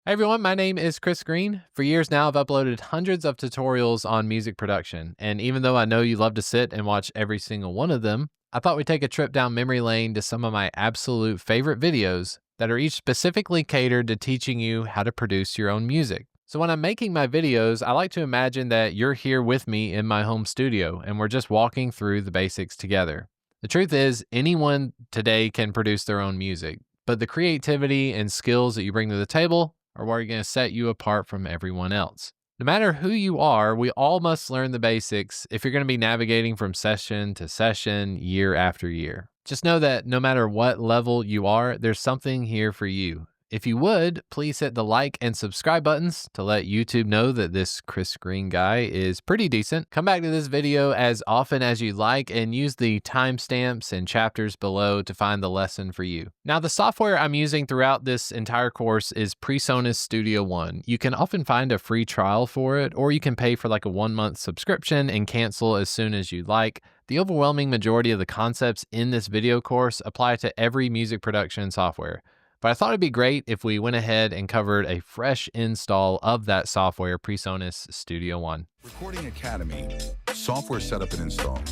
Hey everyone, my name is Chris Green. For years now, I've uploaded hundreds of tutorials on music production. And even though I know you love to sit and watch every single one of them, I thought we'd take a trip down memory lane to some of my absolute favorite videos that are each specifically catered to teaching you how to produce your own music. So when I'm making my videos, I like to imagine that you're here with me in my home studio and we're just walking through the basics together. The truth is, anyone today can produce their own music, but the creativity and skills that you bring to the table are what are going to set you apart from everyone else. No matter who you are, we all must learn the basics if you're going to be navigating from session to session, year after year. Just know that no matter what level you are, there's something here for you. If you would, please hit the like and subscribe buttons to let YouTube know that this Chris Green guy is pretty decent. Come back to this video as often as you like and use the timestamps and chapters below to find the lesson for you. Now, the software I'm using throughout this entire course is PreSonus Studio One. You can often find a free trial for it, or you can pay for like a 1-month subscription and cancel as soon as you like. The overwhelming majority of the concepts in this video course apply to every music production software. But I thought it'd be great if we went ahead and covered a fresh install of that software, PreSonus Studio One. Recording Academy, software setup and install.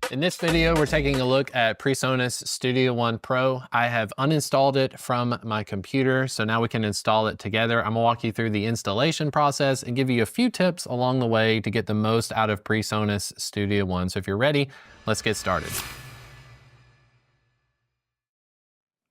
In this video, we're taking a look at PreSonus Studio One Pro. I have uninstalled it from my computer, so now we can install it together. I'm gonna walk you through the installation process and give you a few tips along the way to get the most out of PreSonus Studio One. So if you're ready, let's get started.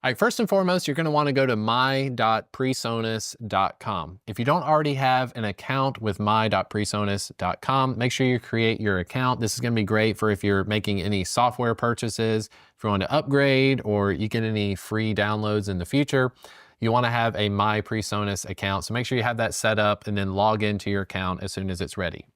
All right, first and foremost, you're going to want to go to my.presonus.com. If you don't already have an account with my.presonus.com, make sure you create your account. This is going to be great for if you're making any software purchases, if you want to upgrade, or you get any free downloads in the future. You want to have a My PreSonus account. So make sure you have that set up and then log into your account as soon as it's ready.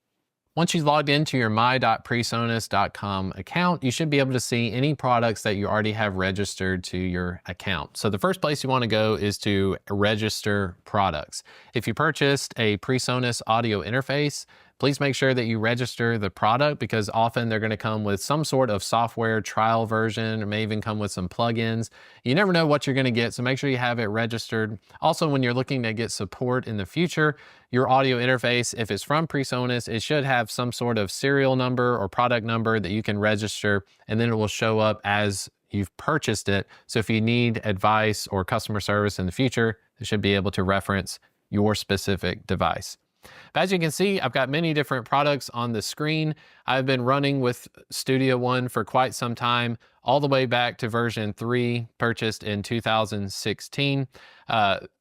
Once you've logged into your my.presonus.com account, you should be able to see any products that you already have registered to your account. So the first place you want to go is to register products. If you purchased a PreSonus audio interface, please make sure that you register the product because often they're going to come with some sort of software trial version or may even come with some plugins. You never know what you're going to get, so make sure you have it registered. Also, when you're looking to get support in the future, your audio interface, if it's from PreSonus, it should have some sort of serial number or product number that you can register, and then it will show up as you've purchased it. So if you need advice or customer service in the future, it should be able to reference your specific device. But as you can see, I've got many different products on the screen. I've been running with Studio One for quite some time, all the way back to version 3, purchased in 2016.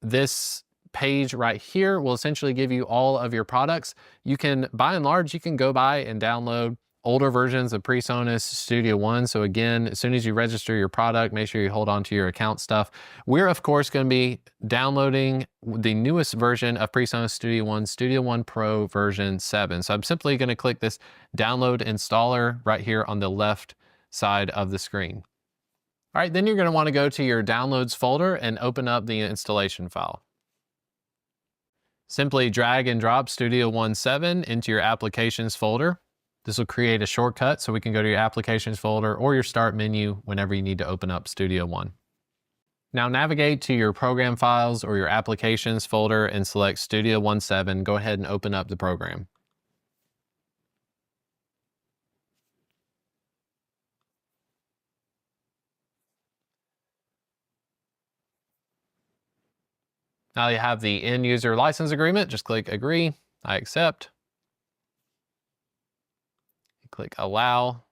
This page right here will essentially give you all of your products. You can, by and large, you can go by and download older versions of PreSonus Studio One. So again, as soon as you register your product, make sure you hold on to your account stuff. We're of course going to be downloading the newest version of PreSonus Studio One Pro version 7. So I'm simply going to click this download installer right here on the left side of the screen. All right, then you're going to want to go to your downloads folder and open up the installation file. Simply drag and drop Studio One 7 into your applications folder. This will create a shortcut so we can go to your applications folder or your start menu whenever you need to open up Studio One. Now navigate to your program files or your applications folder and select Studio One 7. Go ahead and open up the program. Now you have the end user license agreement. Just click agree, I accept. Click allow.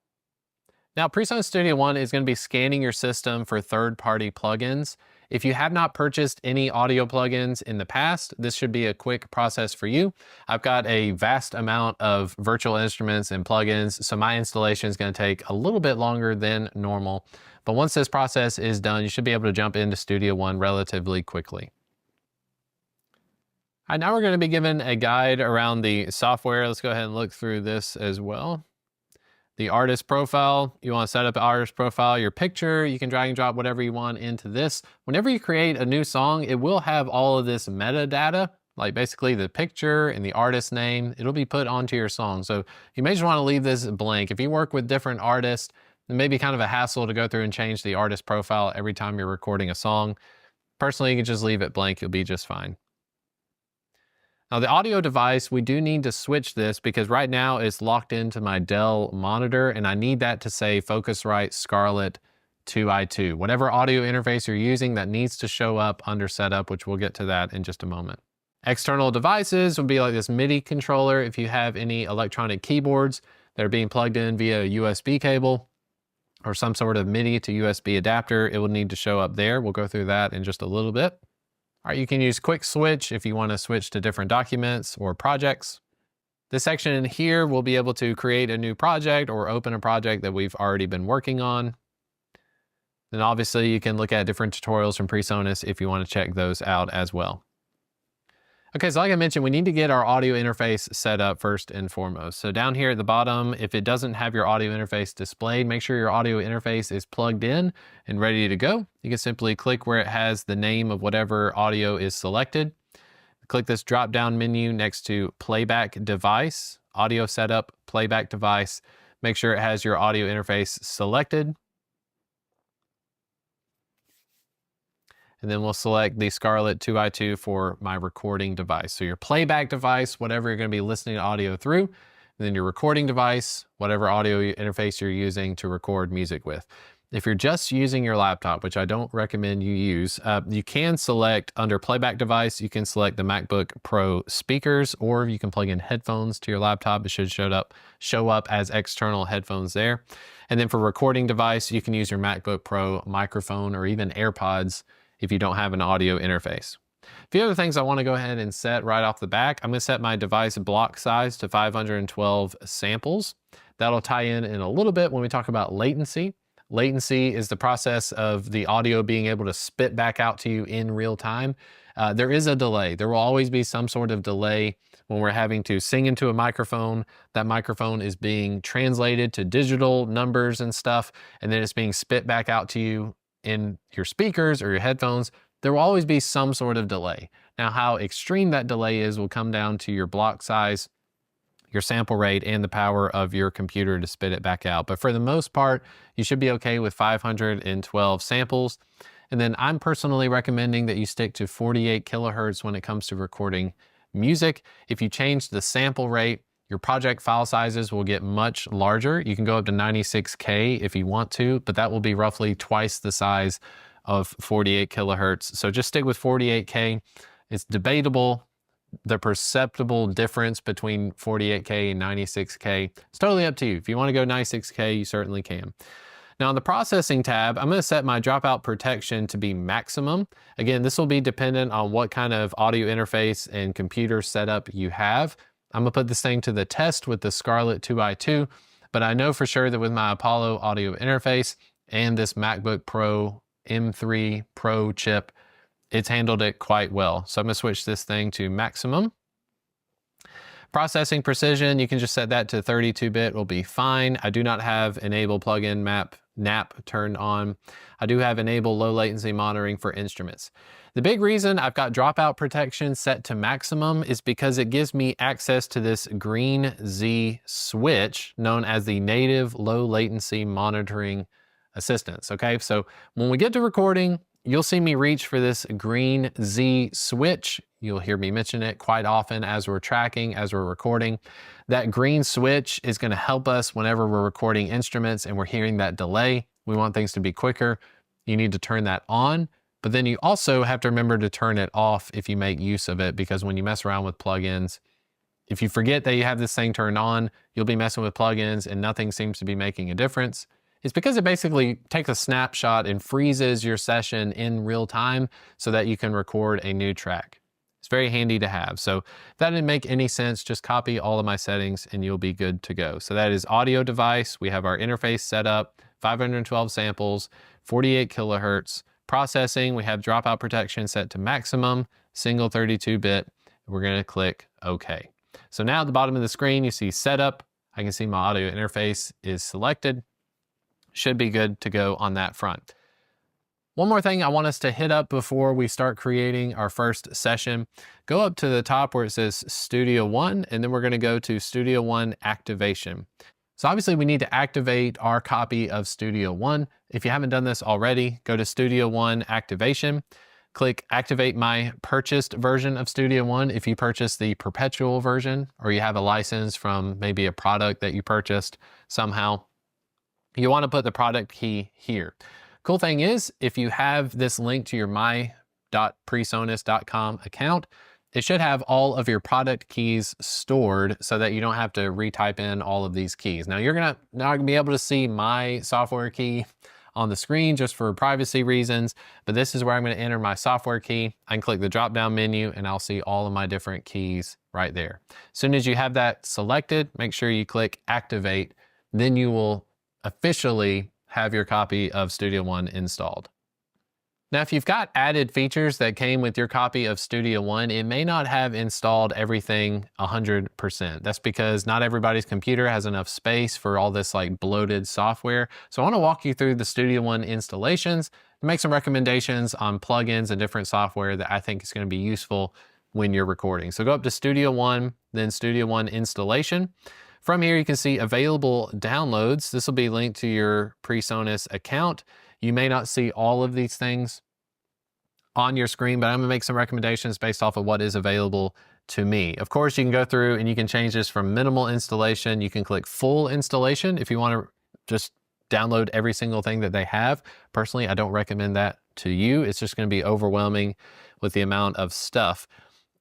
Now PreSonus Studio One is going to be scanning your system for third-party plugins. If you have not purchased any audio plugins in the past, this should be a quick process for you. I've got a vast amount of virtual instruments and plugins, so my installation is going to take a little bit longer than normal. But once this process is done, you should be able to jump into Studio One relatively quickly. All right, now we're going to be given a guide around the software. Let's go ahead and look through this as well. The artist profile, you want to set up an artist profile, your picture, you can drag and drop whatever you want into this. Whenever you create a new song, it will have all of this metadata, like basically the picture and the artist name. It'll be put onto your song. So you may just want to leave this blank. If you work with different artists, it may be kind of a hassle to go through and change the artist profile every time you're recording a song. Personally, you can just leave it blank, you'll be just fine. Now the audio device, we do need to switch this because right now it's locked into my Dell monitor and I need that to say Focusrite Scarlett 2i2. Whatever audio interface you're using, that needs to show up under setup, which we'll get to that in just a moment. External devices would be like this MIDI controller. If you have any electronic keyboards that are being plugged in via a USB cable or some sort of MIDI to USB adapter, it will need to show up there. We'll go through that in just a little bit. All right, you can use quick switch if you want to switch to different documents or projects. This section in here will be able to create a new project or open a project that we've already been working on. Then obviously you can look at different tutorials from PreSonus if you want to check those out as well. Okay, so like I mentioned, we need to get our audio interface set up first and foremost. So down here at the bottom, if it doesn't have your audio interface displayed, make sure your audio interface is plugged in and ready to go. You can simply click where it has the name of whatever audio is selected. Click this drop-down menu next to Playback Device, Audio Setup, Playback Device. Make sure it has your audio interface selected. And then we'll select the Scarlett 2i2 for my recording device. So your playback device, whatever you're going to be listening to audio through, and then your recording device, whatever audio interface you're using to record music with. If you're just using your laptop, which I don't recommend you use, you can select under playback device, you can select the MacBook Pro speakers, or you can plug in headphones to your laptop. It should show up as external headphones there. And then for recording device, you can use your MacBook Pro microphone or even AirPods if you don't have an audio interface. A few other things I want to go ahead and set right off the back. I'm going to set my device block size to 512 samples. That'll tie in a little bit when we talk about latency. Latency is the process of the audio being able to spit back out to you in real time. There is a delay. There will always be some sort of delay when we're having to sing into a microphone. That microphone is being translated to digital numbers and stuff, and then it's being spit back out to you in your speakers or your headphones. There will always be some sort of delay. Now, how extreme that delay is will come down to your block size, your sample rate, and the power of your computer to spit it back out. But for the most part, you should be okay with 512 samples. And then I'm personally recommending that you stick to 48 kilohertz when it comes to recording music. If you change the sample rate, your project file sizes will get much larger. You can go up to 96K if you want to, but that will be roughly twice the size of 48 kilohertz. So just stick with 48K. It's debatable, the perceptible difference between 48K and 96K. It's totally up to you. If you want to go 96K, you certainly can. Now on the processing tab, I'm going to set my dropout protection to be maximum. Again, this will be dependent on what kind of audio interface and computer setup you have. I'm gonna put this thing to the test with the Scarlett 2i2, but I know for sure that with my Apollo audio interface and this MacBook Pro M3 Pro chip, it's handled it quite well. So I'm gonna switch this thing to maximum. Processing precision, you can just set that to 32-bit, will be fine. I do not have enable plugin NAP turned on. I do have enable low latency monitoring for instruments. The big reason I've got dropout protection set to maximum is because it gives me access to this green Z switch known as the native low latency monitoring assistance. Okay, so when we get to recording, you'll see me reach for this green Z switch. You'll hear me mention it quite often as we're tracking, as we're recording. That green switch is going to help us whenever we're recording instruments and we're hearing that delay. We want things to be quicker. You need to turn that on, but then you also have to remember to turn it off if you make use of it, because when you mess around with plugins, if you forget that you have this thing turned on, you'll be messing with plugins and nothing seems to be making a difference. It's because it basically takes a snapshot and freezes your session in real time so that you can record a new track. It's very handy to have. So if that didn't make any sense, just copy all of my settings and you'll be good to go. So that is audio device. We have our interface set up, 512 samples, 48 kilohertz. Processing, we have dropout protection set to maximum, single 32-bit. We're gonna click OK. So now at the bottom of the screen, you see setup. I can see my audio interface is selected. Should be good to go on that front. One more thing I want us to hit up before we start creating our first session. Go up to the top where it says Studio One, and then we're gonna go to Studio One Activation. So obviously we need to activate our copy of Studio One. If you haven't done this already, go to Studio One Activation, click activate my purchased version of Studio One. If you purchase the perpetual version, or you have a license from maybe a product that you purchased somehow, you want to put the product key here. Cool thing is, if you have this link to your my.presonus.com account, it should have all of your product keys stored so that you don't have to retype in all of these keys. Now you're not gonna be able to see my software key on the screen just for privacy reasons, but this is where I'm gonna enter my software key. I can click the drop down menu and I'll see all of my different keys right there. As soon as you have that selected, make sure you click activate, then you will officially have your copy of Studio One installed. Now, if you've got added features that came with your copy of Studio One, it may not have installed everything 100%. That's because not everybody's computer has enough space for all this like bloated software. So I want to walk you through the Studio One installations and make some recommendations on plugins and different software that I think is going to be useful when you're recording. So go up to Studio One, then Studio One installation. From here, you can see available downloads. This will be linked to your PreSonus account. You may not see all of these things on your screen, but I'm gonna make some recommendations based off of what is available to me. Of course, you can go through and you can change this from minimal installation. You can click full installation if you wanna just download every single thing that they have. Personally, I don't recommend that to you. It's just gonna be overwhelming with the amount of stuff.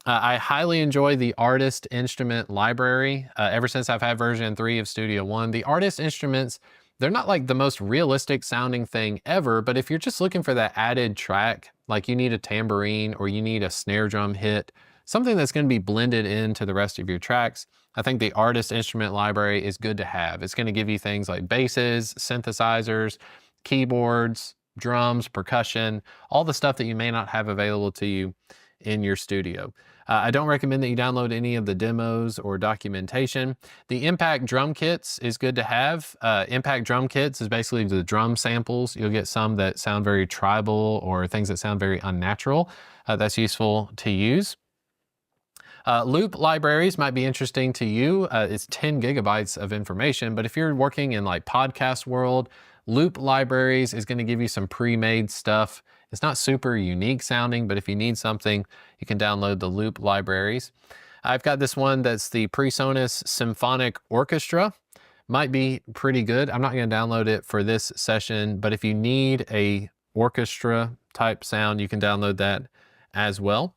I highly enjoy the artist instrument library. Ever since I've had version 3 of Studio One, the artist instruments, they're not like the most realistic sounding thing ever, but if you're just looking for that added track, like you need a tambourine or you need a snare drum hit, something that's gonna be blended into the rest of your tracks, I think the artist instrument library is good to have. It's gonna give you things like basses, synthesizers, keyboards, drums, percussion, all the stuff that you may not have available to you in your studio. I don't recommend that you download any of the demos or documentation. The Impact drum kits is good to have. Impact drum kits is basically the drum samples. You'll get some that sound very tribal or things that sound very unnatural. That's useful to use. Loop libraries might be interesting to you. It's 10 gigabytes of information, but if you're working in like podcast world, loop libraries is going to give you some pre-made stuff. It's not super unique sounding, but if you need something, you can download the loop libraries. I've got this one that's the PreSonus Symphonic Orchestra. Might be pretty good. I'm not going to download it for this session, but if you need a orchestra type sound, you can download that as well.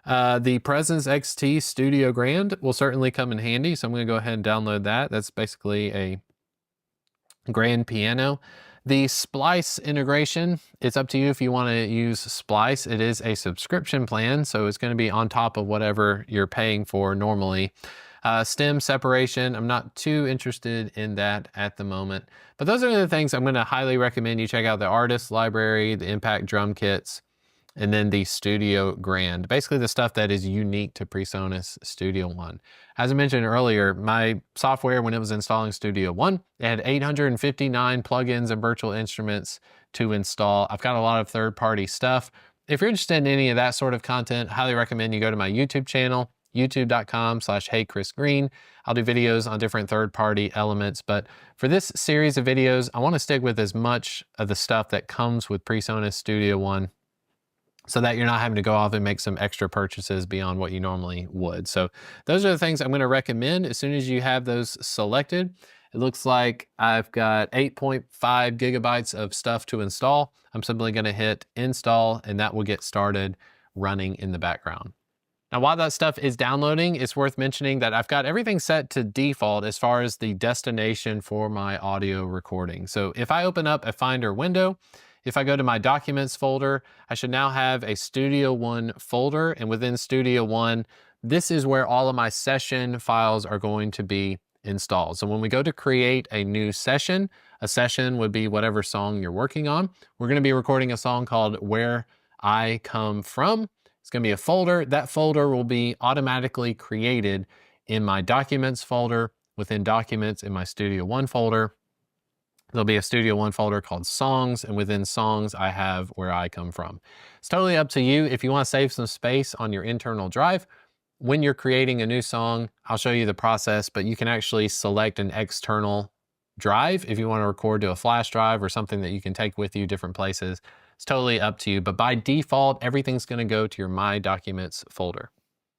The Presence XT Studio Grand will certainly come in handy, so I'm going to go ahead and download that. That's basically a grand piano. The Splice integration, it's up to you if you want to use Splice. It is a subscription plan, so it's going to be on top of whatever you're paying for normally. Stem separation, I'm not too interested in that at the moment. But those are the things I'm going to highly recommend you check out: the artist library, the Impact drum kits, and then the Studio Grand. Basically the stuff that is unique to PreSonus Studio One. As I mentioned earlier, my software, when it was installing Studio One, it had 859 plugins and virtual instruments to install. I've got a lot of third-party stuff. If you're interested in any of that sort of content, I highly recommend you go to my YouTube channel, youtube.com/HeyChrisGreen. I'll do videos on different third-party elements, but for this series of videos, I want to stick with as much of the stuff that comes with PreSonus Studio One, so that you're not having to go off and make some extra purchases beyond what you normally would. So those are the things I'm going to recommend. As soon as you have those selected, it looks like I've got 8.5 gigabytes of stuff to install. I'm simply going to hit install, and that will get started running in the background. Now, while that stuff is downloading, it's worth mentioning that I've got everything set to default as far as the destination for my audio recording. So if I open up a Finder window, if I go to my Documents folder, I should now have a Studio One folder, and within Studio One, this is where all of my session files are going to be installed. So when we go to create a new session, a session would be whatever song you're working on. We're going to be recording a song called Where I Come From. It's going to be a folder. That folder will be automatically created in my Documents folder, within Documents in my Studio One folder. There'll be a Studio One folder called Songs, and within Songs, I have Where I Come From. It's totally up to you. If you want to save some space on your internal drive, when you're creating a new song, I'll show you the process, but you can actually select an external drive if you want to record to a flash drive or something that you can take with you different places. It's totally up to you, but by default, everything's gonna go to your My Documents folder.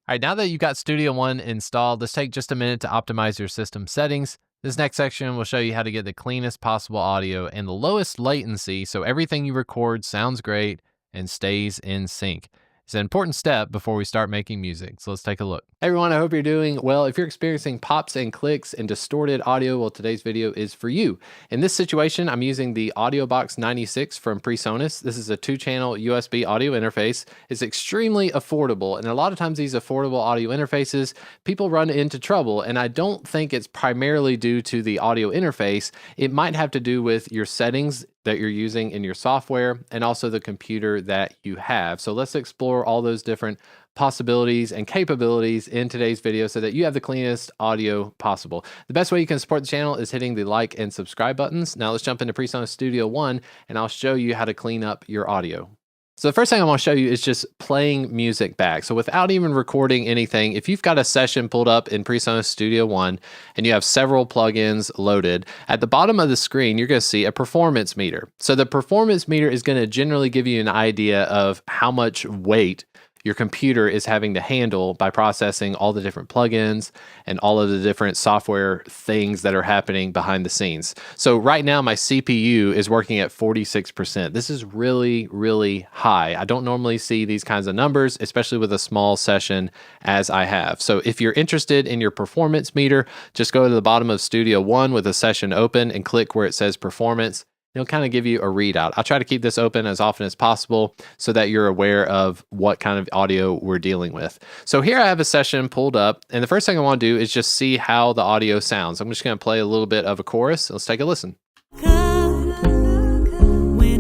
All right, now that you've got Studio One installed, let's take just a minute to optimize your system settings. This next section will show you how to get the cleanest possible audio and the lowest latency so everything you record sounds great and stays in sync. It's an important step before we start making music, so let's take a look. Hey everyone, I hope you're doing well. If you're experiencing pops and clicks and distorted audio, well, today's video is for you. In this situation, I'm using the AudioBox 96 from PreSonus. This is a 2-channel USB audio interface. It's extremely affordable, and a lot of times these affordable audio interfaces, people run into trouble, and I don't think it's primarily due to the audio interface. It might have to do with your settings that you're using in your software and also the computer that you have. So let's explore all those different possibilities and capabilities in today's video so that you have the cleanest audio possible. The best way you can support the channel is hitting the like and subscribe buttons. Now let's jump into PreSonus Studio One and I'll show you how to clean up your audio. So the first thing I want to show you is just playing music back. So without even recording anything, if you've got a session pulled up in PreSonus Studio One and you have several plugins loaded, at the bottom of the screen, you're going to see a performance meter. So the performance meter is going to generally give you an idea of how much weight your computer is having to handle by processing all the different plugins and all of the different software things that are happening behind the scenes. So right now my CPU is working at 46%. This is really, really high. I don't normally see these kinds of numbers, especially with a small session as I have. So if you're interested in your performance meter, just go to the bottom of Studio One with a session open and click where it says performance. It'll kind of give you a readout. I'll try to keep this open as often as possible so that you're aware of what kind of audio we're dealing with. So here I have a session pulled up, and the first thing I want to do is just see how the audio sounds. I'm just going to play a little bit of a chorus. Let's take a listen. When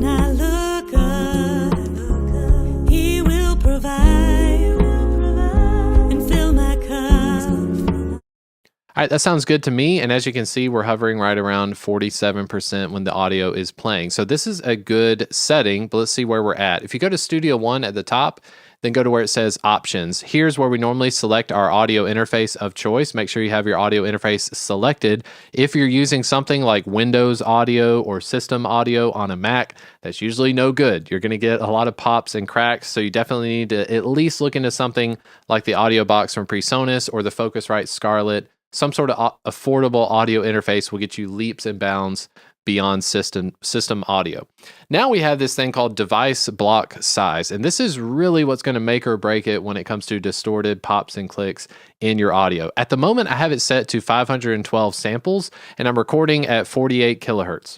I look up, He will provide and fill my cup. All right, that sounds good to me. And as you can see, we're hovering right around 47% when the audio is playing. So this is a good setting, but let's see where we're at. If you go to Studio One at the top, then go to where it says options. Here's where we normally select our audio interface of choice. Make sure you have your audio interface selected. If you're using something like Windows audio or system audio on a Mac, that's usually no good. You're gonna get a lot of pops and cracks, so you definitely need to at least look into something like the AudioBox from PreSonus or the Focusrite Scarlett. Some sort of affordable audio interface will get you leaps and bounds beyond system audio. Now we have this thing called device block size, and this is really what's going to make or break it when it comes to distorted pops and clicks in your audio. At the moment, I have it set to 512 samples, and I'm recording at 48 kilohertz.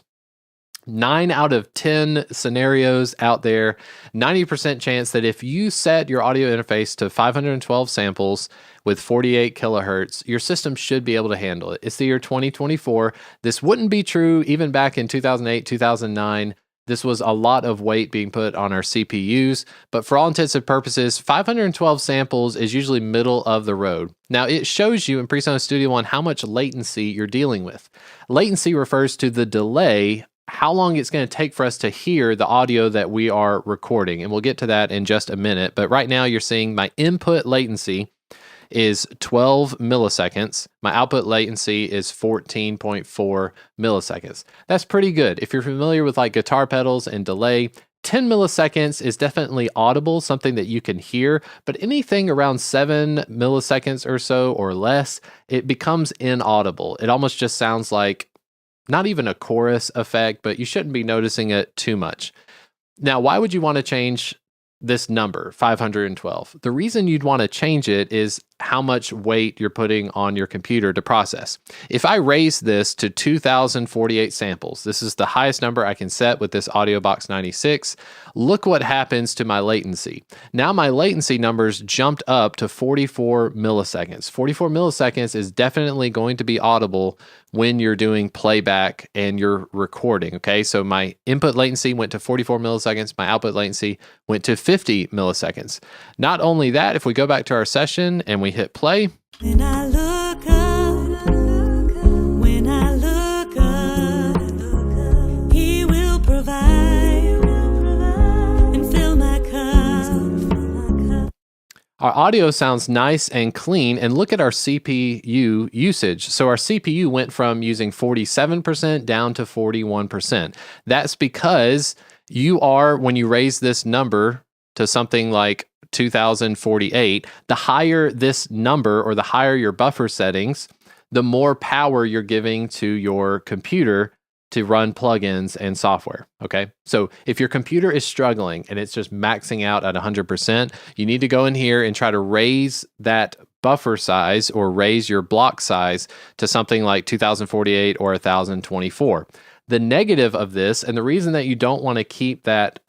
9 out of 10 scenarios out there, 90% chance that if you set your audio interface to 512 samples with 48 kilohertz, your system should be able to handle it. It's the year 2024. This wouldn't be true even back in 2008, 2009. This was a lot of weight being put on our CPUs, but for all intents and purposes, 512 samples is usually middle of the road. Now, it shows you in PreSonus Studio One how much latency you're dealing with. Latency refers to the delay, how long it's going to take for us to hear the audio that we are recording. And we'll get to that in just a minute. But right now you're seeing my input latency is 12 milliseconds. My output latency is 14.4 milliseconds. That's pretty good. If you're familiar with like guitar pedals and delay, 10 milliseconds is definitely audible, something that you can hear, but anything around 7 milliseconds or so or less, it becomes inaudible. It almost just sounds like not even a chorus effect, but you shouldn't be noticing it too much. Now, why would you want to change this number, 512? The reason you'd want to change it is how much weight you're putting on your computer to process. If I raise this to 2048 samples, this is the highest number I can set with this AudioBox 96, look what happens to my latency Now my latency, numbers jumped up to 44 milliseconds. 44 milliseconds is definitely going to be audible when you're doing playback and you're recording, okay? So my input latency went to 44 milliseconds, my output latency went to 50 milliseconds. Not only that, if we go back to our session and we hit play, When I look up, when I look up, He will provide and fill my cup. our audio sounds nice and clean, and look at our CPU usage. So our CPU went from using 47% down to 41%. That's because you are, when you raise this number to something like 2048, the higher this number or the higher your buffer settings, the more power you're giving to your computer to run plugins and software, okay? So if your computer is struggling and it's just maxing out at 100%, you need to go in here and try to raise that buffer size or raise your block size to something like 2048 or 1024. The negative of this, and the reason that you don't want to keep that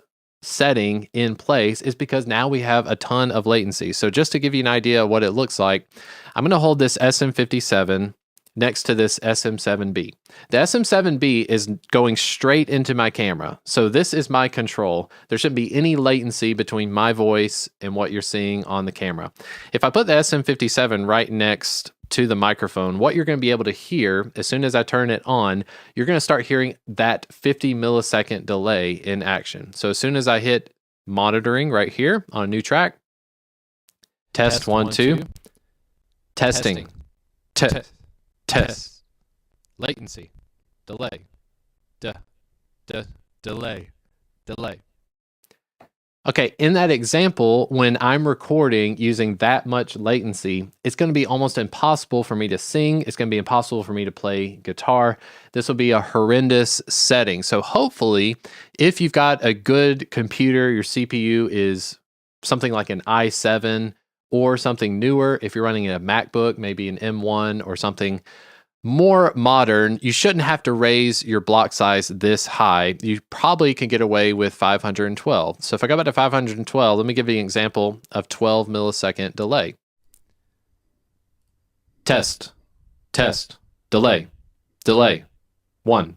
setting in place, is because now we have a ton of latency. So just to give you an idea of what it looks like, I'm going to hold this SM57 next to this SM7B. The SM7B is going straight into my camera. So this is my control. There shouldn't be any latency between my voice and what you're seeing on the camera. If I put the SM57 right next to the microphone, what you're going to be able to hear as soon as I turn it on, you're going to start hearing that 50 millisecond delay in action. So as soon as I hit monitoring right here on a new track, test 1, 2, testing, test, latency, delay, delay. Okay, in that example, when I'm recording using that much latency, it's going to be almost impossible for me to sing. It's going to be impossible for me to play guitar. This will be a horrendous setting. So hopefully, if you've got a good computer, your CPU is something like an i7 or something newer. If you're running a MacBook, maybe an M1 or something more modern, you shouldn't have to raise your block size this high. You probably can get away with 512. So if I go back to 512, let me give you an example of 12 millisecond delay. Test, delay, 1.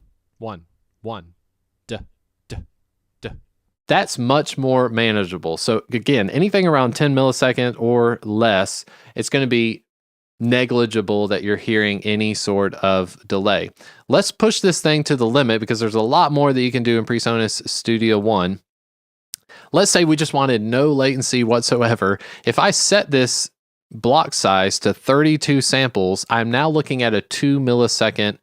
That's much more manageable. So again, anything around 10 milliseconds or less, it's going to be negligible that you're hearing any sort of delay. Let's push this thing to the limit because there's a lot more that you can do in PreSonus Studio One. Let's say we just wanted no latency whatsoever. If I set this block size to 32 samples, I'm now looking at a 2 millisecond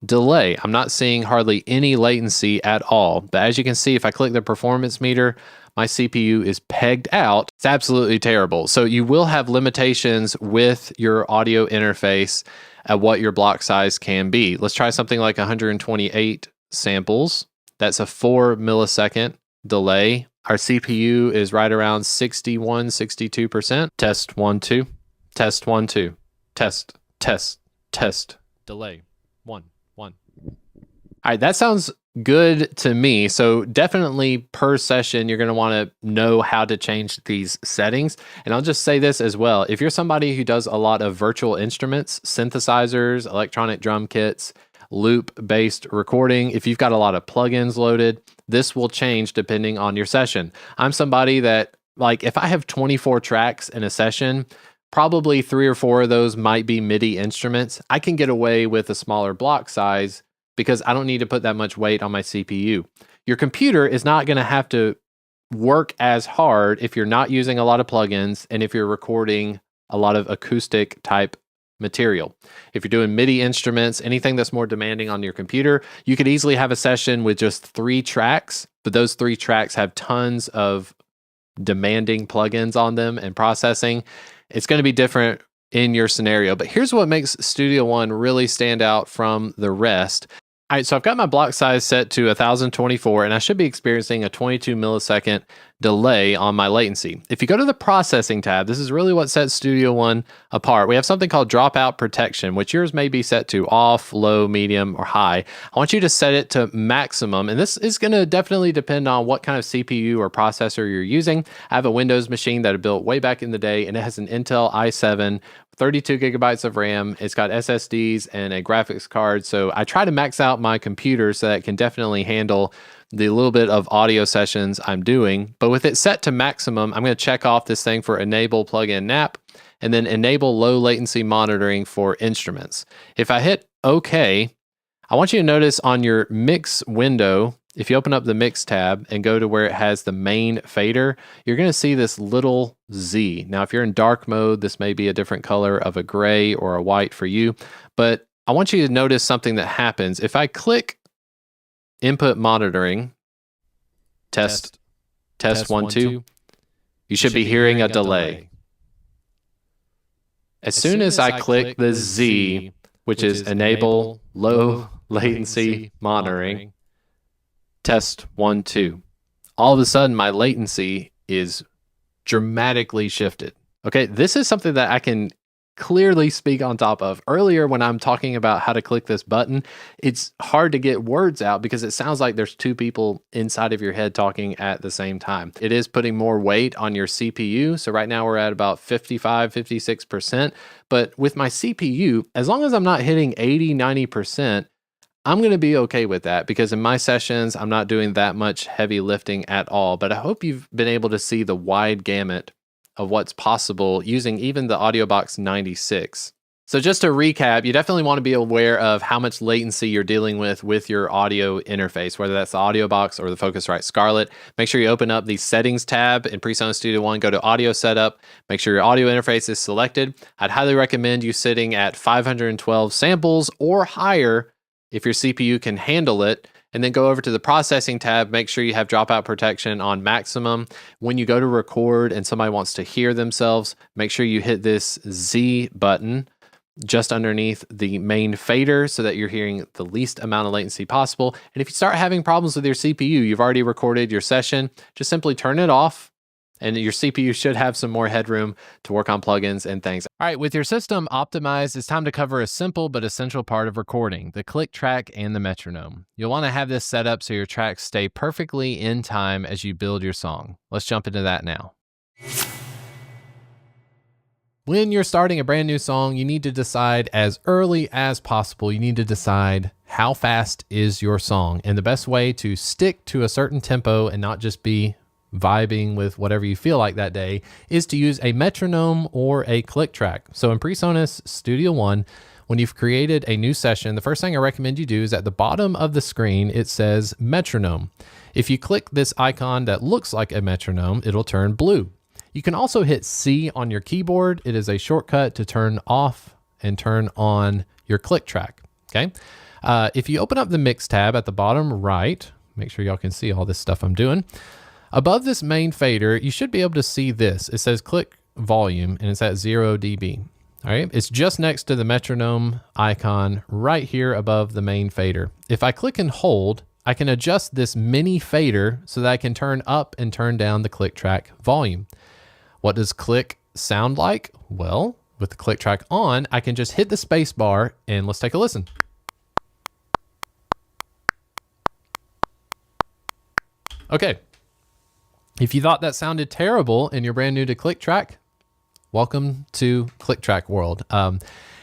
delay. I'm not seeing hardly any latency at all. But as you can see, if I click the performance meter, my CPU is pegged out. It's absolutely terrible. So you will have limitations with your audio interface at what your block size can be. Let's try something like 128 samples. That's a 4 millisecond delay. Our CPU is right around 61, 62%. Test 1, 2. Test 1, 2. Test. Delay 1. All right, that sounds good to me. So definitely per session, you're going to want to know how to change these settings. And I'll just say this as well. If you're somebody who does a lot of virtual instruments, synthesizers, electronic drum kits, loop-based recording, if you've got a lot of plugins loaded, this will change depending on your session. I'm somebody that, like, if I have 24 tracks in a session, probably 3 or 4 of those might be MIDI instruments. I can get away with a smaller block size because I don't need to put that much weight on my CPU. Your computer is not going to have to work as hard if you're not using a lot of plugins and if you're recording a lot of acoustic type material. If you're doing MIDI instruments, anything that's more demanding on your computer, you could easily have a session with just 3 tracks, but those 3 tracks have tons of demanding plugins on them and processing. It's going to be different in your scenario, but here's what makes Studio One really stand out from the rest. All right, so I've got my block size set to 1024, and I should be experiencing a 22 millisecond delay on my latency. If you go to the processing tab, this is really what sets Studio One apart. We have something called dropout protection, which yours may be set to off, low, medium, or high. I want you to set it to maximum, and this is going to definitely depend on what kind of CPU or processor you're using. I have a Windows machine that I built way back in the day, and it has an Intel i7, 32 gigabytes of RAM. It's got SSDs and a graphics card. So I try to max out my computer so that it can definitely handle the little bit of audio sessions I'm doing. But with it set to maximum, I'm going to check off this thing for enable plugin NAP and then enable low latency monitoring for instruments. If I hit OK, I want you to notice on your mix window, if you open up the mix tab and go to where it has the main fader, you're going to see this little Z. Now, if you're in dark mode, this may be a different color of a gray or a white for you, but I want you to notice something that happens. If I click input monitoring, Test 1 2. You should be hearing a delay. As soon as I click the Z, which is enable low latency monitoring, test 1 2, all of a sudden my latency is dramatically shifted. Okay, this is something that I can clearly speak on top of. Earlier, when I'm talking about how to click this button, it's hard to get words out because it sounds like there's two people inside of your head talking at the same time. It is putting more weight on your CPU. So right now we're at about 55, 56%. But with my CPU, as long as I'm not hitting 80, 90%, I'm going to be okay with that because in my sessions, I'm not doing that much heavy lifting at all. But I hope you've been able to see the wide gamut of what's possible using even the AudioBox 96. So just to recap, you definitely want to be aware of how much latency you're dealing with your audio interface, whether that's the AudioBox or the Focusrite Scarlett. Make sure you open up the Settings tab in PreSonus Studio One, go to Audio Setup, make sure your audio interface is selected. I'd highly recommend you sitting at 512 samples or higher if your CPU can handle it. And then go over to the processing tab, make sure you have dropout protection on maximum. When you go to record and somebody wants to hear themselves, make sure you hit this Z button just underneath the main fader so that you're hearing the least amount of latency possible. And if you start having problems with your CPU, you've already recorded your session, just simply turn it off and your CPU should have some more headroom to work on plugins and things. All right, with your system optimized, it's time to cover a simple but essential part of recording, the click track and the metronome. You'll want to have this set up so your tracks stay perfectly in time as you build your song. Let's jump into that now. When you're starting a brand new song, you need to decide as early as possible, you need to decide how fast is your song. And the best way to stick to a certain tempo and not just be vibing with whatever you feel like that day is to use a metronome or a click track. So in PreSonus Studio One, when you've created a new session, the first thing I recommend you do is at the bottom of the screen, it says metronome. If you click this icon that looks like a metronome, it'll turn blue. You can also hit C on your keyboard. It is a shortcut to turn off and turn on your click track. Okay. If you open up the mix tab at the bottom right, make sure y'all can see all this stuff I'm doing. Above this main fader, you should be able to see this. It says click volume and it's at 0 dB. All right, it's just next to the metronome icon right here above the main fader. If I click and hold, I can adjust this mini fader so that I can turn up and turn down the click track volume. What does click sound like? Well, with the click track on, I can just hit the space bar and let's take a listen. Okay. If you thought that sounded terrible and you're brand new to click track, welcome to click track world.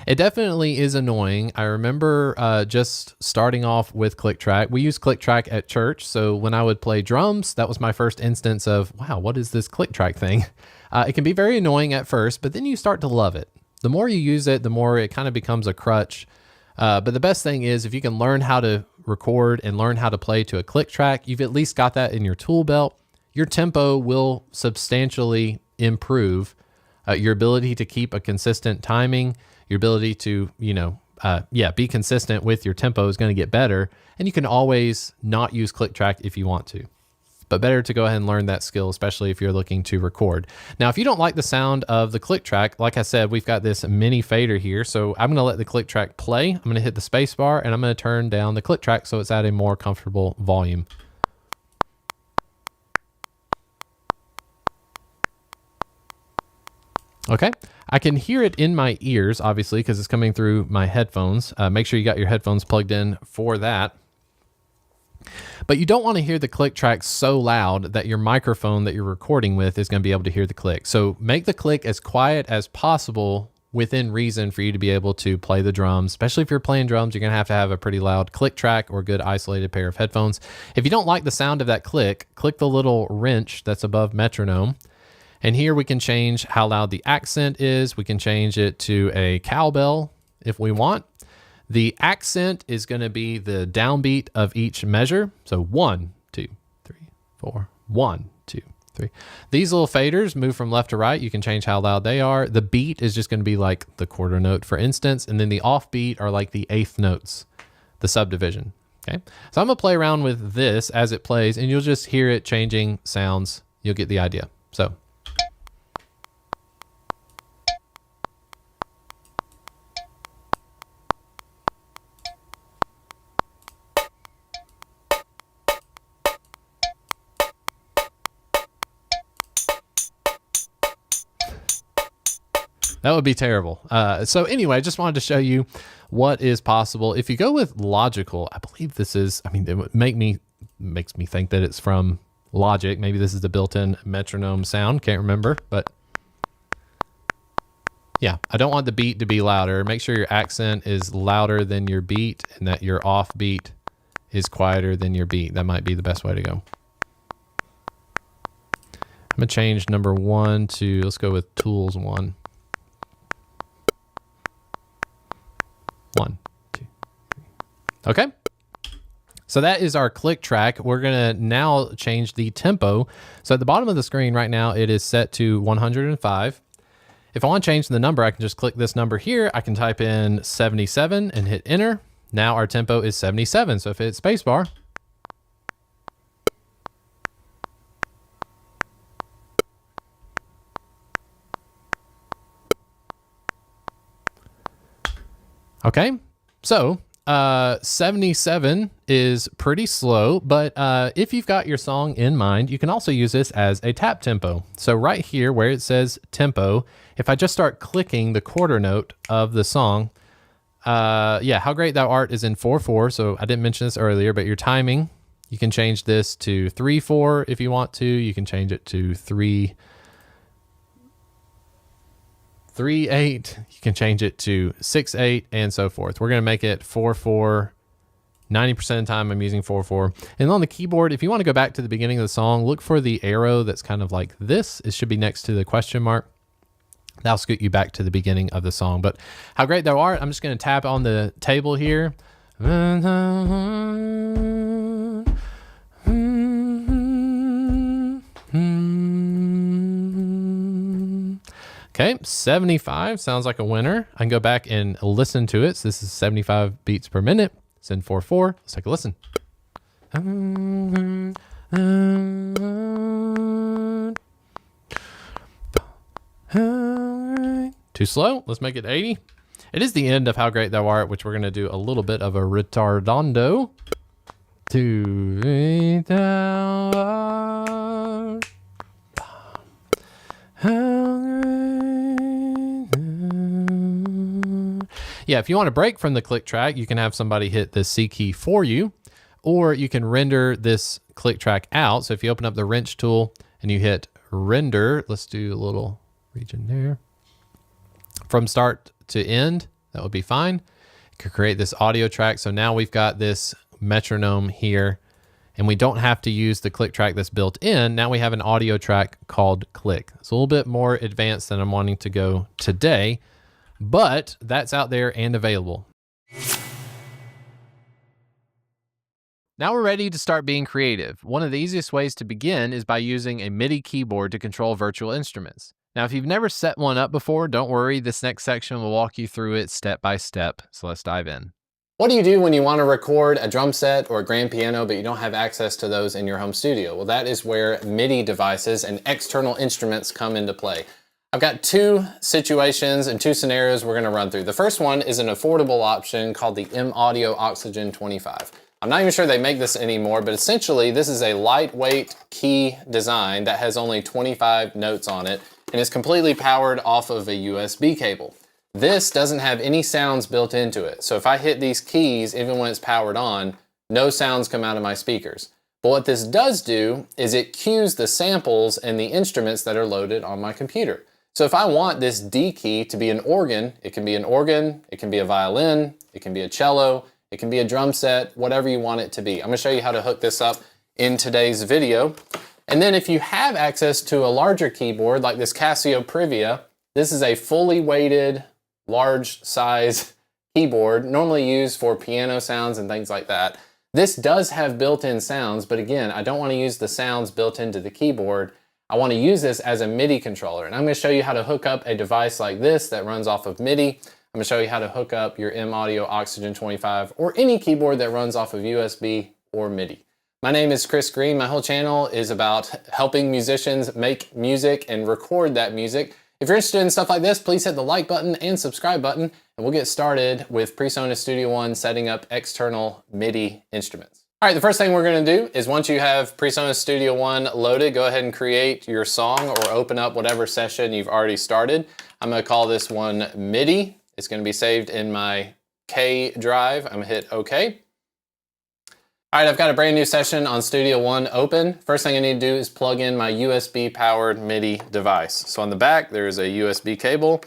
It definitely is annoying. I remember just starting off with click track. We use click track at church. So when I would play drums, that was my first instance of, wow, what is this click track thing? It can be very annoying at first, but then you start to love it. The more you use it, the more it kind of becomes a crutch. But the best thing is if you can learn how to record and learn how to play to a click track, you've at least got that in your tool belt. Your tempo will substantially improve. Your ability to keep a consistent timing, your ability to, be consistent with your tempo is going to get better. And you can always not use click track if you want to. But better to go ahead and learn that skill, especially if you're looking to record. Now, if you don't like the sound of the click track, like I said, we've got this mini fader here. So I'm going to let the click track play. I'm going to hit the space bar and I'm going to turn down the click track so it's at a more comfortable volume. Okay, I can hear it in my ears, obviously, because it's coming through my headphones. Make sure you got your headphones plugged in for that. But you don't want to hear the click track so loud that your microphone that you're recording with is going to be able to hear the click. So make the click as quiet as possible within reason for you to be able to play the drums. Especially if you're playing drums, you're going to have a pretty loud click track or good isolated pair of headphones. If you don't like the sound of that click, click the little wrench that's above metronome. And here we can change how loud the accent is. We can change it to a cowbell if we want. The accent is going to be the downbeat of each measure. So 1, 2, 3, 4, 1, 2, 3. These little faders move from left to right. You can change how loud they are. The beat is just going to be like the quarter note, for instance. And then the offbeat are like the eighth notes, the subdivision. Okay, so I'm gonna play around with this as it plays, and you'll just hear it changing sounds. You'll get the idea. So. That would be terrible. So anyway, I just wanted to show you what is possible. If you go with Logical, I believe this is, I mean, it would makes me think that it's from Logic. Maybe this is the built-in metronome sound. Can't remember, but yeah, I don't want the beat to be louder. Make sure your accent is louder than your beat and that your off beat is quieter than your beat. That might be the best way to go. I'm gonna change number 1 to, let's go with tools 1. 1, 2, 3. Okay. So that is our click track. We're gonna now change the tempo. So at the bottom of the screen right now, it is set to 105. If I want to change the number, I can just click this number here. I can type in 77 and hit enter. Now our tempo is 77. So if I hit spacebar, okay, so 77 is pretty slow, but if you've got your song in mind, you can also use this as a tap tempo. So right here where it says tempo, if I just start clicking the quarter note of the song, yeah, How Great Thou Art is in 4/4. So I didn't mention this earlier, but your timing, you can change this to 3/4 if you want to. You can change it to 3/8. You can change it to 6/8 and so forth. We're going to make it 4/4. 90% of the time I'm using 4/4. And on the keyboard, if you want to go back to the beginning of the song, look for the arrow that's kind of like this. It should be next to the question mark. That'll scoot you back to the beginning of the song. But How Great Thou Art, I'm just going to tap on the table here. Okay, 75 sounds like a winner. I can go back and listen to it. So this is 75 beats per minute. It's in 4/4. Let's take a listen. Too slow. Let's make it 80. It is the end of How Great Thou Art, which we're going to do a little bit of a retardando. To great thou art. Yeah, if you want to break from the click track, you can have somebody hit the C key for you, or you can render this click track out. So if you open up the wrench tool and you hit render, let's do a little region there. From start to end, that would be fine. You can create this audio track. So now we've got this metronome here, and we don't have to use the click track that's built in. Now we have an audio track called click. It's a little bit more advanced than I'm wanting to go today, but that's out there and available. Now we're ready to start being creative. One of the easiest ways to begin is by using a MIDI keyboard to control virtual instruments. Now, if you've never set one up before, don't worry. This next section will walk you through it step by step. So let's dive in. What do you do when you want to record a drum set or a grand piano, but you don't have access to those in your home studio? Well, that is where MIDI devices and external instruments come into play. I've got two situations and two scenarios we're going to run through. The first one is an affordable option called the M-Audio Oxygen 25. I'm not even sure they make this anymore, but essentially this is a lightweight key design that has only 25 notes on it and is completely powered off of a USB cable. This doesn't have any sounds built into it. So if I hit these keys, even when it's powered on, no sounds come out of my speakers. But what this does do is it cues the samples and the instruments that are loaded on my computer. So if I want this D key to be an organ, it can be an organ, it can be a violin, it can be a cello, it can be a drum set, whatever you want it to be. I'm gonna show you how to hook this up in today's video. And then if you have access to a larger keyboard like this Casio Privia, this is a fully weighted, large size keyboard, normally used for piano sounds and things like that. This does have built-in sounds, but again, I don't want to use the sounds built into the keyboard. I want to use this as a MIDI controller, and I'm going to show you how to hook up a device like this that runs off of MIDI. I'm gonna show you how to hook up your M-Audio Oxygen 25 or any keyboard that runs off of USB or MIDI. My name is Chris Green. My whole channel is about helping musicians make music and record that music. If you're interested in stuff like this, please hit the like button and subscribe button, and we'll get started with PreSonus Studio One setting up external MIDI instruments. All right, the first thing we're gonna do is once you have PreSonus Studio One loaded, go ahead and create your song or open up whatever session you've already started. I'm gonna call this one MIDI. It's gonna be saved in my K drive. I'm gonna hit OK. All right, I've got a brand new session on Studio One open. First thing I need to do is plug in my USB powered MIDI device. So on the back, there's a USB cable.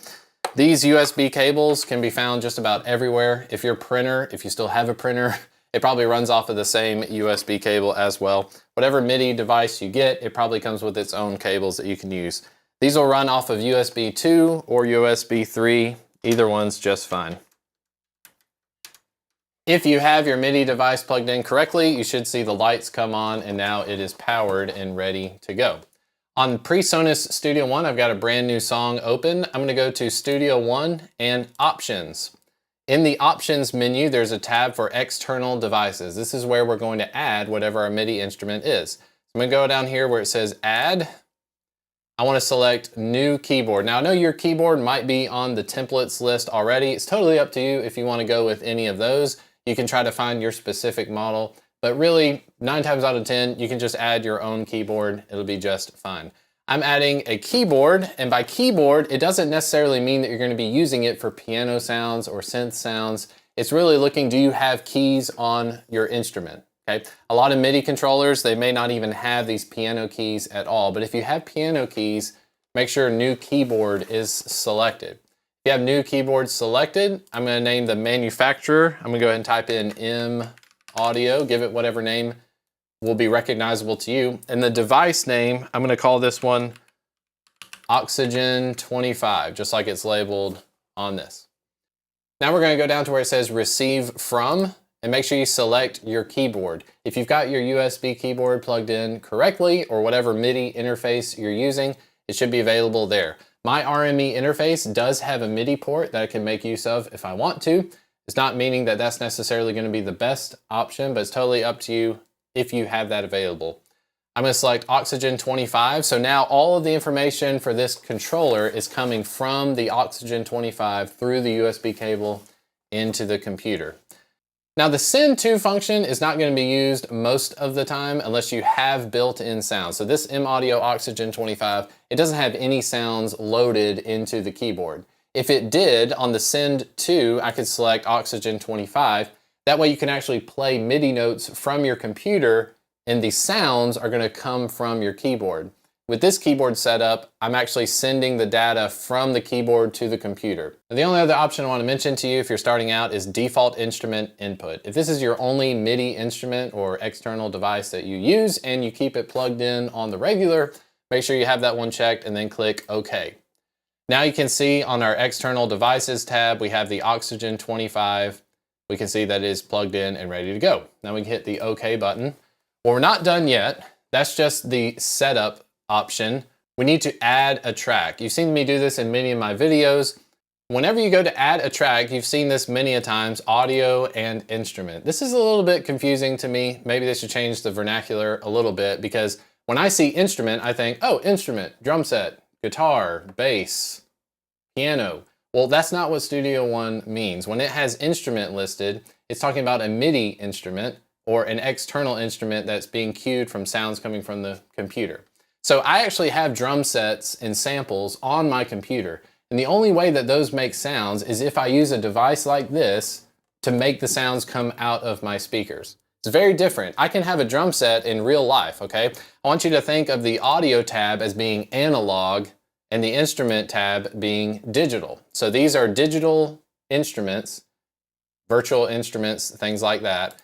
These USB cables can be found just about everywhere. If your printer, if you still have a printer, it probably runs off of the same USB cable as well. Whatever MIDI device you get, it probably comes with its own cables that you can use. These will run off of USB 2 or USB 3. Either one's just fine. If you have your MIDI device plugged in correctly, you should see the lights come on and now it is powered and ready to go. On PreSonus Studio One, I've got a brand new song open. I'm gonna go to Studio One and Options. In the Options menu, there's a tab for external devices. This is where we're going to add whatever our MIDI instrument is. I'm gonna go down here where it says Add. I wanna select New Keyboard. Now I know your keyboard might be on the templates list already. It's totally up to you if you wanna go with any of those. You can try to find your specific model, but really 9 times out of 10, you can just add your own keyboard. It'll be just fine. I'm adding a keyboard, and by keyboard, it doesn't necessarily mean that you're gonna be using it for piano sounds or synth sounds. It's really looking, do you have keys on your instrument, okay? A lot of MIDI controllers, they may not even have these piano keys at all, but if you have piano keys, make sure New Keyboard is selected. If you have New Keyboard selected, I'm gonna name the manufacturer. I'm gonna go ahead and type in M-Audio, give it whatever name will be recognizable to you. And the device name, I'm gonna call this one Oxygen 25, just like it's labeled on this. Now we're gonna go down to where it says Receive From, and make sure you select your keyboard. If you've got your USB keyboard plugged in correctly, or whatever MIDI interface you're using, it should be available there. My RME interface does have a MIDI port that I can make use of if I want to. It's not meaning that that's necessarily gonna be the best option, but it's totally up to you if you have that available. I'm gonna select Oxygen 25. So now all of the information for this controller is coming from the Oxygen 25 through the USB cable into the computer. Now the send to function is not gonna be used most of the time unless you have built-in sounds. So this M-Audio Oxygen 25, it doesn't have any sounds loaded into the keyboard. If it did, on the send to, I could select Oxygen 25. That way you can actually play MIDI notes from your computer and the sounds are gonna come from your keyboard. With this keyboard setup, I'm actually sending the data from the keyboard to the computer. The only other option I want to mention to you if you're starting out is default instrument input. If this is your only MIDI instrument or external device that you use and you keep it plugged in on the regular, make sure you have that one checked and then click OK. Now you can see on our external devices tab, we have the Oxygen 25. We can see that it is plugged in and ready to go. Now we can hit the OK button. Well, we're not done yet. That's just the setup option. We need to add a track. You've seen me do this in many of my videos. Whenever you go to add a track, you've seen this many a times, audio and instrument. This is a little bit confusing to me. Maybe they should change the vernacular a little bit because when I see instrument, I think, oh, instrument, drum set, guitar, bass, piano. Well, that's not what Studio One means. When it has instrument listed, it's talking about a MIDI instrument or an external instrument that's being cued from sounds coming from the computer. So I actually have drum sets and samples on my computer. And the only way that those make sounds is if I use a device like this to make the sounds come out of my speakers. It's very different. I can have a drum set in real life, okay? I want you to think of the audio tab as being analog and the instrument tab being digital. So these are digital instruments, virtual instruments, things like that.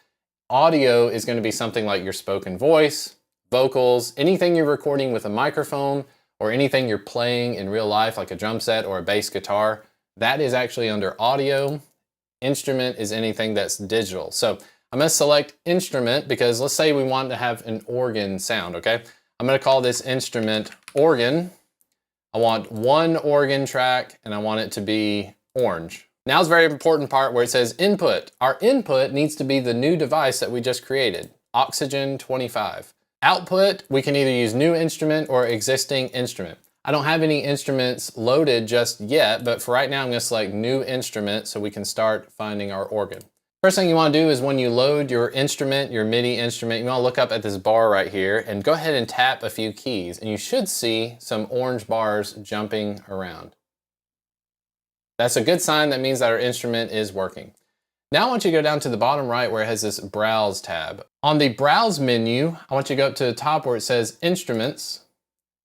Audio is going to be something like your spoken voice, vocals, anything you're recording with a microphone or anything you're playing in real life like a drum set or a bass guitar, that is actually under audio. Instrument is anything that's digital. So I'm going to select instrument because let's say we want to have an organ sound, okay? I'm going to call this instrument organ. I want one organ track and I want it to be orange. Now's a very important part where it says input. Our input needs to be the new device that we just created, Oxygen 25. Output, we can either use new instrument or existing instrument. I don't have any instruments loaded just yet, but for right now I'm going to select new instrument so we can start finding our organ. First thing you want to do is when you load your instrument, your MIDI instrument, you want to look up at this bar right here and go ahead and tap a few keys and you should see some orange bars jumping around. That's a good sign. That means that our instrument is working. Now I want you to go down to the bottom right where it has this Browse tab. On the Browse menu, I want you to go up to the top where it says Instruments.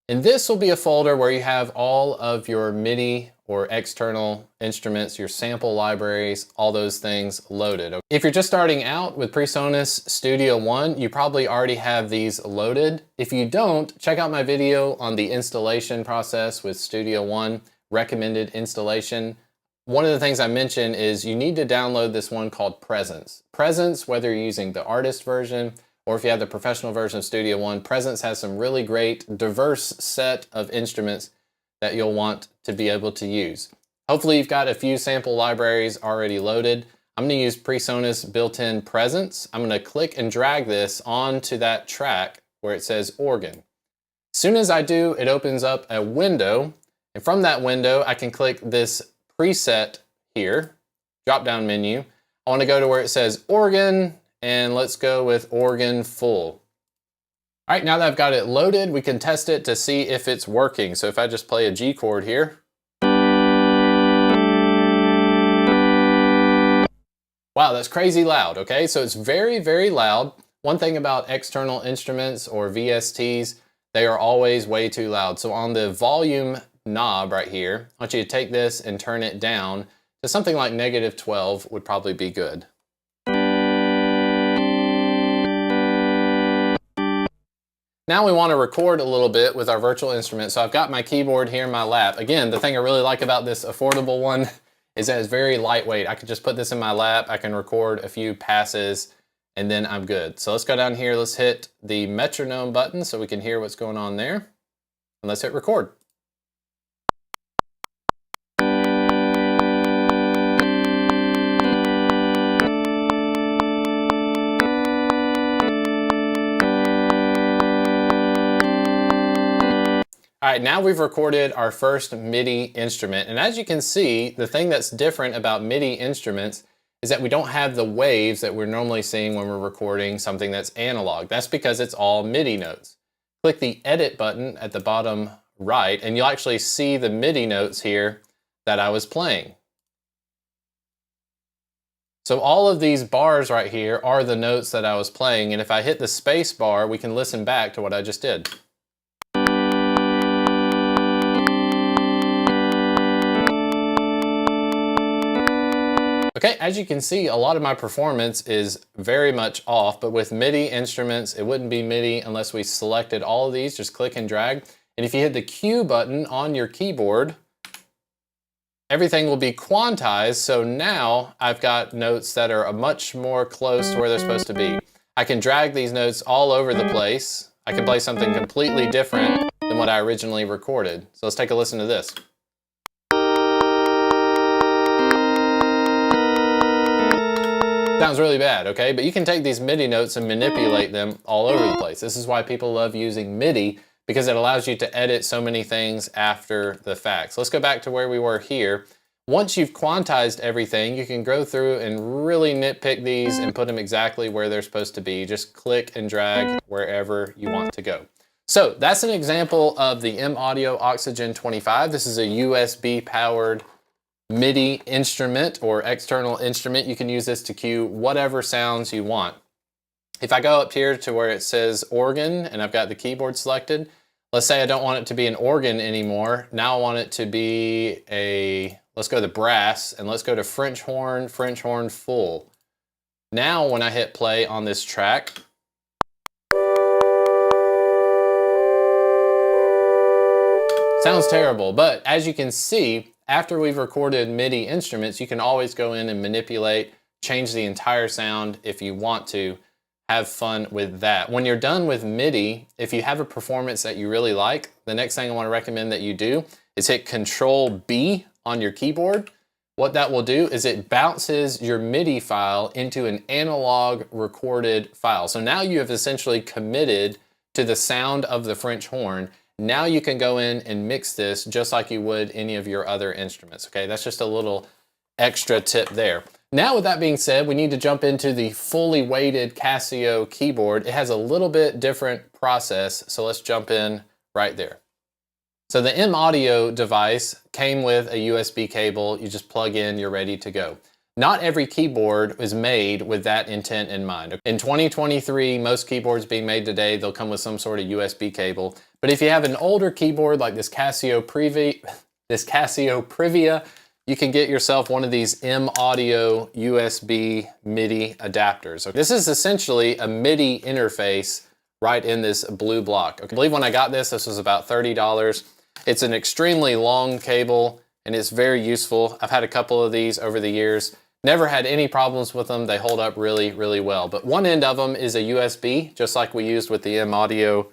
And this will be a folder where you have all of your MIDI or external instruments, your sample libraries, all those things loaded. If you're just starting out with PreSonus Studio One, you probably already have these loaded. If you don't, check out my video on the installation process with Studio One, recommended installation. One of the things I mentioned is you need to download this one called Presence. Presence, whether you're using the artist version or if you have the professional version of Studio One, Presence has some really great, diverse set of instruments that you'll want to be able to use. Hopefully you've got a few sample libraries already loaded. I'm going to use PreSonus built-in Presence. I'm going to click and drag this onto that track where it says organ. As soon as I do, it opens up a window, and from that window I can click this preset here, drop-down menu. I want to go to where it says organ, and let's go with organ full. All right, now that I've got it loaded, we can test it to see if it's working. So if I just play a G chord here. Wow, that's crazy loud, okay? So it's very, very loud. One thing about external instruments or VSTs, they are always way too loud. So on the volume knob right here, I want you to take this and turn it down to something like -12 would probably be good. Now we want to record a little bit with our virtual instrument. So I've got my keyboard here in my lap. Again, the thing I really like about this affordable one is that it's very lightweight. I can just put this in my lap. I can record a few passes and then I'm good. So let's go down here. Let's hit the metronome button so we can hear what's going on there. And let's hit record. All right, now we've recorded our first MIDI instrument. And as you can see, the thing that's different about MIDI instruments is that we don't have the waves that we're normally seeing when we're recording something that's analog. That's because it's all MIDI notes. Click the edit button at the bottom right, and you'll actually see the MIDI notes here that I was playing. So all of these bars right here are the notes that I was playing. And if I hit the space bar, we can listen back to what I just did. Okay, as you can see, a lot of my performance is very much off, but with MIDI instruments, it wouldn't be MIDI unless we selected all of these, just click and drag. And if you hit the Q button on your keyboard, everything will be quantized. So now I've got notes that are much more close to where they're supposed to be. I can drag these notes all over the place. I can play something completely different than what I originally recorded. So let's take a listen to this. Sounds really bad, okay? But you can take these MIDI notes and manipulate them all over the place. This is why people love using MIDI, because it allows you to edit so many things after the fact. So let's go back to where we were here. Once you've quantized everything, you can go through and really nitpick these and put them exactly where they're supposed to be. Just click and drag wherever you want to go. So that's an example of the M-Audio Oxygen 25. This is a USB powered MIDI instrument or external instrument. You can use this to cue whatever sounds you want. If I go up here to where it says organ and I've got the keyboard selected, let's say I don't want it to be an organ anymore. Now I want it to be let's go to brass and let's go to French horn full. Now when I hit play on this track, sounds terrible, but as you can see, after we've recorded MIDI instruments, you can always go in and manipulate, change the entire sound if you want to. Have fun with that. When you're done with MIDI, if you have a performance that you really like, the next thing I want to recommend that you do is hit Control B on your keyboard. what that will do is it bounces your MIDI file into an analog recorded file. So now you have essentially committed to the sound of the French horn. Now you can go in and mix this just like you would any of your other instruments, okay? That's just a little extra tip there. Now with that being said, we need to jump into the fully weighted Casio keyboard. It has a little bit different process, so let's jump in right there. So the M Audio device came with a USB cable. You just plug in, you're ready to go. Not every keyboard is made with that intent in mind. In 2023, most keyboards being made today, they'll come with some sort of USB cable. But if you have an older keyboard like this Casio Privia, you can get yourself one of these M Audio USB MIDI adapters. This is essentially a MIDI interface right in this blue block. I believe when I got this was about $30. It's an extremely long cable and it's very useful. I've had a couple of these over the years. Never had any problems with them. They hold up really, really well. But one end of them is a USB, just like we used with the M Audio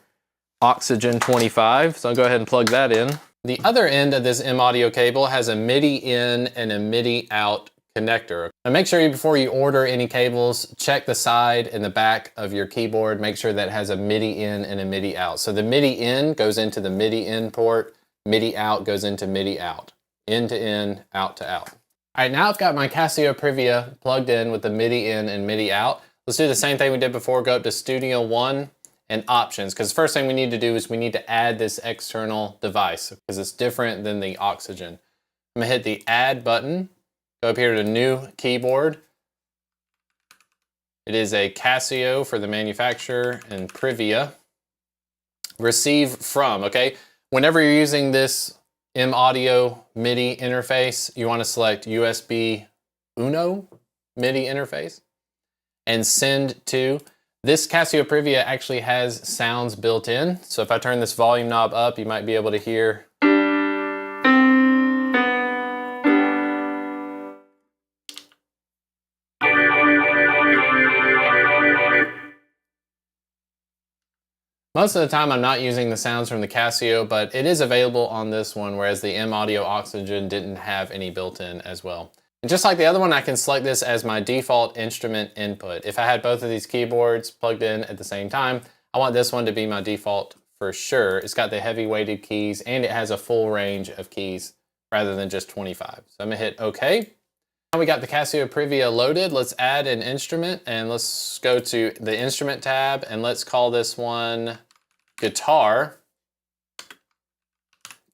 Oxygen 25. So I'll go ahead and plug that in. The other end of this M Audio cable has a MIDI in and a MIDI out connector. Now make sure before you order any cables, check the side and the back of your keyboard. Make sure that it has a MIDI in and a MIDI out. So the MIDI in goes into the MIDI in port, MIDI out goes into MIDI out. In to in, out to out. All right, now I've got my Casio Privia plugged in with the MIDI in and MIDI out. Let's do the same thing we did before. Go up to Studio One and Options, because the first thing we need to do is we need to add this external device because it's different than the Oxygen. I'm gonna hit the Add button. Go up here to New Keyboard. It is a Casio for the manufacturer and Privia. Receive from, okay? Whenever you're using this M Audio MIDI interface, you want to select USB Uno MIDI interface and send to. This Casio Privia actually has sounds built in. So if I turn this volume knob up, you might be able to hear. Most of the time I'm not using the sounds from the Casio, but it is available on this one, whereas the M Audio Oxygen didn't have any built-in as well. And just like the other one, I can select this as my default instrument input. If I had both of these keyboards plugged in at the same time, I want this one to be my default for sure. It's got the heavy weighted keys and it has a full range of keys rather than just 25. So I'm gonna hit OK. Now we got the Casio Privia loaded. Let's add an instrument and let's go to the instrument tab and let's call this one guitar.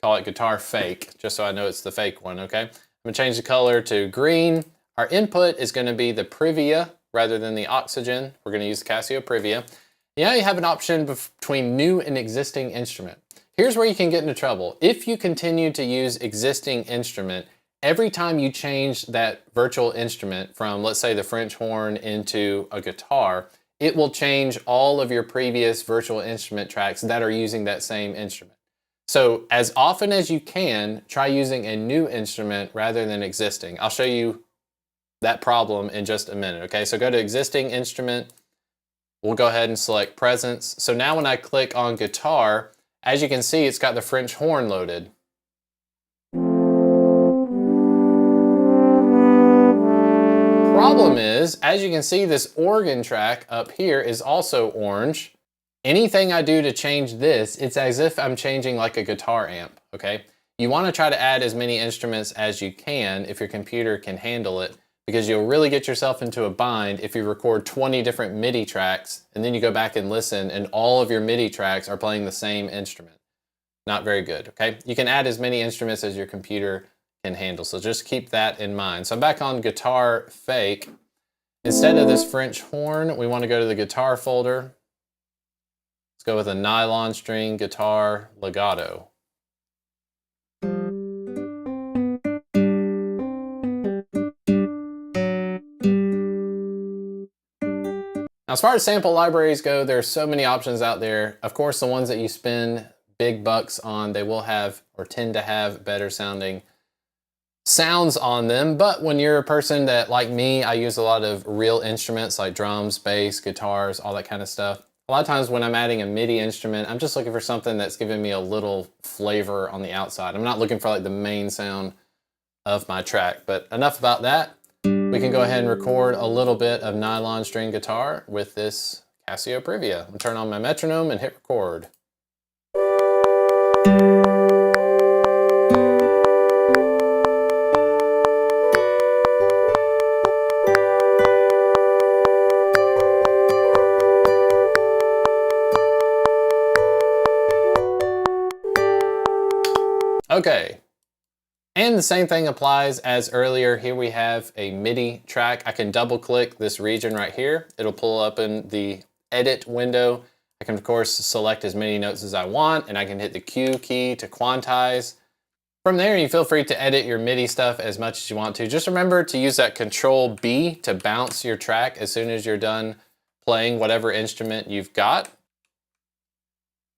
Call it guitar fake, just so I know it's the fake one, okay? I'm gonna change the color to green. Our input is gonna be the Privia rather than the Oxygen. We're gonna use the Casio Privia. Now you have an option between new and existing instrument. Here's where you can get into trouble. If you continue to use existing instrument, every time you change that virtual instrument from, let's say, the French horn into a guitar, it will change all of your previous virtual instrument tracks that are using that same instrument. So as often as you can, try using a new instrument rather than existing. I'll show you that problem in just a minute, okay? So go to existing instrument. We'll go ahead and select presence. So now when I click on guitar, as you can see, it's got the French horn loaded. Problem is, as you can see, this organ track up here is also orange. Anything I do to change this, it's as if I'm changing like a guitar amp, okay? You want to try to add as many instruments as you can if your computer can handle it, because you'll really get yourself into a bind if you record 20 different MIDI tracks and then you go back and listen and all of your MIDI tracks are playing the same instrument. Not very good, okay? You can add as many instruments as your computer can handle, so just keep that in mind. So I'm back on guitar fake. Instead of this French horn, we want to go to the guitar folder. Let's go with a nylon string guitar legato. Now, as far as sample libraries go, there are so many options out there. Of course, the ones that you spend big bucks on, they will have or tend to have better sounding sounds on them. But when you're a person that, like me, I use a lot of real instruments like drums, bass, guitars, all that kind of stuff. A lot of times when I'm adding a MIDI instrument, I'm just looking for something that's giving me a little flavor on the outside. I'm not looking for like the main sound of my track. But enough about that. We can go ahead and record a little bit of nylon string guitar with this Casio Privia. I'll turn on my metronome and hit record. Okay, and the same thing applies as earlier. Here we have a MIDI track. I can double click this region right here. It'll pull up in the edit window. I can of course select as many notes as I want, and I can hit the Q key to quantize. From there, you feel free to edit your MIDI stuff as much as you want to. Just remember to use that Control B to bounce your track as soon as you're done playing whatever instrument you've got.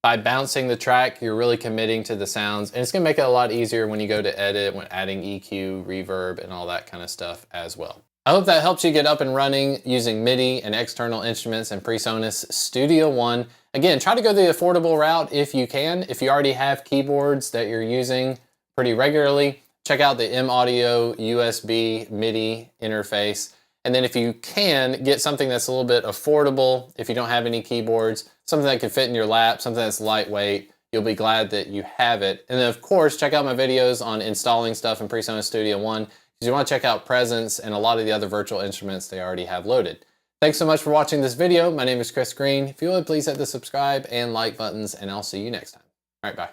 By bouncing the track, you're really committing to the sounds, and it's gonna make it a lot easier when you go to edit, when adding EQ, reverb, and all that kind of stuff as well. I hope that helps you get up and running using MIDI and external instruments in PreSonus Studio One. Again, try to go the affordable route if you can. If you already have keyboards that you're using pretty regularly, check out the M-Audio USB MIDI interface. And then if you can, get something that's a little bit affordable, if you don't have any keyboards, something that can fit in your lap, something that's lightweight, you'll be glad that you have it. And then of course, check out my videos on installing stuff in PreSonus Studio One, because you want to check out Presence and a lot of the other virtual instruments they already have loaded. Thanks so much for watching this video. My name is Chris Green. If you would, please hit the subscribe and like buttons, and I'll see you next time. All right, bye.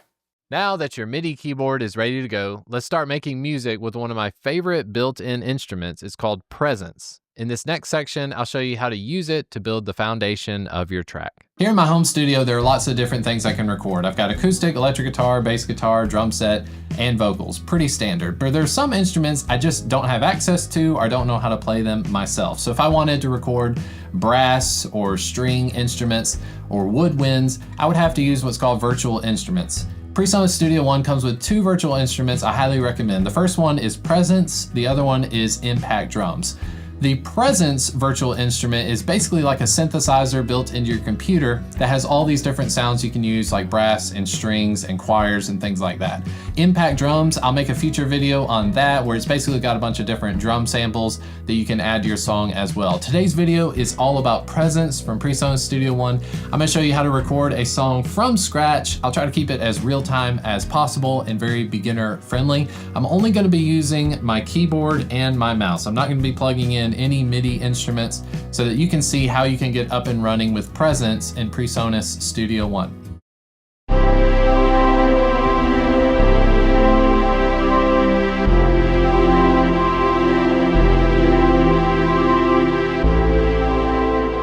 Now that your MIDI keyboard is ready to go, let's start making music with one of my favorite built-in instruments. It's called Presence. In this next section, I'll show you how to use it to build the foundation of your track. Here in my home studio, there are lots of different things I can record. I've got acoustic, electric guitar, bass guitar, drum set, and vocals. Pretty standard. But there's some instruments I just don't have access to or don't know how to play them myself. So if I wanted to record brass or string instruments or woodwinds, I would have to use what's called virtual instruments. PreSonus Studio One comes with two virtual instruments I highly recommend. The first one is Presence, the other one is Impact Drums. The Presence virtual instrument is basically like a synthesizer built into your computer that has all these different sounds you can use, like brass and strings and choirs and things like that. Impact Drums, I'll make a future video on that, where it's basically got a bunch of different drum samples that you can add to your song as well. Today's video is all about Presence from PreSonus Studio One. I'm gonna show you how to record a song from scratch. I'll try to keep it as real time as possible and very beginner friendly. I'm only gonna be using my keyboard and my mouse. I'm not gonna be plugging in any MIDI instruments, so that you can see how you can get up and running with Presence in PreSonus Studio One.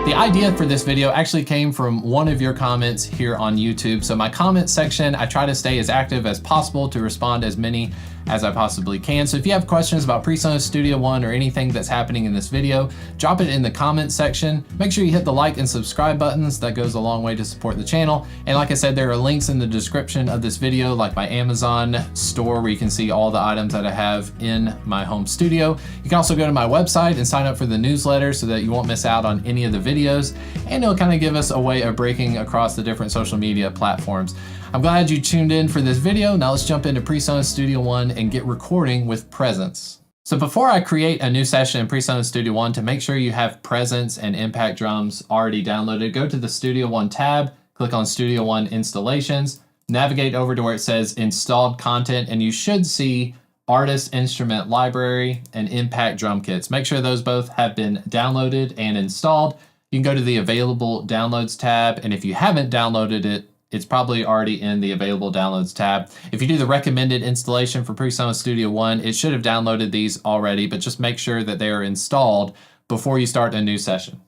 The idea for this video actually came from one of your comments here on YouTube. So my comment section, I try to stay as active as possible to respond as many as I possibly can. So if you have questions about PreSonus Studio One or anything that's happening in this video, drop it in the comment section. Make sure you hit the like and subscribe buttons. That goes a long way to support the channel. And like I said, there are links in the description of this video, like my Amazon store, where you can see all the items that I have in my home studio. You can also go to my website and sign up for the newsletter so that you won't miss out on any of the videos. And it'll kind of give us a way of breaking across the different social media platforms. I'm glad you tuned in for this video. Now let's jump into PreSonus Studio One and get recording with Presence. So before I create a new session in PreSonus Studio One, to make sure you have Presence and Impact Drums already downloaded, go to the Studio One tab, click on Studio One Installations, navigate over to where it says Installed Content, and you should see Artist Instrument Library and Impact Drum Kits. Make sure those both have been downloaded and installed. You can go to the Available Downloads tab, and if you haven't downloaded it, it's probably already in the Available Downloads tab. If you do the recommended installation for PreSonus Studio One, it should have downloaded these already, but just make sure that they are installed before you start a new session.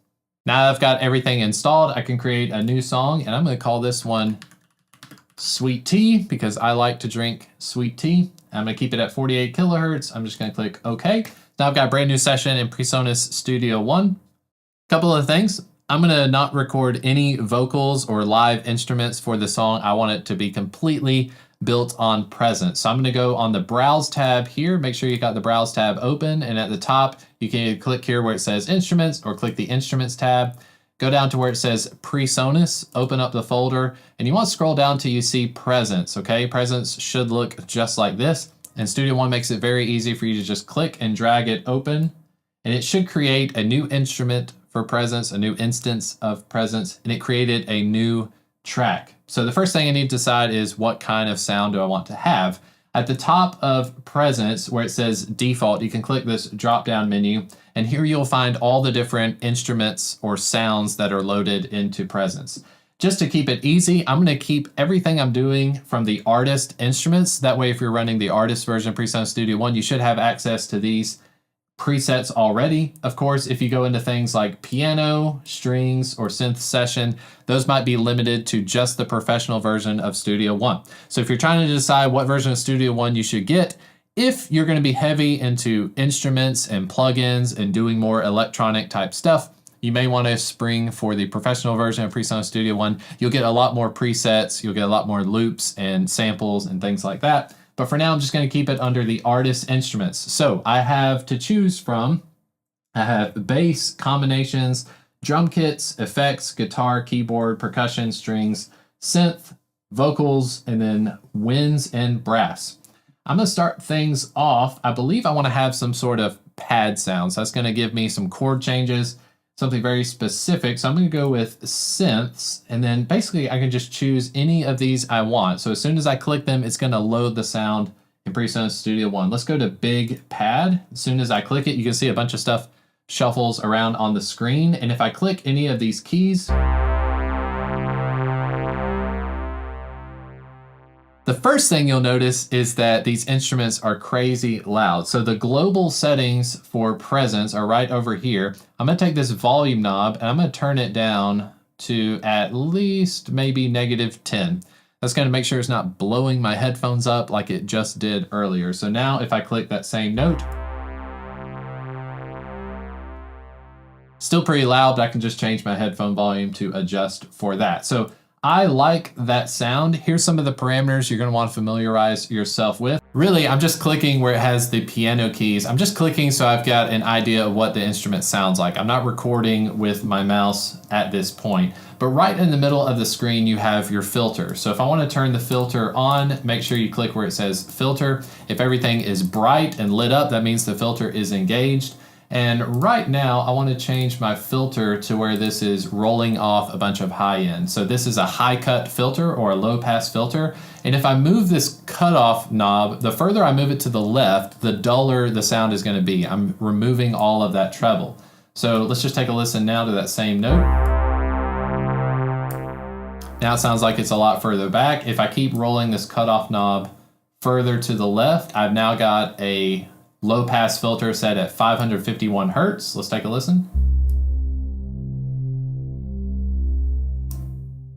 Now that I've got everything installed, I can create a new song, and I'm going to call this one Sweet Tea, because I like to drink sweet tea. I'm going to keep it at 48 kilohertz. I'm just going to click OK. Now I've got a brand new session in PreSonus Studio One. Couple of things. I'm going to not record any vocals or live instruments for the song. I want it to be completely built on Presence. So I'm going to go on the Browse tab here. Make sure you got the Browse tab open, and at the top you can either click here where it says Instruments or click the Instruments tab. Go down to where it says PreSonus, open up the folder, and you want to scroll down till you see Presence, okay? Presence should look just like this. And Studio One makes it very easy for you to just click and drag it open. And it should create a new instrument for Presence, a new instance of Presence, and it created a new track. So the first thing I need to decide is what kind of sound do I want to have. At the top of Presence, where it says default, you can click this drop-down menu, and here you'll find all the different instruments or sounds that are loaded into Presence. Just to keep it easy, I'm going to keep everything I'm doing from the artist instruments. That way, if you're running the artist version of PreSonus Studio One, you should have access to these presets already. Of course, if you go into things like piano, strings, or synth session, those might be limited to just the professional version of Studio One. So if you're trying to decide what version of Studio One you should get, if you're going to be heavy into instruments and plugins and doing more electronic type stuff, you may want to spring for the professional version of PreSonus Studio One. You'll get a lot more presets, you'll get a lot more loops and samples and things like that. But for now, I'm just going to keep it under the artist instruments. So I have to choose from, I have bass, combinations, drum kits, effects, guitar, keyboard, percussion, strings, synth, vocals, and then winds and brass. I'm going to start things off. I believe I want to have some sort of pad sounds. That's going to give me some chord changes, something very specific. So I'm going to go with synths, and then basically I can just choose any of these I want. So as soon as I click them, it's going to load the sound in PreSonus Studio One. Let's go to Big Pad. As soon as I click it, you can see a bunch of stuff shuffles around on the screen. And if I click any of these keys, the first thing you'll notice is that these instruments are crazy loud. So the global settings for Presence are right over here. I'm going to take this volume knob and I'm going to turn it down to at least maybe -10. That's going to make sure it's not blowing my headphones up like it just did earlier. So now if I click that same note, still pretty loud, but I can just change my headphone volume to adjust for that. So I like that sound. Here's some of the parameters you're going to want to familiarize yourself with. Really, I'm just clicking where it has the piano keys. I'm just clicking so I've got an idea of what the instrument sounds like. I'm not recording with my mouse at this point. But right in the middle of the screen, you have your filter. So if I want to turn the filter on, make sure you click where it says filter. If everything is bright and lit up, that means the filter is engaged. And right now, I want to change my filter to where this is rolling off a bunch of high end. So this is a high cut filter or a low pass filter. And if I move this cutoff knob, the further I move it to the left, the duller the sound is going to be. I'm removing all of that treble. So let's just take a listen now to that same note. Now it sounds like it's a lot further back. If I keep rolling this cutoff knob further to the left, I've now got a low pass filter set at 551 Hertz. Let's take a listen.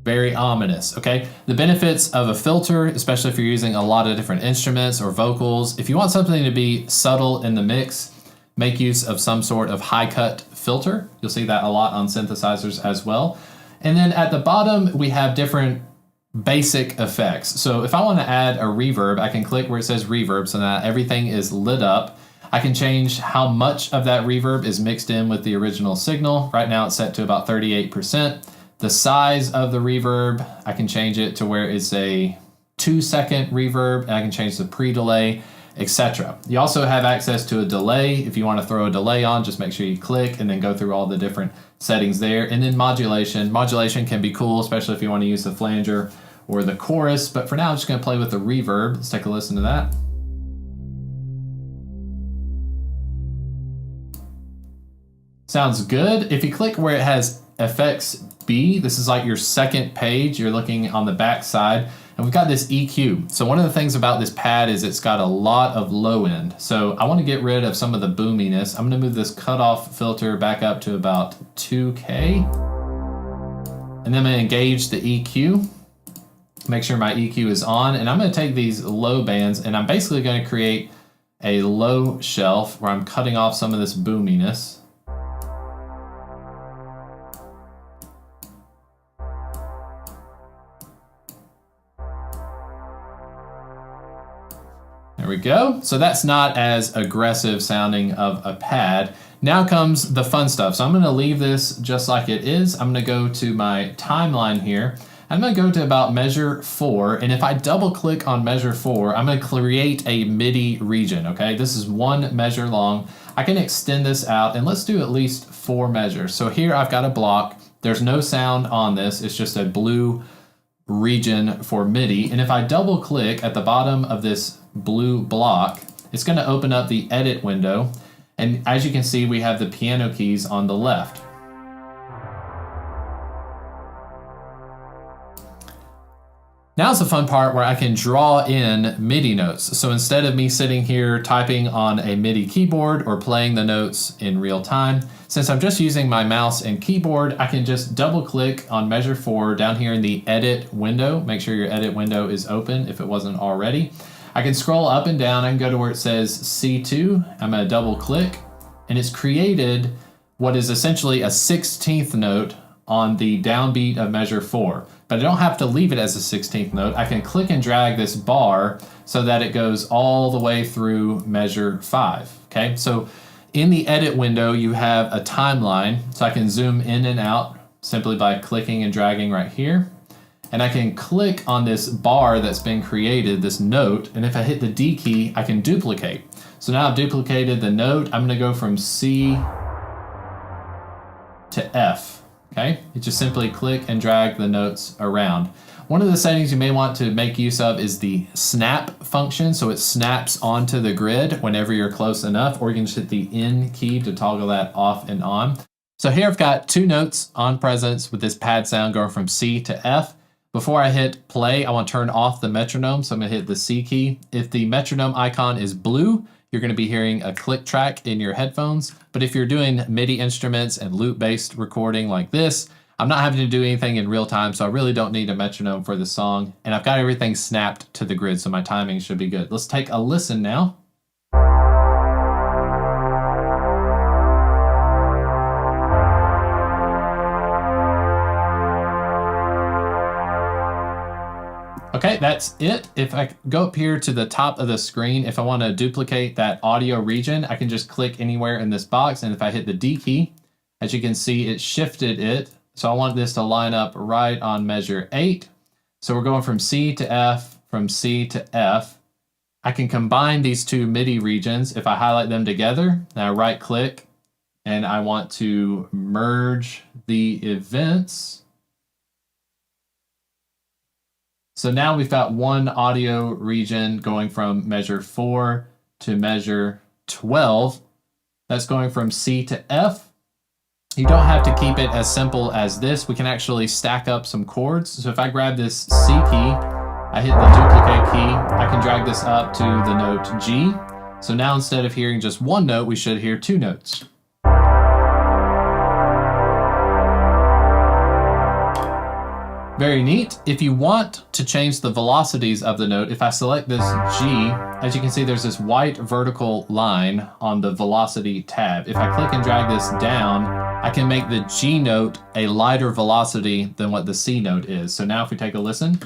Very ominous, okay? The benefits of a filter, especially if you're using a lot of different instruments or vocals, if you want something to be subtle in the mix, make use of some sort of high cut filter. You'll see that a lot on synthesizers as well. And then at the bottom, we have different basic effects. So if I want to add a reverb, I can click where it says reverb so that everything is lit up. I can change how much of that reverb is mixed in with the original signal. Right now it's set to about 38%. The size of the reverb, I can change it to where it's a 2-second reverb, and I can change the pre-delay, etc. You also have access to a delay. If you want to throw a delay on, just make sure you click and then go through all the different settings there. And then modulation. Modulation can be cool, especially if you want to use the flanger or the chorus. But for now, I'm just going to play with the reverb. Let's take a listen to that. Sounds good. If you click where it has effects B, this is like your second page. You're looking on the back side. And we've got this EQ. So one of the things about this pad is it's got a lot of low end. So I want to get rid of some of the boominess. I'm going to move this cutoff filter back up to about 2K. And then I'm going to engage the EQ. Make sure my EQ is on. And I'm going to take these low bands and I'm basically going to create a low shelf where I'm cutting off some of this boominess. There we go. So that's not as aggressive sounding of a pad. Now comes the fun stuff. So I'm going to leave this just like it is. I'm going to go to my timeline here. I'm going to go to about measure 4, and if I double click on measure 4, I'm going to create a MIDI region, okay? This is 1 measure long. I can extend this out, and let's do at least 4 measures. So here I've got a block. There's no sound on this. It's just a blue region for MIDI. And if I double click at the bottom of this blue block, it's going to open up the edit window. And as you can see, we have the piano keys on the left. Now's the fun part where I can draw in MIDI notes. So instead of me sitting here typing on a MIDI keyboard or playing the notes in real time, since I'm just using my mouse and keyboard, I can just double click on measure 4 down here in the edit window. Make sure your edit window is open if it wasn't already. I can scroll up and down. I can go to where it says C2. I'm going to double click, and it's created what is essentially a 16th note on the downbeat of measure 4. But I don't have to leave it as a 16th note. I can click and drag this bar so that it goes all the way through measure 5. Okay, so in the edit window, you have a timeline. So I can zoom in and out simply by clicking and dragging right here. And I can click on this bar that's been created, this note, and if I hit the D key, I can duplicate. So now I've duplicated the note. I'm gonna go from C to F. Okay, you just simply click and drag the notes around. One of the settings you may want to make use of is the snap function, so it snaps onto the grid whenever you're close enough, or you can just hit the N key to toggle that off and on. So here I've got 2 notes on presence with this pad sound going from C to F. Before I hit play, I want to turn off the metronome, so I'm going to hit the C key. If the metronome icon is blue, you're going to be hearing a click track in your headphones. But if you're doing MIDI instruments and loop-based recording like this, I'm not having to do anything in real time, so I really don't need a metronome for the song. And I've got everything snapped to the grid, so my timing should be good. Let's take a listen now. Okay, that's it. If I go up here to the top of the screen, if I want to duplicate that audio region, I can just click anywhere in this box. And if I hit the D key, as you can see, it shifted it. So I want this to line up right on measure 8. So we're going from C to F, from C to F. I can combine these 2 MIDI regions. If I highlight them together, and I right click, and I want to merge the events. So now we've got 1 audio region going from measure 4 to measure 12. That's going from C to F. You don't have to keep it as simple as this. We can actually stack up some chords. So if I grab this C key, I hit the duplicate key, I can drag this up to the note G. So now instead of hearing just 1 note, we should hear 2 notes. Very neat. If you want to change the velocities of the note, if I select this G, as you can see, there's this white vertical line on the velocity tab. If I click and drag this down, I can make the G note a lighter velocity than what the C note is. So now if we take a listen.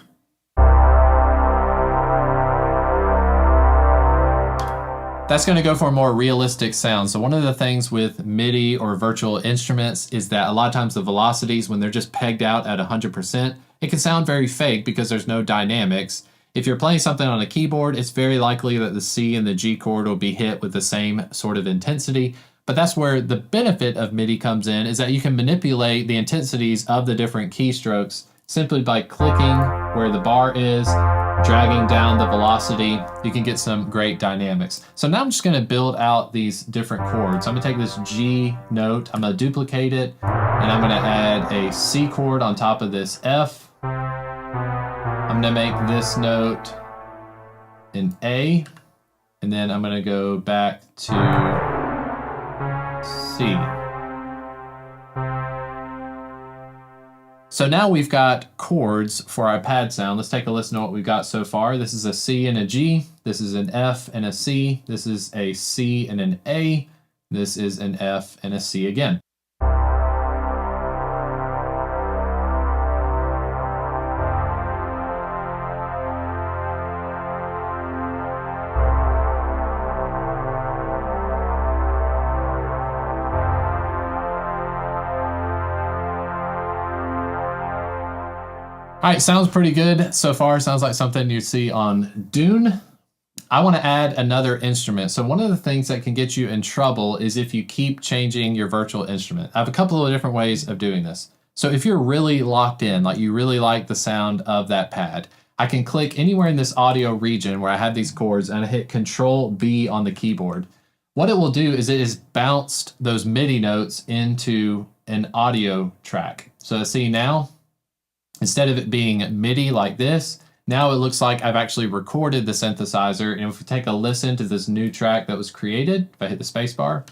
That's going to go for a more realistic sound. So one of the things with MIDI or virtual instruments is that a lot of times the velocities, when they're just pegged out at 100%, it can sound very fake because there's no dynamics. If you're playing something on a keyboard, it's very likely that the C and the G chord will be hit with the same sort of intensity. But that's where the benefit of MIDI comes in, is that you can manipulate the intensities of the different keystrokes simply by clicking where the bar is, dragging down the velocity. You can get some great dynamics. So now I'm just going to build out these different chords. I'm going to take this G note, I'm going to duplicate it, and I'm going to add a C chord on top of this F. I'm going to make this note an A, and then I'm going to go back to C. So now we've got chords for our pad sound. Let's take a listen to what we've got so far. This is a C and a G. This is an F and a C. This is a C and an A. This is an F and a C again. All right, sounds pretty good so far. Sounds like something you see on Dune. I want to add another instrument. So one of the things that can get you in trouble is if you keep changing your virtual instrument. I have a couple of different ways of doing this. So if you're really locked in, like you really like the sound of that pad, I can click anywhere in this audio region where I have these chords and I hit Control B on the keyboard. What it will do is it has bounced those MIDI notes into an audio track. So see now, instead of it being MIDI like this, now it looks like I've actually recorded the synthesizer. And if we take a listen to this new track that was created, if I hit the space bar,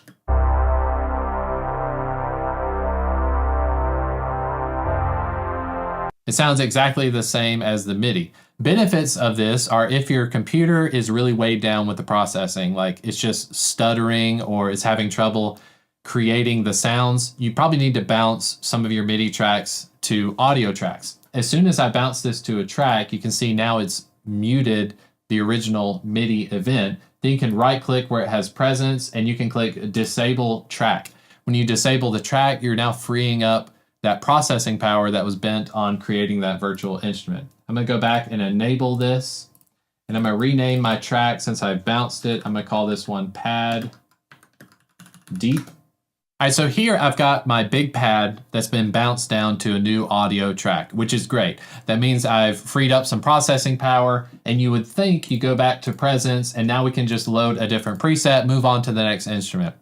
it sounds exactly the same as the MIDI. Benefits of this are if your computer is really weighed down with the processing, like it's just stuttering or it's having trouble creating the sounds, you probably need to bounce some of your MIDI tracks to audio tracks. As soon as I bounce this to a track, you can see now it's muted the original MIDI event. Then you can right click where it has presence and you can click disable track. When you disable the track, you're now freeing up that processing power that was bent on creating that virtual instrument. I'm gonna go back and enable this, and I'm gonna rename my track since I bounced it. I'm gonna call this one Pad Deep. All right, so here I've got my big pad that's been bounced down to a new audio track, which is great. That means I've freed up some processing power, and you would think you go back to presence, and now we can just load a different preset, move on to the next instrument.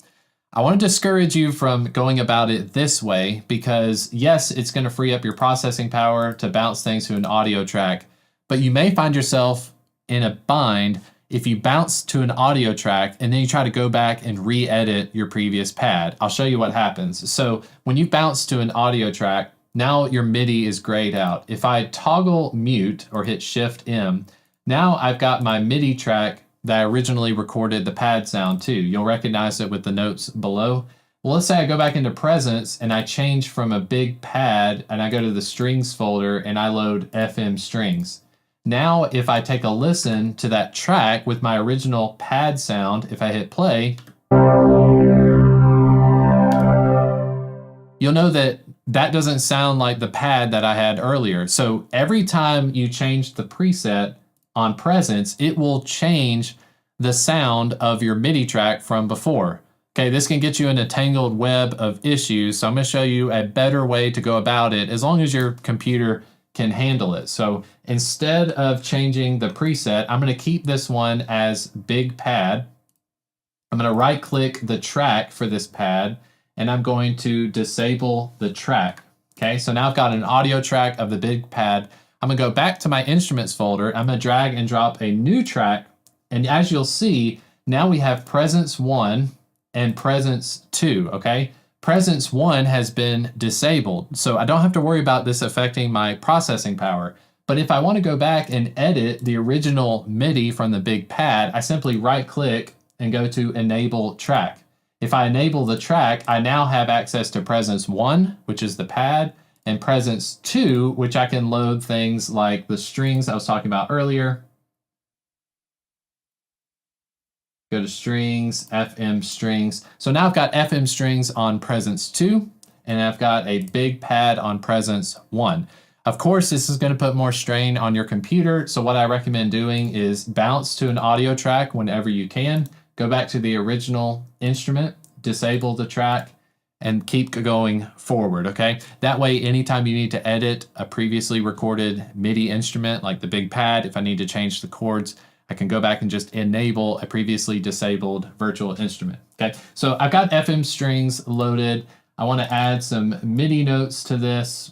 I want to discourage you from going about it this way because yes, it's going to free up your processing power to bounce things to an audio track, but you may find yourself in a bind if you bounce to an audio track and then you try to go back and re-edit your previous pad. I'll show you what happens. So when you bounce to an audio track, now your MIDI is grayed out. If I toggle mute or hit Shift M, now I've got my MIDI track that I originally recorded the pad sound to. You'll recognize it with the notes below. Well, let's say I go back into presence and I change from a big pad and I go to the strings folder and I load FM strings. Now, if I take a listen to that track with my original pad sound, if I hit play, you'll know that that doesn't sound like the pad that I had earlier. So every time you change the preset on presence, it will change the sound of your MIDI track from before. Okay, this can get you in a tangled web of issues, so I'm going to show you a better way to go about it as long as your computer can handle it. So instead of changing the preset, I'm going to keep this one as big pad. I'm going to right click the track for this pad and I'm going to disable the track. Okay, so now I've got an audio track of the big pad. I'm gonna go back to my instruments folder. I'm gonna drag and drop a new track. And as you'll see, now we have presence 1 and presence 2, okay? Presence 1 has been disabled, so I don't have to worry about this affecting my processing power. But if I wanna go back and edit the original MIDI from the big pad, I simply right click and go to enable track. If I enable the track, I now have access to presence 1, which is the pad, and presence 2, which I can load things like the strings I was talking about earlier. Go to strings, FM strings. So now I've got FM strings on presence 2, and I've got a big pad on presence 1. Of course, this is going to put more strain on your computer, so what I recommend doing is bounce to an audio track whenever you can, go back to the original instrument, disable the track, and keep going forward, okay? That way, anytime you need to edit a previously recorded MIDI instrument, like the big pad, if I need to change the chords, I can go back and just enable a previously disabled virtual instrument, okay? So I've got FM strings loaded. I wanna add some MIDI notes to this.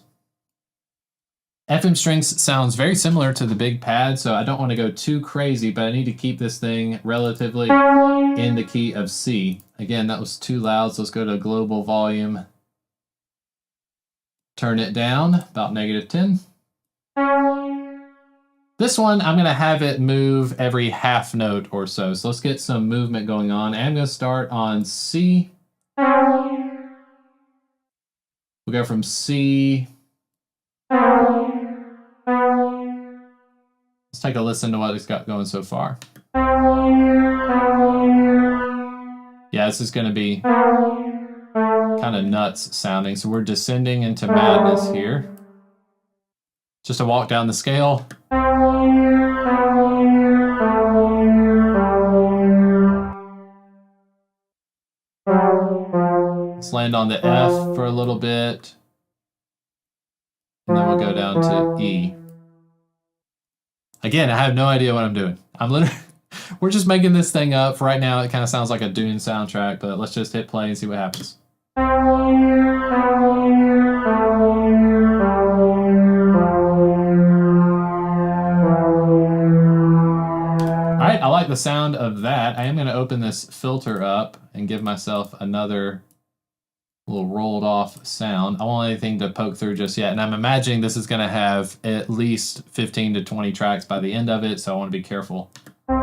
FM strings sounds very similar to the big pad, so I don't wanna go too crazy, but I need to keep this thing relatively in the key of C. Again, that was too loud, so let's go to global volume. Turn it down, about -10. This one, I'm gonna have it move every half note or so. So let's get some movement going on. I'm gonna start on C. We'll go from C. Let's take a listen to what it's got going so far. Yeah, this is gonna be kind of nuts sounding. So we're descending into madness here. just a walk down the scale. Let's land on the F for a little bit. And then we'll go down to E. Again, I have no idea what I'm doing. I'm literally, we're just making this thing up. For right now, it kind of sounds like a Dune soundtrack, but let's just hit play and see what happens. All right, I like the sound of that. I am going to open this filter up and give myself another little rolled off sound. I don't want anything to poke through just yet. And I'm imagining this is going to have at least 15 to 20 tracks by the end of it, so I want to be careful. All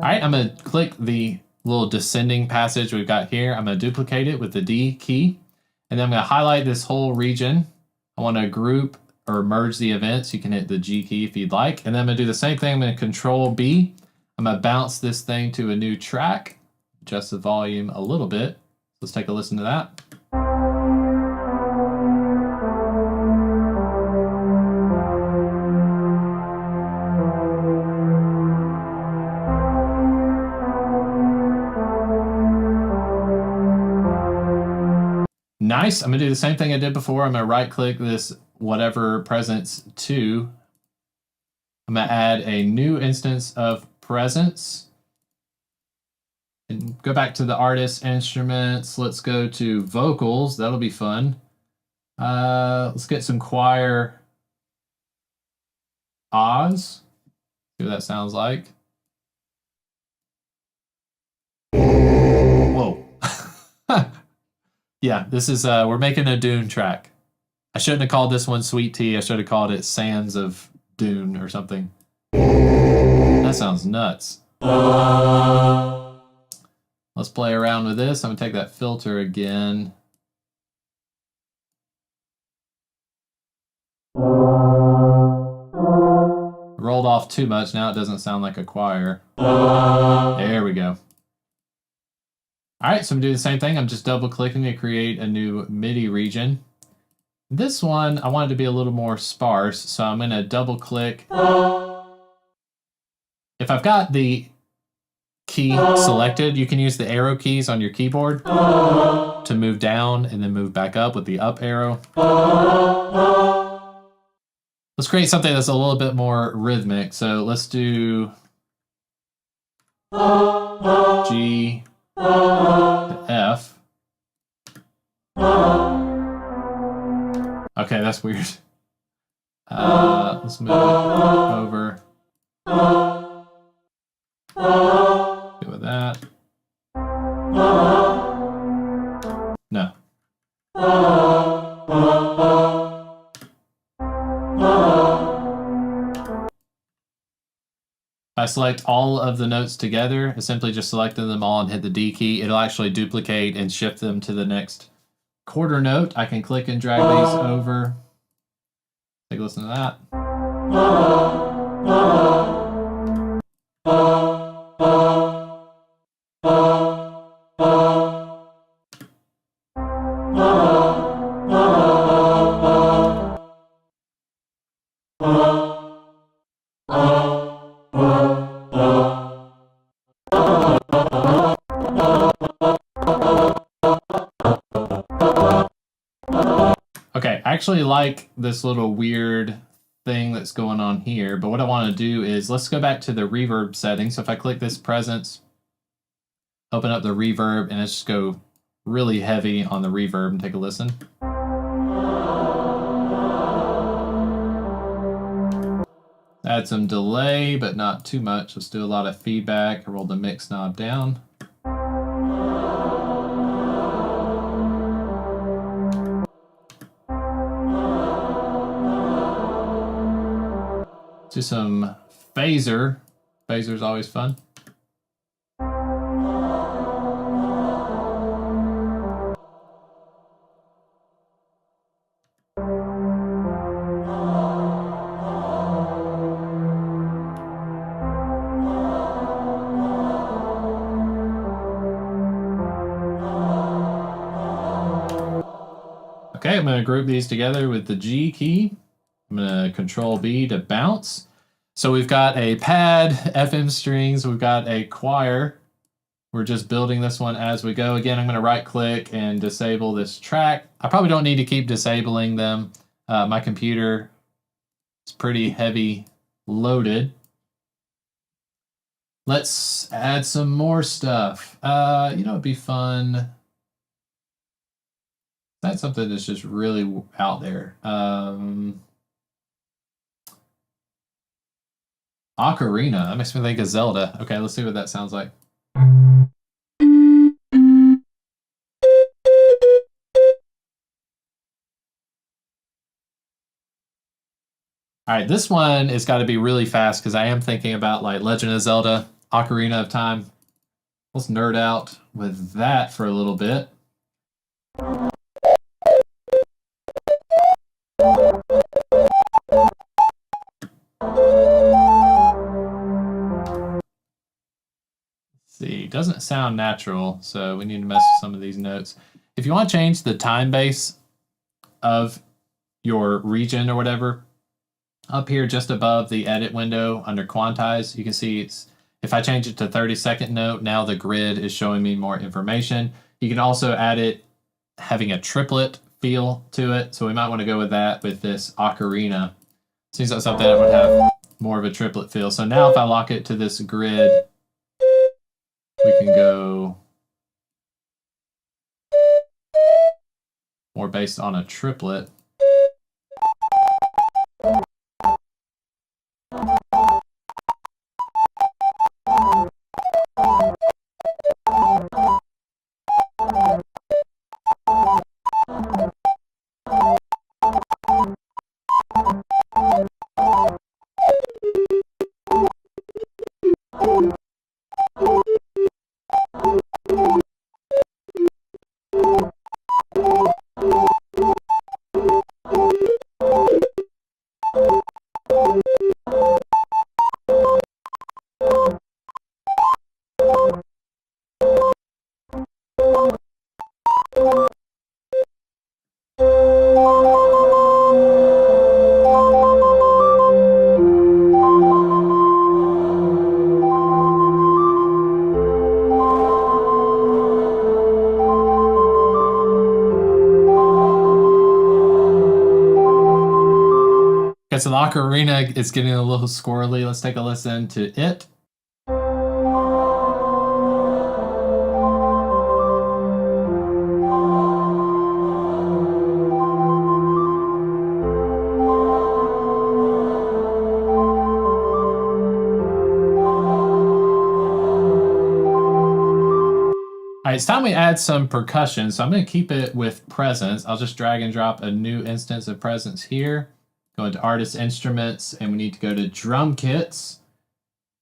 right, I'm going to click the little descending passage we've got here. I'm going to duplicate it with the D key, and then I'm going to highlight this whole region. I want to group or merge the events. You can hit the G key if you'd like. And then I'm going to do the same thing. I'm going to Control B. I'm going to bounce this thing to a new track, adjust the volume a little bit. Let's take a listen to that. Nice. I'm going to do the same thing I did before. I'm going to right click this whatever presence to. I'm going to add a new instance of presence and go back to the artist instruments. Let's go to vocals. That'll be fun. Let's get some choir Oz. See what that sounds like. Whoa. Yeah, this is, we're making a Dune track. I shouldn't have called this one Sweet Tea. I should have called it Sands of Dune or something. That sounds nuts. Let's play around with this. I'm going to take that filter again. Rolled off too much. Now it doesn't sound like a choir. There we go. All right, so I'm doing the same thing. I'm just double clicking to create a new MIDI region. This one, I want it to be a little more sparse, so I'm going to double click. If I've got the key selected, you can use the arrow keys on your keyboard to move down and then move back up with the up arrow. Let's create something that's a little bit more rhythmic. So let's do G to F. Okay, that's weird. Let's move it over. Good with that. No. If I select all of the notes together, I simply just selected them all and hit the D key. It'll actually duplicate and shift them to the next quarter note. I can click and drag these over. Take a listen to that. Okay, I actually like this little weird thing that's going on here, but what I want to do is let's go back to the reverb setting. So if I click this presence, open up the reverb, and let's just go really heavy on the reverb and take a listen. Add some delay, but not too much. Let's do a lot of feedback. Roll the mix knob down. Do some phaser. Phaser is always fun. I'm going to group these together with the G key. I'm going to Control B to bounce. So we've got a pad, FM strings, we've got a choir. We're just building this one as we go. Again, I'm going to right click and disable this track. I probably don't need to keep disabling them. My computer is pretty heavy loaded. Let's add some more stuff. You know, it'd be fun. That's something that's just really out there. Ocarina. That makes me think of Zelda. Okay, let's see what that sounds like. All right, this one has got to be really fast because I am thinking about like Legend of Zelda, Ocarina of Time. Let's nerd out with that for a little bit. See, doesn't sound natural, so we need to mess with some of these notes. If you want to change the time base of your region or whatever, up here just above the edit window under Quantize, you can see it's, if I change it to 30-second note, now the grid is showing me more information. You can also add it having a triplet feel to it, so we might want to go with that with this Ocarina. Seems like something that would have more of a triplet feel. So now if I lock it to this grid, we can go more based on a triplet. Okay, so the ocarina is getting a little squirrely. Let's take a listen to it. All right, it's time we add some percussion. So I'm going to keep it with presence. I'll just drag and drop a new instance of presence here. Go into Artist Instruments, and we need to go to Drum Kits.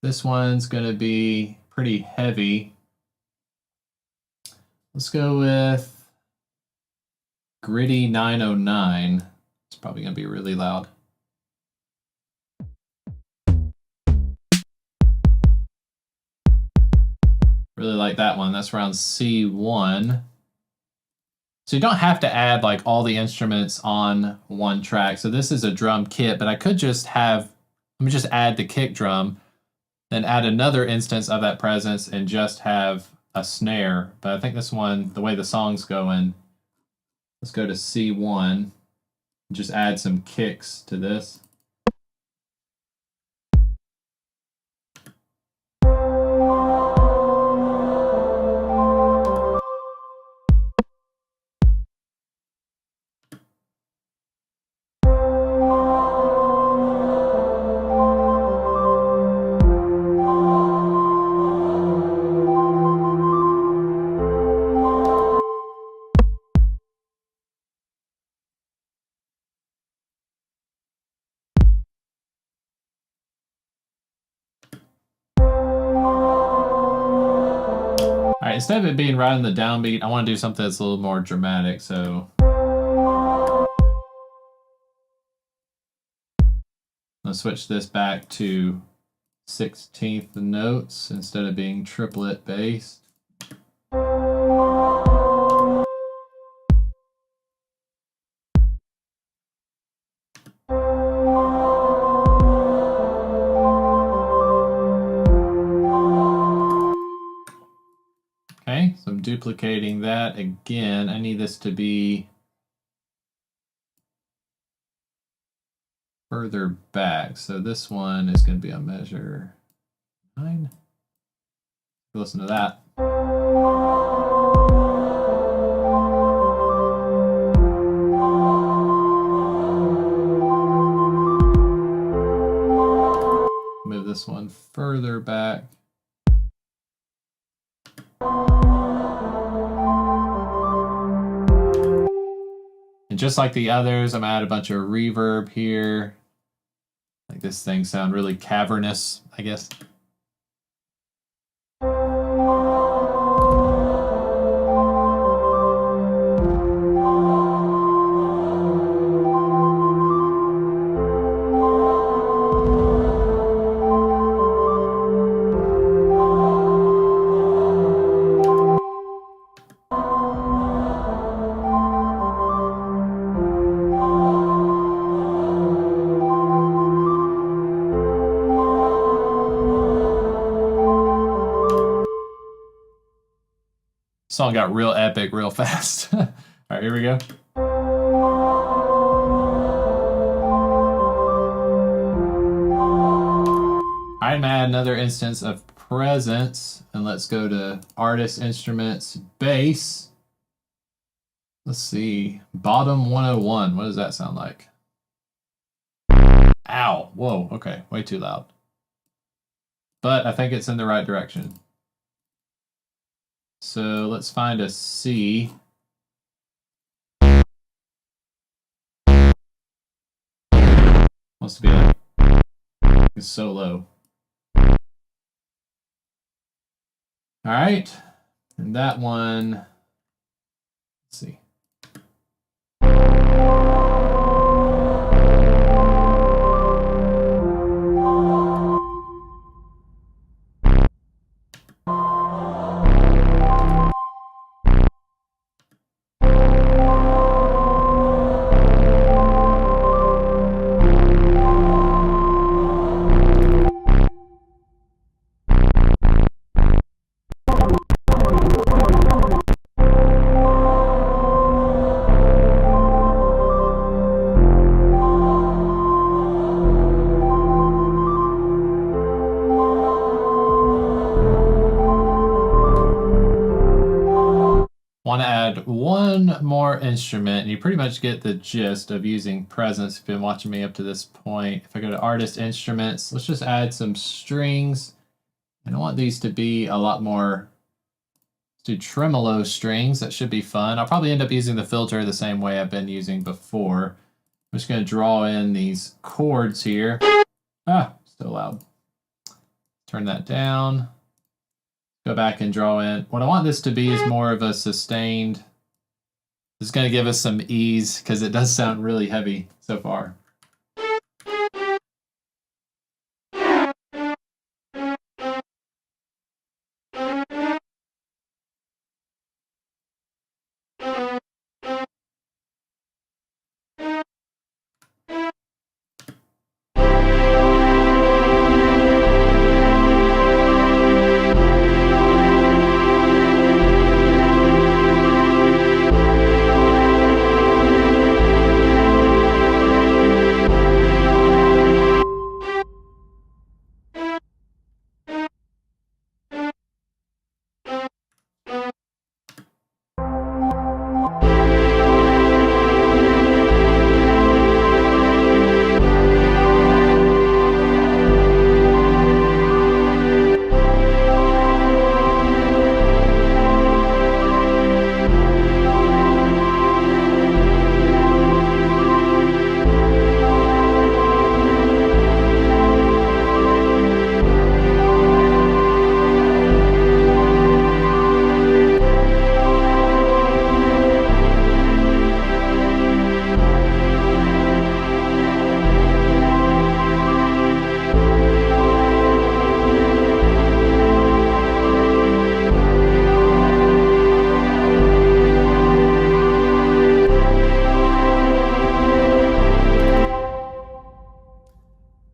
This one's going to be pretty heavy. Let's go with Gritty 909. It's probably going to be really loud. Really like that one. That's around C1. So you don't have to add like all the instruments on one track. So this is a drum kit, but I could just have, let me just add the kick drum, then add another instance of that presence and just have a snare. But I think this one, the way the song's going, let's go to C1 and just add some kicks to this. All right, instead of it being right on the downbeat, I want to do something that's a little more dramatic. So let's switch this back to 16th notes instead of being triplet based. duplicating that again. I need this to be further back. So this one is going to be on measure 9. Listen to that. Move this one further back. And just like the others, I'm gonna add a bunch of reverb here. Make this thing sound really cavernous, I guess. Song got real epic real fast. All right, here we go. I'm gonna add another instance of presence, and let's go to artist instruments, bass. Let's see, bottom 101. What does that sound like? Ow, whoa, okay, way too loud. But I think it's in the right direction. So let's find a C. Wants to be like, it's so low. All right, and that one, let's see. Want to add one more instrument, and you pretty much get the gist of using presence if you've been watching me up to this point. If I go to artist instruments, let's just add some strings. And I want these to be a lot more, let's do tremolo strings. That should be fun. I'll probably end up using the filter the same way I've been using before. I'm just going to draw in these chords here. Ah, still loud. Turn that down. Go back and draw in. What I want this to be is more of a sustained. This is going to give us some ease because it does sound really heavy so far.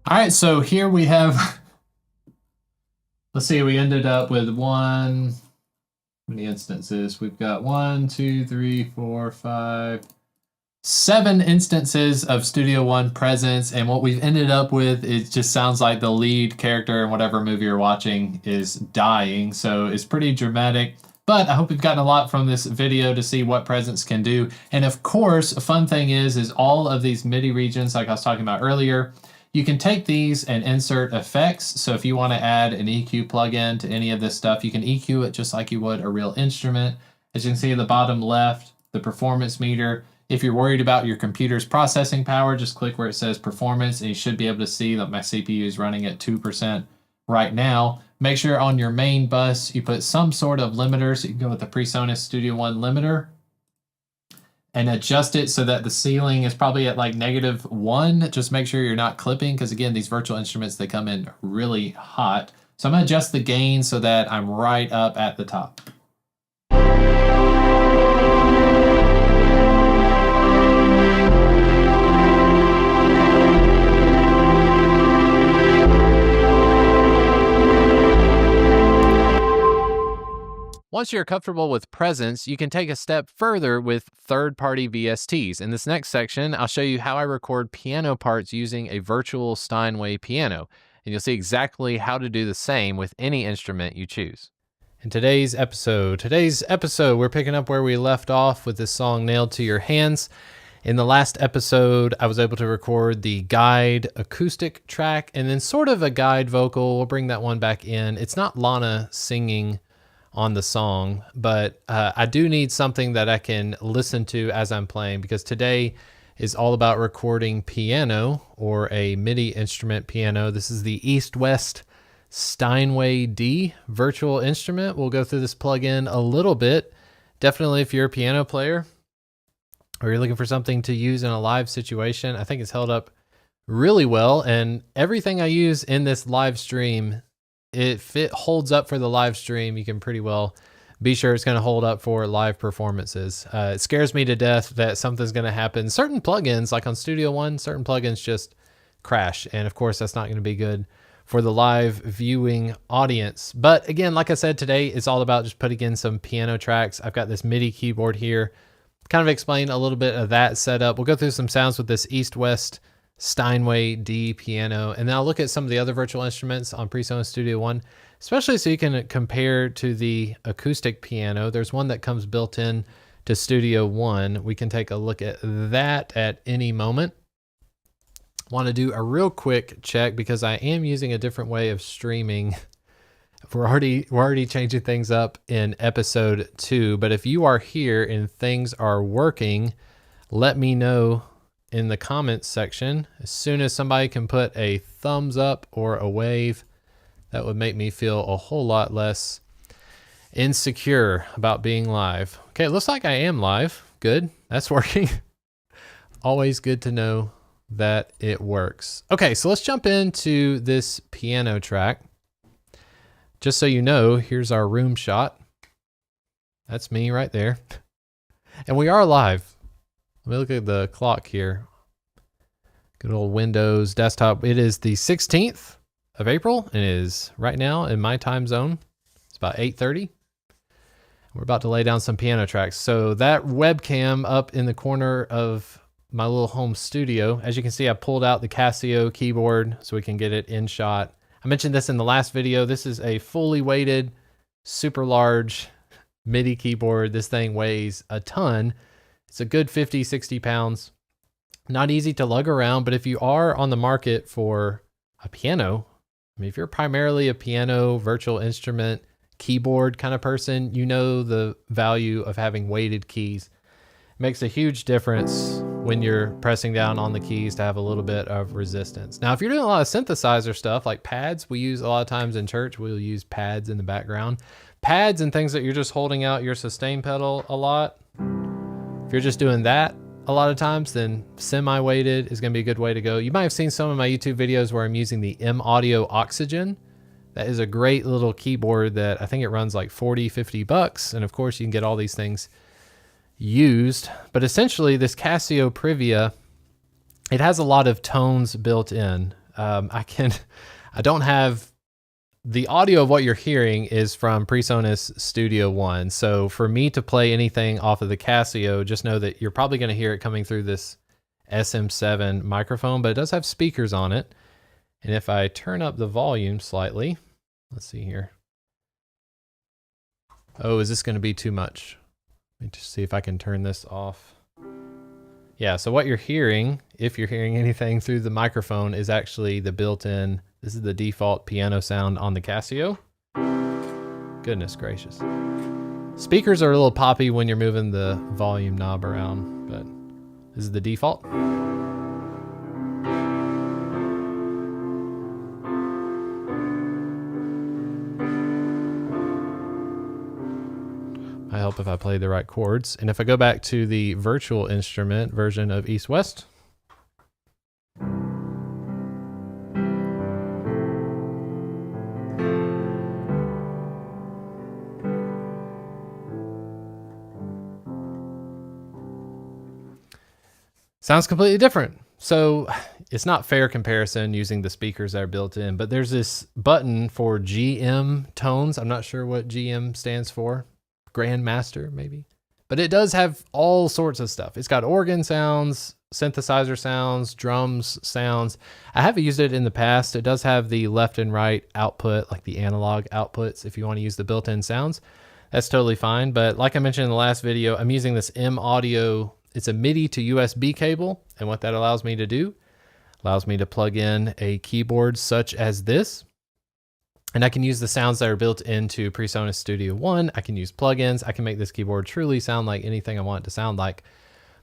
All right, so here we have, let's see, we ended up with 1, many instances? We've got 1, 2, 3, 4, 5, 7 instances of Studio One presence, and what we've ended up with, it just sounds like the lead character in whatever movie you're watching is dying, so it's pretty dramatic. But I hope you've gotten a lot from this video to see what presence can do. And of course, a fun thing is all of these MIDI regions, like I was talking about earlier, you can take these and insert effects. So if you want to add an EQ plugin to any of this stuff, you can EQ it just like you would a real instrument. As you can see in the bottom left, the performance meter. If you're worried about your computer's processing power, just click where it says performance, and you should be able to see that my CPU is running at 2% right now. Make sure on your main bus you put some sort of limiter, so you can go with the PreSonus Studio One limiter and adjust it so that the ceiling is probably at like -1. Just make sure you're not clipping, because again, these virtual instruments, they come in really hot. So I'm gonna adjust the gain so that I'm right up at the top. Once you're comfortable with presence, you can take a step further with third-party VSTs. In this next section, I'll show you how I record piano parts using a virtual Steinway piano, and you'll see exactly how to do the same with any instrument you choose. In today's episode, we're picking up where we left off with this song, Nailed to Your Hands. In the last episode, I was able to record the guide acoustic track and then sort of a guide vocal. We'll bring that one back in. It's not Lana singing on the song, but I do need something that I can listen to as I'm playing, because today is all about recording piano, or a MIDI instrument piano. This is the East-West Steinway D virtual instrument. We'll go through this plugin a little bit. Definitely if you're a piano player or you're looking for something to use in a live situation, I think it's held up really well, and everything I use in this live stream, if it holds up for the live stream, you can pretty well be sure it's going to hold up for live performances. It scares me to death that something's going to happen. Certain plugins, like on Studio One, certain plugins just crash. And of course, that's not going to be good for the live viewing audience. But again, like I said, today it's all about just putting in some piano tracks. I've got this MIDI keyboard here. Kind of explain a little bit of that setup. We'll go through some sounds with this East-West Steinway D piano, and then I'll look at some of the other virtual instruments on PreSonus Studio One, especially so you can compare to the acoustic piano. There's one that comes built in to Studio One. We can take a look at that at any moment. Want to do a real quick check because I am using a different way of streaming. We're already changing things up in episode 2, but if you are here and things are working, let me know in the comments section. As soon as somebody can put a thumbs up or a wave, that would make me feel a whole lot less insecure about being live. Okay, it looks like I am live. Good, that's working. Always good to know that it works. Okay, so let's jump into this piano track. Just so you know, here's our room shot. That's me right there. And we are live. Let me look at the clock here. Good old Windows desktop. It is the 16th of April, and it is right now in my time zone. It's about 8:30. We're about to lay down some piano tracks. So that webcam up in the corner of my little home studio, as you can see, I pulled out the Casio keyboard so we can get it in shot. I mentioned this in the last video. This is a fully weighted, super large MIDI keyboard. This thing weighs a ton. It's a good 50, 60 pounds. Not easy to lug around, but if you are on the market for a piano, I mean, if you're primarily a piano, virtual instrument, keyboard kind of person, you know the value of having weighted keys. It makes a huge difference when you're pressing down on the keys to have a little bit of resistance. Now, if you're doing a lot of synthesizer stuff like pads, we use a lot of times in church, we'll use pads in the background. Pads and things that you're just holding out your sustain pedal a lot. If you're just doing that a lot of times, then semi-weighted is going to be a good way to go. You might have seen some of my YouTube videos where I'm using the M Audio Oxygen. That is a great little keyboard that I think it runs like 40, 50 bucks. And of course you can get all these things used, but essentially this Casio Privia, it has a lot of tones built in. I don't have the audio of what you're hearing is from PreSonus Studio One. So for me to play anything off of the Casio, just know that you're probably going to hear it coming through this SM7 microphone, but it does have speakers on it. And if I turn up the volume slightly, let's see here. Oh, is this going to be too much? Let me just see if I can turn this off. Yeah, so what you're hearing, if you're hearing anything through the microphone, is actually the built-in, this is the default piano sound on the Casio. Goodness gracious. Speakers are a little poppy when you're moving the volume knob around, but this is the default. I help if I play the right chords. And if I go back to the virtual instrument version of East West, sounds completely different. So it's not fair comparison using the speakers that are built in, but there's this button for GM tones. I'm not sure what GM stands for. Grandmaster, maybe. But it does have all sorts of stuff. It's got organ sounds, synthesizer sounds, drums sounds. I have used it in the past. It does have the left and right output, like the analog outputs, if you want to use the built-in sounds. That's totally fine. But like I mentioned in the last video, I'm using this M Audio. It's a MIDI to USB cable. And what that allows me to do, allows me to plug in a keyboard such as this. And I can use the sounds that are built into PreSonus Studio One. I can use plugins. I can make this keyboard truly sound like anything I want it to sound like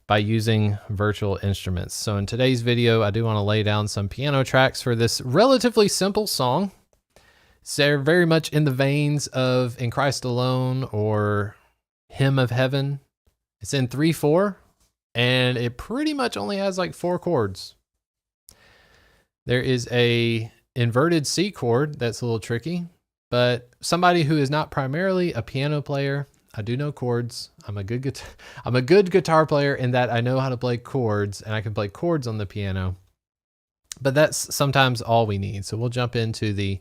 by using virtual instruments. So in today's video, I do want to lay down some piano tracks for this relatively simple song. So they're very much in the veins of In Christ Alone or Hymn of Heaven. It's in 3/4, and it pretty much only has like 4 chords. There is a inverted C chord that's a little tricky, but somebody who is not primarily a piano player, I do know chords. I'm a good guitar player in that I know how to play chords, and I can play chords on the piano. But that's sometimes all we need. So we'll jump into the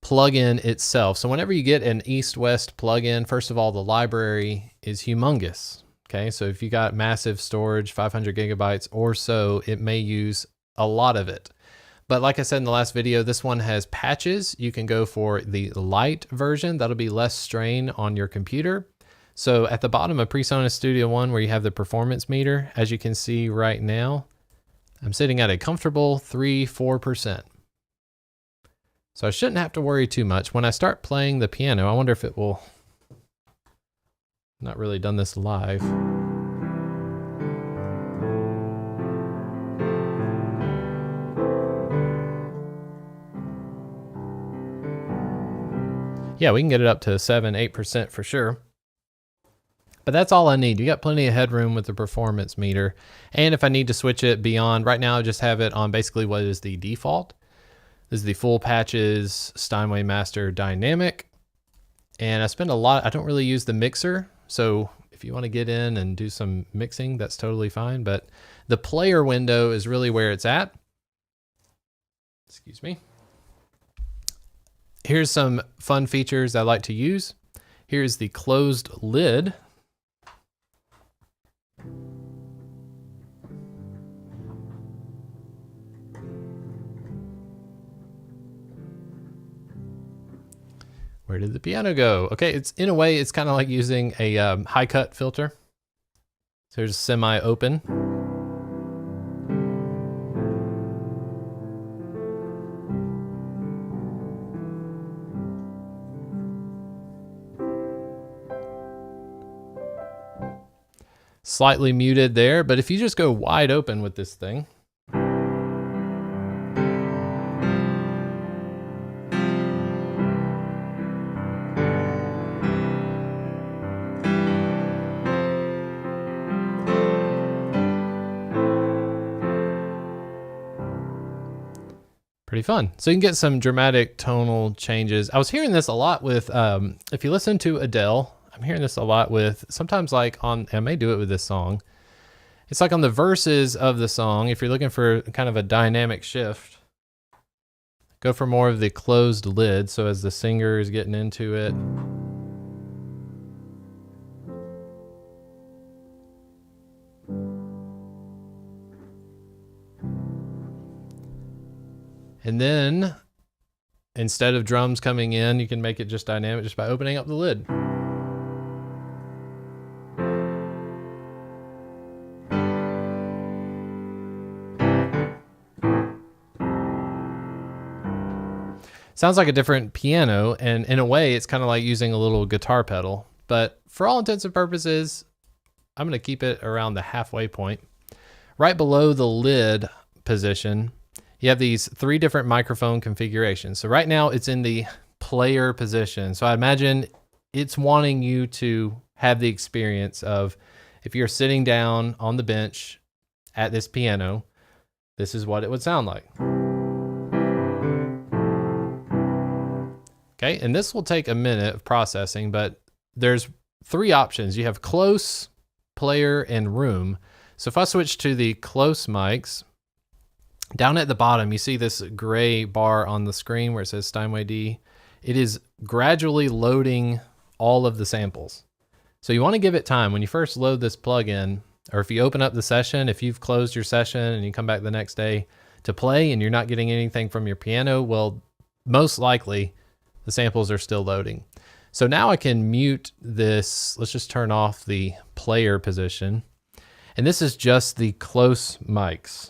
plugin itself. So whenever you get an East-West plugin, first of all, the library is humongous. Okay, so if you got massive storage, 500 gigabytes or so, it may use a lot of it. But like I said in the last video, this one has patches. You can go for the light version. That'll be less strain on your computer. So at the bottom of PreSonus Studio One, where you have the performance meter, as you can see right now, I'm sitting at a comfortable 3-4%. So I shouldn't have to worry too much. When I start playing the piano, I wonder if it will, not really done this live. Yeah, we can get it up to 7-8% for sure. But that's all I need. You got plenty of headroom with the performance meter. And if I need to switch it beyond, right now I just have it on basically what is the default. This is the full patches Steinway Master Dynamic. And I spend a lot, I don't really use the mixer. So if you want to get in and do some mixing, that's totally fine. But the player window is really where it's at. Excuse me. Here's some fun features I like to use. Here's the closed lid. Where did the piano go? Okay, it's in a way, it's kind of like using a high cut filter. So there's semi-open. Slightly muted there, but if you just go wide open with this thing, pretty fun. So you can get some dramatic tonal changes. I was hearing this a lot with, if you listen to Adele, I'm hearing this a lot with, sometimes like on, I may do it with this song. It's like on the verses of the song, if you're looking for kind of a dynamic shift, Go for more of the closed lid, so as the singer is getting into it. And then, instead of drums coming in, you can make it just dynamic just by opening up the lid. Sounds like a different piano, and in a way, it's kind of like using a little guitar pedal. But for all intents and purposes, I'm going to keep it around the halfway point. Right below the lid position, you have these 3 different microphone configurations. So right now, it's in the player position. So I imagine it's wanting you to have the experience of, if you're sitting down on the bench at this piano, this is what it would sound like. Okay, and this will take a minute of processing, but there's 3 options. You have close, player, and room. So if I switch to the close mics, down at the bottom, you see this gray bar on the screen where it says Steinway D. It is gradually loading all of the samples. So you want to give it time. When you first load this plugin, or if you open up the session, if you've closed your session and you come back the next day to play and you're not getting anything from your piano, well, most likely the samples are still loading. So now I can mute this. Let's just turn off the player position. And this is just the close mics.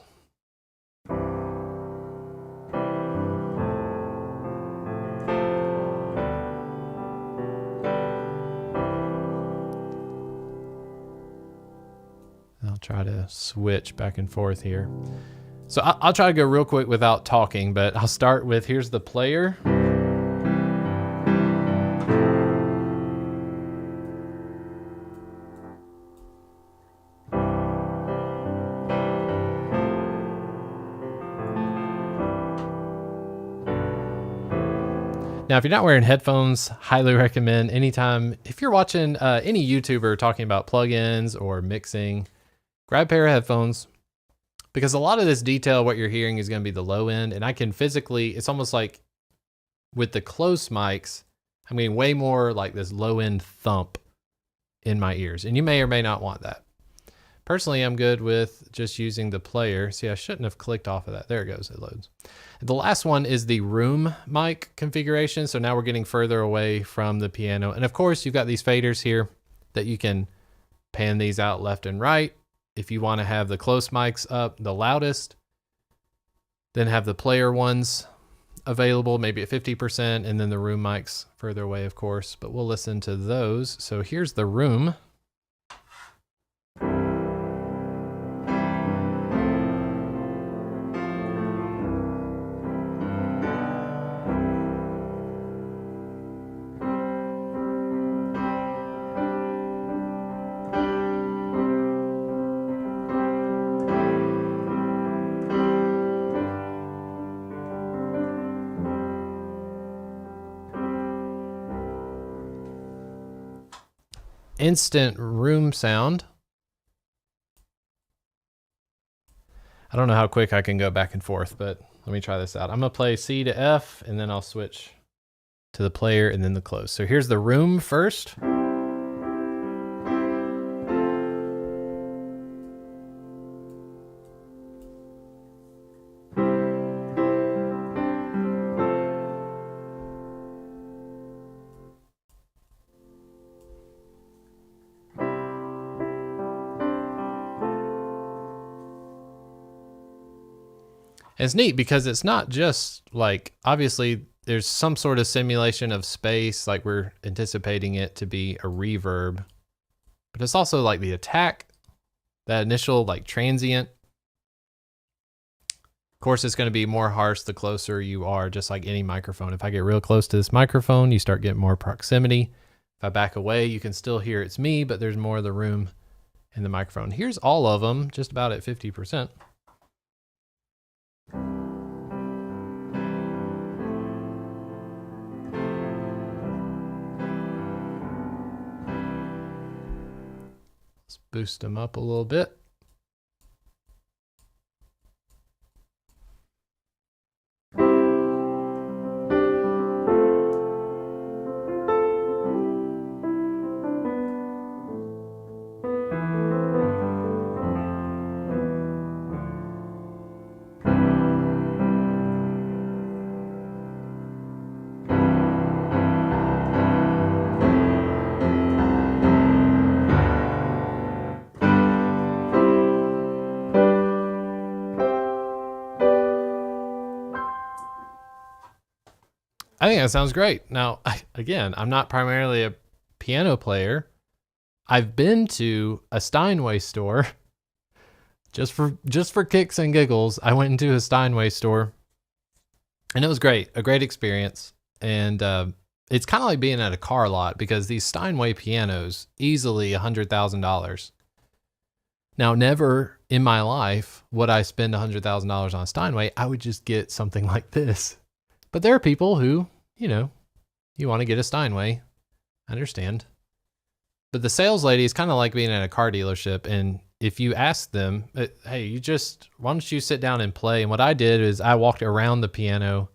I'll try to switch back and forth here. So I'll try to go real quick without talking, but I'll start with, here's the player. Now, if you're not wearing headphones, highly recommend anytime, if you're watching any YouTuber talking about plugins or mixing, grab a pair of headphones, because a lot of this detail, what you're hearing is going to be the low end, and I can physically, it's almost like with the close mics, I'm getting way more like this low end thump in my ears, and you may or may not want that. Personally, I'm good with just using the player. See, I shouldn't have clicked off of that. There it goes, it loads. The last one is the room mic configuration. So now we're getting further away from the piano. And of course, you've got these faders here that you can pan these out left and right. If you want to have the close mics up the loudest, then have the player ones available, maybe at 50%, and then the room mics further away, of course. But we'll listen to those. So here's the room. Instant room sound. I don't know how quick I can go back and forth, but let me try this out. I'm gonna play C to F, and then I'll switch to the player and then the close. So here's the room first. It's neat because it's not just like, obviously there's some sort of simulation of space, like we're anticipating it to be a reverb, but it's also like the attack, that initial like transient. Of course, it's going to be more harsh the closer you are, just like any microphone. If I get real close to this microphone, you start getting more proximity. If I back away, you can still hear it's me, but there's more of the room in the microphone. Here's all of them, just about at 50%. Let's boost them up a little bit. I think that sounds great. Now, again, I'm not primarily a piano player. I've been to a Steinway store just for kicks and giggles. I went into a Steinway store, and it was great, a great experience. And it's kind of like being at a car lot, because these Steinway pianos, easily $100,000. Now, never in my life would I spend $100,000 on a Steinway. I would just get something like this. But there are people who, you want to get a Steinway. I understand. But the sales lady is kind of like being at a car dealership. And if you ask them, hey, why don't you sit down and play? And what I did is I walked around the piano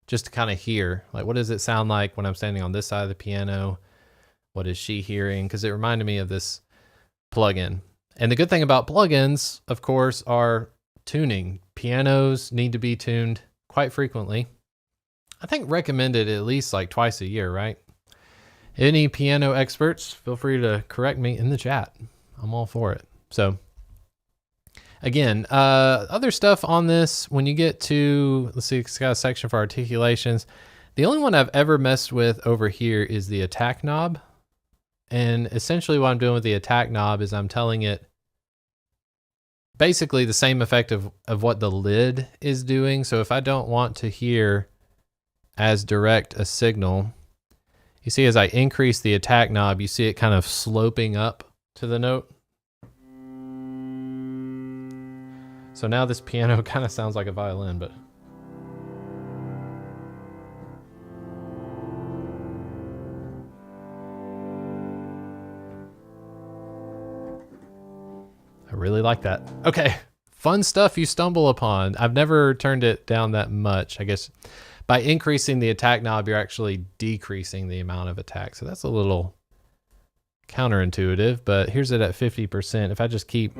just to kind of hear, like, what does it sound like when I'm standing on this side of the piano? What is she hearing? Because it reminded me of this plugin. And the good thing about plugins, of course, are tuning. Pianos need to be tuned quite frequently. I think recommended at least like twice a year, right? Any piano experts, feel free to correct me in the chat. I'm all for it. So again, other stuff on this, when you get to, let's see, it's got a section for articulations. The only one I've ever messed with over here is the attack knob. And essentially what I'm doing with the attack knob is I'm telling it basically the same effect of what the lid is doing. So if I don't want to hear as direct a signal, you see as I increase the attack knob, you see it kind of sloping up to the note. So now this piano kind of sounds like a violin, but I really like that. Okay, fun stuff you stumble upon. I've never turned it down that much. I guess by increasing the attack knob, you're actually decreasing the amount of attack. So that's a little counterintuitive, but here's it at 50%. If I just keep,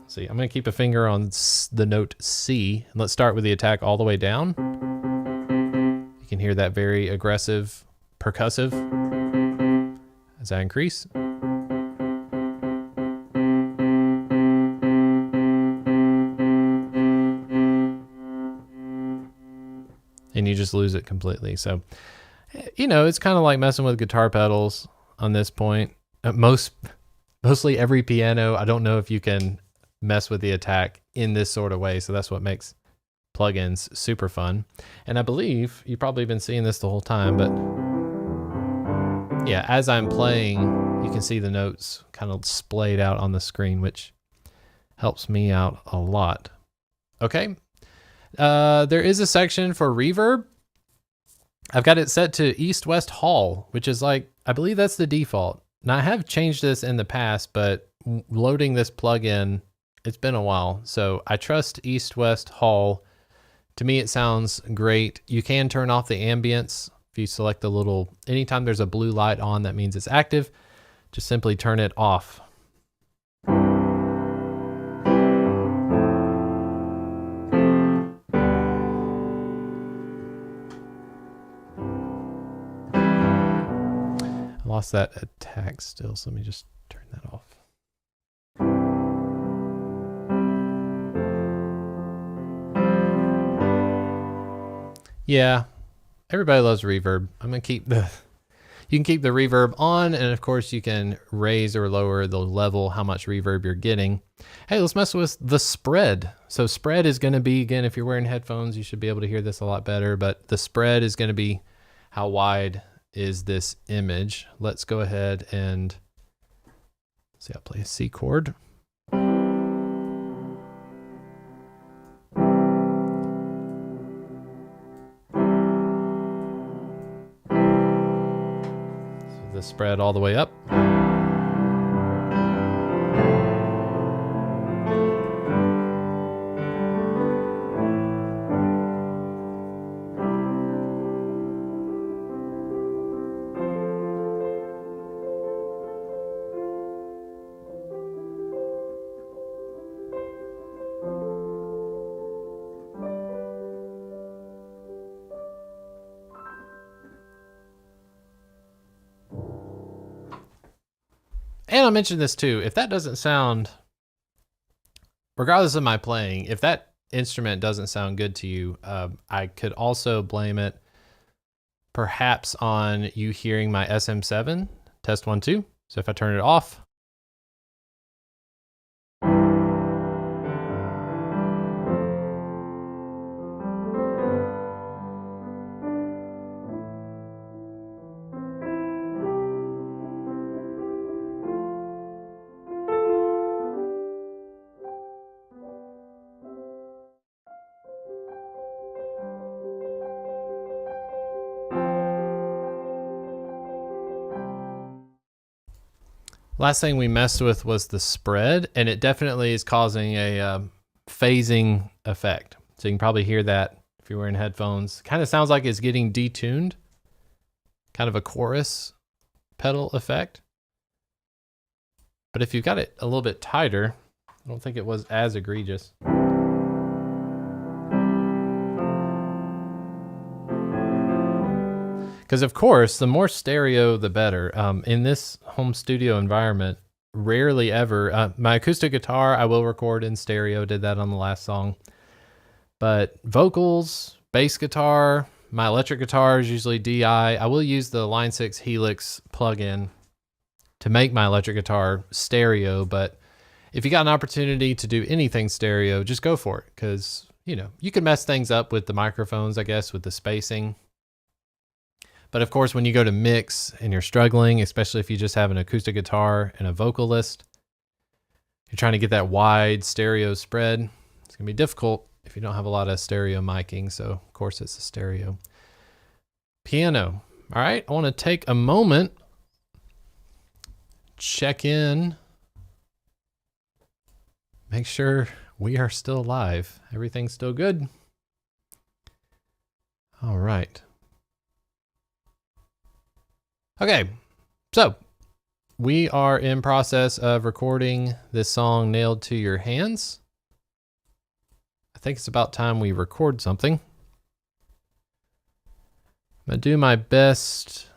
see, I'm going to keep a finger on the note C, and let's start with the attack all the way down. You can hear that very aggressive, percussive as I increase. And you just lose it completely. So, it's kind of like messing with guitar pedals on this point. Mostly every piano, I don't know if you can mess with the attack in this sort of way. So that's what makes plugins super fun. And I believe you've probably been seeing this the whole time, but yeah, as I'm playing, you can see the notes kind of splayed out on the screen, which helps me out a lot. Okay. There is a section for reverb. I've got it set to East-West Hall, which is like, I believe that's the default. Now I have changed this in the past, but loading this plugin, it's been a while. So I trust East-West Hall. To me, it sounds great. You can turn off the ambience. If you select the little, anytime there's a blue light on, that means it's active. Just simply turn it off. Lost that attack still, so let me just turn that off. Yeah, everybody loves reverb. I'm gonna keep you can keep the reverb on, and of course you can raise or lower the level, how much reverb you're getting. Hey, let's mess with the spread. So spread is gonna be, again, if you're wearing headphones, you should be able to hear this a lot better, but the spread is gonna be how wide is this image. Let's go ahead and see, I'll play a C chord. So the spread all the way up. And I'll mention this too, if that doesn't sound, regardless of my playing, if that instrument doesn't sound good to you, I could also blame it perhaps on you hearing my SM7, test 1, 2. So if I turn it off, last thing we messed with was the spread, and it definitely is causing a phasing effect. So you can probably hear that if you're wearing headphones. Kind of sounds like it's getting detuned, kind of a chorus pedal effect. But if you've got it a little bit tighter, I don't think it was as egregious. Because of course, the more stereo, the better. In this home studio environment, rarely ever, my acoustic guitar, I will record in stereo, did that on the last song. But vocals, bass guitar, my electric guitar is usually DI. I will use the Line 6 Helix plugin to make my electric guitar stereo, but if you got an opportunity to do anything stereo, just go for it, because you know, you can mess things up with the microphones, I guess, with the spacing. But of course, when you go to mix and you're struggling, especially if you just have an acoustic guitar and a vocalist, you're trying to get that wide stereo spread. It's gonna be difficult if you don't have a lot of stereo miking. So of course it's a stereo. Piano. All right, I wanna take a moment, check in, make sure we are still live. Everything's still good. All right. Okay, so we are in process of recording this song, Nailed to Your Hands. I think it's about time we record something. I'm gonna do my best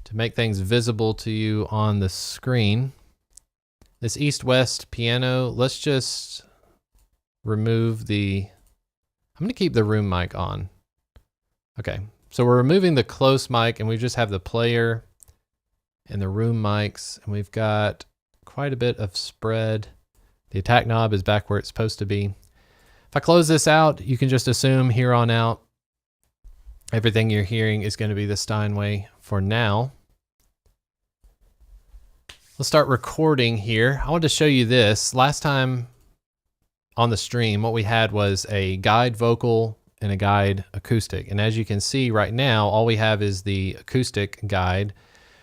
to make things visible to you on the screen. This east-west piano, let's just remove the, I'm gonna keep the room mic on. Okay. So we're removing the close mic and we just have the player and the room mics, and we've got quite a bit of spread. The attack knob is back where it's supposed to be. If I close this out, you can just assume here on out, everything you're hearing is going to be the Steinway for now. Let's start recording here. I wanted to show you this. Last time on the stream, what we had was a guide vocal and a guide acoustic. And as you can see right now, all we have is the acoustic guide.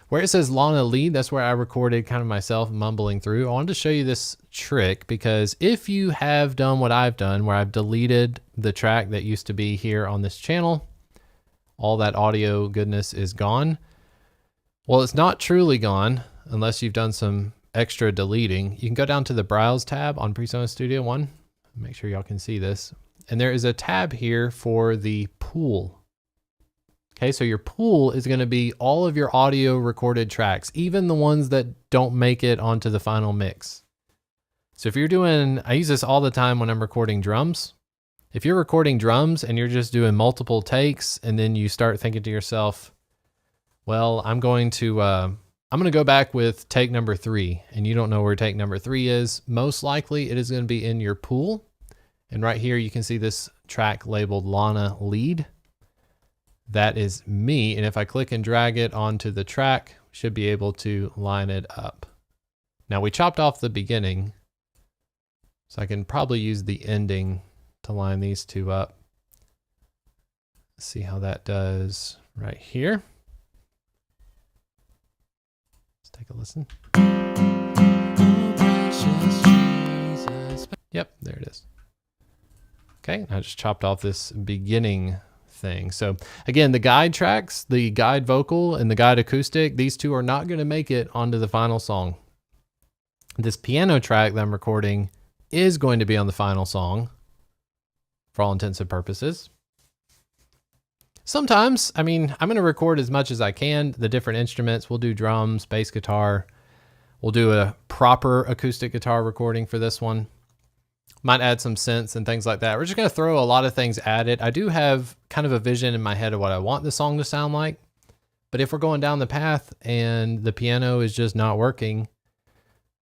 Where it says Lana lead, that's where I recorded kind of myself mumbling through. I wanted to show you this trick because if you have done what I've done, where I've deleted the track that used to be here on this channel, all that audio goodness is gone. Well, it's not truly gone unless you've done some extra deleting. You can go down to the Browse tab on PreSonus Studio One. Make sure y'all can see this. And there is a tab here for the pool. Okay, so your pool is going to be all of your audio recorded tracks, even the ones that don't make it onto the final mix. So if you're doing, I use this all the time when I'm recording drums. If you're recording drums and you're just doing multiple takes and then you start thinking to yourself, well, I'm going to go back with take number 3, and you don't know where take number 3 is, most likely it is going to be in your pool. And right here, you can see this track labeled Lana lead. That is me. And if I click and drag it onto the track, we should be able to line it up. Now we chopped off the beginning, so I can probably use the ending to line these two up. Let's see how that does right here. Let's take a listen. Yep, there it is. Okay, I just chopped off this beginning thing. So again, the guide tracks, the guide vocal and the guide acoustic, these two are not going to make it onto the final song. This piano track that I'm recording is going to be on the final song for all intents and purposes. Sometimes, I mean, I'm going to record as much as I can, the different instruments. We'll do drums, bass guitar. We'll do a proper acoustic guitar recording for this one. Might add some synths and things like that. We're just going to throw a lot of things at it. I do have kind of a vision in my head of what I want the song to sound like. But if we're going down the path and the piano is just not working,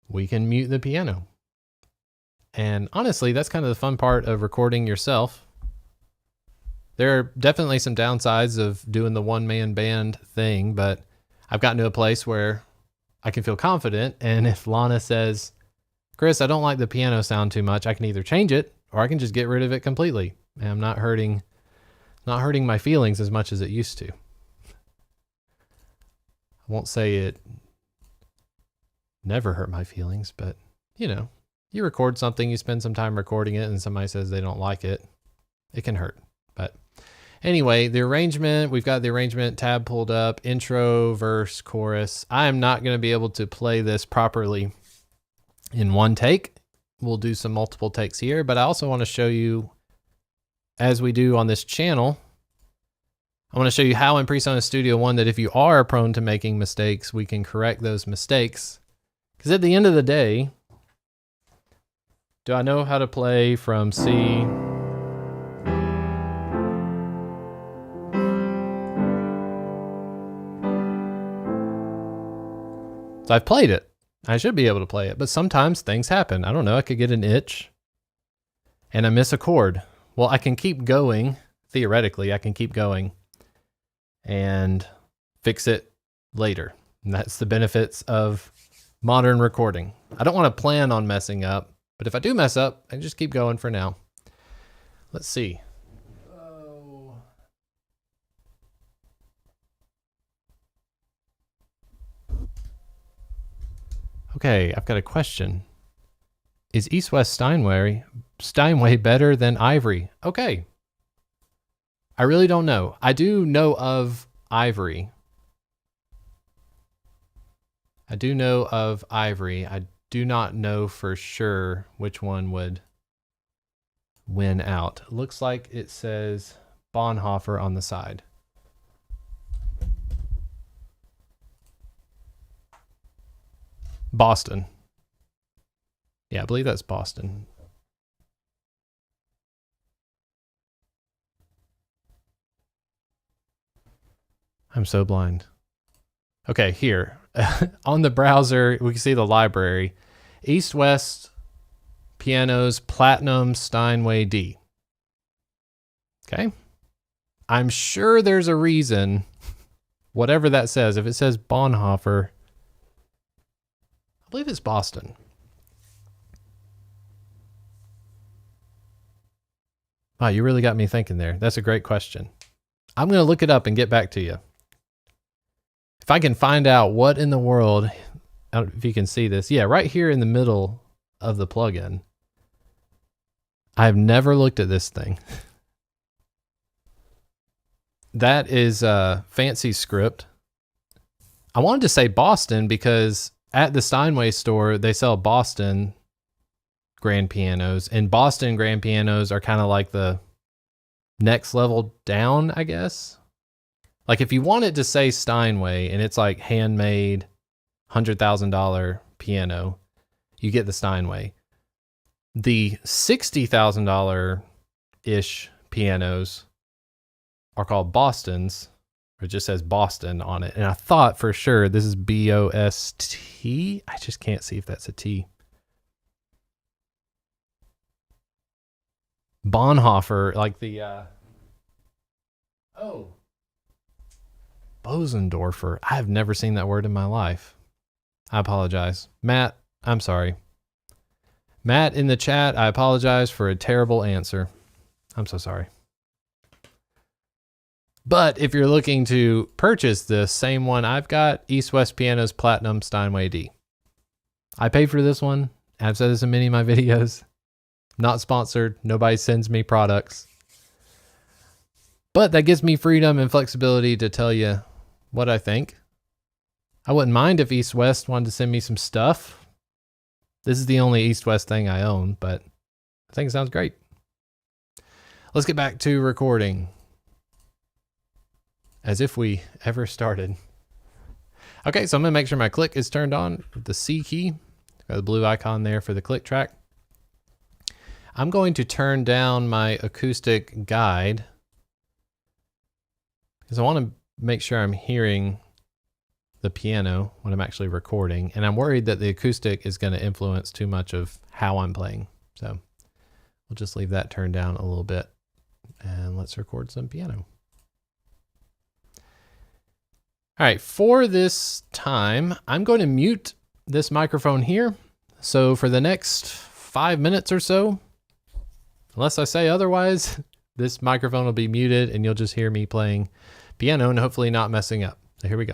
we can mute the piano. And honestly, that's kind of the fun part of recording yourself. There are definitely some downsides of doing the one-man band thing, but I've gotten to a place where I can feel confident. And if Lana says, Chris, I don't like the piano sound too much, I can either change it or I can just get rid of it completely. And I'm not hurting my feelings as much as it used to. I won't say it never hurt my feelings, but you know, you record something, you spend some time recording it, and somebody says they don't like it, it can hurt. But anyway, the arrangement, we've got the arrangement tab pulled up, intro, verse, chorus. I am not going to be able to play this properly in one take. We'll do some multiple takes here, but I also want to show you, as we do on this channel, I want to show you how in PreSonus Studio One that if you are prone to making mistakes, we can correct those mistakes. Because at the end of the day, do I know how to play from C? So I've played it. I should be able to play it, but sometimes things happen. I don't know. I could get an itch and I miss a chord. Well, I can keep going. Theoretically, I can keep going and fix it later. And that's the benefits of modern recording. I don't want to plan on messing up, but if I do mess up, I can just keep going for now. Let's see. Okay, I've got a question. Is East-West Steinway better than Ivory? Okay. I really don't know. I do know of Ivory. I do not know for sure which one would win out. Looks like it says Bonhoeffer on the side. Boston. Yeah, I believe that's Boston. I'm so blind. Okay, here. On the browser, we can see the library. East-West Pianos Platinum Steinway D. Okay. I'm sure there's a reason, whatever that says. If it says Bonhoeffer, I believe it's Boston. Wow, you really got me thinking there. That's a great question. I'm going to look it up and get back to you. If I can find out what in the world, I don't know if you can see this. Yeah, right here in the middle of the plugin. I've never looked at this thing. That is a fancy script. I wanted to say Boston because at the Steinway store, they sell Boston grand pianos, and Boston grand pianos are kind of like the next level down, I guess. Like if you wanted to say Steinway and it's like handmade $100,000 piano, you get the Steinway. The $60,000-ish pianos are called Bostons, or it just says Boston on it. And I thought for sure this is B-O-S-T. I just can't see if that's a T. Bonhoeffer, like the, Bosendorfer. I have never seen that word in my life. I apologize. Matt, I'm sorry. Matt in the chat, I apologize for a terrible answer. I'm so sorry. But if you're looking to purchase the same one I've got, East-West Pianos Platinum Steinway D. I paid for this one. I've said this in many of my videos. Not sponsored. Nobody sends me products. But that gives me freedom and flexibility to tell you what I think. I wouldn't mind if East-West wanted to send me some stuff. This is the only East-West thing I own, but I think it sounds great. Let's get back to recording. As if we ever started. Okay, so I'm going to make sure my click is turned on with the C key. Got the blue icon there for the click track. I'm going to turn down my acoustic guide is I want to make sure I'm hearing the piano when I'm actually recording, and I'm worried that the acoustic is going to influence too much of how I'm playing. So we'll just leave that turned down a little bit, and let's record some piano. All right, for this time, I'm going to mute this microphone here. So for the next 5 minutes or so, unless I say otherwise, this microphone will be muted and you'll just hear me playing piano and hopefully not messing up. So here we go.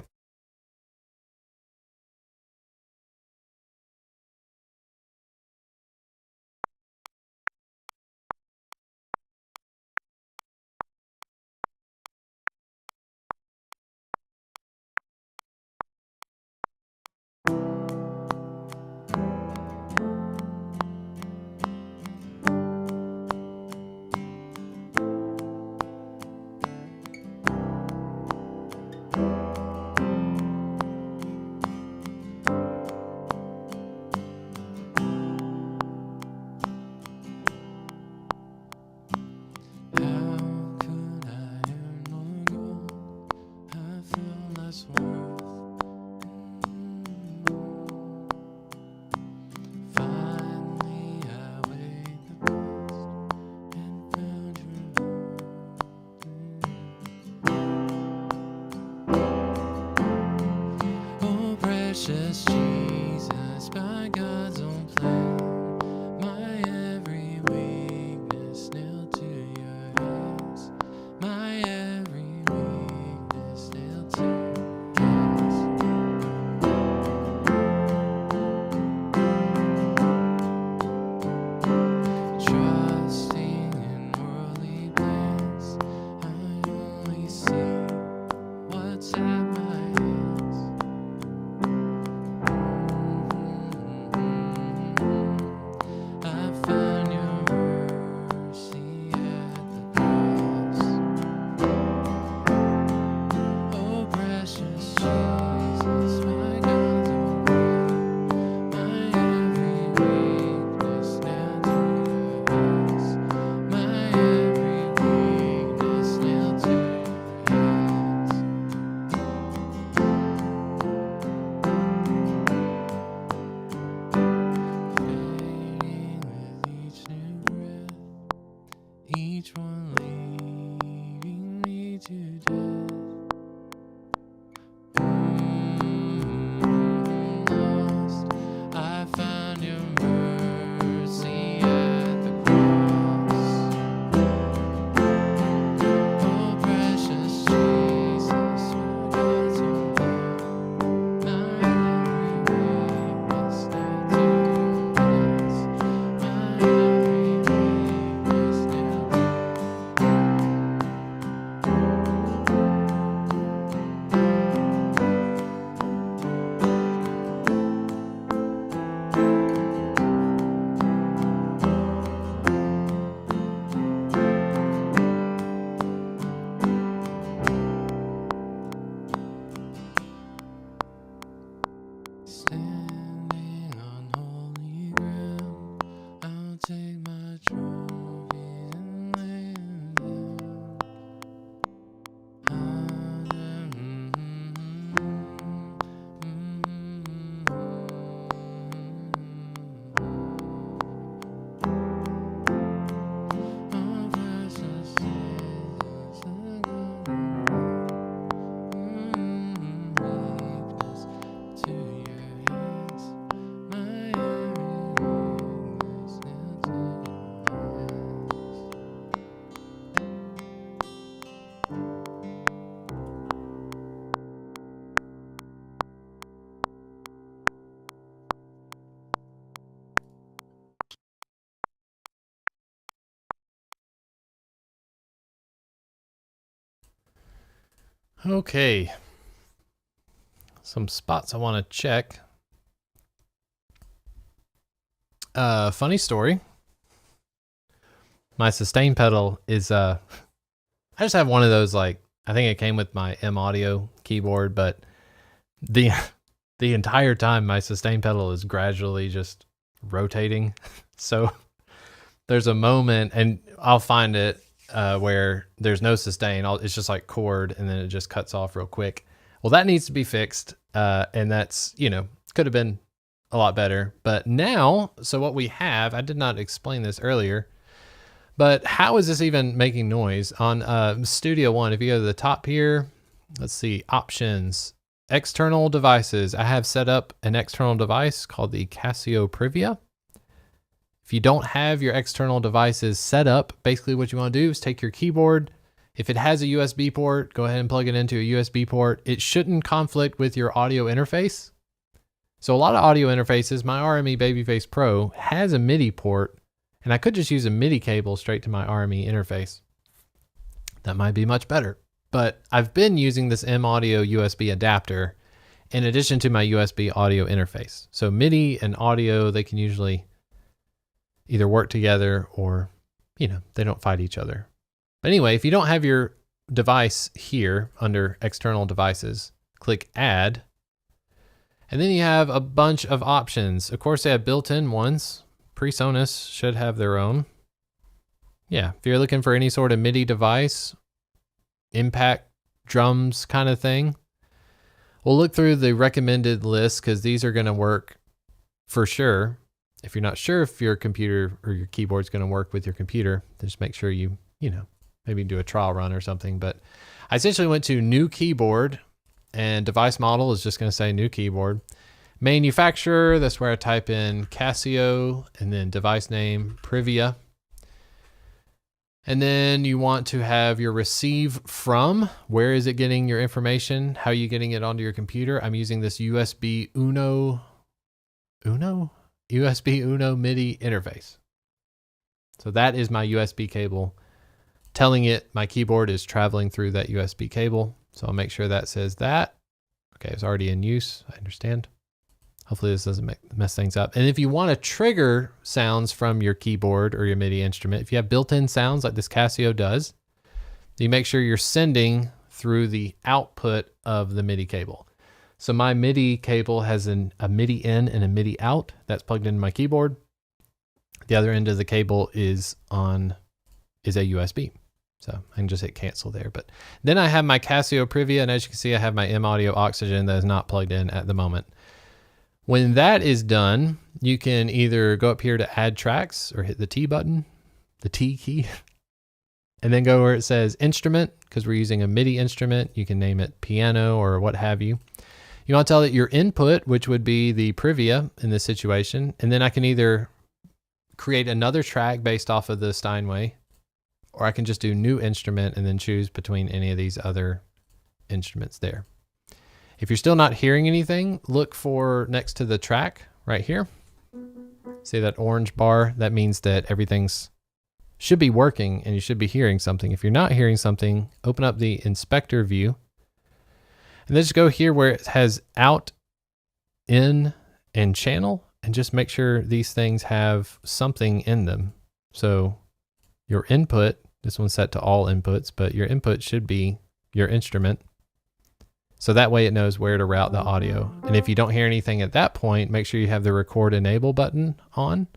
Precious Jesus, by God's own plan, my every weakness nailed to your hands, my every weakness nailed to your hands. Trusting in worldly plans, I only see what's at my hands. I found your mercy at the cross. Oh, precious Jesus, my God's own blood, my every weakness nailed to your hands, my every weakness nailed to your hands. Fading with each new breath, each one leaving me to death. Lost, I found your mercy at the cross. Oh, precious Jesus, my God's own blood, my every weakness nailed to your hands, my every weakness nailed to standing on holy ground. I'll take my trophies and lay them down. Oh, precious Jesus, weakness to your hands, my every weakness nailed to your hands. Okay. Some spots I want to check. Funny story. My sustain pedal is I just have one of those, like, I think it came with my M Audio keyboard, but the entire time my sustain pedal is gradually just rotating. So there's a moment, and I'll find it where there's no sustain. It's just like chord, and then it just cuts off real quick. Well, that needs to be fixed, and that's, you know, could have been a lot better. But now, so what we have, I did not explain this earlier, but how is this even making noise? On Studio One, if you go to the top here, let's see, options, external devices. I have set up an external device called the Casio Privia. If you don't have your external devices set up, basically what you want to do is take your keyboard. If it has a USB port, go ahead and plug it into a USB port. It shouldn't conflict with your audio interface. So a lot of audio interfaces, my RME Babyface Pro has a MIDI port, and I could just use a MIDI cable straight to my RME interface. That might be much better. But I've been using this M Audio USB adapter in addition to my USB audio interface. So MIDI and audio, they can usually either work together or, you know, they don't fight each other. But anyway, if you don't have your device here under external devices, click add. And then you have a bunch of options. Of course, they have built-in ones. PreSonus should have their own. Yeah, if you're looking for any sort of MIDI device, impact drums kind of thing, we'll look through the recommended list because these are going to work for sure. If you're not sure if your computer or your keyboard is going to work with your computer, then just make sure you know, maybe do a trial run or something. But I essentially went to new keyboard, and device model is just going to say new keyboard. Manufacturer, that's where I type in Casio, and then device name, Privia. And then you want to have your receive from. Where is it getting your information? How are you getting it onto your computer? I'm using this USB Uno MIDI interface. So that is my USB cable telling it my keyboard is traveling through that USB cable. So I'll make sure that says that. Okay, it's already in use. I understand. Hopefully this doesn't mess things up. And if you want to trigger sounds from your keyboard or your MIDI instrument, if you have built-in sounds like this Casio does, you make sure you're sending through the output of the MIDI cable. So my MIDI cable has a MIDI in and a MIDI out that's plugged into my keyboard. The other end of the cable is a USB. So I can just hit cancel there. But then I have my Casio Privia, and as you can see, I have my M Audio Oxygen that is not plugged in at the moment. When that is done, you can either go up here to add tracks or hit the T button, the T key, and then go where it says instrument, because we're using a MIDI instrument. You can name it piano or what have you. You want to tell it your input, which would be the Privia in this situation. And then I can either create another track based off of the Steinway, or I can just do new instrument and then choose between any of these other instruments there. If you're still not hearing anything, look for next to the track right here. See that orange bar? That means that everything's should be working and you should be hearing something. If you're not hearing something, open up the inspector view and then just go here where it has out, in, and channel, and just make sure these things have something in them. So your input, this one's set to all inputs, but your input should be your instrument. So that way it knows where to route the audio. And if you don't hear anything at that point, make sure you have the record enable button on.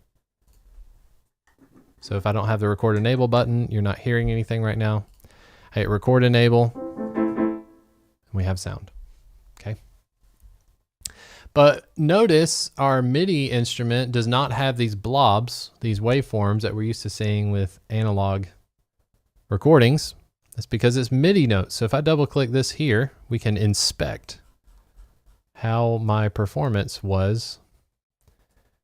So if I don't have the record enable button, you're not hearing anything right now. I hit record enable and we have sound. Okay. But notice our MIDI instrument does not have these blobs, these waveforms that we're used to seeing with analog recordings. That's because it's MIDI notes. So if I double click this here, we can inspect how my performance was.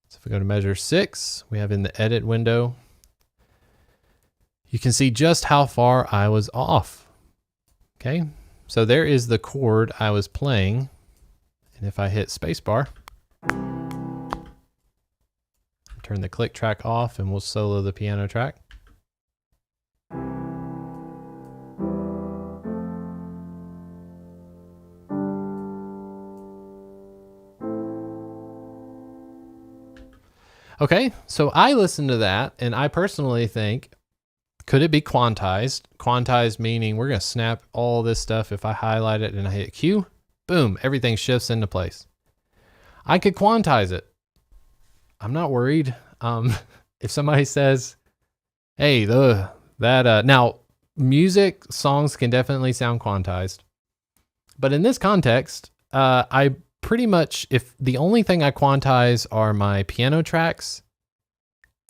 So if we go to measure 6, we have in the edit window, you can see just how far I was off. Okay, so there is the chord I was playing. And if I hit spacebar, turn the click track off and we'll solo the piano track. Okay, so I listened to that and I personally think, could it be quantized? Quantized meaning we're going to snap all this stuff. If I highlight it and I hit Q, boom, everything shifts into place. I could quantize it. I'm not worried. If somebody says, hey, That now music songs can definitely sound quantized, but in this context, I pretty much, if the only thing I quantize are my piano tracks,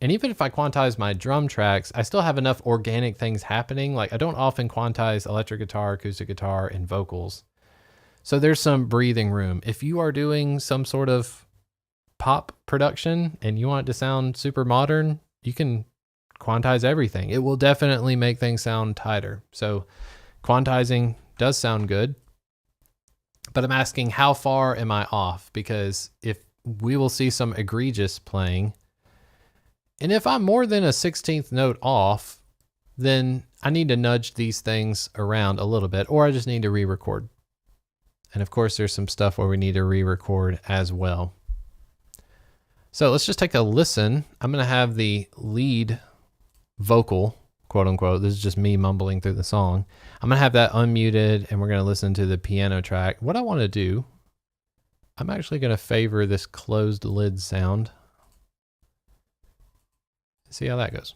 and even if I quantize my drum tracks, I still have enough organic things happening. Like I don't often quantize electric guitar, acoustic guitar, and vocals. So there's some breathing room. If you are doing some sort of pop production and you want it to sound super modern, you can quantize everything. It will definitely make things sound tighter. So quantizing does sound good, but I'm asking how far am I off? Because if we will see some egregious playing, and if I'm more than a 16th note off, then I need to nudge these things around a little bit, or I just need to re-record. And of course, there's some stuff where we need to re-record as well. So let's just take a listen. I'm going to have the lead vocal, quote unquote. This is just me mumbling through the song. I'm going to have that unmuted and we're going to listen to the piano track. What I want to do, I'm actually going to favor this closed lid sound. See how that goes.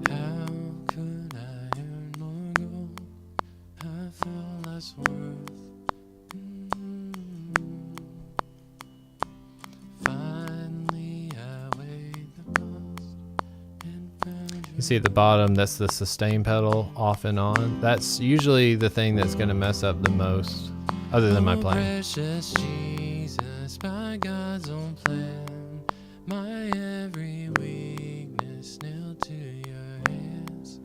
How could I earn more gold? I feel less worth. Finally, I weighed the cost and found You see at the bottom, that's the sustain pedal off and on. That's usually the thing that's going to mess up the most, other than my Oh, playing. precious Jesus, by God's own plan, my every weakness nailed to your hands.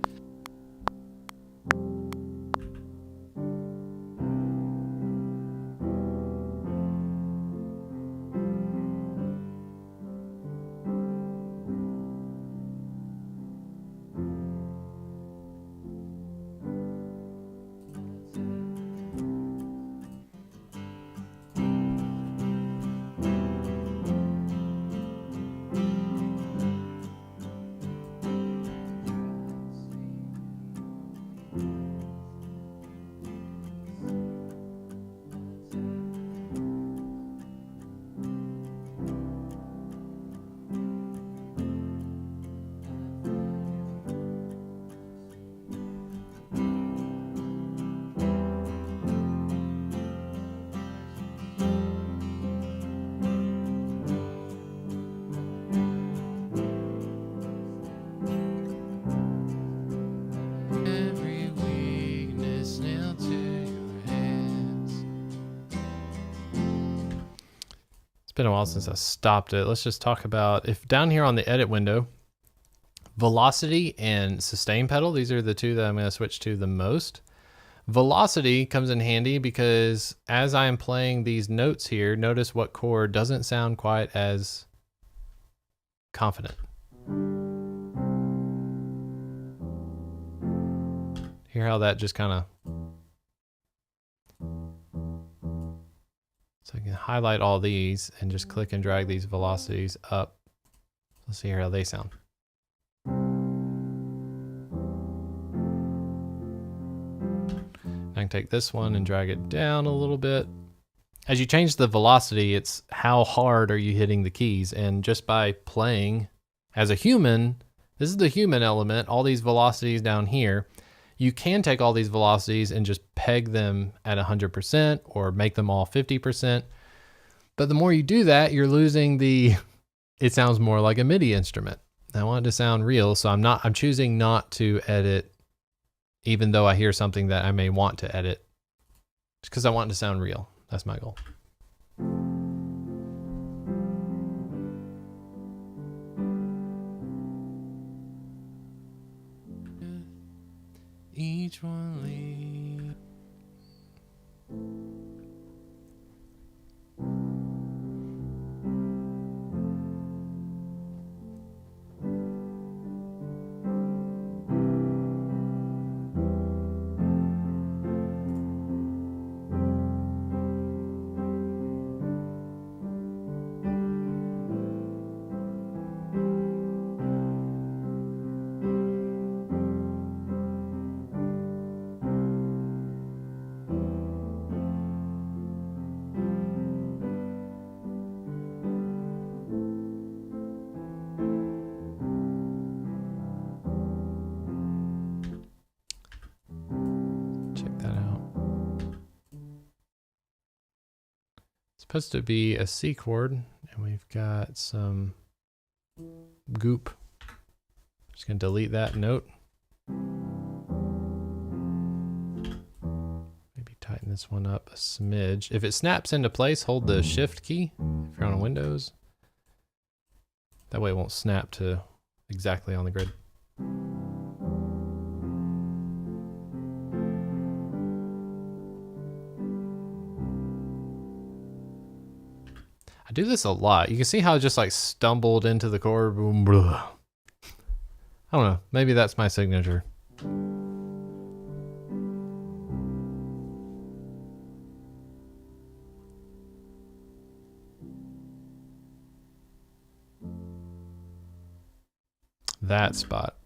Every weakness nailed to your hands. It's been a while since I stopped it. Let's just talk about, if down here on the edit window, velocity and sustain pedal, these are the two that I'm going to switch to the most. Velocity comes in handy because as I am playing these notes here, notice what chord doesn't sound quite as confident. Hear how that just kind of... So I can highlight all these and just click and drag these velocities up. Let's see how they sound. I can take this one and drag it down a little bit. As you change the velocity, it's how hard are you hitting the keys. And just by playing as a human, this is the human element, all these velocities down here. You can take all these velocities and just peg them at 100% or make them all 50%. But the more you do that, you're losing the, it sounds more like a MIDI instrument. I want it to sound real, so I'm choosing not to edit, even though I hear something that I may want to edit, just because I want it to sound real. That's my goal. Each one leads. supposed to be a C chord, and we've got some goop. Just gonna delete that note. Maybe tighten this one up a smidge. If it snaps into place, hold the shift key if you're on Windows. That way it won't snap to exactly on the grid. I do this a lot. You can see how it just like stumbled into the chord. Boom, blah. I don't know. Maybe that's my signature. That spot.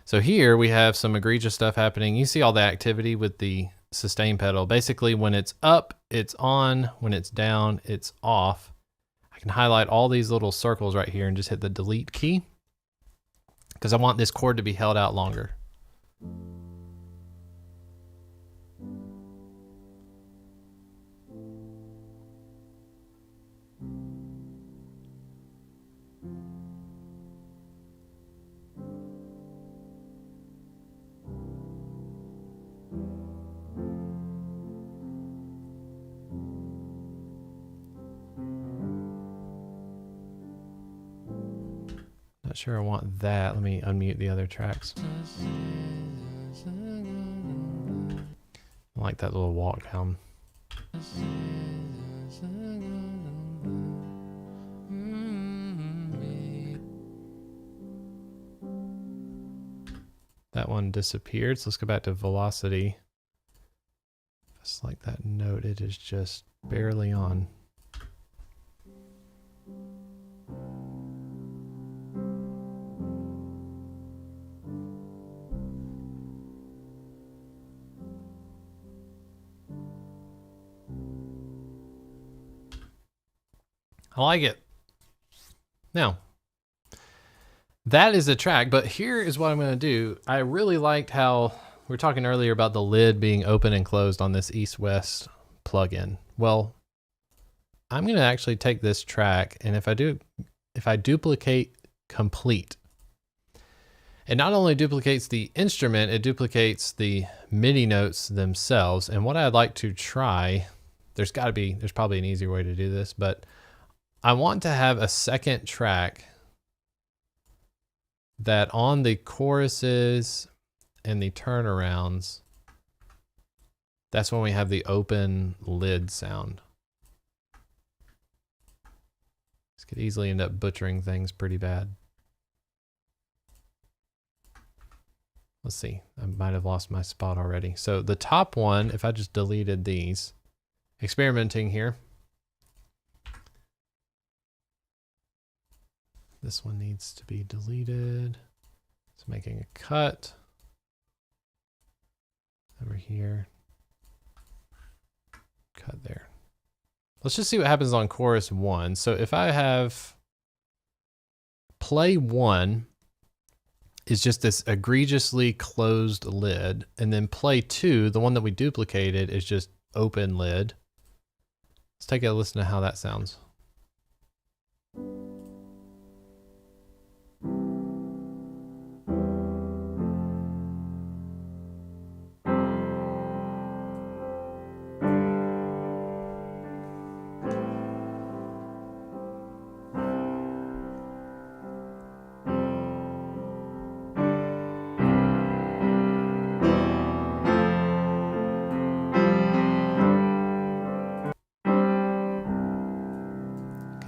So here we have some egregious stuff happening. You see all the activity with the sustain pedal. Basically, when it's up, it's on. When it's down, it's off. I can highlight all these little circles right here and just hit the delete key because I want this chord to be held out longer. Not sure I want that. Let me unmute the other tracks. I like that little walk down. That one disappeared, so let's go back to velocity. Just like that note, it is just barely on. I like it. Now, that is a track, but here is what I'm going to do. I really liked how we were talking earlier about the lid being open and closed on this east-west plugin. Well, I'm going to actually take this track, and if I duplicate complete, it not only duplicates the instrument, it duplicates the MIDI notes themselves. And what I'd like to try, there's probably an easier way to do this, but I want to have a second track that on the choruses and the turnarounds, that's when we have the open lid sound. This could easily end up butchering things pretty bad. Let's see, I might have lost my spot already. So the top one, if I just deleted these, experimenting here. This one needs to be deleted. It's making a cut over here. Cut there. Let's just see what happens on chorus 1. So if I have play 1 is just this egregiously closed lid, and then play 2, the one that we duplicated, is just open lid. Let's take a listen to how that sounds.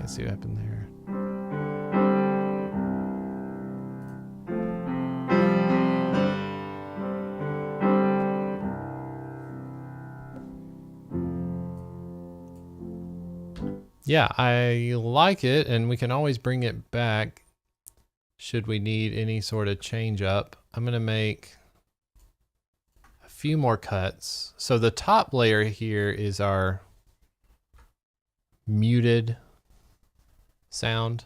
See what happened there. Yeah, I like it, and we can always bring it back should we need any sort of change up. I'm going to make a few more cuts. So the top layer here is our muted sound.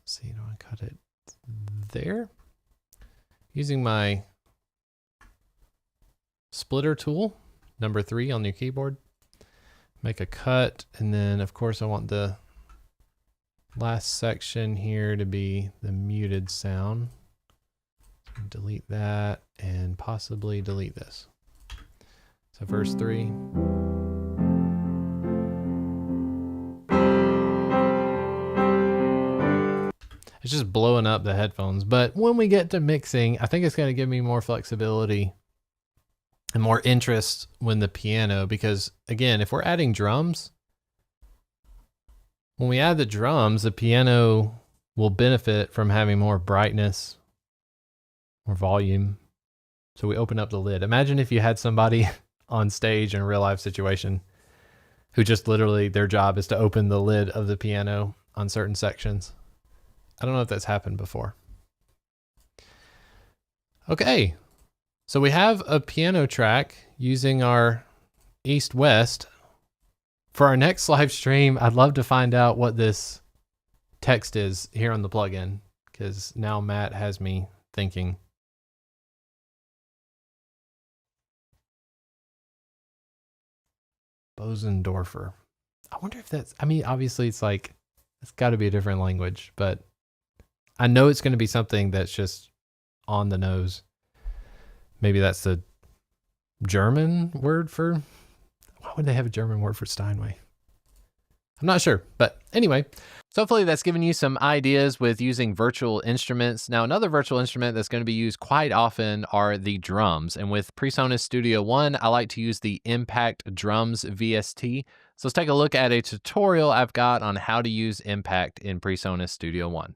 Let's see, do I cut it there? Using my splitter tool, number 3 on your keyboard. Make a cut, and then of course I want the last section here to be the muted sound. Delete that and possibly delete this. So verse 3. It's just blowing up the headphones. But when we get to mixing, I think it's going to give me more flexibility and more interest when the piano, because again, if we're adding drums, when we add the drums, the piano will benefit from having more brightness, more volume. So we open up the lid. Imagine if you had somebody on stage in a real life situation who just literally their job is to open the lid of the piano on certain sections. I don't know if that's happened before. Okay, so we have a piano track using our east-west. For our next live stream, I'd love to find out what this text is here on the plugin, because now Matt has me thinking. Bosendorfer. I wonder if that's, I mean, obviously it's like, it's got to be a different language, but I know it's going to be something that's just on the nose. Maybe that's the German word for, why would they have a German word for Steinway? I'm not sure, but anyway. So hopefully that's given you some ideas with using virtual instruments. Now, another virtual instrument that's going to be used quite often are the drums. And with PreSonus Studio One, I like to use the Impact Drums VST. So let's take a look at a tutorial I've got on how to use Impact in PreSonus Studio One.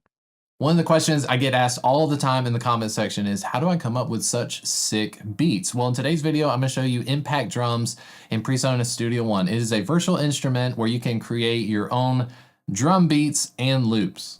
One of the questions I get asked all the time in the comment section is, how do I come up with such sick beats? Well, in today's video, I'm gonna show you Impact Drums in PreSonus Studio One. It is a virtual instrument where you can create your own drum beats and loops.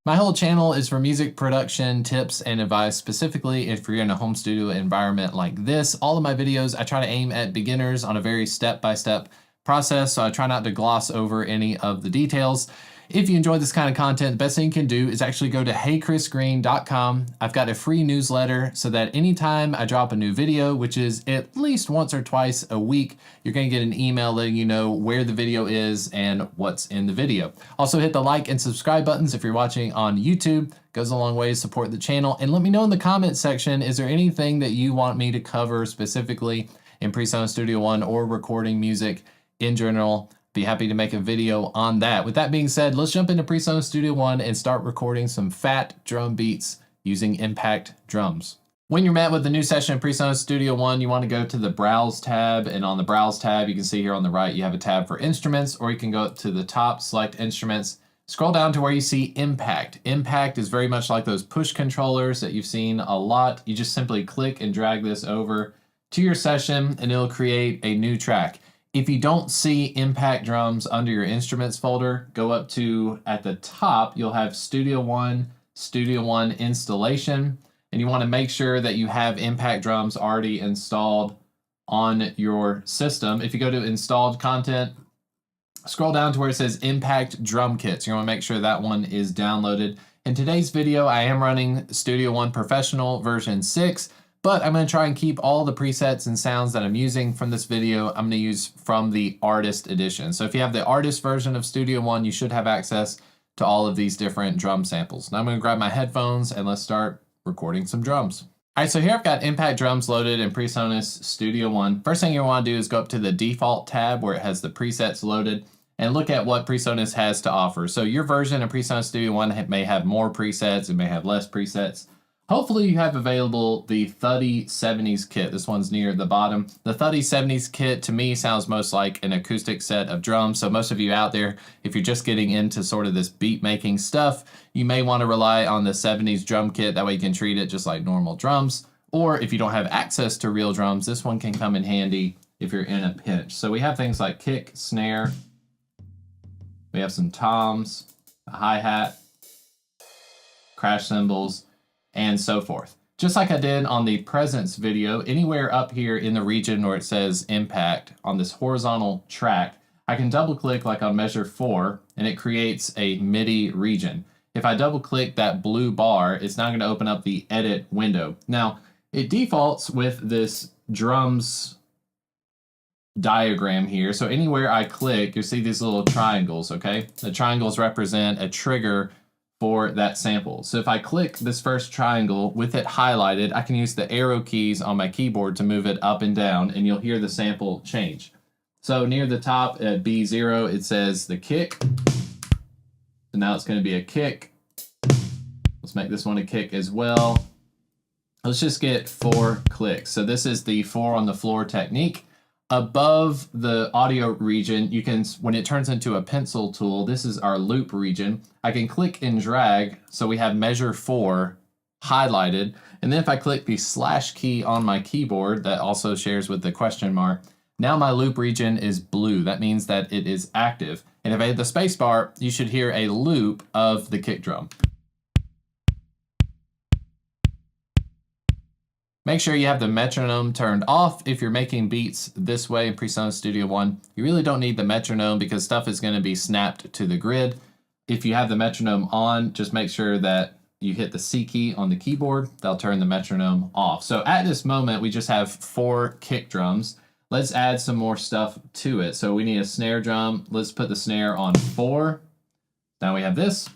My whole channel is for music production tips and advice, specifically if you're in a home studio environment like this. All of my videos, I try to aim at beginners on a very step-by-step process, so I try not to gloss over any of the details. If you enjoy this kind of content, the best thing you can do is actually go to heychrisgreen.com. I've got a free newsletter so that anytime I drop a new video, which is at least once or twice a week, you're going to get an email letting you know where the video is and what's in the video. Also hit the like and subscribe buttons if you're watching on YouTube. Goes a long way to support the channel. And let me know in the comment section, is there anything that you want me to cover specifically in PreSonus Studio One or recording music in general? Be happy to make a video on that. With that being said, let's jump into PreSonus Studio One and start recording some fat drum beats using Impact Drums. When you're met with the new session in PreSonus Studio One, you want to go to the Browse tab, and on the Browse tab, you can see here on the right, you have a tab for Instruments, or you can go up to the top, select Instruments, scroll down to where you see Impact. Impact is very much like those push controllers that you've seen a lot. You just simply click and drag this over to your session, and it'll create a new track. If you don't see Impact Drums under your Instruments folder, go up to, at the top, you'll have Studio One Installation, and you want to make sure that you have Impact Drums already installed on your system. If you go to Installed Content, scroll down to where it says Impact Drum Kits. You want to make sure that one is downloaded. In today's video, I am running Studio One Professional version 6, but I'm going to try and keep all the presets and sounds that I'm using from this video, I'm going to use from the Artist Edition. So if you have the Artist version of Studio One, you should have access to all of these different drum samples. Now I'm going to grab my headphones and let's start recording some drums. All right, so here I've got Impact Drums loaded in PreSonus Studio One. First thing you want to do is go up to the Default tab where it has the presets loaded and look at what PreSonus has to offer. So your version of PreSonus Studio One may have more presets, it may have less presets. Hopefully you have available the Thuddy 70s kit. This one's near the bottom. The Thuddy 70s kit to me sounds most like an acoustic set of drums. So most of you out there, if you're just getting into sort of this beat making stuff, you may want to rely on the 70s drum kit. That way you can treat it just like normal drums. Or if you don't have access to real drums, this one can come in handy if you're in a pinch. So we have things like kick, snare. We have some toms, a hi-hat, crash cymbals, and so forth. Just like I did on the presence video, anywhere up here in the region where it says Impact on this horizontal track, I can double click like on measure 4 and it creates a MIDI region. If I double click that blue bar, it's now going to open up the edit window. Now, it defaults with this drums diagram here. So anywhere I click, you see these little triangles, okay? The triangles represent a trigger for that sample. So if I click this first triangle with it highlighted, I can use the arrow keys on my keyboard to move it up and down, and you'll hear the sample change. So near the top at B0, it says the kick. So now it's going to be a kick. Let's make this one a kick as well. Let's just get 4 clicks. So this is the 4 on the floor technique. Above the audio region, you can, when it turns into a pencil tool, this is our loop region. I can click and drag, so we have measure 4 highlighted. And then if I click the slash key on my keyboard, that also shares with the question mark, now my loop region is blue. That means that it is active. And if I hit the space bar, you should hear a loop of the kick drum. Make sure you have the metronome turned off if you're making beats this way in PreSonus Studio One. You really don't need the metronome because stuff is going to be snapped to the grid. If you have the metronome on, just make sure that you hit the C key on the keyboard. That'll turn the metronome off. So at this moment, we just have 4 kick drums. Let's add some more stuff to it. So we need a snare drum. Let's put the snare on 4. Now we have this.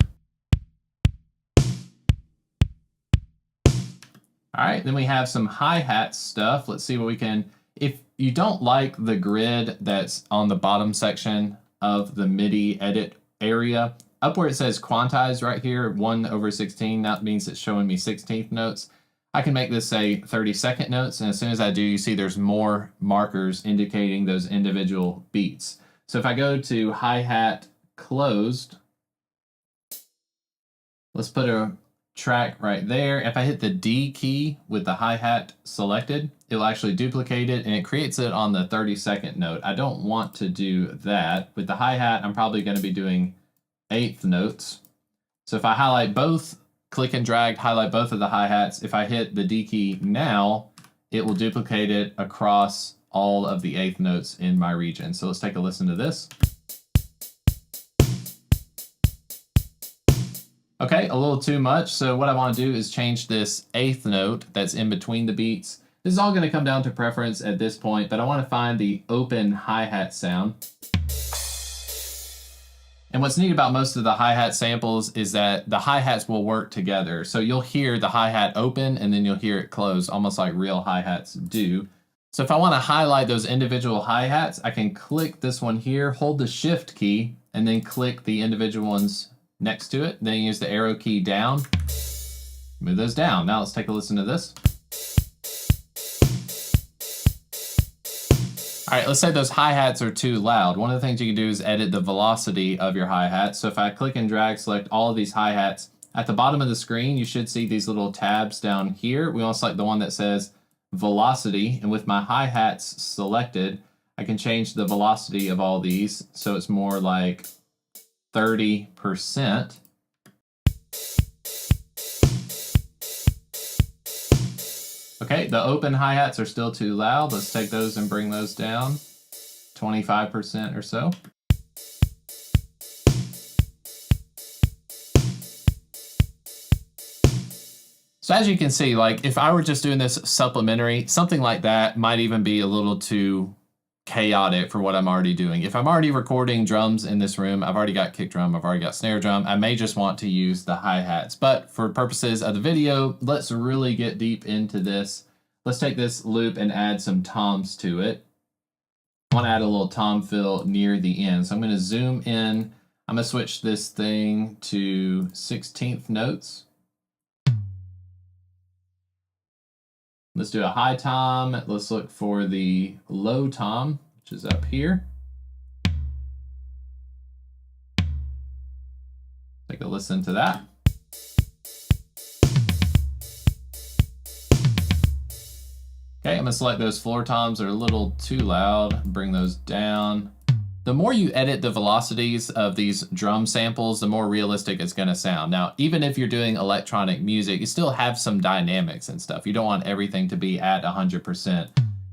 All right, then we have some hi-hat stuff. Let's see what we can, if you don't like the grid that's on the bottom section of the MIDI edit area, up where it says Quantize right here, 1/16, that means it's showing me 16th notes. I can make this say 32nd notes, and as soon as I do, you see there's more markers indicating those individual beats. So if I go to hi-hat closed, let's put a track right there. If I hit the D key with the hi-hat selected, it'll actually duplicate it and it creates it on the 32nd note. I don't want to do that. With the hi-hat, I'm probably going to be doing 8th notes. So if I highlight both, click and drag, highlight both of the hi-hats, if I hit the D key now, it will duplicate it across all of the 8th notes in my region. So let's take a listen to this. Okay, a little too much. So what I want to do is change this 8th note that's in between the beats. This is all going to come down to preference at this point, but I want to find the open hi-hat sound. And what's neat about most of the hi-hat samples is that the hi-hats will work together. So you'll hear the hi-hat open and then you'll hear it close, almost like real hi-hats do. So if I want to highlight those individual hi-hats, I can click this one here, hold the shift key, and then click the individual ones next to it. Then use the arrow key down, move those down. Now let's take a listen to this. All right, let's say those hi-hats are too loud. One of the things you can do is edit the velocity of your hi-hat. So if I click and drag, select all of these hi-hats, at the bottom of the screen, you should see these little tabs down here. We want to select the one that says velocity, and with my hi-hats selected, I can change the velocity of all these so it's more like 30%. Okay, the open hi-hats are still too loud. Let's take those and bring those down 25% or so. So as you can see, like if I were just doing this supplementary, something like that might even be a little too chaotic for what I'm already doing. If I'm already recording drums in this room, I've already got kick drum, I've already got snare drum, I may just want to use the hi-hats. But for purposes of the video, let's really get deep into this. Let's take this loop and add some toms to it. I want to add a little tom fill near the end. So I'm going to zoom in. I'm going to switch this thing to 16th notes. Let's do a high tom. Let's look for the low tom, which is up here. Take a listen to that. Okay, I'm gonna select those floor toms that are a little too loud, bring those down. The more you edit the velocities of these drum samples, the more realistic it's gonna sound. Now, even if you're doing electronic music, you still have some dynamics and stuff. You don't want everything to be at 100%.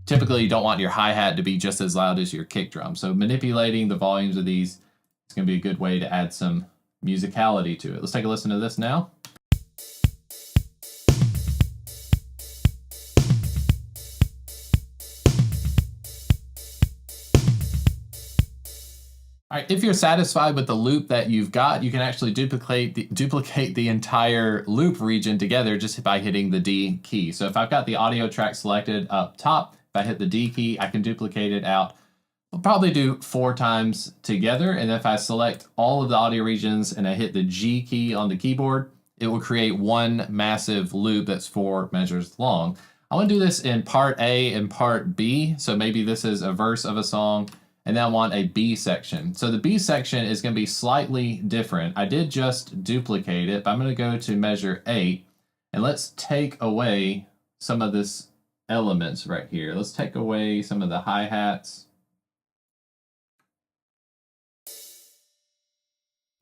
typically you don't want your hi-hat to be just as loud as your kick drum. So manipulating the volumes of these is going to be a good way to add some musicality to it. Let's take a listen to this now. All right, if you're satisfied with the loop that you've got, you can actually duplicate the entire loop region together just by hitting the D key. So if I've got the audio track selected up top, if I hit the D key, I can duplicate it out. I'll probably do 4 times together. And if I select all of the audio regions and I hit the G key on the keyboard, it will create one massive loop that's 4 measures long. I want to do this in part A and part B. So maybe this is a verse of a song, and then I want a B section. So the B section is going to be slightly different. I did just duplicate it, but I'm going to go to measure 8, and let's take away some of this elements right here. Let's take away some of the hi-hats.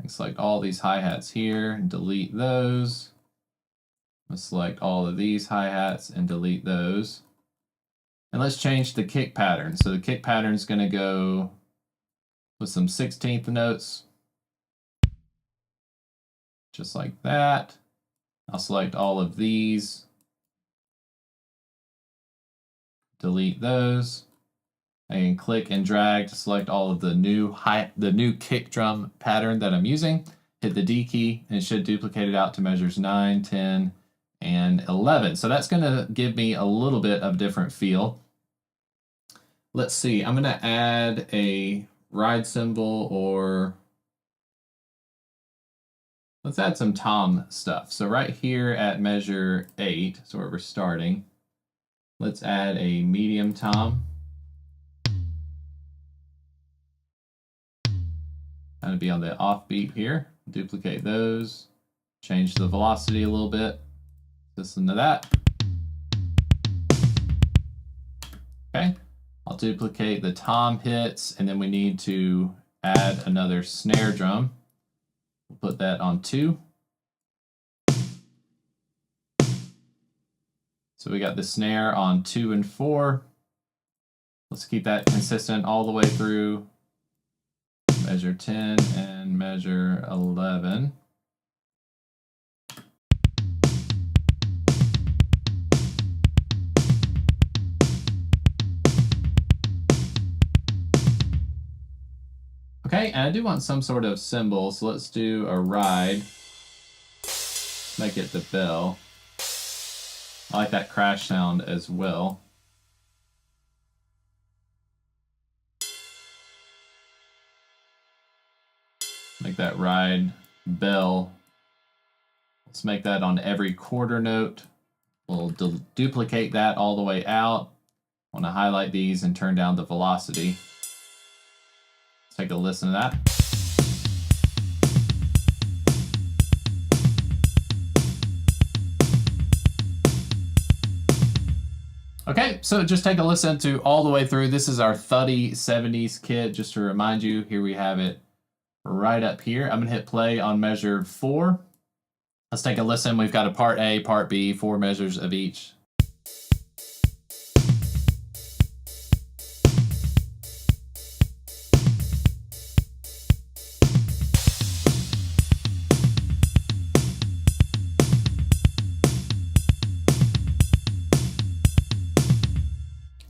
And select all these hi-hats here and delete those. Let's select all of these hi-hats and delete those. And let's change the kick pattern. So the kick pattern is going to go with some 16th notes, just like that. I'll select all of these, delete those. I can click and drag to select all of the new kick drum pattern that I'm using. Hit the D key, and it should duplicate it out to measures 9, 10, and 11. So that's going to give me a little bit of different feel. Let's see, I'm going to add a ride cymbal, or let's add some tom stuff. So right here at measure 8, so where we're starting, let's add a medium tom. Kind of be on the offbeat here. Duplicate those, change the velocity a little bit. Listen to that. Okay. I'll duplicate the tom hits, and then we need to add another snare drum. We'll put that on 2. So we got the snare on 2 and 4. Let's keep that consistent all the way through measure 10 and measure 11. Okay, and I do want some sort of cymbal, so let's do a ride. Make it the bell. I like that crash sound as well. Make that ride bell. Let's make that on every quarter note. We'll duplicate that all the way out. I want to highlight these and turn down the velocity. Take a listen to that. Okay, so just take a listen to all the way through. This is our Thuddy 70s kit. Just to remind you, here we have it right up here. I'm gonna hit play on measure 4. Let's take a listen. We've got a part A, part B, 4 measures of each.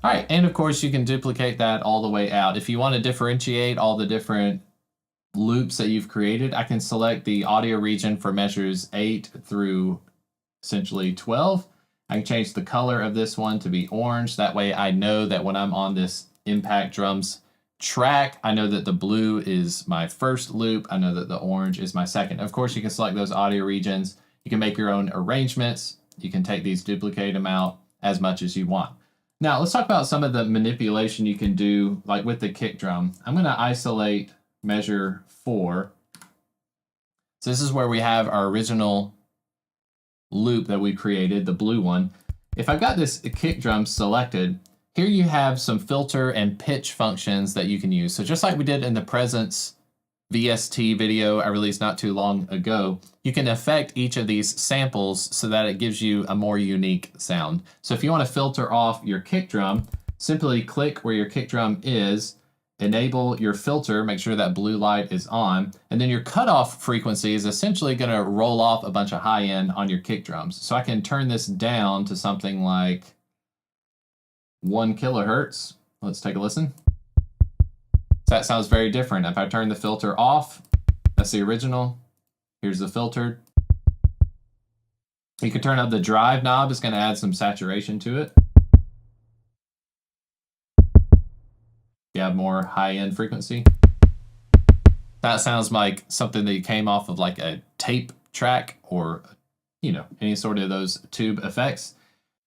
All right, and of course you can duplicate that all the way out. If you want to differentiate all the different loops that you've created, I can select the audio region for measures 8 through essentially 12. I can change the color of this one to be orange. That way I know that when I'm on this impact drums track, I know that the blue is my first loop. I know that the orange is my second. Of course, you can select those audio regions. You can make your own arrangements. You can take these, duplicate them out as much as you want. Now, let's talk about some of the manipulation you can do, like with the kick drum. I'm going to isolate measure 4. So this is where we have our original loop that we created, the blue one. If I've got this kick drum selected, here you have some filter and pitch functions that you can use. So just like we did in the Presence VST video I released not too long ago, you can affect each of these samples so that it gives you a more unique sound. So if you want to filter off your kick drum, simply click where your kick drum is, enable your filter, make sure that blue light is on, and then your cutoff frequency is essentially going to roll off a bunch of high end on your kick drums. So I can turn this down to something like 1 kilohertz. Let's take a listen. So that sounds very different. If I turn the filter off, that's the original. Here's the filtered. You can turn up the drive knob. It's going to add some saturation to it. You have more high-end frequency. That sounds like something that came off of like a tape track or, you know, any sort of those tube effects.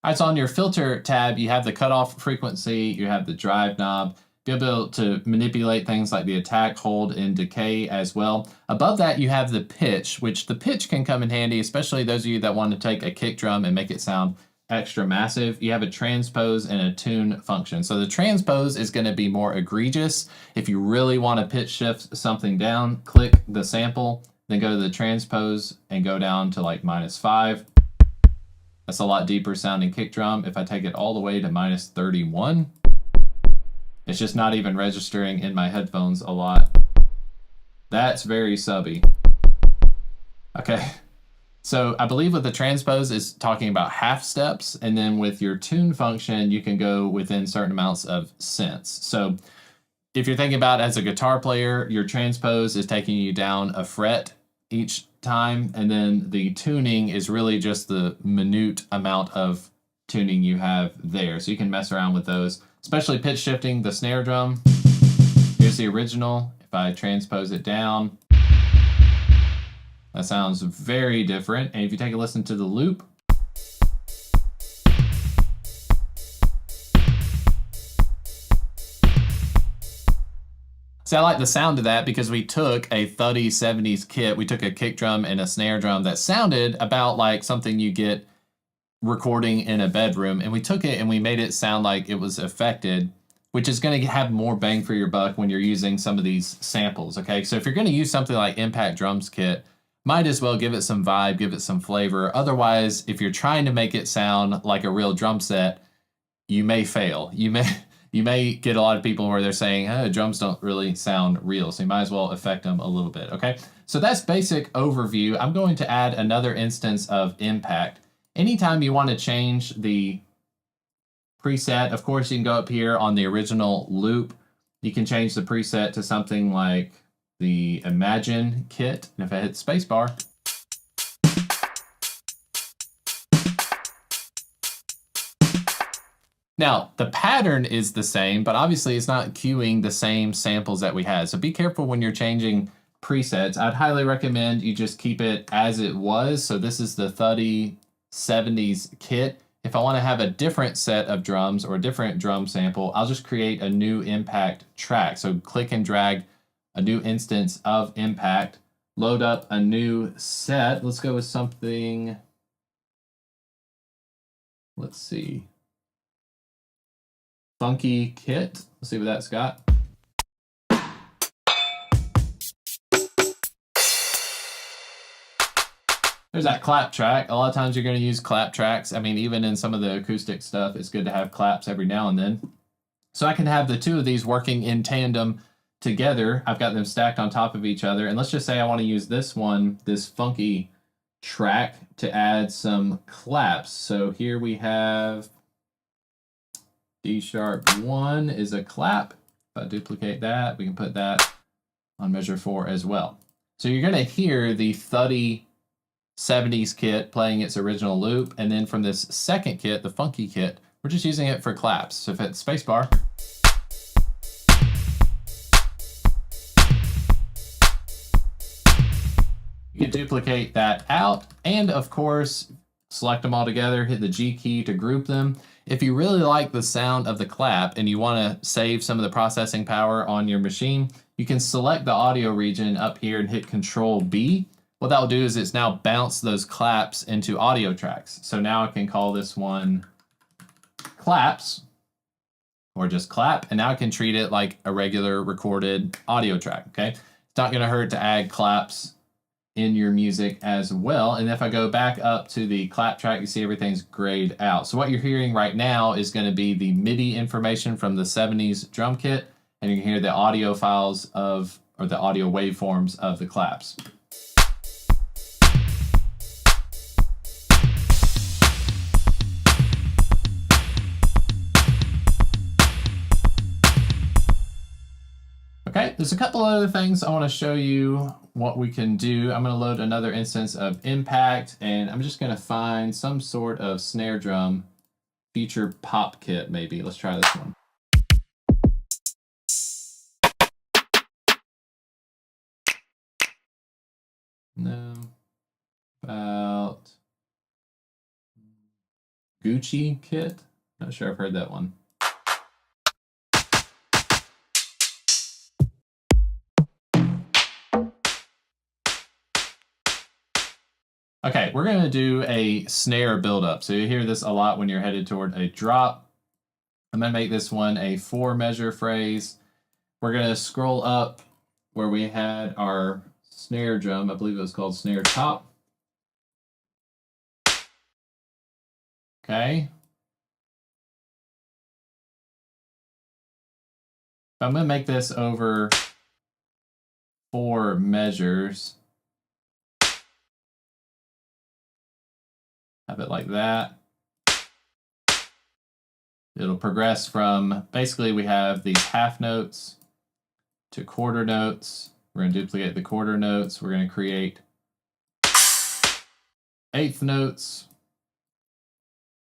All right, so on your filter tab, you have the cutoff frequency, you have the drive knob. You'll be able to manipulate things like the attack, hold, and decay as well. Above that, you have the pitch, which the pitch can come in handy, especially those of you that want to take a kick drum and make it sound extra massive. You have a transpose and a tune function. So the transpose is going to be more egregious. If you really want to pitch shift something down, click the sample, then go to the transpose and go down to like -5. That's a lot deeper sounding kick drum. If I take it all the way to -31, it's just not even registering in my headphones a lot. That's very subby. Okay. So I believe with the transpose is talking about half steps, and then with your tune function, you can go within certain amounts of cents. So if you're thinking about as a guitar player, your transpose is taking you down a fret each time, and then the tuning is really just the minute amount of tuning you have there. So you can mess around with those, especially pitch shifting the snare drum. Here's the original. If I transpose it down, that sounds very different. And if you take a listen to the loop, see, I like the sound of that because we took a thuddy 70s kit. We took a kick drum and a snare drum that sounded about like something you get recording in a bedroom, and we took it and we made it sound like it was affected, which is going to have more bang for your buck when you're using some of these samples. Okay, so if you're going to use something like Impact Drums Kit, might as well give it some vibe, give it some flavor. Otherwise, if you're trying to make it sound like a real drum set, you may fail. You may get a lot of people where they're saying, oh, drums don't really sound real, so you might as well affect them a little bit. Okay, so that's basic overview. I'm going to add another instance of Impact. Anytime you want to change the preset, of course, you can go up here on the original loop. You can change the preset to something like the Imagine kit. And if I hit spacebar, now the pattern is the same, but obviously it's not cueing the same samples that we had. So be careful when you're changing presets. I'd highly recommend you just keep it as it was. So this is the thuddy 70s kit. If I want to have a different set of drums or a different drum sample, I'll just create a new Impact track. So click and drag a new instance of Impact, load up a new set. Let's go with something, let's see, funky kit. Let's see what that's got. There's that clap track. A lot of times you're going to use clap tracks. I mean, even in some of the acoustic stuff, it's good to have claps every now and then. So I can have the two of these working in tandem together. I've got them stacked on top of each other. And let's just say I want to use this one, this funky track, to add some claps. So here we have D#1 is a clap. If I duplicate that, we can put that on measure 4 as well. So you're going to hear the thuddy 70s kit playing its original loop, and then from this second kit, the funky kit, we're just using it for claps. So if I hit spacebar, you can duplicate that out, and of course, select them all together, hit the G key to group them. If you really like the sound of the clap and you want to save some of the processing power on your machine, you can select the audio region up here and hit Control B. What that will do is it's now bounce those claps into audio tracks. So now I can call this one claps, or just clap, and now I can treat it like a regular recorded audio track, okay? It's not gonna hurt to add claps in your music as well. And if I go back up to the clap track, you see everything's grayed out. So what you're hearing right now is going to be the MIDI information from the 70s drum kit, and you can hear the audio files of, or the audio waveforms of the claps. Okay, there's a couple other things I want to show you what we can do. I'm going to load another instance of Impact, and I'm just going to find some sort of snare drum feature pop kit maybe. Let's try this one. No. About Gucci kit? Not sure I've heard that one. Okay, we're going to do a snare buildup. So you hear this a lot when you're headed toward a drop. I'm going to make this one a 4-measure phrase. We're going to scroll up where we had our snare drum. I believe it was called snare top. Okay. I'm going to make this over 4 measures. Have it like that. It'll progress from, basically we have these half notes to quarter notes. We're going to duplicate the quarter notes. We're going to create 1/8 notes.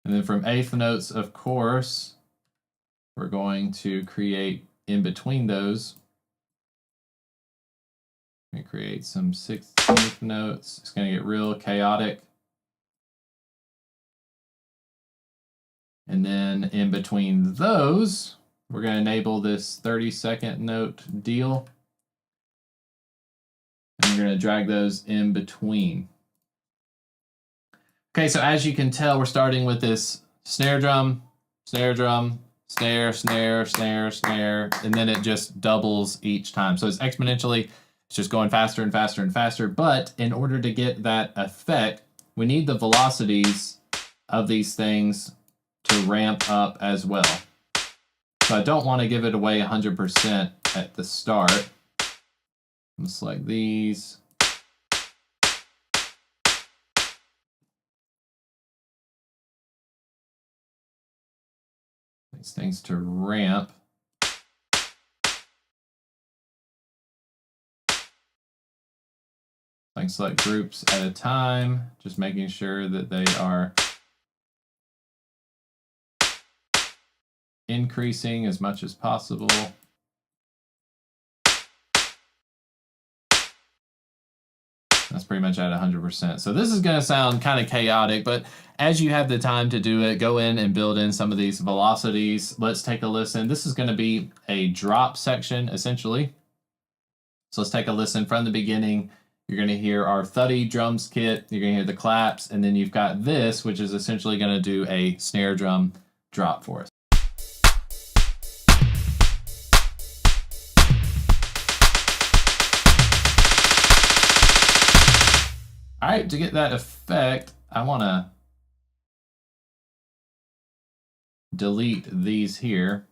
And then from 1/8 notes, of course, we're going to create in between those. We're going to create some 1/16 notes. It's going to get real chaotic. And then in between those, we're going to enable this 30-second note deal. And we're going to drag those in between. Okay, so as you can tell, we're starting with this snare drum, snare drum, snare, snare, snare, snare, and then it just doubles each time. So it's exponentially, it's just going faster and faster and faster. But in order to get that effect, we need the velocities of these things to ramp up as well. So I don't want to give it away 100% at the start. I'll select these. These things to ramp. I can select groups at a time, just making sure that they are increasing as much as possible. That's pretty much at 100%. So this is going to sound kind of chaotic, but as you have the time to do it, go in and build in some of these velocities. Let's take a listen. This is going to be a drop section, essentially. So let's take a listen from the beginning. You're going to hear our thuddy drums kit. You're going to hear the claps, and then you've got this, which is essentially going to do a snare drum drop for us. All right, to get that effect, I want to delete these here.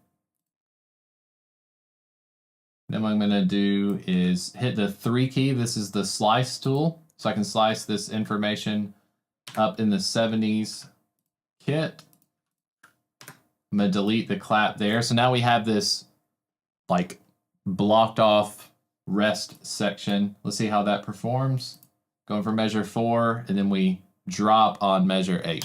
Then what I'm going to do is hit the 3 key. This is the slice tool. So I can slice this information up in the 70s kit. I'm going to delete the clap there. So now we have this like blocked off rest section. Let's see how that performs. Going for measure 4, and then we drop on measure 8.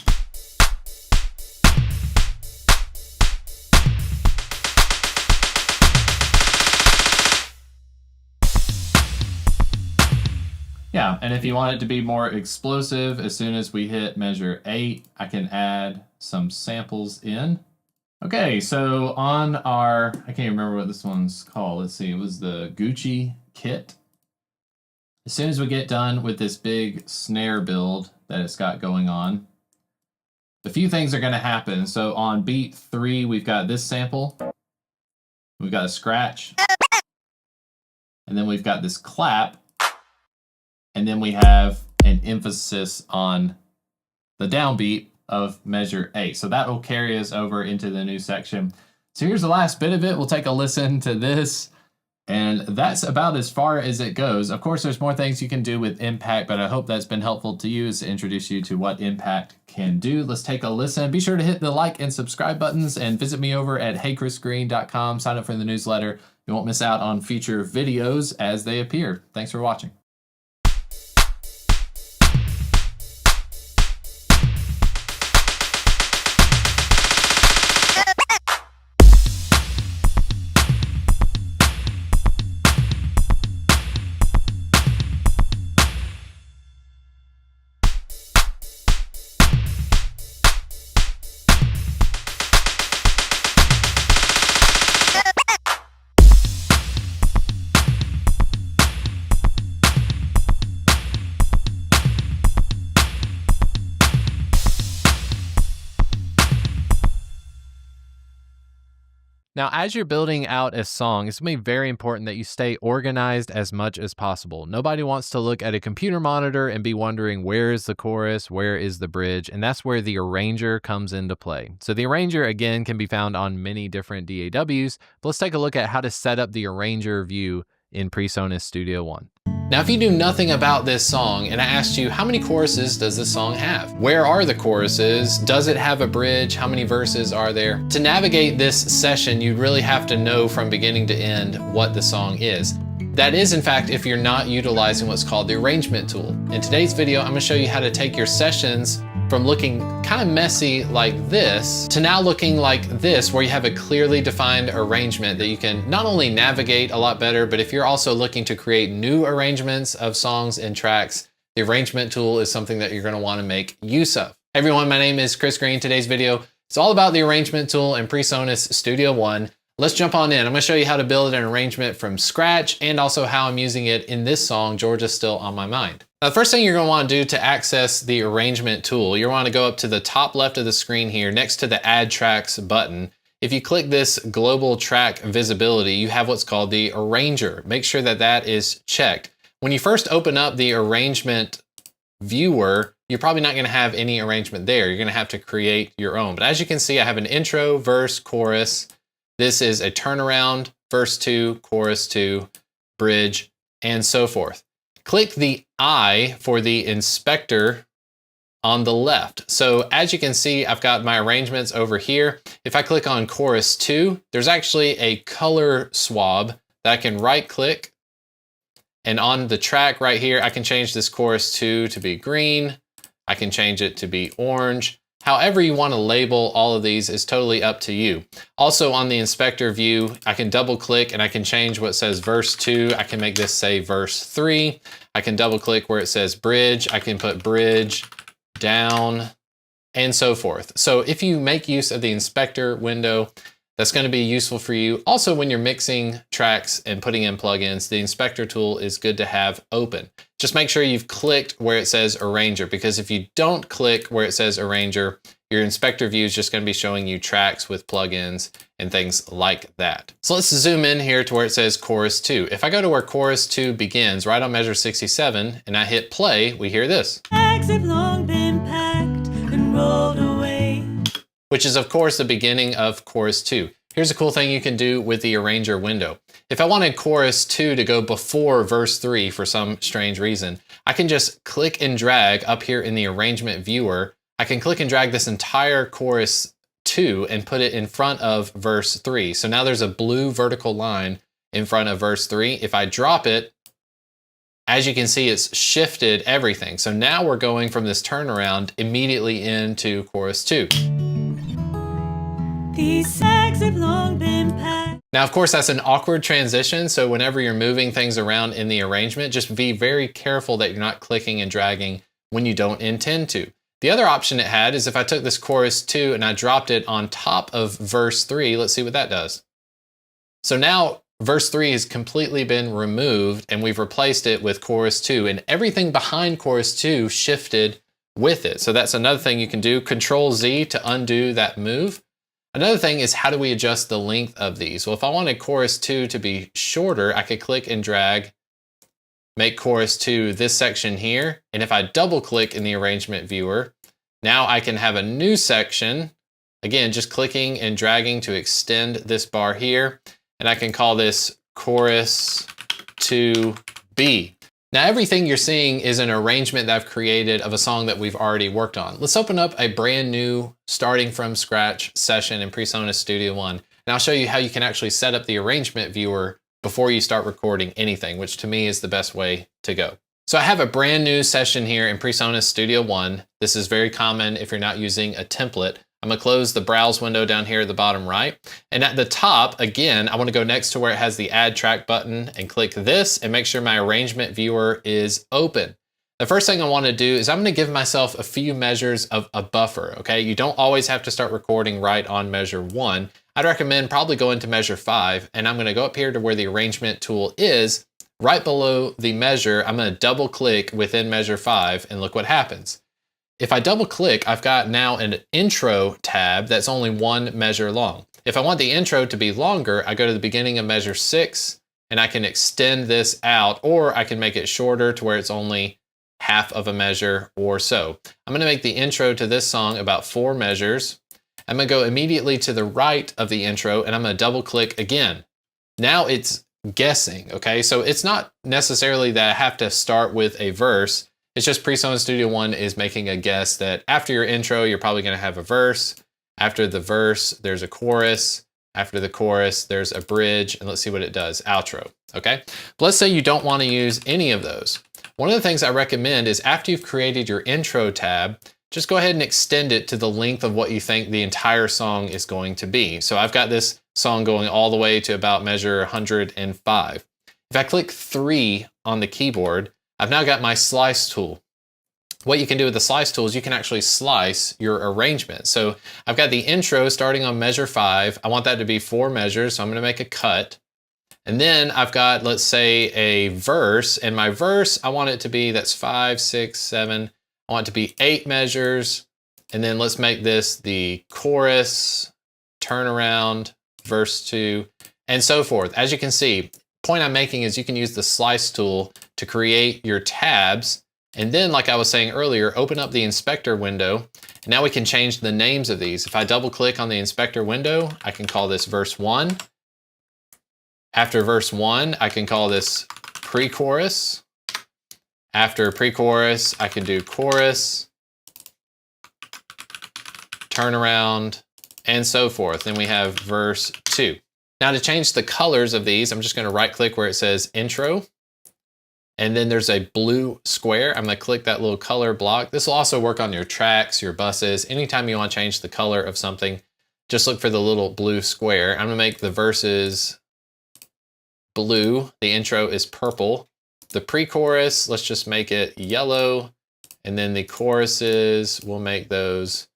Yeah, and if you want it to be more explosive, as soon as we hit measure 8, I can add some samples in. Okay, so on our, I can't remember what this one's called. Let's see, it was the Gucci kit. As soon as we get done with this big snare build that it's got going on, a few things are going to happen. So on beat 3, we've got this sample. We've got a scratch. And then we've got this clap. And then we have an emphasis on the downbeat of measure 8. So that will carry us over into the new section. So here's the last bit of it. We'll take a listen to this. And that's about as far as it goes. Of course, there's more things you can do with Impact, but I hope that's been helpful to you to introduce you to what Impact can do. Let's take a listen. Be sure to hit the like and subscribe buttons and visit me over at heychrisgreen.com. Sign up for the newsletter. You won't miss out on future videos as they appear. Thanks for watching. Now, as you're building out a song, it's going to be very important that you stay organized as much as possible. Nobody wants to look at a computer monitor and be wondering, where is the chorus, where is the bridge? And that's where the arranger comes into play. So the arranger, again, can be found on many different DAWs, but let's take a look at how to set up the arranger view in PreSonus Studio One. Now, if you knew nothing about this song and I asked you, how many choruses does this song have? Where are the choruses? Does it have a bridge? How many verses are there? To navigate this session, you really have to know from beginning to end what the song is. That is, in fact, if you're not utilizing what's called the arrangement tool. In today's video, I'm gonna show you how to take your sessions from looking kind of messy like this to now looking like this, where you have a clearly defined arrangement that you can not only navigate a lot better, but if you're also looking to create new arrangements of songs and tracks, the arrangement tool is something that you're going to want to make use of. Hey everyone, my name is Chris Green. Today's video is all about the arrangement tool in PreSonus Studio One. Let's jump on in. I'm going to show you how to build an arrangement from scratch and also how I'm using it in this song, Georgia's Still on My Mind. Now, the first thing you're going to want to do to access the arrangement tool, you want to go up to the top left of the screen here next to the Add Tracks button. If you click this global track visibility, you have what's called the arranger. Make sure that that is checked. When you first open up the arrangement viewer, you're probably not going to have any arrangement there. You're going to have to create your own. But as you can see, I have an intro, verse, chorus. This is a turnaround, verse 2, chorus 2, bridge, and so forth. Click the I for the inspector on the left. So as you can see, I've got my arrangements over here. If I click on chorus 2, there's actually a color swab that I can right click. And on the track right here, I can change this chorus 2 to be green. I can change it to be orange. However you want to label all of these is totally up to you. Also on the inspector view, I can double click and I can change what says verse 2. I can make this say verse 3. I can double click where it says bridge. I can put bridge down and so forth. So if you make use of the inspector window, that's going to be useful for you. Also, when you're mixing tracks and putting in plugins, the inspector tool is good to have open. Just make sure you've clicked where it says arranger, because if you don't click where it says arranger, your inspector view is just going to be showing you tracks with plugins and things like that. So let's zoom in here to where it says chorus 2. If I go to where chorus 2 begins, right on measure 67, and I hit play, we hear this. Bags have long been packed and rolled away. Which is of course the beginning of chorus 2. Here's a cool thing you can do with the arranger window. If I wanted chorus 2 to go before verse 3 for some strange reason, I can just click and drag up here in the arrangement viewer. I can click and drag this entire chorus 2 and put it in front of verse 3. So now there's a blue vertical line in front of verse 3. If I drop it, as you can see, it's shifted everything. So now we're going from this turnaround immediately into chorus 2. These sacks have long been packed. Now, of course, that's an awkward transition. So whenever you're moving things around in the arrangement, just be very careful that you're not clicking and dragging when you don't intend to. The other option it had is if I took this chorus 2 and I dropped it on top of verse 3, let's see what that does. So now verse 3 has completely been removed and we've replaced it with chorus 2, and everything behind chorus 2 shifted with it. So that's another thing you can do. Control Z to undo that move. Another thing is, how do we adjust the length of these? Well, if I wanted chorus 2 to be shorter, I could click and drag make chorus 2 this section here. And if I double click in the arrangement viewer, now I can have a new section. Again, just clicking and dragging to extend this bar here. And I can call this chorus 2B. Now everything you're seeing is an arrangement that I've created of a song that we've already worked on. Let's open up a brand new starting from scratch session in PreSonus Studio One. And I'll show you how you can actually set up the arrangement viewer before you start recording anything, which to me is the best way to go. So I have a brand new session here in PreSonus Studio One. This is very common if you're not using a template. I'm gonna close the browse window down here at the bottom right. And at the top, again, I wanna go next to where it has the add track button and click this and make sure my arrangement viewer is open. The first thing I wanna do is I'm gonna give myself a few measures of a buffer, okay? You don't always have to start recording right on measure 1. I'd recommend probably going to measure 5, and I'm gonna go up here to where the arrangement tool is. Right below the measure, I'm gonna double click within measure 5 and look what happens. If I double click, I've got now an intro tab that's only 1 measure long. If I want the intro to be longer, I go to the beginning of measure 6 and I can extend this out, or I can make it shorter to where it's only half of a measure or so. I'm gonna make the intro to this song about 4 measures. I'm gonna go immediately to the right of the intro and I'm gonna double click again. Now it's guessing, okay? So it's not necessarily that I have to start with a verse. It's just PreSonus Studio One is making a guess that after your intro, you're probably gonna have a verse. After the verse, there's a chorus. After the chorus, there's a bridge, and let's see what it does, outro, okay? But let's say you don't wanna use any of those. One of the things I recommend is after you've created your intro tab, just go ahead and extend it to the length of what you think the entire song is going to be. So I've got this song going all the way to about measure 105. If I click 3 on the keyboard, I've now got my slice tool. What you can do with the slice tool is you can actually slice your arrangement. So I've got the intro starting on measure 5. I want that to be 4 measures, so I'm gonna make a cut. And then I've got, let's say, a verse, and my verse, I want it to be, that's 5, 6, 7. I want it to be 8 measures. And then let's make this the chorus, turnaround, verse 2, and so forth. As you can see, point I'm making is you can use the slice tool to create your tabs. And then, like I was saying earlier, open up the inspector window. And now we can change the names of these. If I double click on the inspector window, I can call this verse 1. After verse 1, I can call this pre-chorus. After pre-chorus, I can do chorus, turnaround, and so forth. Then we have verse 2. Now to change the colors of these, I'm just gonna right click where it says intro. And then there's a blue square. I'm gonna click that little color block. This will also work on your tracks, your buses. Anytime you wanna change the color of something, just look for the little blue square. I'm gonna make the verses blue. The intro is purple. The pre-chorus, let's just make it yellow. And then the choruses, we'll make those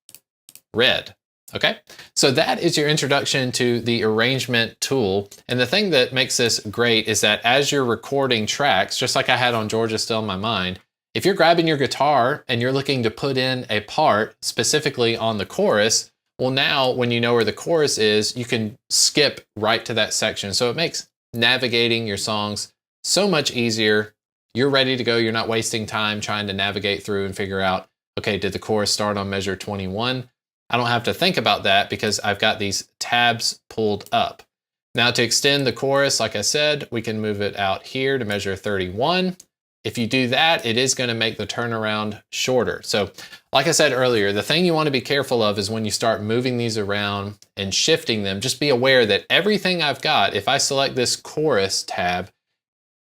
red. Okay, so that is your introduction to the arrangement tool. And the thing that makes this great is that as you're recording tracks, just like I had on Georgia Still in My Mind, if you're grabbing your guitar and you're looking to put in a part specifically on the chorus, well now when you know where the chorus is, you can skip right to that section. So it makes navigating your songs so much easier. You're ready to go. You're not wasting time trying to navigate through and figure out, okay, did the chorus start on measure 21? I don't have to think about that because I've got these tabs pulled up. Now to extend the chorus, like I said, we can move it out here to measure 31. If you do that, it is going to make the turnaround shorter. So like I said earlier, the thing you want to be careful of is when you start moving these around and shifting them, just be aware that everything I've got, if I select this chorus tab,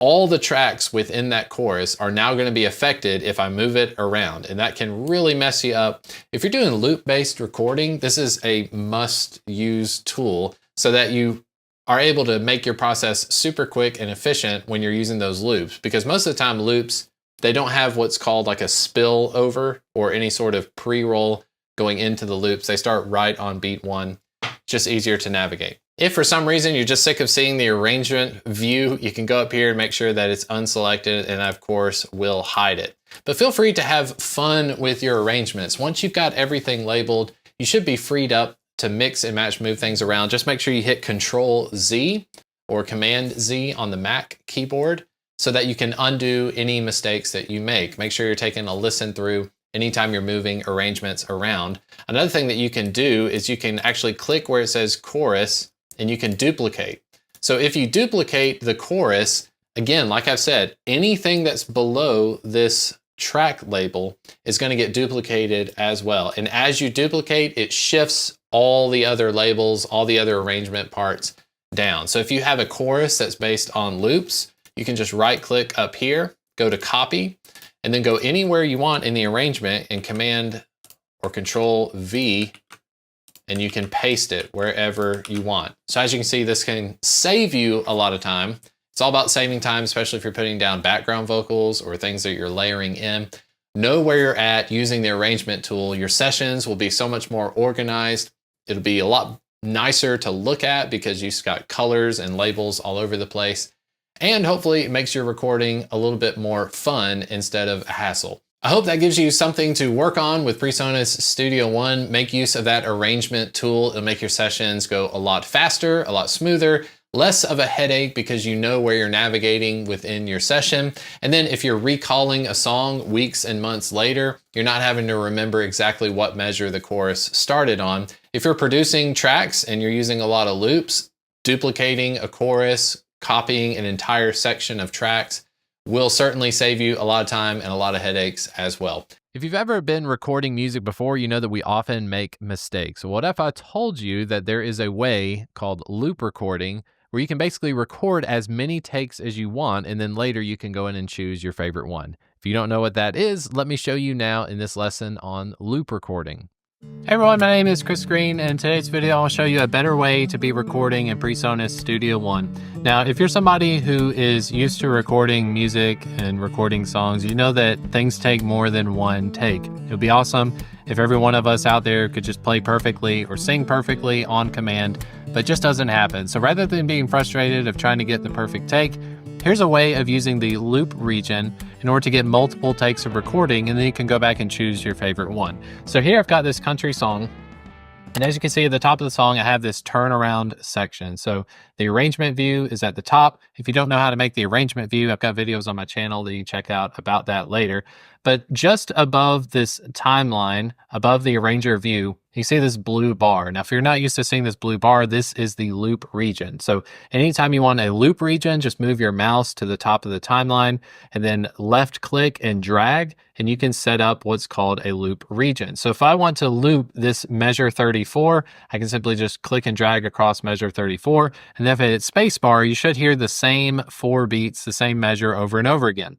all the tracks within that chorus are now going to be affected if I move it around, and that can really mess you up. If you're doing loop-based recording, this is a must-use tool so that you are able to make your process super quick and efficient when you're using those loops, because most of the time loops, they don't have what's called like a spill over or any sort of pre-roll going into the loops. They start right on beat 1, just easier to navigate. If for some reason you're just sick of seeing the arrangement view, you can go up here and make sure that it's unselected, and I, of course, will hide it. But feel free to have fun with your arrangements. Once you've got everything labeled, you should be freed up to mix and match, move things around. Just make sure you hit Control Z or Command Z on the Mac keyboard so that you can undo any mistakes that you make. Make sure you're taking a listen through anytime you're moving arrangements around. Another thing that you can do is you can actually click where it says chorus and you can duplicate. So if you duplicate the chorus, again, like I've said, anything that's below this track label is going to get duplicated as well. And as you duplicate, it shifts all the other labels, all the other arrangement parts down. So if you have a chorus that's based on loops, you can just right click up here, go to copy, and then go anywhere you want in the arrangement and Command or Control V, and you can paste it wherever you want. So as you can see, this can save you a lot of time. It's all about saving time, especially if you're putting down background vocals or things that you're layering in. Know where you're at using the arrangement tool. Your sessions will be so much more organized. It'll be a lot nicer to look at because you've got colors and labels all over the place. And hopefully it makes your recording a little bit more fun instead of a hassle. I hope that gives you something to work on with PreSonus Studio One. Make use of that arrangement tool. It'll make your sessions go a lot faster, a lot smoother, less of a headache because you know where you're navigating within your session. And then if you're recalling a song weeks and months later, you're not having to remember exactly what measure the chorus started on. If you're producing tracks and you're using a lot of loops, duplicating a chorus, copying an entire section of tracks will certainly save you a lot of time and a lot of headaches as well. If you've ever been recording music before, you know that we often make mistakes. What if I told you that there is a way called loop recording where you can basically record as many takes as you want, and then later you can go in and choose your favorite one. If you don't know what that is, let me show you now in this lesson on loop recording. Hey everyone, my name is Chris Green, and in today's video I'll show you a better way to be recording in PreSonus Studio One. Now, if you're somebody who is used to recording music and recording songs, you know that things take more than one take. It would be awesome if every one of us out there could just play perfectly or sing perfectly on command, but it just doesn't happen. So rather than being frustrated of trying to get the perfect take, here's a way of using the loop region in order to get multiple takes of recording, and then you can go back and choose your favorite one. So here I've got this country song, and as you can see at the top of the song, I have this turnaround section. So the arrangement view is at the top. If you don't know how to make the arrangement view, I've got videos on my channel that you can check out about that later. But just above this timeline, above the arranger view, you see this blue bar. Now, if you're not used to seeing this blue bar, this is the loop region. So anytime you want a loop region, just move your mouse to the top of the timeline and then left click and drag, and you can set up what's called a loop region. So if I want to loop this measure 34, I can simply just click and drag across measure 34. And then if I hit spacebar, you should hear the same 4 beats, the same measure over and over again.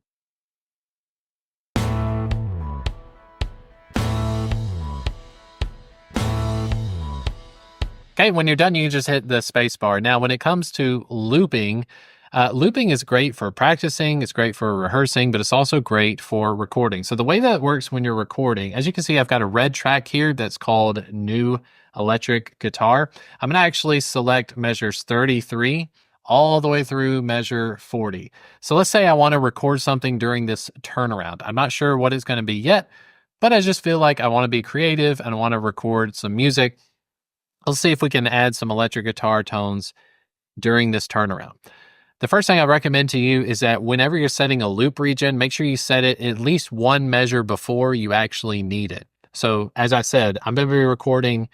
Okay, when you're done, you can just hit the space bar. Now, when it comes to looping, looping is great for practicing, it's great for rehearsing, but it's also great for recording. So the way that works when you're recording, as you can see, I've got a red track here that's called New Electric Guitar. I'm gonna actually select measures 33 all the way through measure 40. So let's say I wanna record something during this turnaround. I'm not sure what it's gonna be yet, but I just feel like I wanna be creative and I wanna record some music. Let's see if we can add some electric guitar tones during this turnaround. The first thing I recommend to you is that whenever you're setting a loop region, make sure you set it at least one measure before you actually need it. So as I said, I'm going to be recording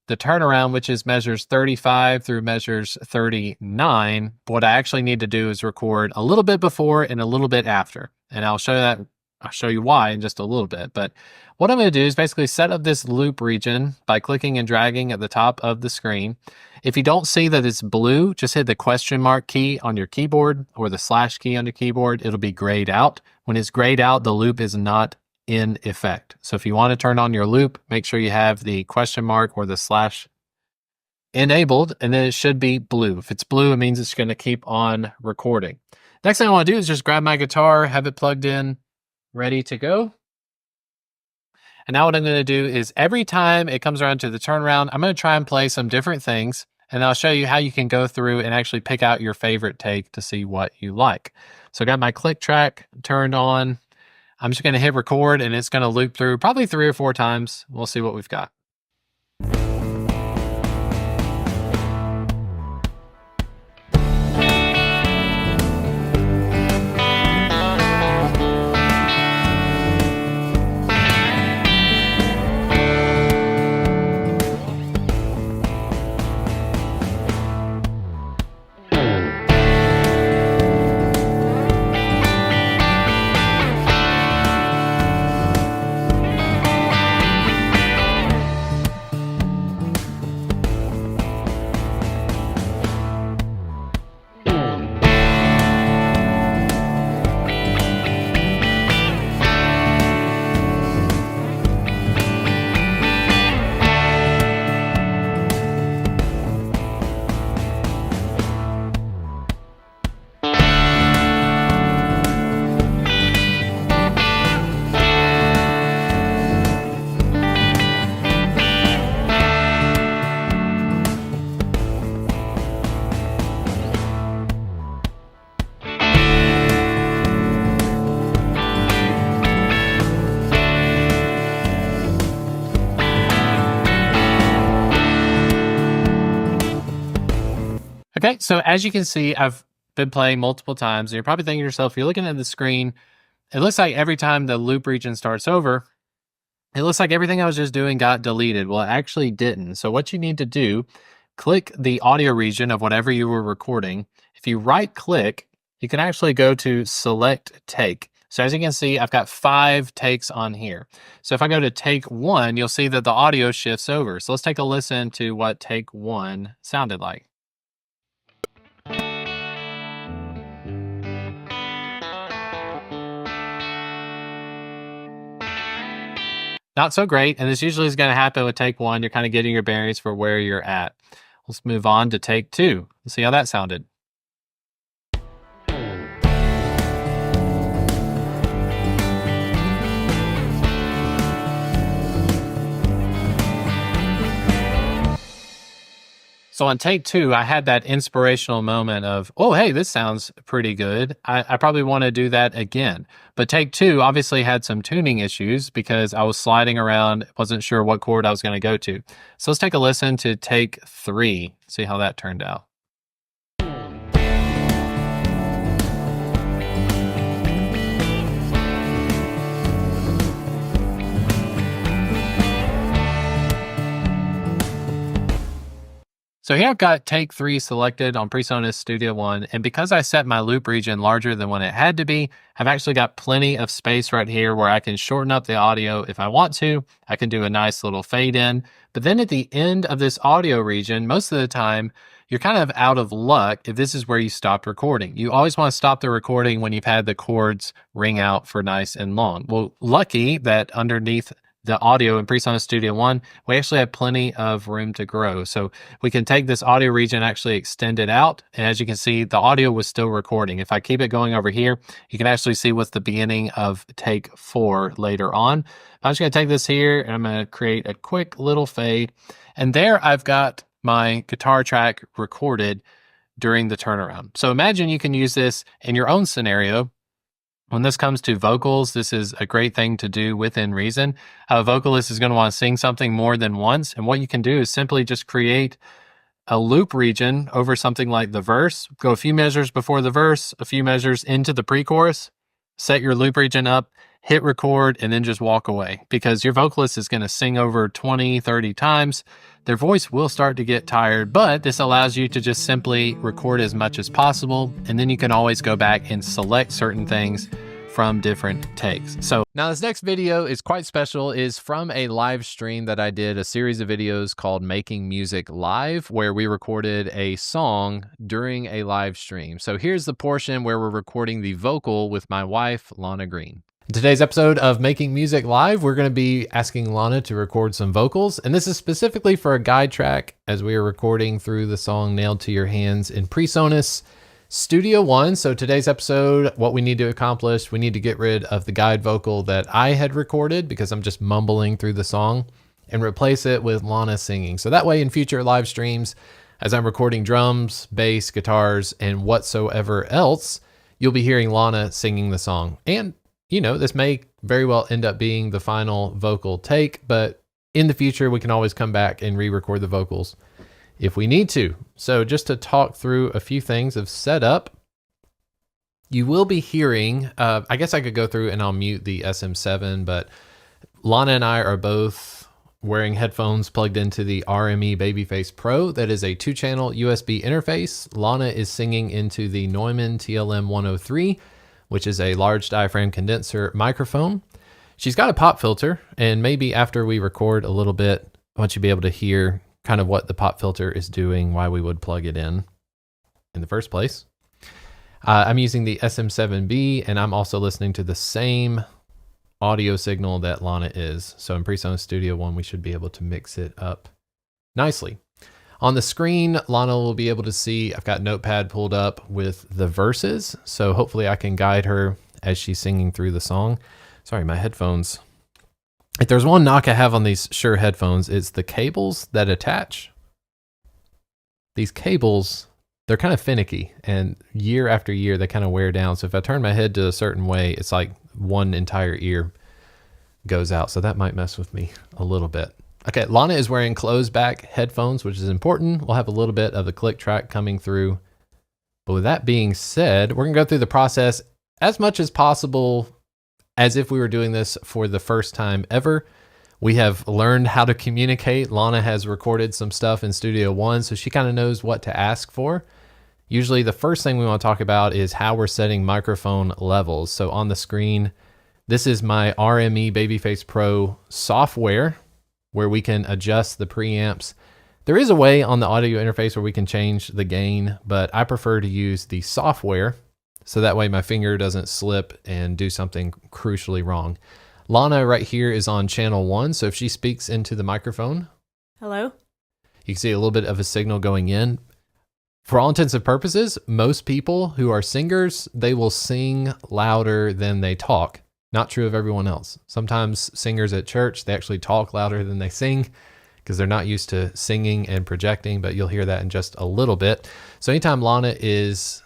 the turnaround, which is measures 35 through measures 39. But what I actually need to do is record a little bit before and a little bit after. And I'll show you why in just a little bit. But what I'm going to do is basically set up this loop region by clicking and dragging at the top of the screen. If you don't see that it's blue, just hit the question mark key on your keyboard or the slash key on your keyboard. It'll be grayed out. When it's grayed out, the loop is not in effect. So if you want to turn on your loop, make sure you have the question mark or the slash enabled, and then it should be blue. If it's blue, it means it's going to keep on recording. Next thing I want to do is just grab my guitar, have it plugged in, ready to go. And now what I'm going to do is every time it comes around to the turnaround, I'm going to try and play some different things, and I'll show you how you can go through and actually pick out your favorite take to see what you like. So I got my click track turned on. I'm just going to hit record, and it's going to loop through probably 3 or 4 times. We'll see what we've got. Okay, so as you can see, I've been playing multiple times, and you're probably thinking to yourself, you're looking at the screen, it looks like every time the loop region starts over, it looks like everything I was just doing got deleted. Well, it actually didn't. So what you need to do, click the audio region of whatever you were recording. If you right click, you can actually go to select take. So as you can see, I've got 5 takes on here. So if I go to take 1, you'll see that the audio shifts over. So let's take a listen to what take 1 sounded like. Not so great, and this usually is going to happen with take 1. You're kind of getting your bearings for where you're at. Let's move on to take 2. Let's see how that sounded. So on take 2, I had that inspirational moment of, oh, hey, this sounds pretty good. I probably want to do that again. But take 2 obviously had some tuning issues because I was sliding around, wasn't sure what chord I was going to go to. So let's take a listen to take 3, see how that turned out. So here I've got take 3 selected on PreSonus Studio One, and because I set my loop region larger than what it had to be, I've actually got plenty of space right here where I can shorten up the audio if I want to. I can do a nice little fade in, but then at the end of this audio region, most of the time, you're kind of out of luck if this is where you stopped recording. You always want to stop the recording when you've had the chords ring out for nice and long. Well, lucky that underneath the audio in PreSonus Studio One, we actually have plenty of room to grow. So we can take this audio region, actually extend it out. And as you can see, the audio was still recording. If I keep it going over here, you can actually see what's the beginning of take 4 later on. I'm just going to take this here and I'm going to create a quick little fade. And there I've got my guitar track recorded during the turnaround. So imagine you can use this in your own scenario. When this comes to vocals, this is a great thing to do within reason. A vocalist is going to want to sing something more than once. And what you can do is simply just create a loop region over something like the verse. Go a few measures before the verse, a few measures into the pre-chorus, set your loop region up, hit record, and then just walk away. Because your vocalist is going to sing over 20, 30 times. Their voice will start to get tired, but this allows you to just simply record as much as possible. And then you can always go back and select certain things from different takes. So now this next video is quite special, is from a live stream that I did, a series of videos called Making Music Live, where we recorded a song during a live stream. So here's the portion where we're recording the vocal with my wife, Lana Green. In today's episode of Making Music Live, we're going to be asking Lana to record some vocals, and this is specifically for a guide track as we are recording through the song Nailed to Your Hands in PreSonus Studio One. So today's episode, what we need to accomplish, we need to get rid of the guide vocal that I had recorded because I'm just mumbling through the song, and replace it with Lana singing. So that way in future live streams, as I'm recording drums, bass, guitars, and whatsoever else, you'll be hearing Lana singing the song. And you know, this may very well end up being the final vocal take, but in the future, we can always come back and re-record the vocals if we need to. So just to talk through a few things of setup, you will be hearing, I guess I could go through and I'll mute the SM7, but Lana and I are both wearing headphones plugged into the RME Babyface Pro. That is a 2-channel USB interface. Lana is singing into the Neumann TLM 103, which is a large diaphragm condenser microphone. She's got a pop filter, and maybe after we record a little bit, I want you to be able to hear kind of what the pop filter is doing, why we would plug it in the first place. I'm using the SM7B, and I'm also listening to the same audio signal that Lana is. So in PreSonus Studio One, we should be able to mix it up nicely. On the screen, Lana will be able to see I've got Notepad pulled up with the verses, so hopefully I can guide her as she's singing through the song. Sorry, my headphones. If there's one knock I have on these Shure headphones, it's the cables that attach. These cables, they're kind of finicky, and year after year, they kind of wear down. So if I turn my head to a certain way, it's like one entire ear goes out. So that might mess with me a little bit. Okay, Lana is wearing closed back headphones, which is important. We'll have a little bit of the click track coming through. But with that being said, we're gonna go through the process as much as possible as if we were doing this for the first time ever. We have learned how to communicate. Lana has recorded some stuff in Studio One, so she kind of knows what to ask for. Usually the first thing we want to talk about is how we're setting microphone levels. So on the screen, this is my RME Babyface Pro software where we can adjust the preamps. There is a way on the audio interface where we can change the gain, but I prefer to use the software so that way my finger doesn't slip and do something crucially wrong. Lana right here is on channel 1, so if she speaks into the microphone, Hello? you can see a little bit of a signal going in. For all intents and purposes, most people who are singers, they will sing louder than they talk. Not true of everyone else. Sometimes singers at church, they actually talk louder than they sing because they're not used to singing and projecting, but you'll hear that in just a little bit. So anytime Lana is,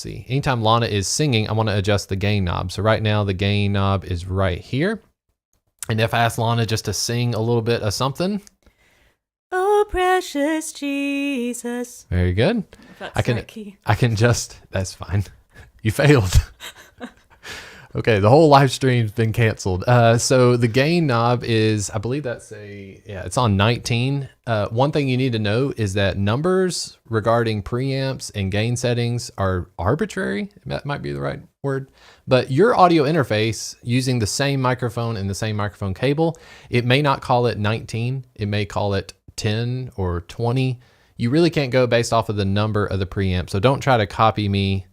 anytime Lana is singing, I want to adjust the gain knob. So right now the gain knob is right here. And if I ask Lana just to sing a little bit of something. Oh, precious Jesus. Very good. That's I can, right key. that's fine. You failed. Okay, the whole live stream's been canceled. So the gain knob is, I believe it's on 19. One thing you need to know is that numbers regarding preamps and gain settings are arbitrary. That might be the right word. But your audio interface using the same microphone and the same microphone cable, it may not call it 19. It may call it 10 or 20. You really can't go based off of the number of the preamp. So don't try to copy me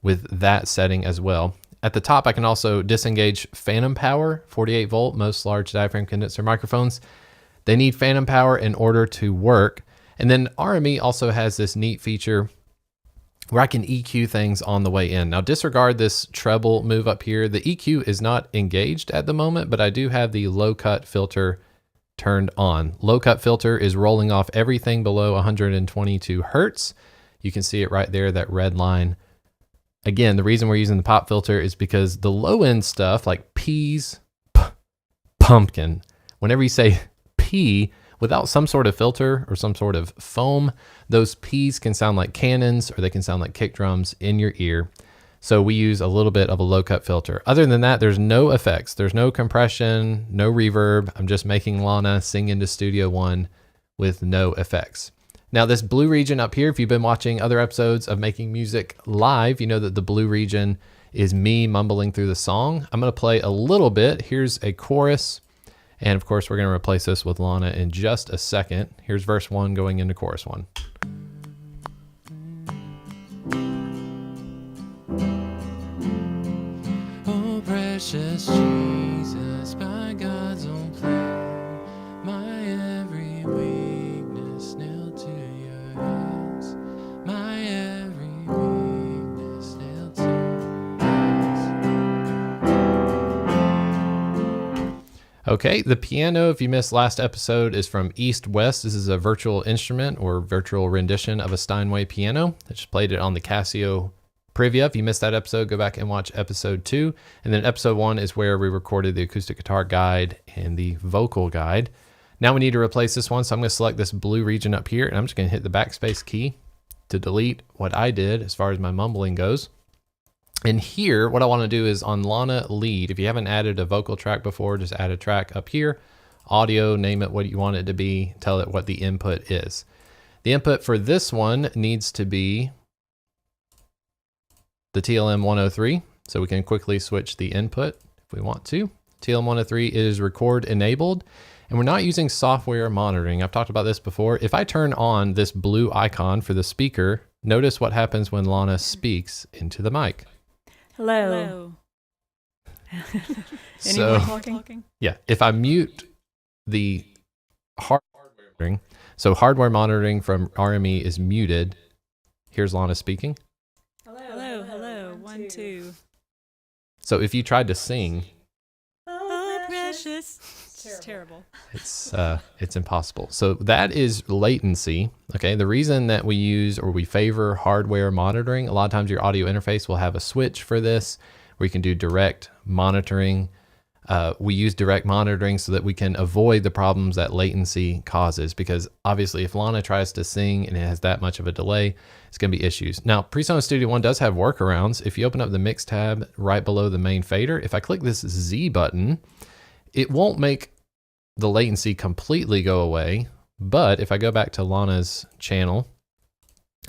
with that setting as well. At the top, I can also disengage phantom power, 48 volt, most large diaphragm condenser microphones. They need phantom power in order to work. And then RME also has this neat feature where I can EQ things on the way in. Now disregard this treble move up here. The EQ is not engaged at the moment, but I do have the low cut filter turned on. Low cut filter is rolling off everything below 122 Hertz. You can see it right there, that red line. Again, the reason we're using the pop filter is because the low end stuff like peas, pumpkin, whenever you say P without some sort of filter or some sort of foam, those P's can sound like cannons or they can sound like kick drums in your ear. So we use a little bit of a low cut filter. Other than that, there's no effects. There's no compression, no reverb. I'm just making Lana sing into Studio One with no effects. Now this blue region up here, if you've been watching other episodes of Making Music Live, you know that the blue region is me mumbling through the song. I'm gonna play a little bit. Here's a chorus. And of course, we're gonna replace this with Lana in just a second. Here's verse 1 going into chorus 1. Oh, precious Jesus, by God's own plan, my every weakness nailed to your hands, my every weakness nailed to your hands. Okay, the piano, if you missed last episode, is from East West. This is a virtual instrument or virtual rendition of a Steinway piano. I just played it on the Casio Privia. If you missed that episode, go back and watch episode 2. And then episode 1 is where we recorded the acoustic guitar guide and the vocal guide. Now we need to replace this one. So I'm going to select this blue region up here and I'm just going to hit the backspace key to delete what I did as far as my mumbling goes. And here, what I want to do is on Lana lead, if you haven't added a vocal track before, just add a track up here, audio, name it what you want it to be, tell it what the input is. The input for this one needs to be the TLM 103, so we can quickly switch the input if we want to. TLM 103 is record enabled, and we're not using software monitoring. I've talked about this before. If I turn on this blue icon for the speaker, notice what happens when Lana speaks into the mic. Hello. So, Anyone talking? yeah, if I mute the hardware monitoring, so hardware monitoring from RME is muted. Here's Lana speaking. Hello. 1, 2. So if you tried to sing, Oh, precious. It's terrible. it's impossible. So that is latency. Okay, the reason that we use or we favor hardware monitoring, a lot of times your audio interface will have a switch for this where you can do direct monitoring. We use direct monitoring so that we can avoid the problems that latency causes, because obviously if Lana tries to sing and it has that much of a delay, it's going to be issues. Now, PreSonus Studio One does have workarounds. If you open up the mix tab right below the main fader, if I click this Z button, it won't make the latency completely go away. But if I go back to Lana's channel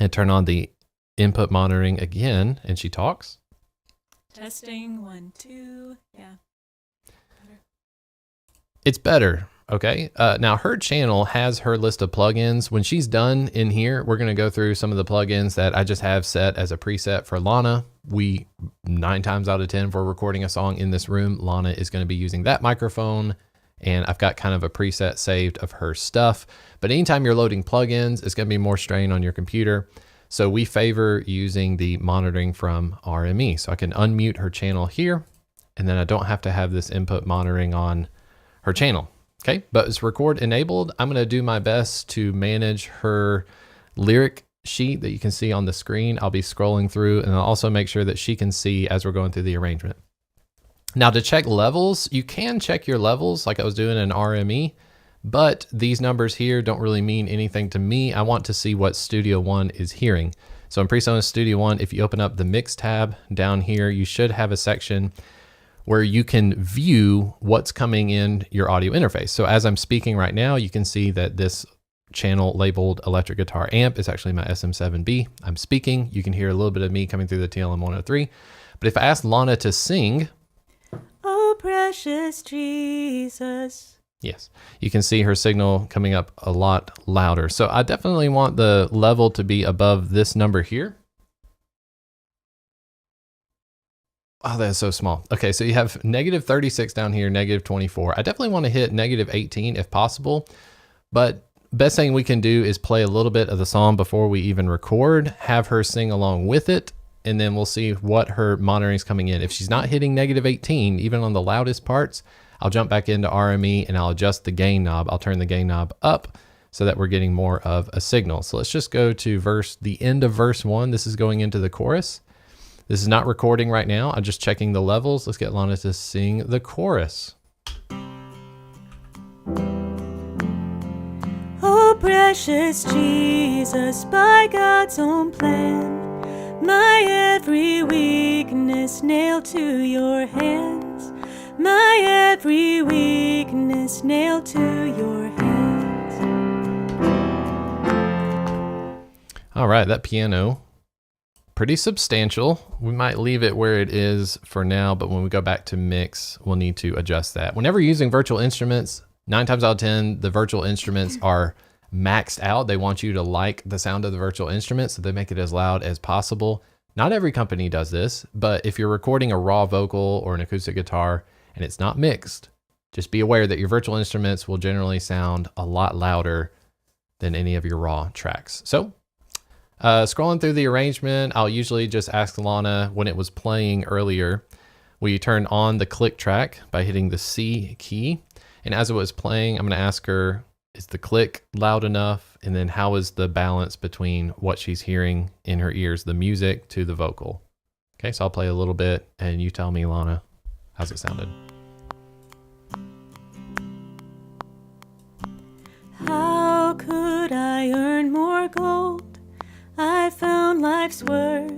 and turn on the input monitoring again, and she talks. Testing 1, 2. Yeah. It's better. Okay. Now her channel has her list of plugins. When she's done in here, we're going to go through some of the plugins that I just have set as a preset for Lana. 9 times out of 10, if we're recording a song in this room, Lana is going to be using that microphone. And I've got kind of a preset saved of her stuff. But anytime you're loading plugins, it's going to be more strain on your computer. So we favor using the monitoring from RME. So I can unmute her channel here, and then I don't have to have this input monitoring on her channel. Okay, but it's record enabled. I'm gonna do my best to manage her lyric sheet that you can see on the screen. I'll be scrolling through, and I'll also make sure that she can see as we're going through the arrangement. Now to check levels, you can check your levels like I was doing in RME, but these numbers here don't really mean anything to me. I want to see what Studio One is hearing. So in PreSonus Studio One, if you open up the mix tab down here, you should have a section where you can view what's coming in your audio interface. So as I'm speaking right now, you can see that this channel labeled electric guitar amp is actually my SM7B. I'm speaking, you can hear a little bit of me coming through the TLM103. But if I ask Lana to sing, Oh, precious Jesus. yes, you can see her signal coming up a lot louder. So I definitely want the level to be above this number here. Oh, that is so small. Okay, so you have -36 down here, -24. I definitely want to hit -18 if possible, but best thing we can do is play a little bit of the song before we even record, have her sing along with it, and then we'll see what her monitoring is coming in. If she's not hitting -18, even on the loudest parts, I'll jump back into RME and I'll adjust the gain knob. I'll turn the gain knob up so that we're getting more of a signal. So let's just go to the end of verse 1. This is going into the chorus. This is not recording right now. I'm just checking the levels. Let's get Lana to sing the chorus. Oh, precious Jesus, by God's own plan, my every weakness nailed to your hands. My every weakness nailed to your hands. All right, that piano, pretty substantial. We might leave it where it is for now, but when we go back to mix, we'll need to adjust that. Whenever you're using virtual instruments, 9 times out of 10, the virtual instruments are maxed out. They want you to like the sound of the virtual instrument, so they make it as loud as possible. Not every company does this, but if you're recording a raw vocal or an acoustic guitar and it's not mixed, just be aware that your virtual instruments will generally sound a lot louder than any of your raw tracks. So scrolling through the arrangement, I'll usually just ask Lana when it was playing earlier, will you turn on the click track by hitting the C key? And as it was playing, I'm going to ask her, is the click loud enough? And then how is the balance between what she's hearing in her ears, the music to the vocal? Okay, so I'll play a little bit and you tell me, Lana, how's it sounded? How could I earn more gold? I found life's worth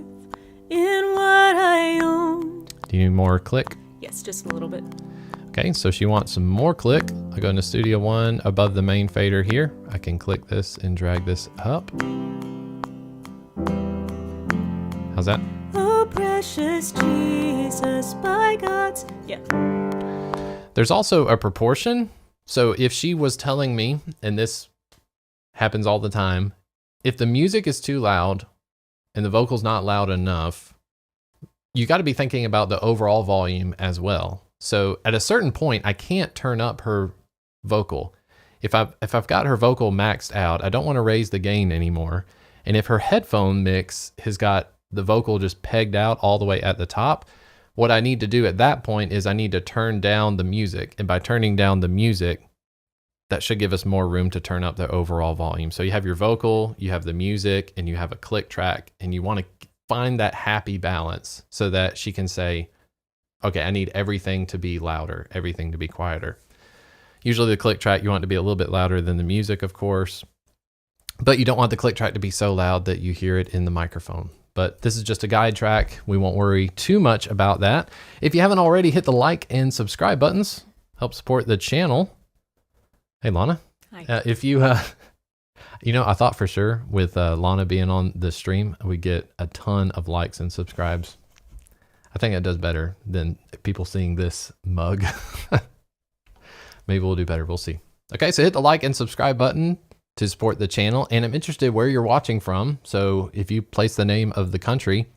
in what I owned. Do you need more click? Yes, just a little bit. Okay, so she wants some more click. I'll go into Studio One above the main fader here. I can click this and drag this up. How's that? Oh, precious Jesus, by God's... Yeah. There's also a proportion. So if she was telling me, and this happens all the time, if the music is too loud and the vocal's not loud enough, you got to be thinking about the overall volume as well. So at a certain point, I can't turn up her vocal. If I've got her vocal maxed out, I don't want to raise the gain anymore. And if her headphone mix has got the vocal just pegged out all the way at the top, what I need to do at that point is I need to turn down the music. And by turning down the music, that should give us more room to turn up the overall volume. So you have your vocal, you have the music, and you have a click track, and you want to find that happy balance so that she can say, okay, I need everything to be louder, everything to be quieter. Usually the click track, you want it to be a little bit louder than the music, of course, but you don't want the click track to be so loud that you hear it in the microphone. But this is just a guide track. We won't worry too much about that. If you haven't already, hit the like and subscribe buttons. Help support the channel. Hey, Lana. Hi. If you, you know, I thought for sure with Lana being on the stream, we get a ton of likes and subscribes. I think it does better than people seeing this mug. Maybe we'll do better. We'll see. Okay, so hit the like and subscribe button to support the channel. And I'm interested where you're watching from. So if you place the name of the country,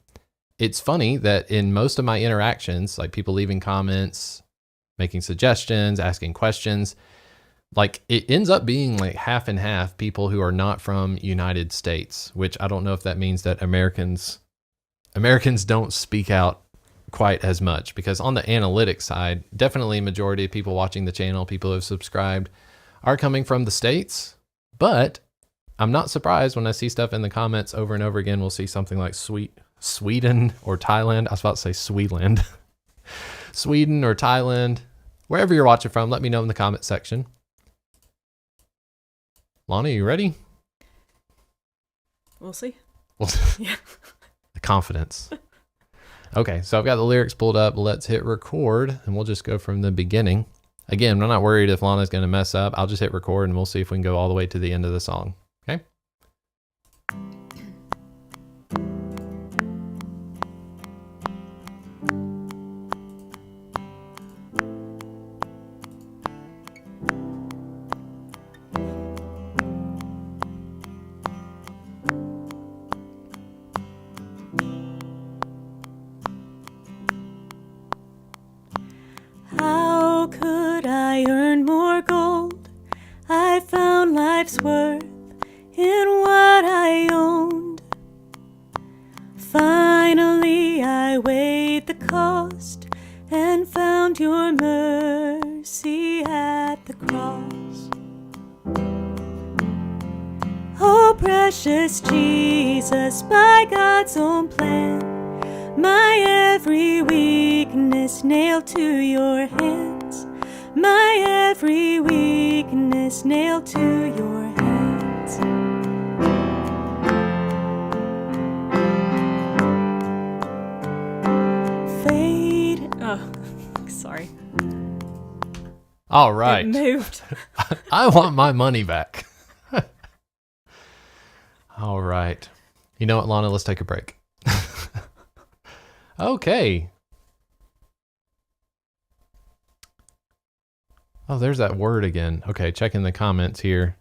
it's funny that in most of my interactions, like people leaving comments, making suggestions, asking questions, like it ends up being like half and half people who are not from United States, which I don't know if that means that Americans don't speak out quite as much, because on the analytics side, definitely majority of people watching the channel, people who have subscribed, are coming from the States. But I'm not surprised when I see stuff in the comments over and over again. We'll see something like Sweden or Thailand. I was about to say Sweetland. Sweden or Thailand, wherever you're watching from, let me know in the comment section. Lana, you ready? We'll see. Yeah. The confidence. Okay, so I've got the lyrics pulled up. Let's hit record, and we'll just go from the beginning. Again, I'm not worried if Lana's going to mess up. I'll just hit record, and we'll see if we can go all the way to the end of the song. Okay? How could I earn more gold? I found life's worth in what I owned. Finally, I weighed the cost and found your mercy at the cross. Oh, precious Jesus, by God's own plan, my every weakness nailed to your hands. My every weakness nailed to your hands. Fade. Oh, sorry. All right. It moved. I want my money back. All right. You know what, Lana? Let's take a break. Okay. Oh, there's that word again. Okay, checking the comments here.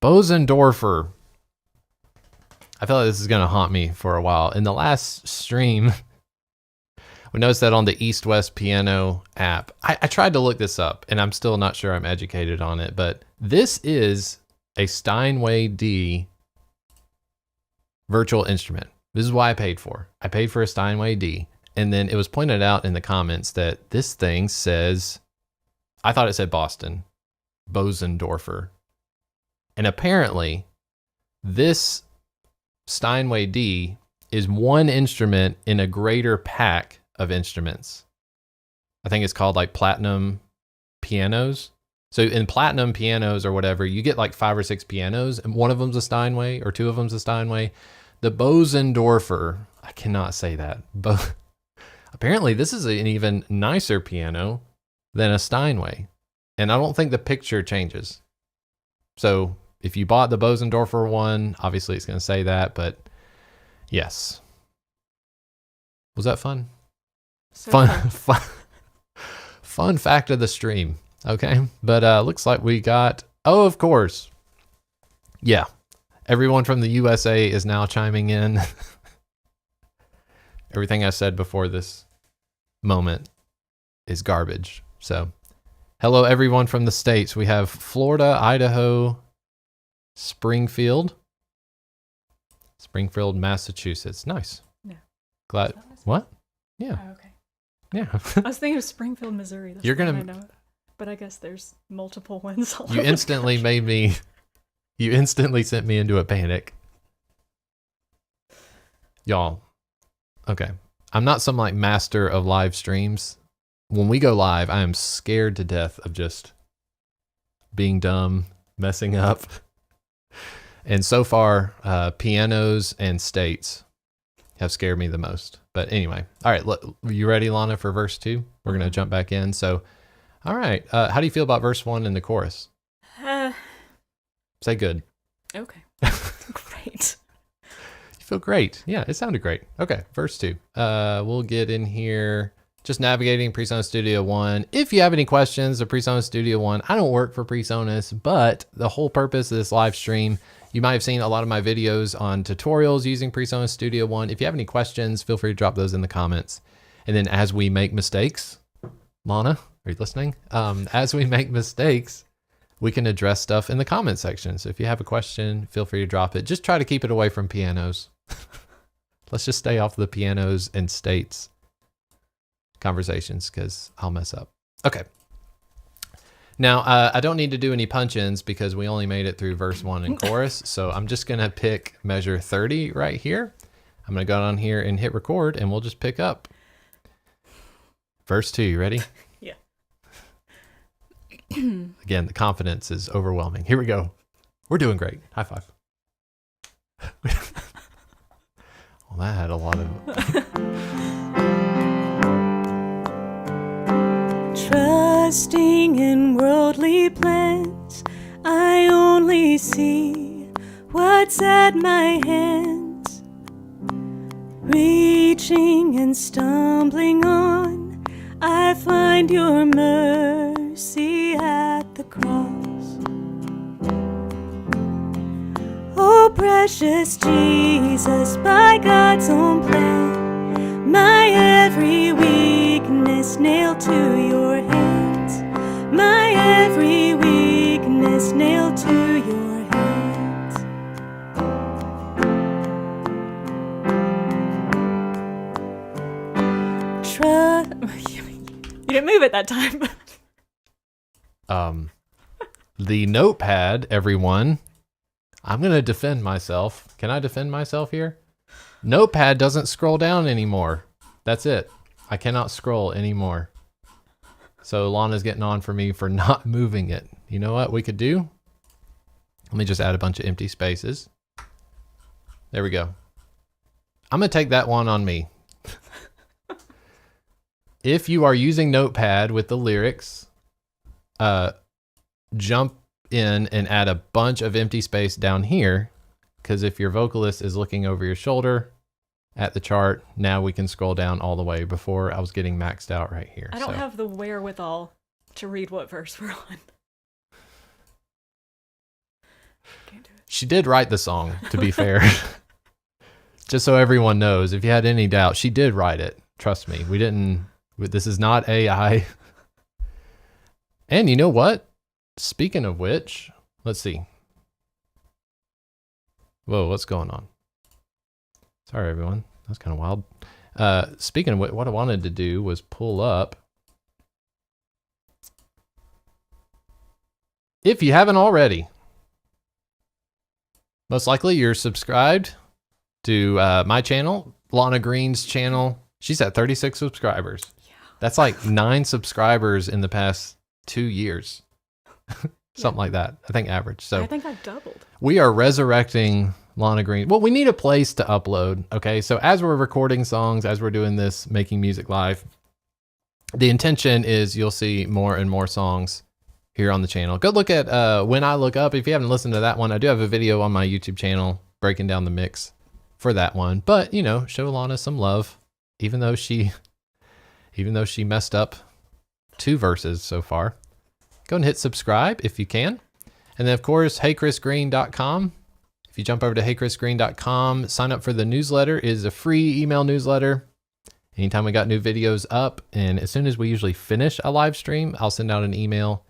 Bosendorfer. I feel like this is going to haunt me for a while. In the last stream, we noticed that on the East-West Piano app, I tried to look this up, and I'm still not sure I'm educated on it, but this is a Steinway D virtual instrument. This is why I paid for. I paid for a Steinway D, and then it was pointed out in the comments that this thing says, I thought it said Boston, Bosendorfer. And apparently, this Steinway D is one instrument in a greater pack of instruments. I think it's called like platinum pianos. So in platinum pianos or whatever, you get like 5 or 6 pianos, and one of them's a Steinway or 2 of them's a Steinway. The Bosendorfer, I cannot say that. Apparently, this is an even nicer piano than a Steinway. And I don't think the picture changes. So if you bought the Bosendorfer one, obviously it's going to say that, but yes. Was that fun? So Fun fact of the stream. Okay. But looks like we got, oh, of course. Yeah. Everyone from the USA is now chiming in. Everything I said before this moment is garbage. So, hello everyone from the States. We have Florida, Idaho, Springfield, Massachusetts. Nice. Yeah. Glad. What? Yeah. Oh, okay. Yeah. I was thinking of Springfield, Missouri. That's You're the one gonna- I know. But I guess there's multiple ones all You over the instantly country. made me. You instantly sent me into a panic. Y'all. Okay. I'm not some like master of live streams. When we go live, I am scared to death of just being dumb, messing up. And so far, pianos and states have scared me the most. But anyway, all right, look, you ready, Lana, for verse 2? We're going to jump back in. So, all right, how do you feel about verse 1 and the chorus? Say good. Okay. Great. You feel great. Yeah, it sounded great. Okay, verse 2. We'll get in here. Just navigating PreSonus Studio One. If you have any questions of PreSonus Studio One, I don't work for PreSonus, but the whole purpose of this live stream, you might have seen a lot of my videos on tutorials using PreSonus Studio One. If you have any questions, feel free to drop those in the comments. And then as we make mistakes, Lana, are you listening? As we make mistakes, we can address stuff in the comment section. So if you have a question, feel free to drop it. Just try to keep it away from pianos. Let's just stay off the pianos and states conversations because I'll mess up. Okay. Now, I don't need to do any punch-ins because we only made it through verse 1 and chorus. So I'm just going to pick measure 30 right here. I'm going to go down here and hit record and we'll just pick up. Verse 2, you ready? Yeah. Again, the confidence is overwhelming. Here we go. We're doing great. High five. Well, that had a lot of... Trusting in worldly plans, I only see what's at my hands. Reaching and stumbling on, I find your mercy at the cross. Oh, precious Jesus, by God's own plan, my every weakness nailed to your hands. My every weakness nailed to your hands. You didn't move it that time. The notepad, everyone. I'm going to defend myself. Can I defend myself here? Notepad doesn't scroll down anymore. That's it. I cannot scroll anymore. So Lana's getting on for me for not moving it. You know what we could do? Let me just add a bunch of empty spaces. There we go. I'm going to take that one on me. If you are using Notepad with the lyrics, jump in and add a bunch of empty space down here. Because if your vocalist is looking over your shoulder at the chart, now we can scroll down all the way. Before I was getting maxed out right here. I don't have the wherewithal to read what verse we're on. Can't do it. She did write the song, to be fair. Just so everyone knows, if you had any doubt, she did write it. Trust me, we didn't. This is not AI. And you know what? Speaking of which, let's see. Whoa, what's going on? Sorry, everyone. That's kind of wild. Speaking of what I wanted to do was pull up. If you haven't already, most likely you're subscribed to my channel, Lana Green's channel. She's at 36 subscribers. Yeah. That's like 9 subscribers in the past 2 years. Something like that. I think average. So I think I've doubled. we are resurrecting Lana Green. Well, we need a place to upload. Okay. So as we're recording songs, as we're doing this, making music live, the intention is you'll see more and more songs here on the channel. Go look at When I Look Up. If you haven't listened to that one, I do have a video on my YouTube channel breaking down the mix for that one. But, you know, show Lana some love, even though she messed up 2 verses so far. Go and hit subscribe if you can. And then, of course, heychrisgreen.com. If you jump over to heychrisgreen.com, sign up for the newsletter. It is a free email newsletter. Anytime we got new videos up, and as soon as we usually finish a live stream, I'll send out an email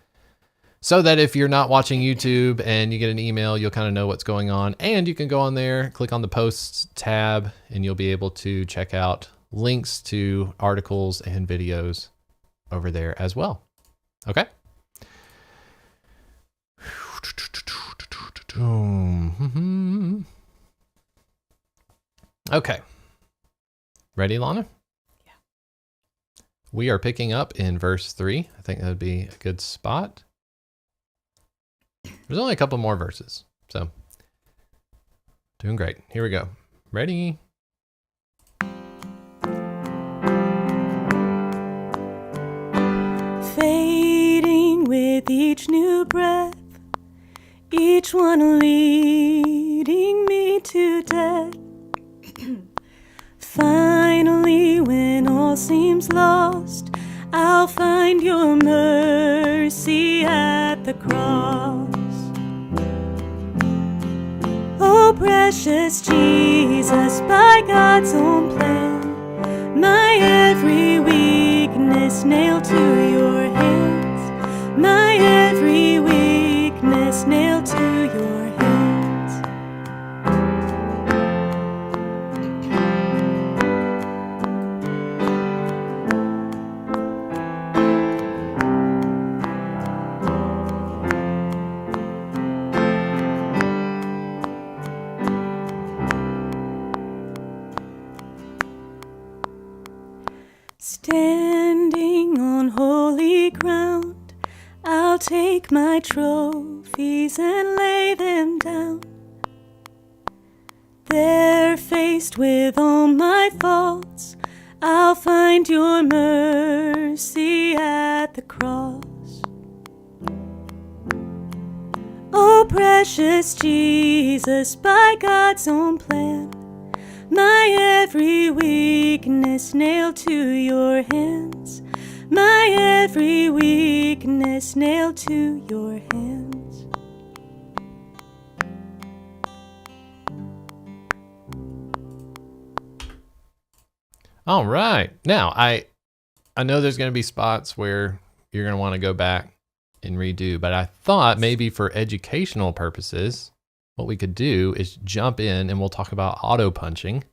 so that if you're not watching YouTube and you get an email, you'll kind of know what's going on. And you can go on there, click on the posts tab, and you'll be able to check out links to articles and videos over there as well. Okay? Okay. Ready, Lana? We are picking up in verse 3. I think that would be a good spot. There's only a couple more verses, so doing great. Here we go. Ready? Fading with each new breath, each one leading me to death. Finally, when all seems lost, I'll find your mercy at the cross. Oh, precious Jesus, by God's own plan, my every weakness nailed to your hands, my every weakness nailed to your hands. Standing on holy ground, I'll take my trophies and lay them down. There, faced with all my faults, I'll find your mercy at the cross. Oh, precious Jesus, by God's own plan, my every weakness nailed to your hands, my every weakness nailed to your hands. All right. Now, I know there's going to be spots where you're going to want to go back and redo, but I thought maybe for educational purposes, what we could do is jump in and we'll talk about auto punching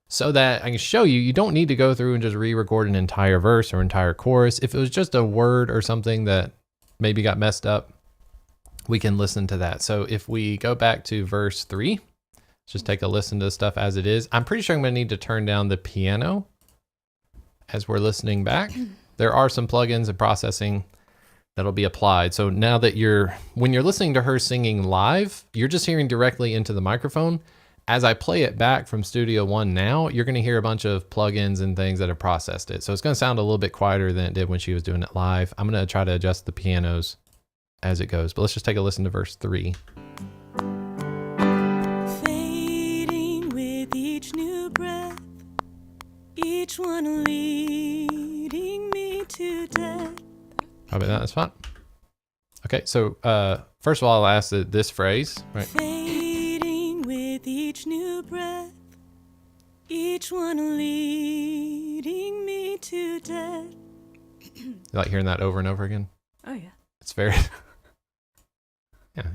so that I can show you, you don't need to go through and just re-record an entire verse or entire chorus. If it was just a word or something that maybe got messed up, we can listen to that. So if we go back to verse 3, let's just take a listen to the stuff as it is. I'm pretty sure I'm gonna need to turn down the piano as we're listening back. There are some plugins and processing that'll be applied. So now that when you're listening to her singing live, you're just hearing directly into the microphone. As I play it back from Studio One now, you're gonna hear a bunch of plugins and things that have processed it. So it's gonna sound a little bit quieter than it did when she was doing it live. I'm gonna try to adjust the pianos as it goes, but let's just take a listen to verse 3. Fading with each new breath, each one leading me to death. Probably not that spot. Okay, so first of all, I'll ask this phrase, right? Fading with each new breath, each one leading me to death. You like hearing that over and over again? Oh yeah. It's very,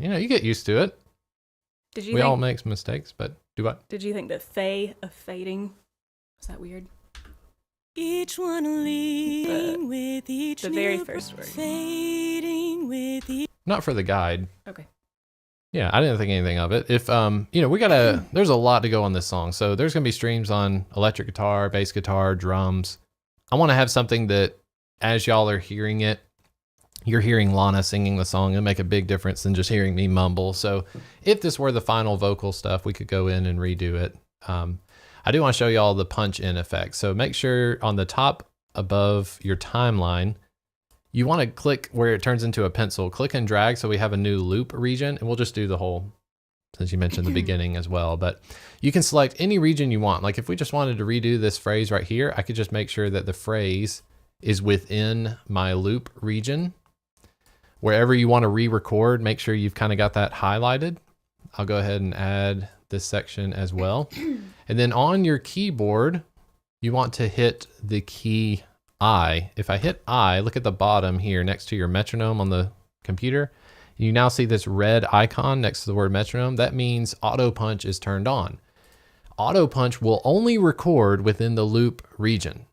yeah, you get used to it. Did you We think, all make mistakes, but do what? Did you think that fading, was that weird? Each one leading with each the very first word. Fading with each. Not for the guide. Okay. Yeah, I didn't think anything of it. If, there's a lot to go on this song. So there's going to be streams on electric guitar, bass guitar, drums. I want to have something that as y'all are hearing it, you're hearing Lana singing the song. It'll make a big difference than just hearing me mumble. So if this were the final vocal stuff, we could go in and redo it. I do want to show y'all the punch in effect. So make sure on the top above your timeline, you want to click where it turns into a pencil, click and drag. So we have a new loop region, and we'll just do the whole, since you mentioned the beginning as well, but you can select any region you want. Like if we just wanted to redo this phrase right here, I could just make sure that the phrase is within my loop region. Wherever you want to re-record, make sure you've kind of got that highlighted. I'll go ahead and add this section as well. And then on your keyboard, you want to hit the key I. If I hit I, look at the bottom here next to your metronome on the computer. You now see this red icon next to the word metronome. That means auto punch is turned on. Auto punch will only record within the loop region.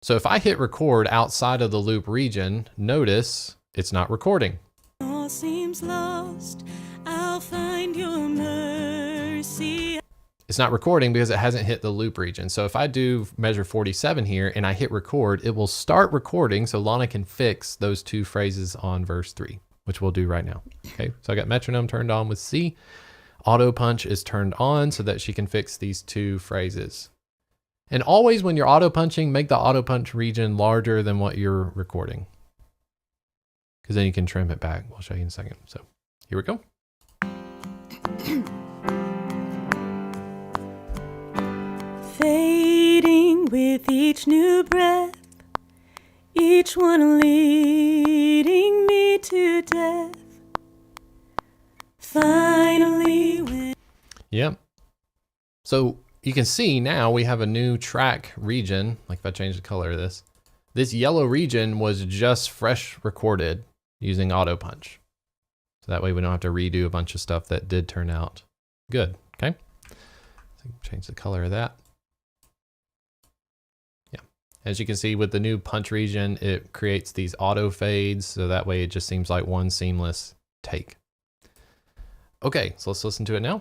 So if I hit record outside of the loop region, notice it's not recording. All seems lost, I'll find your mercy. it's not recording because it hasn't hit the loop region. So if I do measure 47 here and I hit record, it will start recording so Lana can fix those 2 phrases on verse 3, which we'll do right now. Okay, so I got metronome turned on with C. Auto punch is turned on so that she can fix these 2 phrases. And always when you're auto punching, make the auto punch region larger than what you're recording, because then you can trim it back. We'll show you in a second. So here we go. Fading with each new breath, each one leading me to death. Finally, when Yep. So you can see now we have a new track region. Like if I change the color of this yellow region was just fresh recorded using auto punch. So that way we don't have to redo a bunch of stuff that did turn out good. Okay. So change the color of that. Yeah. As you can see with the new punch region, it creates these auto fades. So that way it just seems like one seamless take. Okay, so let's listen to it now.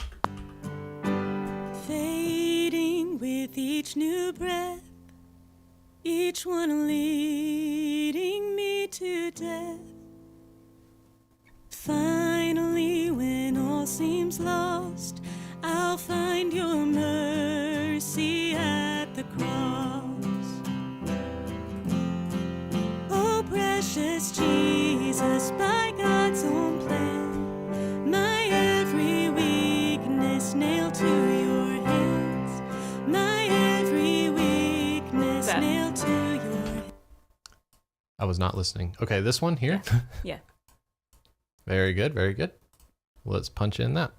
fading with each new breath, each one leading me to death. Finally, when all seems lost, I'll find your mercy at the cross. Oh, precious Jesus, by God's own plan, my every weakness nailed to your hands, my every weakness nailed to your hands. I was not listening. Okay, this one here. Yeah. Very good, very good. Let's punch in that.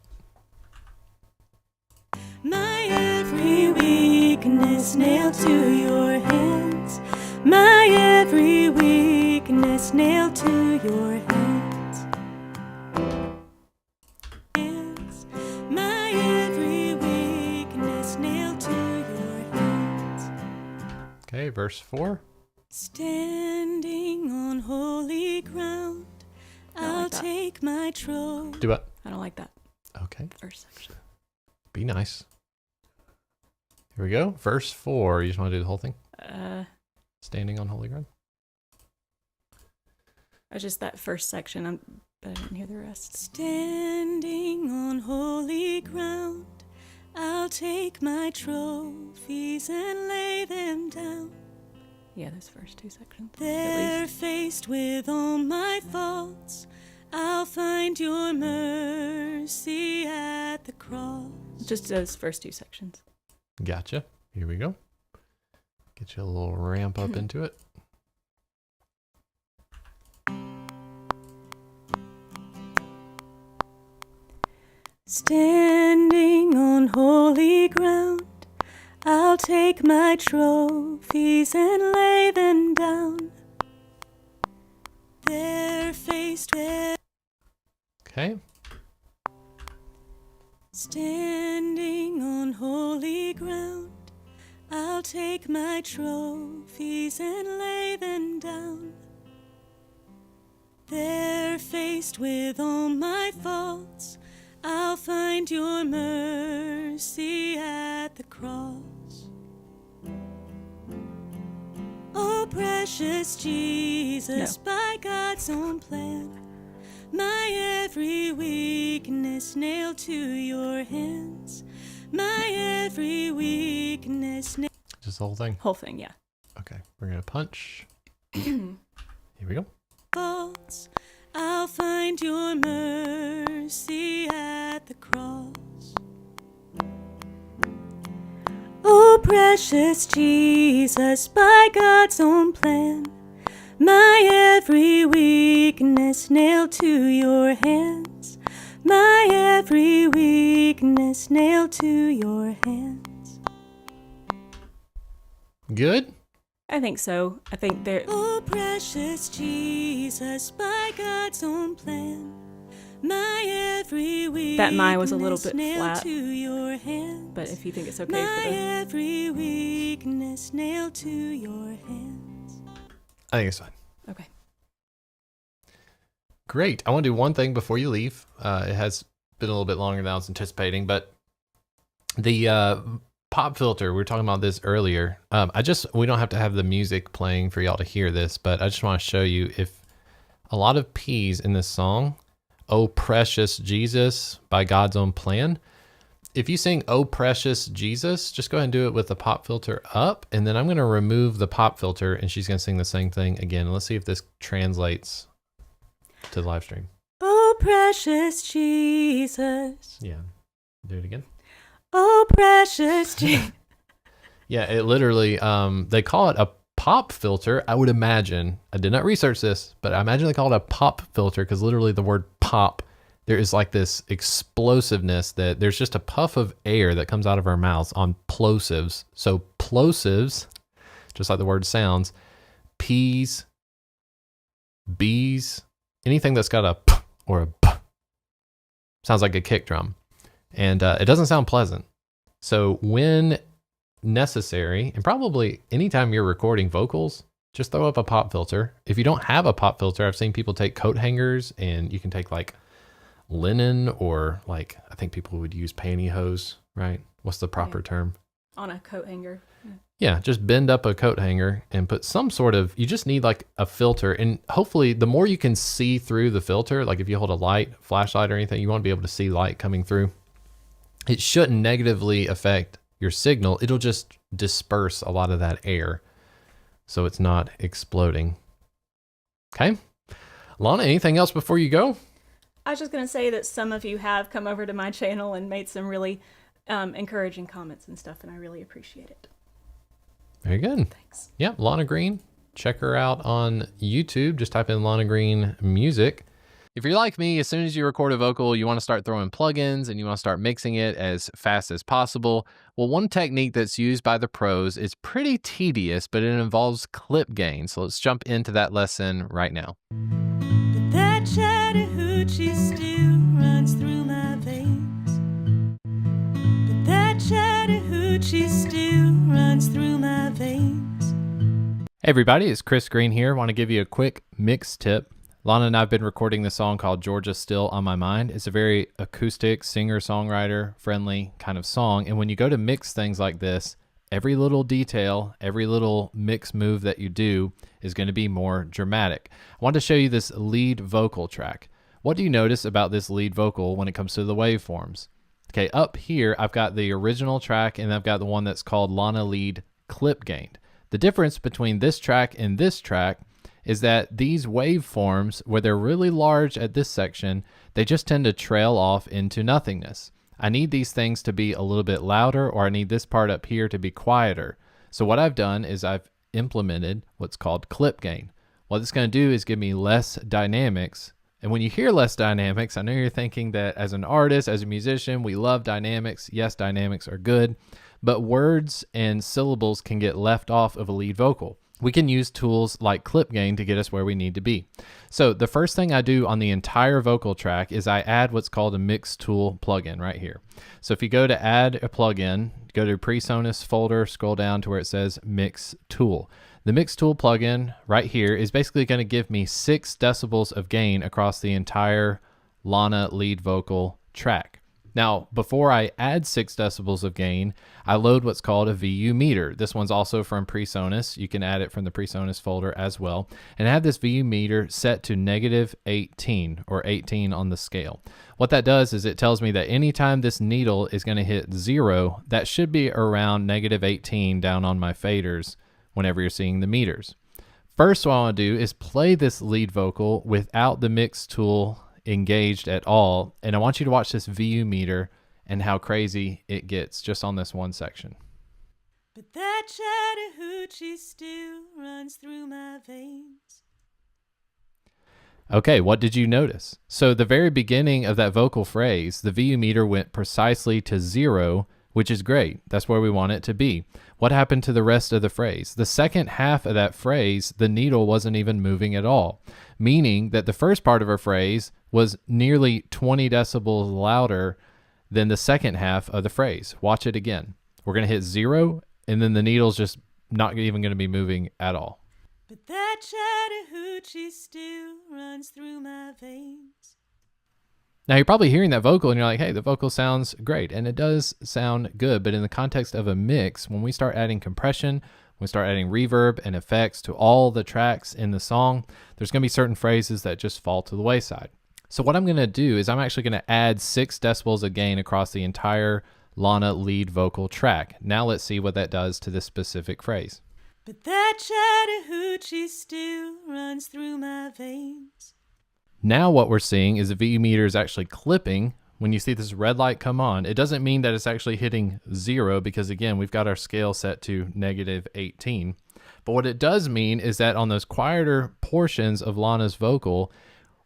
My every weakness nailed to your hands, my every weakness nailed to your hands. My every weakness nailed to your hands. Okay, verse 4. Standing on holy ground, I'll take my trophy. Do it. I don't like that Okay, first section. be nice. Here we go. Verse 4. You just want to do the whole thing? Standing on holy ground. It's just that first section, but I didn't hear the rest. Standing on holy ground, I'll take my trophies and lay them down. Yeah, those first 2 sections. There, faced with all my faults, I'll find your mercy at the cross. Just those first 2 sections. Gotcha. Here we go. Get you a little ramp up into it. Standing on holy ground, I'll take my trophies and lay them down. There, faced with. Okay. Standing on holy ground, I'll take my trophies and lay them down. There, faced with all my faults, I'll find your mercy at the cross. Oh, precious Jesus, by God's own plan, my every weakness nailed to your hands, my every weakness nailed. Just the whole thing. Whole thing, yeah. Okay, we're going to punch. Here we go. Faults, I'll find your mercy at the cross. Oh, precious Jesus, by God's own plan, my every weakness nailed to your hands, my every weakness nailed to your hands. Good? I think so. I think there. Oh, precious Jesus, by God's own plan, my every weakness That my was a little bit nailed flat, to your hands, but if you think it's okay my for the. every weakness nailed to your hands. I think it's fine. Okay. Great. I want to do one thing before you leave. It has been a little bit longer than I was anticipating, but The pop filter, we were talking about this earlier. We don't have to have the music playing for y'all to hear this, but I just want to show you if a lot of P's in this song, Oh Precious Jesus by God's Own Plan. If you sing Oh Precious Jesus, just go ahead and do it with the pop filter up, and then I'm going to remove the pop filter and she's going to sing the same thing again. Let's see if this translates to the live stream. Oh, precious Jesus. Yeah. Do it again. Oh, precious Jesus. Yeah, it literally, they call it a pop filter. I would imagine, I did not research this, but I imagine they call it a pop filter because literally the word pop, there is like this explosiveness that there's just a puff of air that comes out of our mouths on plosives. So plosives, just like the word sounds, P's, B's, anything that's got a p or a p sounds like a kick drum. And it doesn't sound pleasant. So when necessary, and probably anytime you're recording vocals, just throw up a pop filter. If you don't have a pop filter, I've seen people take coat hangers, and you can take like linen, or like, I think people would use pantyhose, right? What's the proper term? On a coat hanger. Yeah, just bend up a coat hanger and put some sort of, you just need like a filter. And hopefully the more you can see through the filter, like if you hold a light, flashlight or anything, you want to be able to see light coming through. It shouldn't negatively affect your signal. It'll just disperse a lot of that air so it's not exploding. Okay. Lana, anything else before you go? I was just going to say that some of you have come over to my channel and made some really encouraging comments and stuff, and I really appreciate it. Very good. Thanks. Yep, Lana Green. Check her out on YouTube. Just type in Lana Green Music. If you're like me, as soon as you record a vocal, you want to start throwing plugins and you want to start mixing it as fast as possible. Well, one technique that's used by the pros is pretty tedious, but it involves clip gain. So let's jump into that lesson right now. But that Chattahoochee still runs through my veins. But that Chattahoochee still runs through my veins. Hey everybody, it's Chris Green here. I want to give you a quick mix tip. Lana and I have been recording this song called Georgia Still on My Mind. It's a very acoustic, singer-songwriter friendly kind of song. And when you go to mix things like this, every little detail, every little mix move that you do is going to be more dramatic. I want to show you this lead vocal track. What do you notice about this lead vocal when it comes to the waveforms? Okay, up here, I've got the original track and I've got the one that's called Lana Lead Clip Gained. The difference between this track and this track is that these waveforms, where they're really large at this section, they just tend to trail off into nothingness. I need these things to be a little bit louder, or I need this part up here to be quieter. So what I've done is I've implemented what's called clip gain. What it's going to do is give me less dynamics. And when you hear less dynamics, I know you're thinking that as an artist, as a musician, we love dynamics. Yes, dynamics are good, but words and syllables can get left off of a lead vocal. We can use tools like clip gain to get us where we need to be. So the first thing I do on the entire vocal track is I add what's called a mix tool plugin right here. So if you go to add a plugin, go to PreSonus folder, scroll down to where it says mix tool. The mix tool plugin right here is basically going to give me 6 decibels of gain across the entire Lana lead vocal track. Now, before I add 6 decibels of gain, I load what's called a VU meter. This one's also from PreSonus. You can add it from the PreSonus folder as well. And I have this VU meter set to -18, or 18 on the scale. What that does is it tells me that anytime this needle is going to hit 0, that should be around -18 down on my faders whenever you're seeing the meters. First, what I want to do is play this lead vocal without the mix tool engaged at all, and I want you to watch this VU meter and how crazy it gets just on this one section. But that Chattahoochee still runs through my veins. Okay, what did you notice? So the very beginning of that vocal phrase, the VU meter went precisely to 0, which is great. That's where we want it to be. What happened to the rest of the phrase? The second half of that phrase, the needle wasn't even moving at all, meaning that the first part of a phrase was nearly 20 decibels louder than the second half of the phrase. Watch it again. We're going to hit 0, and then the needle's just not even going to be moving at all. But that Chattahoochee still runs through my veins. Now you're probably hearing that vocal and you're like, hey, the vocal sounds great. And it does sound good, but in the context of a mix, when we start adding compression, we start adding reverb and effects to all the tracks in the song, there's gonna be certain phrases that just fall to the wayside. So what I'm gonna do is I'm actually gonna add 6 decibels of gain across the entire Lana lead vocal track. Now let's see what that does to this specific phrase. But that Chattahoochee still runs through my veins. Now what we're seeing is the VU meter is actually clipping. When you see this red light come on, it doesn't mean that it's actually hitting 0 because again, we've got our scale set to -18. But what it does mean is that on those quieter portions of Lana's vocal,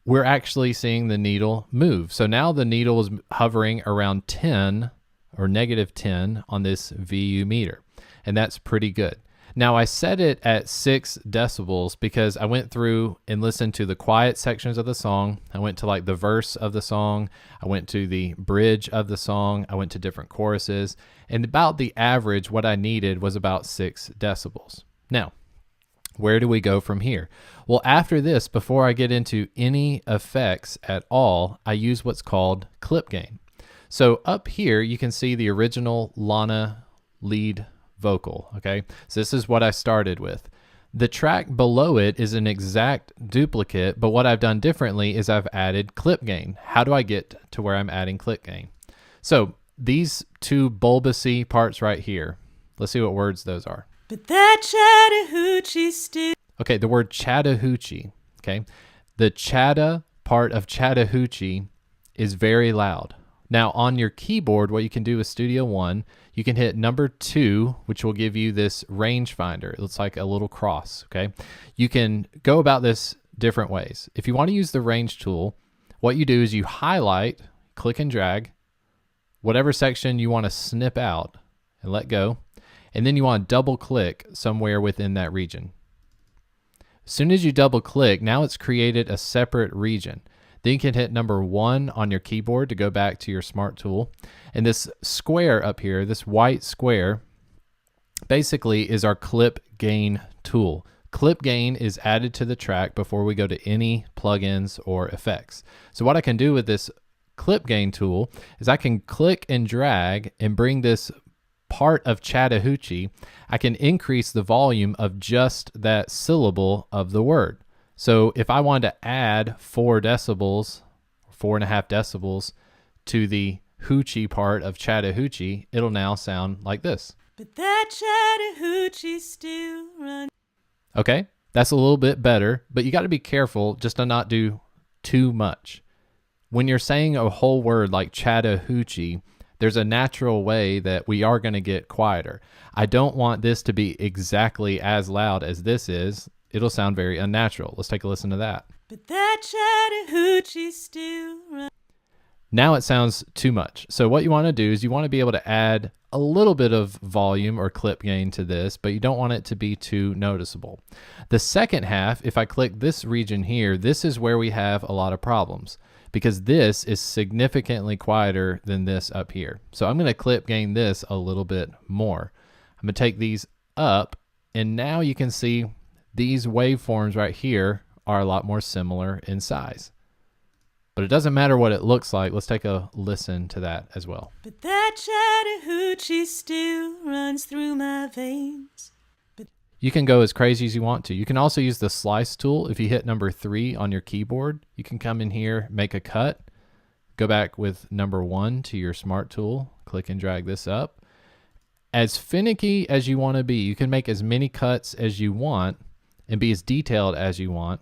we're actually seeing the needle move. So now the needle is hovering around 10 or -10 on this VU meter, and that's pretty good. Now I set it at 6 decibels because I went through and listened to the quiet sections of the song. I went to like the verse of the song. I went to the bridge of the song. I went to different choruses, and about the average, what I needed was about 6 decibels. Now, where do we go from here? Well, after this, before I get into any effects at all, I use what's called clip gain. So up here, you can see the original Lana lead vocal, okay? So this is what I started with. The track below it is an exact duplicate, but what I've done differently is I've added clip gain. How do I get to where I'm adding clip gain? So these 2 bulbousy parts right here, let's see what words those are. But that Chattahoochee still... Okay, the word Chattahoochee, okay? The chatta part of Chattahoochee is very loud. Now on your keyboard, what you can do with Studio One, you can hit number 2, which will give you this rangefinder. It looks like a little cross, okay? You can go about this different ways. If you want to use the range tool, what you do is you highlight, click and drag, whatever section you want to snip out and let go, and then you want to double click somewhere within that region. As soon as you double click, now it's created a separate region. Then you can hit number 1 on your keyboard to go back to your smart tool. And this square up here, this white square, basically is our clip gain tool. Clip gain is added to the track before we go to any plugins or effects. So what I can do with this clip gain tool is I can click and drag and bring this part of Chattahoochee. I can increase the volume of just that syllable of the word. So if I wanted to add 4 decibels, 4.5 decibels to the hoochie part of Chattahoochee, it'll now sound like this. But that Chattahoochee still runs... Okay, that's a little bit better, but you got to be careful just to not do too much. When you're saying a whole word like Chattahoochee, there's a natural way that we are going to get quieter. I don't want this to be exactly as loud as this is. It'll sound very unnatural. Let's take a listen to that. But that Chattahoochee still runs... Now it sounds too much. So what you want to do is you want to be able to add a little bit of volume or clip gain to this, but you don't want it to be too noticeable. The second half, if I click this region here, this is where we have a lot of problems because this is significantly quieter than this up here. So I'm going to clip gain this a little bit more. I'm going to take these up, and now you can see these waveforms right here are a lot more similar in size. But it doesn't matter what it looks like. Let's take a listen to that as well. But that Chattahoochee still runs through my veins. You can go as crazy as you want to. You can also use the slice tool. If you hit number 3 on your keyboard, you can come in here, make a cut, go back with number 1 to your smart tool, click and drag this up. As finicky as you want to be, you can make as many cuts as you want and be as detailed as you want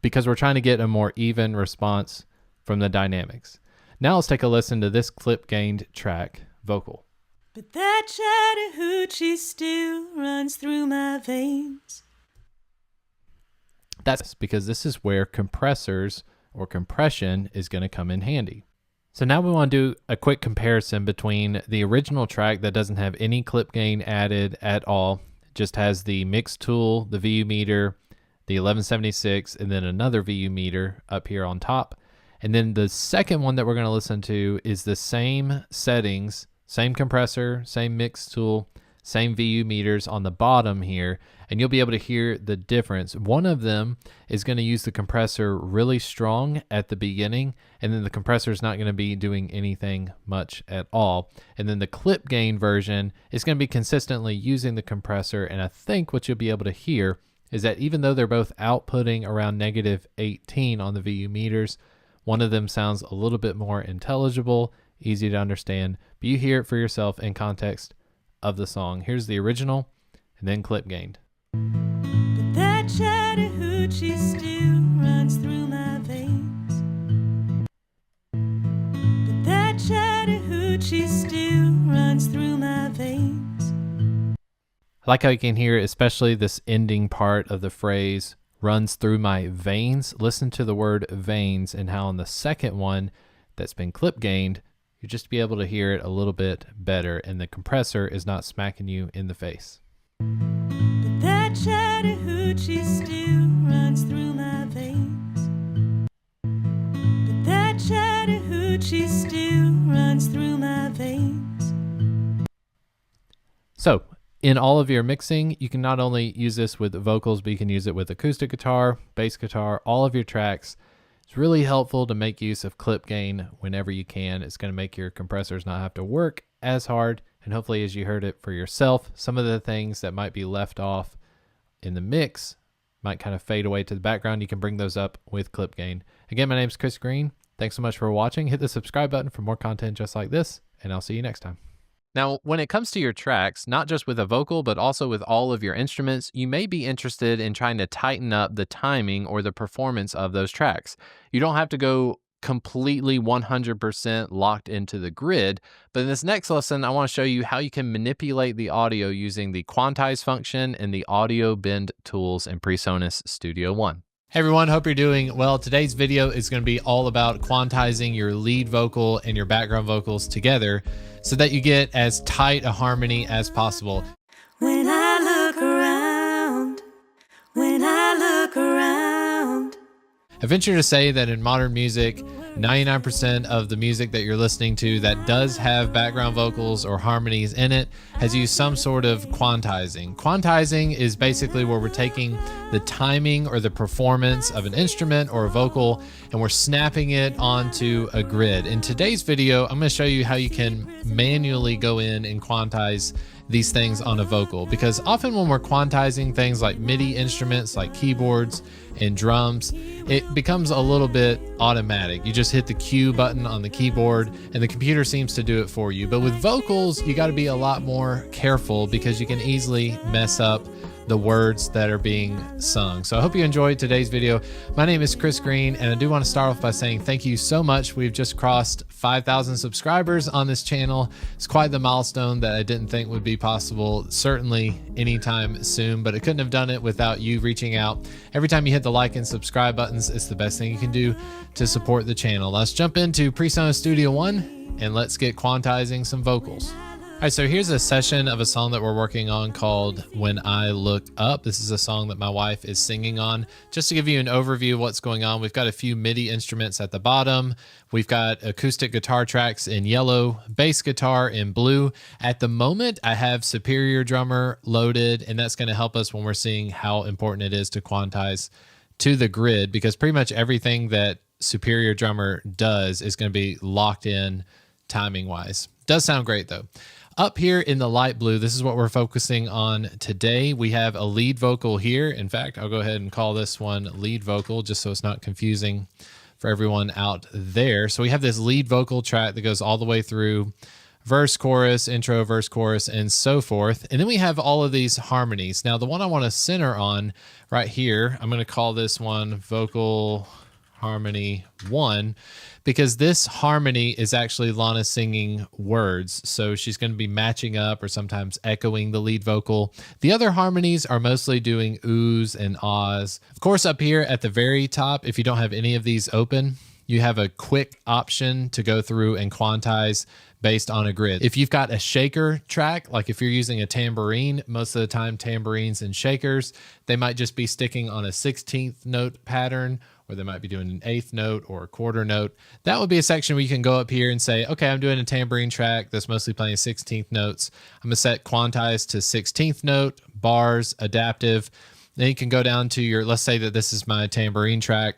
because we're trying to get a more even response from the dynamics. Now let's take a listen to this clip gained track vocal. But that Chattahoochee still runs through my veins. That's because this is where compressors or compression is going to come in handy. So now we want to do a quick comparison between the original track that doesn't have any clip gain added at all, just has the mix tool, the VU meter, the 1176, and then another VU meter up here on top. And then the second one that we're going to listen to is the same settings, same compressor, same mix tool, same VU meters on the bottom here, and you'll be able to hear the difference. One of them is going to use the compressor really strong at the beginning, and then the compressor is not going to be doing anything much at all. And then the clip gain version is going to be consistently using the compressor, and I think what you'll be able to hear is that even though they're both outputting around -18 on the VU meters, one of them sounds a little bit more intelligible, easy to understand, but you hear it for yourself in context of the song. Here's the original and then clip gained. But that Chattahoochee still runs through my veins. But that Chattahoochee still runs through my veins. I like how you can hear especially this ending part of the phrase, runs through my veins. Listen to the word veins and how on the second one that's been clip gained, you just be able to hear it a little bit better, and the compressor is not smacking you in the face. But that Chattahoochee still runs through my veins. But that Chattahoochee still runs through my veins. So, in all of your mixing, you can not only use this with vocals, but you can use it with acoustic guitar, bass guitar, all of your tracks. It's really helpful to make use of clip gain whenever you can. It's going to make your compressors not have to work as hard, and hopefully as you heard it for yourself, some of the things that might be left off in the mix might kind of fade away to the background. You can bring those up with clip gain. Again, my name is Chris Green. Thanks so much for watching. Hit the subscribe button for more content just like this, and I'll see you next time. Now, when it comes to your tracks, not just with a vocal, but also with all of your instruments, you may be interested in trying to tighten up the timing or the performance of those tracks. You don't have to go completely 100% locked into the grid, but in this next lesson, I want to show you how you can manipulate the audio using the Quantize function and the audio bend tools in PreSonus Studio One. Hey everyone, hope you're doing well. Today's video is going to be all about quantizing your lead vocal and your background vocals together so that you get as tight a harmony as possible. When I look around, when I look around. I venture to say that in modern music, 99% of the music that you're listening to that does have background vocals or harmonies in it has used some sort of quantizing. Quantizing is basically where we're taking the timing or the performance of an instrument or a vocal and we're snapping it onto a grid. In today's video, I'm going to show you how you can manually go in and quantize these things on a vocal, because often when we're quantizing things like MIDI instruments like keyboards and drums, it becomes a little bit automatic. You just hit the Q button on the keyboard and the computer seems to do it for you. But with vocals, you got to be a lot more careful because you can easily mess up the words that are being sung. So I hope you enjoyed today's video. My name is Chris Green, and I do want to start off by saying thank you so much. We've just crossed 5,000 subscribers on this channel. It's quite the milestone that I didn't think would be possible, certainly anytime soon, but I couldn't have done it without you reaching out. Every time you hit the like and subscribe buttons, it's the best thing you can do to support the channel. Let's jump into PreSonus Studio One and let's get quantizing some vocals. All right, so here's a session of a song that we're working on called When I Look Up. This is a song that my wife is singing on. Just to give you an overview of what's going on, we've got a few MIDI instruments at the bottom. We've got acoustic guitar tracks in yellow, bass guitar in blue. At the moment, I have Superior Drummer loaded, and that's going to help us when we're seeing how important it is to quantize to the grid, because pretty much everything that Superior Drummer does is going to be locked in timing-wise. Does sound great, though. Up here in the light blue, this is what we're focusing on today. We have a lead vocal here. In fact, I'll go ahead and call this one lead vocal just so it's not confusing for everyone out there. So we have this lead vocal track that goes all the way through verse, chorus, intro, verse, chorus, and so forth. And then we have all of these harmonies. Now, the one I want to center on right here, I'm going to call this one vocal harmony 1, because this harmony is actually Lana singing words. So she's going to be matching up or sometimes echoing the lead vocal. The other harmonies are mostly doing oohs and ahs. Of course, up here at the very top, if you don't have any of these open, you have a quick option to go through and quantize based on a grid. If you've got a shaker track, like if you're using a tambourine, most of the time tambourines and shakers, they might just be sticking on a 16th note pattern or they might be doing an eighth note or a quarter note. That would be a section where you can go up here and say, okay, I'm doing a tambourine track that's mostly playing 16th notes. I'm gonna set quantize to 16th note, bars, adaptive. Then you can go down to your, let's say that this is my tambourine track.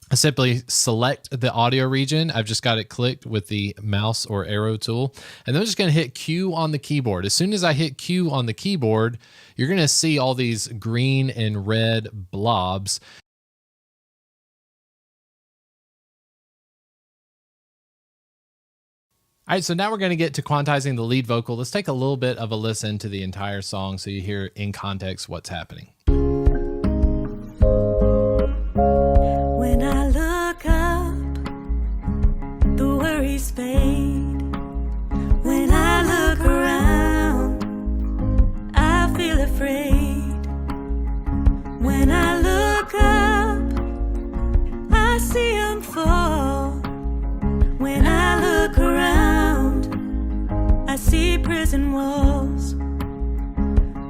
I simply select the audio region. I've just got it clicked with the mouse or arrow tool. And then I'm just gonna hit Q on the keyboard. As soon as I hit Q on the keyboard, you're gonna see all these green and red blobs. All right, so now we're gonna get to quantizing the lead vocal. Let's take a little bit of a listen to the entire song so you hear in context what's happening. When I look up, the worries fade. When I look around, I feel afraid. When I look up, I see them fall. When I look around, I see prison walls.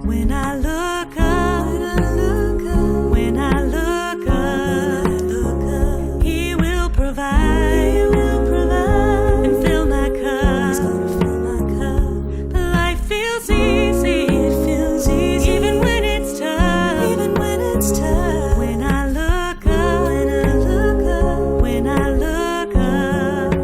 When I look up, when I look up, He will provide, and fill my cup. Life feels easy, even when it's tough. When I look up, when I look up.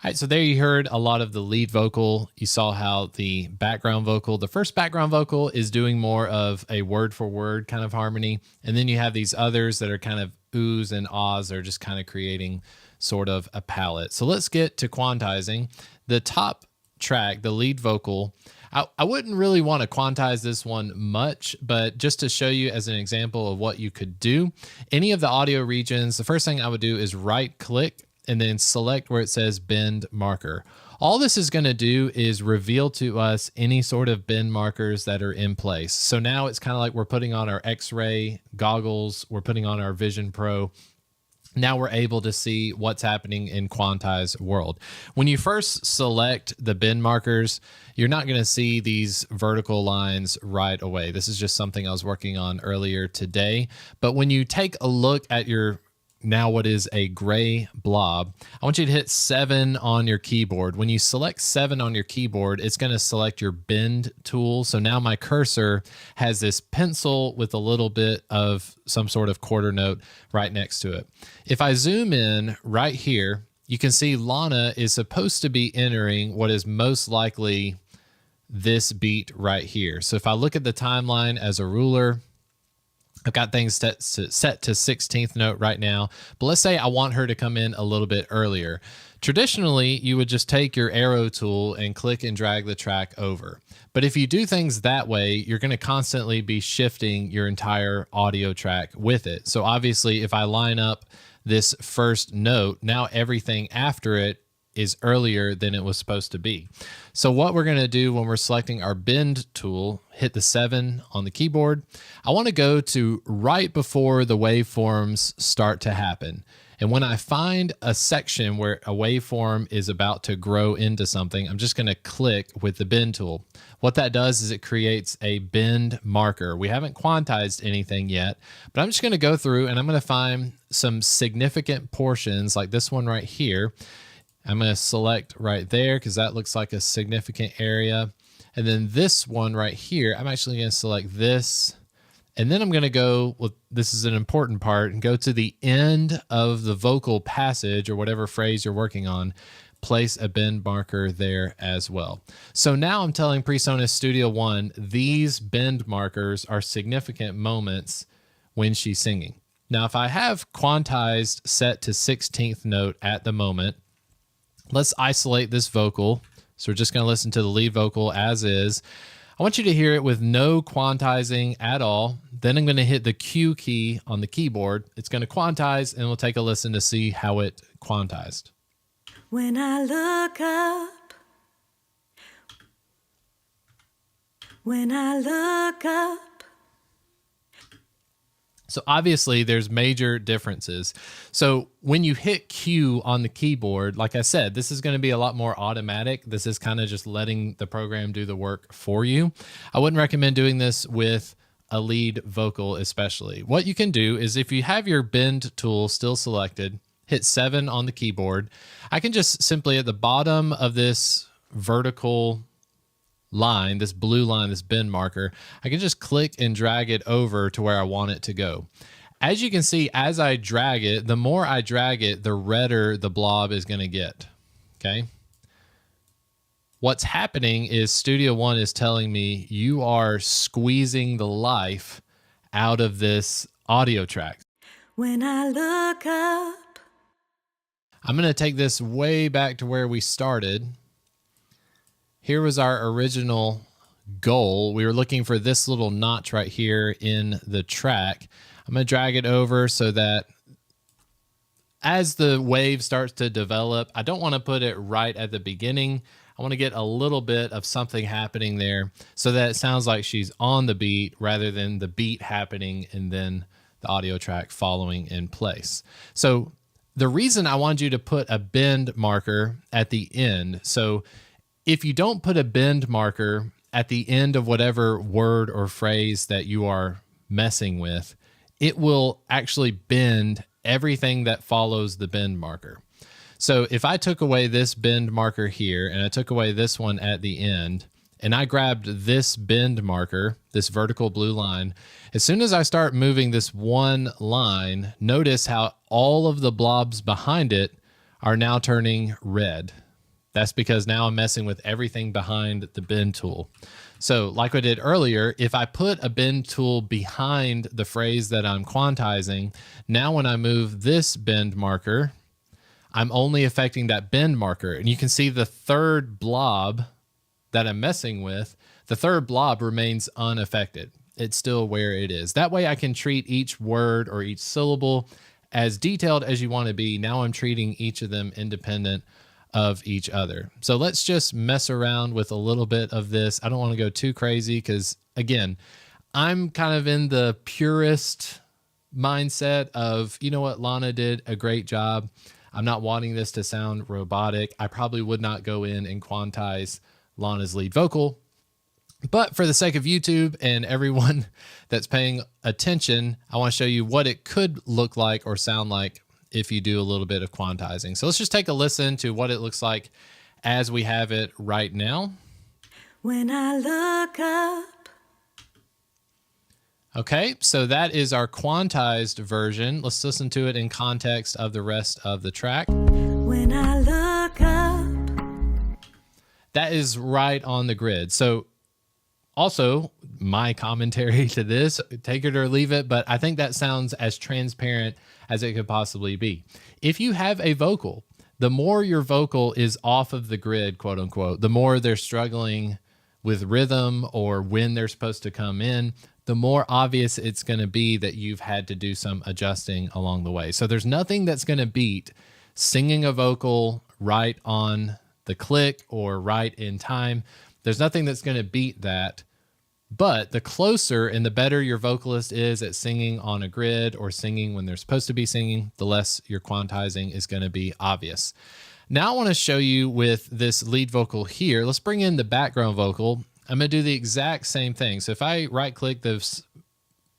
All right, so there you heard a lot of the lead vocal. You saw how the background vocal, the first background vocal is doing more of a word for word kind of harmony. And then you have these others that are kind of oohs and ahs, are just kind of creating sort of a palette. So let's get to quantizing. The top track, the lead vocal, I wouldn't really want to quantize this one much, but just to show you as an example of what you could do, any of the audio regions, the first thing I would do is right click and then select where it says bend marker. All this is going to do is reveal to us any sort of bend markers that are in place. So now it's kind of like we're putting on our X-ray goggles, we're putting on our Vision Pro. Now we're able to see what's happening in Quantize world. When you first select the bend markers, you're not going to see these vertical lines right away. This is just something I was working on earlier today. But when you take a look at your now what is a gray blob, I want you to hit 7 on your keyboard. When you select 7 on your keyboard, it's going to select your bend tool. So now my cursor has this pencil with a little bit of some sort of quarter note right next to it. If I zoom in right here, you can see Lana is supposed to be entering what is most likely this beat right here. So if I look at the timeline as a ruler, I've got things set to 16th note right now, but let's say I want her to come in a little bit earlier. Traditionally, you would just take your arrow tool and click and drag the track over. But if you do things that way, you're going to constantly be shifting your entire audio track with it. So obviously, if I line up this first note, now everything after it is earlier than it was supposed to be. So what we're going to do when we're selecting our bend tool, hit the 7 on the keyboard. I want to go to right before the waveforms start to happen. And when I find a section where a waveform is about to grow into something, I'm just going to click with the bend tool. What that does is it creates a bend marker. We haven't quantized anything yet, but I'm just going to go through and I'm going to find some significant portions like this one right here. I'm going to select right there because that looks like a significant area. And then this one right here, I'm actually going to select this. And then I'm going to go, well, this is an important part, and go to the end of the vocal passage or whatever phrase you're working on, place a bend marker there as well. So now I'm telling PreSonus Studio One, these bend markers are significant moments when she's singing. Now, if I have quantized set to 16th note at the moment, let's isolate this vocal. So we're just going to listen to the lead vocal as is. I want you to hear it with no quantizing at all. Then I'm going to hit the Q key on the keyboard. It's going to quantize, and we'll take a listen to see how it quantized. When I look up, when I look up. So obviously there's major differences. So when you hit Q on the keyboard, like I said, this is going to be a lot more automatic. This is kind of just letting the program do the work for you. I wouldn't recommend doing this with a lead vocal especially. What you can do is if you have your bend tool still selected, hit 7 on the keyboard. I can just simply at the bottom of this vertical line, this blue line, this bend marker, I can just click and drag it over to where I want it to go. As you can see, as I drag it, the more I drag it, the redder the blob is going to get. Okay. What's happening is Studio One is telling me you are squeezing the life out of this audio track. When I look up, I'm going to take this way back to where we started. Here was our original goal. We were looking for this little notch right here in the track. I'm going to drag it over so that as the wave starts to develop, I don't want to put it right at the beginning. I want to get a little bit of something happening there so that it sounds like she's on the beat rather than the beat happening and then the audio track following in place. So the reason I wanted you to put a bend marker at the end, so if you don't put a bend marker at the end of whatever word or phrase that you are messing with, it will actually bend everything that follows the bend marker. So if I took away this bend marker here and I took away this one at the end and I grabbed this bend marker, this vertical blue line, as soon as I start moving this one line, notice how all of the blobs behind it are now turning red. That's because now I'm messing with everything behind the bend tool. So like I did earlier, if I put a bend tool behind the phrase that I'm quantizing, now when I move this bend marker, I'm only affecting that bend marker. And you can see the third blob that I'm messing with, the third blob remains unaffected. It's still where it is. That way I can treat each word or each syllable as detailed as you want to be. Now I'm treating each of them independent of each other. So let's just mess around with a little bit of this. I don't want to go too crazy because, again, I'm kind of in the purist mindset of, you know what, Lana did a great job. I'm not wanting this to sound robotic. I probably would not go in and quantize Lana's lead vocal. But for the sake of YouTube and everyone that's paying attention, I want to show you what it could look like or sound like if you do a little bit of quantizing. So let's just take a listen to what it looks like as we have it right now. when I look up. Okay, so that is our quantized version. Let's listen to it in context of the rest of the track. When I look up. That is right on the grid. So also, my commentary to this, take it or leave it, but I think that sounds as transparent as it could possibly be. If you have a vocal, the more your vocal is off of the grid, quote unquote, the more they're struggling with rhythm or when they're supposed to come in, the more obvious it's going to be that you've had to do some adjusting along the way. So there's nothing that's going to beat singing a vocal right on the click or right in time. There's nothing that's going to beat that. But the closer and the better your vocalist is at singing on a grid or singing when they're supposed to be singing, the less your quantizing is going to be obvious. Now I want to show you with this lead vocal here. Let's bring in the background vocal. I'm going to do the exact same thing. So if I right click this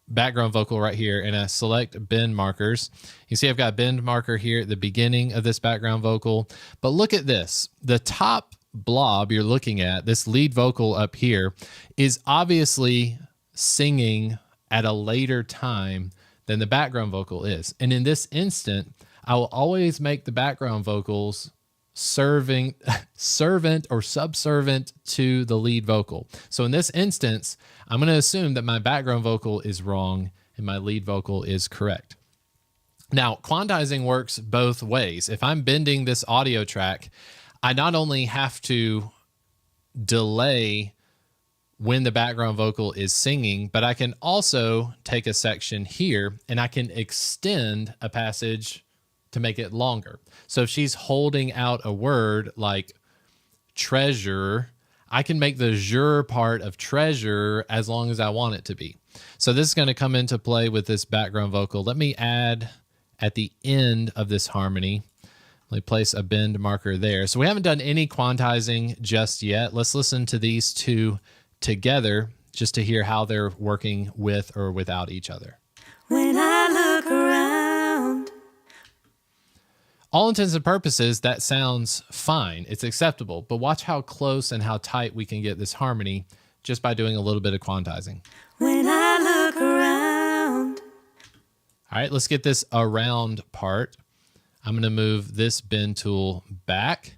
background vocal right here and I select bend markers, you see I've got a bend marker here at the beginning of this background vocal. But look at this. The top blob you're looking at, this lead vocal up here, is obviously singing at a later time than the background vocal is. And in this instant, I will always make the background vocals servant or subservient to the lead vocal. So in this instance, I'm going to assume that my background vocal is wrong and my lead vocal is correct. Now, quantizing works both ways. If I'm bending this audio track, I not only have to delay when the background vocal is singing, but I can also take a section here and I can extend a passage to make it longer. So if she's holding out a word like treasure, I can make the jure part of treasure as long as I want it to be. So this is going to come into play with this background vocal. Let me add at the end of this harmony. Let me place a bend marker there. So we haven't done any quantizing just yet. Let's listen to these two together just to hear how they're working with or without each other. When I look around. All intents and purposes, that sounds fine. It's acceptable, but watch how close and how tight we can get this harmony just by doing a little bit of quantizing. When I look around. All right, let's get this around part. I'm going to move this bend tool back.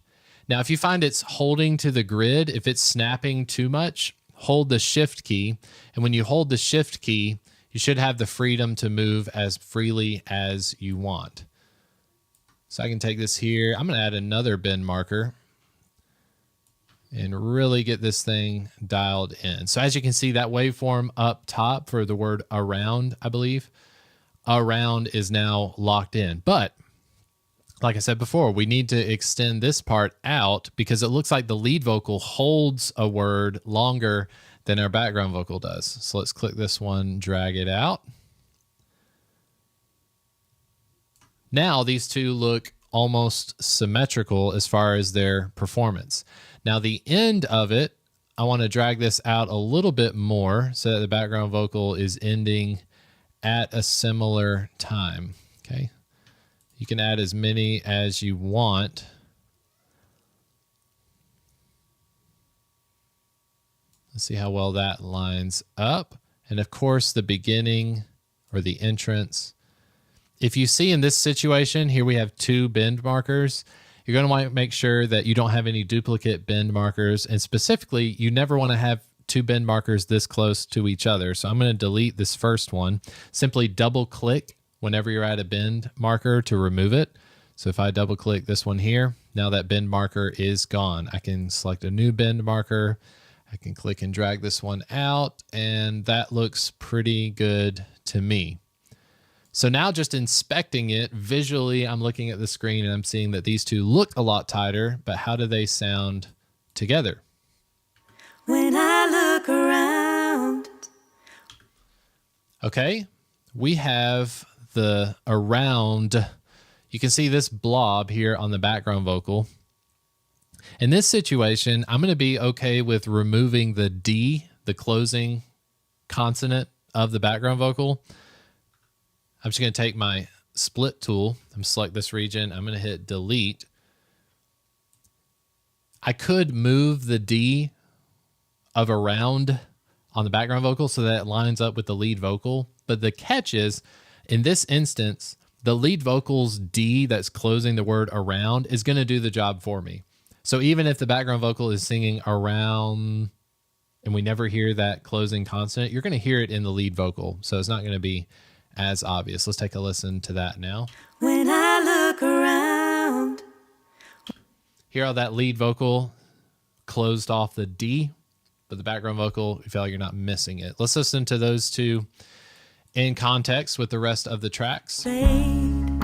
Now, if you find it's holding to the grid, if it's snapping too much, hold the shift key. And when you hold the shift key, you should have the freedom to move as freely as you want. So I can take this here. I'm going to add another bend marker and really get this thing dialed in. So as you can see, that waveform up top for the word around, I believe, around is now locked in. But like I said before, we need to extend this part out because it looks like the lead vocal holds a word longer than our background vocal does. So let's click this one, drag it out. Now these two look almost symmetrical as far as their performance. Now the end of it, I want to drag this out a little bit more so that the background vocal is ending at a similar time. Okay. You can add as many as you want. Let's see how well that lines up. And of course, the beginning or the entrance. If you see in this situation, here we have two bend markers. You're going to want to make sure that you don't have any duplicate bend markers. And specifically, you never want to have two bend markers this close to each other. So I'm going to delete this first one. Simply double click whenever you're at a bend marker to remove it. So if I double click this one here, now that bend marker is gone. I can select a new bend marker. I can click and drag this one out, and that looks pretty good to me. So now just inspecting it visually, I'm looking at the screen and I'm seeing that these two look a lot tighter, but how do they sound together? When I look around. Okay, we have the around. You can see this blob here on the background vocal. In this situation, I'm going to be okay with removing the D, the closing consonant of the background vocal. I'm just going to take my split tool. I'm going to select this region. I'm going to hit delete. I could move the D of around on the background vocal so that it lines up with the lead vocal. But the catch is, in this instance, the lead vocal's D that's closing the word around is going to do the job for me. So even if the background vocal is singing around and we never hear that closing consonant, you're going to hear it in the lead vocal. So it's not going to be as obvious. Let's take a listen to that now. When I look around. Hear how that lead vocal closed off the D, but the background vocal, you feel like you're not missing it. Let's listen to those two in context with the rest of the tracks. When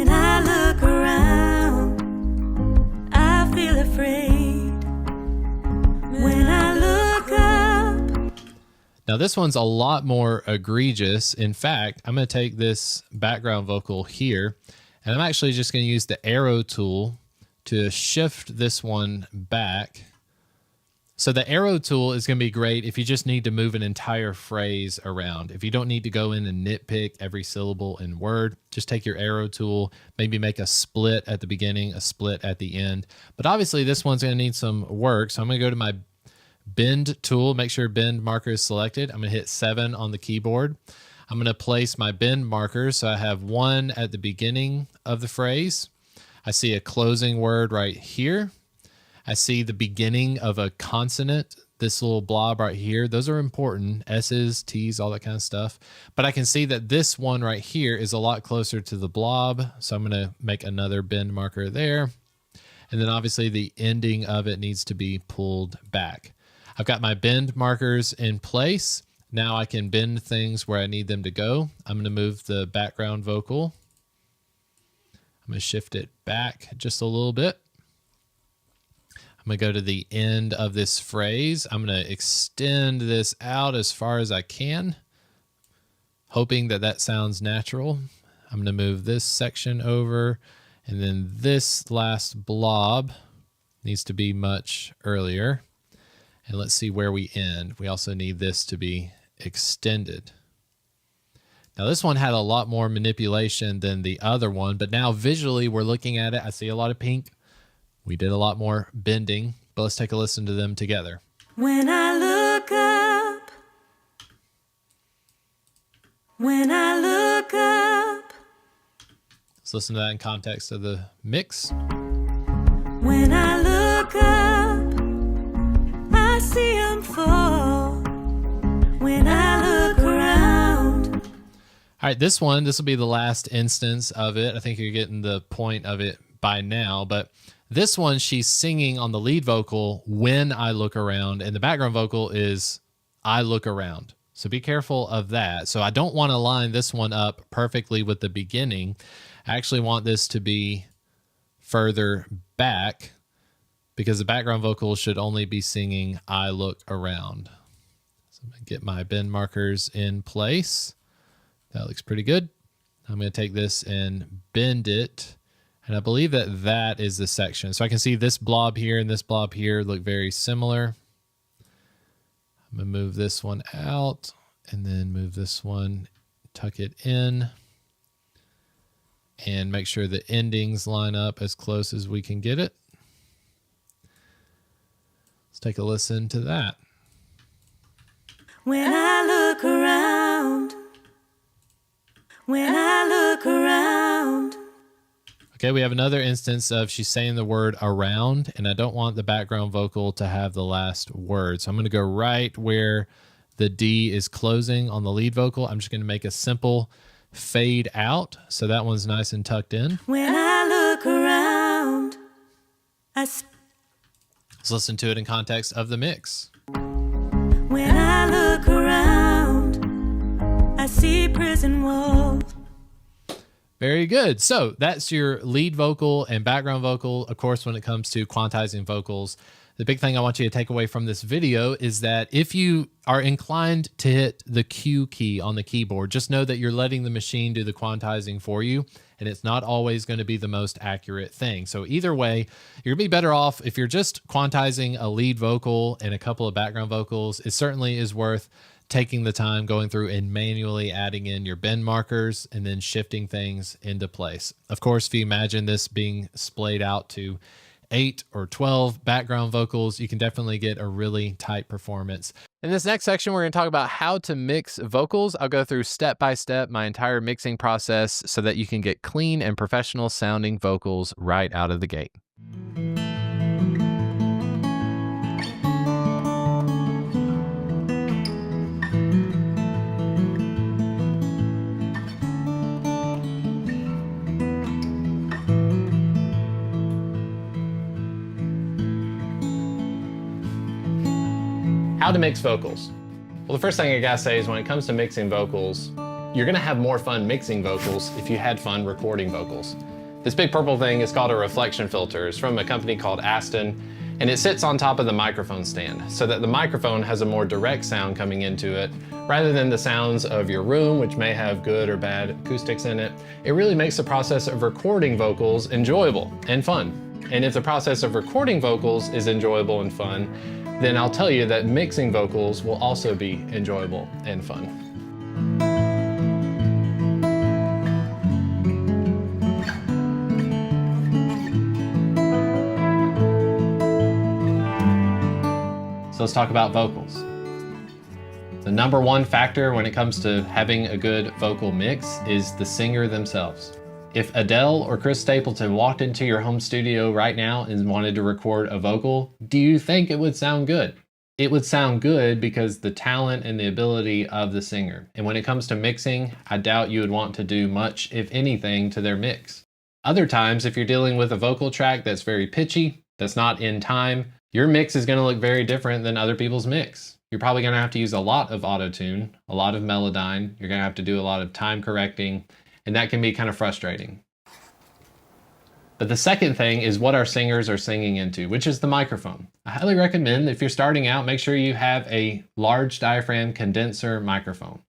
I look around, I feel afraid. When I look up. Now this one's a lot more egregious. In fact, I'm going to take this background vocal here, and I'm actually just going to use the arrow tool to shift this one back. So the arrow tool is going to be great if you just need to move an entire phrase around. If you don't need to go in and nitpick every syllable in word, just take your arrow tool, maybe make a split at the beginning, a split at the end. But obviously this one's going to need some work. So I'm going to go to my bend tool, make sure bend marker is selected. I'm going to hit 7 on the keyboard. I'm going to place my bend markers. So I have one at the beginning of the phrase. I see a closing word right here. I see the beginning of a consonant, this little blob right here. Those are important, S's, T's, all that kind of stuff. But I can see that this one right here is a lot closer to the blob. So I'm going to make another bend marker there. And then obviously the ending of it needs to be pulled back. I've got my bend markers in place. Now I can bend things where I need them to go. I'm going to move the background vocal. I'm going to shift it back just a little bit. I'm going to go to the end of this phrase. I'm going to extend this out as far as I can, hoping that that sounds natural. I'm going to move this section over, and then this last blob needs to be much earlier. And let's see where we end. We also need this to be extended. Now this one had a lot more manipulation than the other one, but now visually we're looking at it. I see a lot of pink. We did a lot more bending, but let's take a listen to them together. When I look up, when I look up, Let's listen to that in context of the mix. when I look up, I see them fall. When I look around. All right, this will be the last instance of it. I think you're getting the point of it by now, but this one, she's singing on the lead vocal, when I look around, and the background vocal is I look around. So be careful of that. So I don't want to line this one up perfectly with the beginning. I actually want this to be further back because the background vocal should only be singing I look around. So I'm going to get my bend markers in place. That looks pretty good. I'm going to take this and bend it. And I believe that that is the section. So I can see this blob here and this blob here look very similar. I'm going to move this one out and then move this one, tuck it in, and make sure the endings line up as close as we can get it. Let's take a listen to that. When I look around, when I look around. Okay, we have another instance of she's saying the word around, and I don't want the background vocal to have the last word. So I'm going to go right where the D is closing on the lead vocal. I'm just going to make a simple fade out. So that one's nice and tucked in. When I look around, Let's listen to it in context of the mix. when I look around, I see prison walls. Very good. So that's your lead vocal and background vocal. Of course, when it comes to quantizing vocals, the big thing I want you to take away from this video is that if you are inclined to hit the Q key on the keyboard, just know that you're letting the machine do the quantizing for you, and it's not always going to be the most accurate thing. So either way, you're gonna be better off if you're just quantizing a lead vocal and a couple of background vocals. It certainly is worth taking the time going through and manually adding in your bend markers and then shifting things into place. Of course, if you imagine this being splayed out to 8 or 12 background vocals, you can definitely get a really tight performance. In this next section, we're going to talk about how to mix vocals. I'll go through step by step my entire mixing process so that you can get clean and professional sounding vocals right out of the gate. How to mix vocals. Well, the first thing I gotta say is when it comes to mixing vocals, you're gonna have more fun mixing vocals if you had fun recording vocals. This big purple thing is called a reflection filter. It's from a company called Aston, and it sits on top of the microphone stand so that the microphone has a more direct sound coming into it rather than the sounds of your room, which may have good or bad acoustics in it. It really makes the process of recording vocals enjoyable and fun. And if the process of recording vocals is enjoyable and fun, then I'll tell you that mixing vocals will also be enjoyable and fun. So let's talk about vocals. The number one factor when it comes to having a good vocal mix is the singer themselves. If Adele or Chris Stapleton walked into your home studio right now and wanted to record a vocal, do you think it would sound good? It would sound good because the talent and the ability of the singer. And when it comes to mixing, I doubt you would want to do much, if anything, to their mix. Other times, if you're dealing with a vocal track that's very pitchy, that's not in time, your mix is going to look very different than other people's mix. You're probably going to have to use a lot of auto-tune, a lot of melodyne. You're going to have to do a lot of time correcting, and that can be kind of frustrating. But the second thing is what our singers are singing into, which is the microphone. I highly recommend if you're starting out, make sure you have a large diaphragm condenser microphone.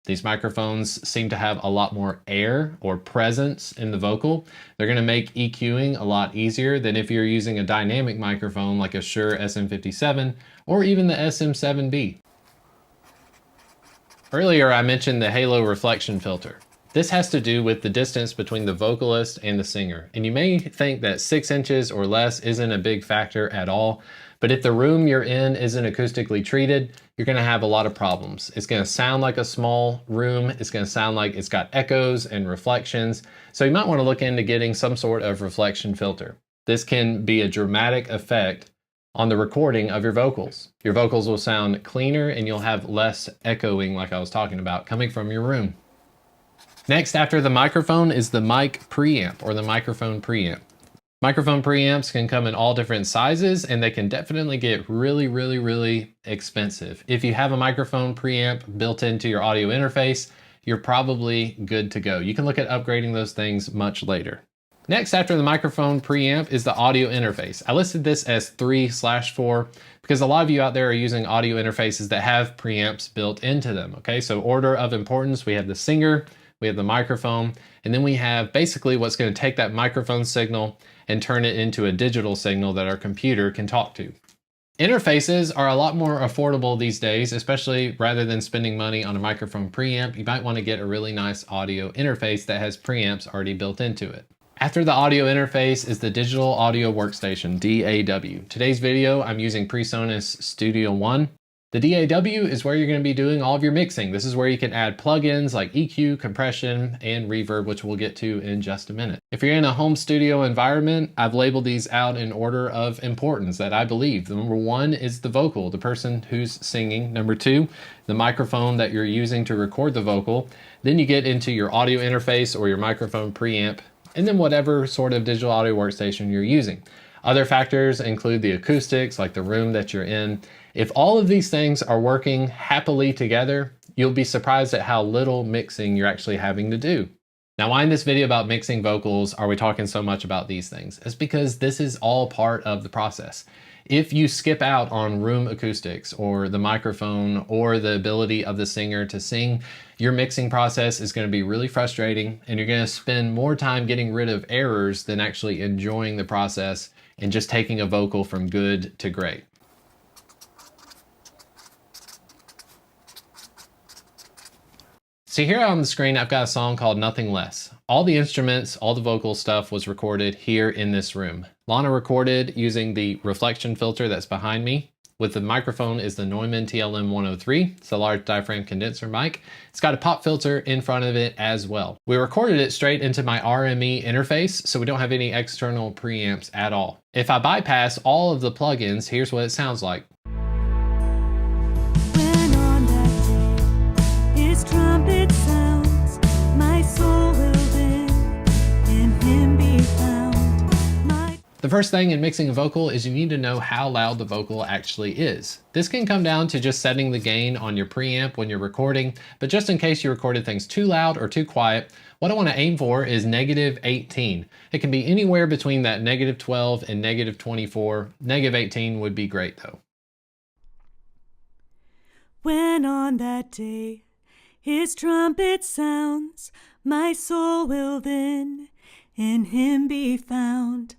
These microphones seem to have a lot more air or presence in the vocal. They're going to make EQing a lot easier than if you're using a dynamic microphone like a Shure SM57 or even the SM7B. Earlier, I mentioned the halo reflection filter. This has to do with the distance between the vocalist and the singer. And you may think that 6 inches or less isn't a big factor at all, but if the room you're in isn't acoustically treated, you're gonna have a lot of problems. It's gonna sound like a small room. It's gonna sound like it's got echoes and reflections. So you might wanna look into getting some sort of reflection filter. This can be a dramatic effect on the recording of your vocals. Your vocals will sound cleaner and you'll have less echoing, like I was talking about, coming from your room. Next, after the microphone, is the mic preamp or the microphone preamp. Microphone preamps can come in all different sizes and they can definitely get really expensive. If you have a microphone preamp built into your audio interface, you're probably good to go. You can look at upgrading those things much later. Next, after the microphone preamp, is the audio interface. I listed this as 3/4 because a lot of you out there are using audio interfaces that have preamps built into them, okay? So order of importance, we have the singer, we have the microphone, and then we have basically what's going to take that microphone signal and turn it into a digital signal that our computer can talk to. Interfaces are a lot more affordable these days, especially rather than spending money on a microphone preamp. You might want to get a really nice audio interface that has preamps already built into it. After the audio interface is the digital audio workstation, DAW. Today's video, I'm using PreSonus Studio One. The DAW is where you're going to be doing all of your mixing. This is where you can add plugins like EQ, compression, and reverb, which we'll get to in just a minute. If you're in a home studio environment, I've labeled these out in order of importance that I believe. The number 1 is the vocal, the person who's singing. Number 2, the microphone that you're using to record the vocal. Then you get into your audio interface or your microphone preamp, and then whatever sort of digital audio workstation you're using. Other factors include the acoustics, like the room that you're in. If all of these things are working happily together, you'll be surprised at how little mixing you're actually having to do. Now, why in this video about mixing vocals are we talking so much about these things? It's because this is all part of the process. If you skip out on room acoustics or the microphone or the ability of the singer to sing, your mixing process is going to be really frustrating and you're going to spend more time getting rid of errors than actually enjoying the process and just taking a vocal from good to great. So here on the screen, I've got a song called Nothing Less. All the instruments, all the vocal stuff was recorded here in this room. Lana recorded using the reflection filter that's behind me. With the microphone is the Neumann TLM 103. It's a large diaphragm condenser mic. It's got a pop filter in front of it as well. We recorded it straight into my RME interface, so we don't have any external preamps at all. If I bypass all of the plugins, here's what it sounds like. When on that day his trumpet sounds, my soul will then in him be found. The first thing in mixing a vocal is you need to know how loud the vocal actually is. This can come down to just setting the gain on your preamp when you're recording, but just in case you recorded things too loud or too quiet, what I want to aim for is -18. It can be anywhere between that -12 and -24. -18 would be great though. When on that day his trumpet sounds, my soul will then in him be found.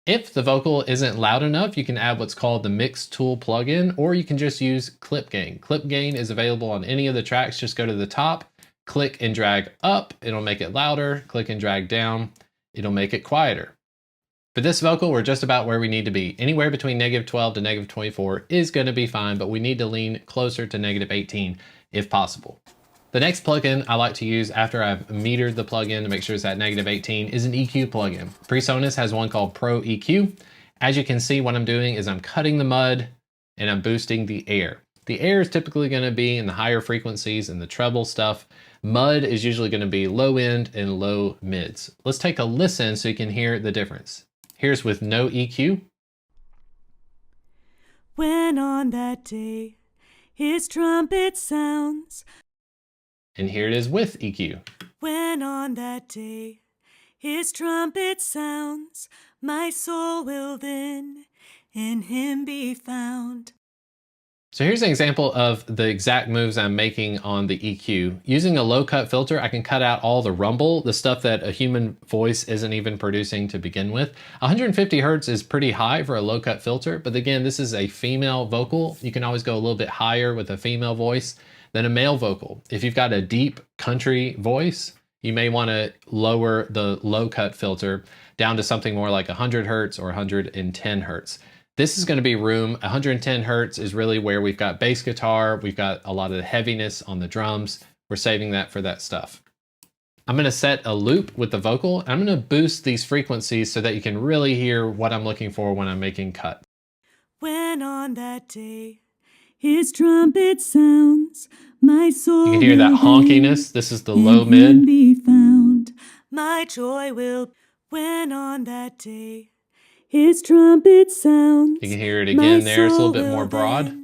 If the vocal isn't loud enough, you can add what's called the Mix Tool plugin, or you can just use Clip Gain. Clip Gain is available on any of the tracks. Just go to the top, click and drag up, it'll make it louder, click and drag down, it'll make it quieter. For this vocal, we're just about where we need to be. Anywhere between -12 to -24 is going to be fine, but we need to lean closer to -18 if possible. The next plugin I like to use after I've metered the plugin to make sure it's at -18 is an EQ plugin. PreSonus has one called Pro EQ. As you can see, what I'm doing is I'm cutting the mud and I'm boosting the air. The air is typically going to be in the higher frequencies and the treble stuff. Mud is usually going to be low end and low mids. Let's take a listen so you can hear the difference. Here's with no EQ. When on that day his trumpet sounds. And here it is with EQ. When on that day his trumpet sounds, my soul will then in him be found. So here's an example of the exact moves I'm making on the EQ. Using a low cut filter, I can cut out all the rumble, the stuff that a human voice isn't even producing to begin with. 150 Hertz is pretty high for a low cut filter, but again, this is a female vocal. You can always go a little bit higher with a female voice than a male vocal. If you've got a deep country voice, you may want to lower the low cut filter down to something more like 100 Hertz or 110 Hertz. This is going to be room. 110 Hertz is really where we've got bass guitar. We've got a lot of the heaviness on the drums. We're saving that for that stuff. I'm going to set a loop with the vocal. I'm going to boost these frequencies so that you can really hear what I'm looking for when I'm making cuts. When on that day his trumpet sounds, my soul You can hear that will honkiness. This is the in low him mid. be found. My joy will, when on that day his trumpet sounds. You can hear it again there. It's a little bit more broad.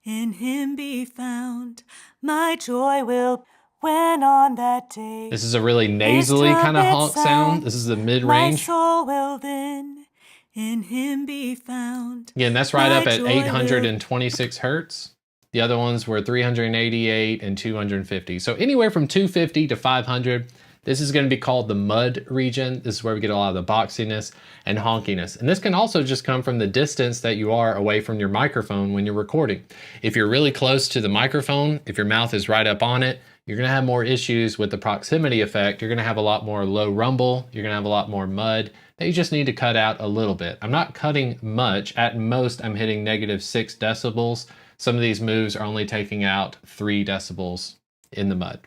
In him be found. My joy will, when on that day. This is a really nasally kind of honk sound. This is the mid My range. soul will then in him be found. Again, that's right up My at joy 826 Hertz. The other ones were 388 and 250. So anywhere from 250 to 500. This is going to be called the mud region. This is where we get a lot of the boxiness and honkiness. And this can also just come from the distance that you are away from your microphone when you're recording. If you're really close to the microphone, if your mouth is right up on it, you're going to have more issues with the proximity effect. You're going to have a lot more low rumble. You're going to have a lot more mud that you just need to cut out a little bit. I'm not cutting much. At most, I'm hitting -6 decibels. Some of these moves are only taking out 3 decibels in the mud.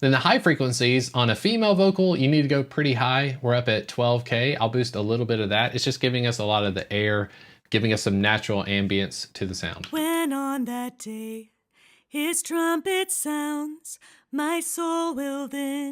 Then the high frequencies on a female vocal, you need to go pretty high. We're up at 12K. I'll boost a little bit of that. It's just giving us a lot of the air, giving us some natural ambience to the sound. When on that day his trumpet sounds, my soul will then.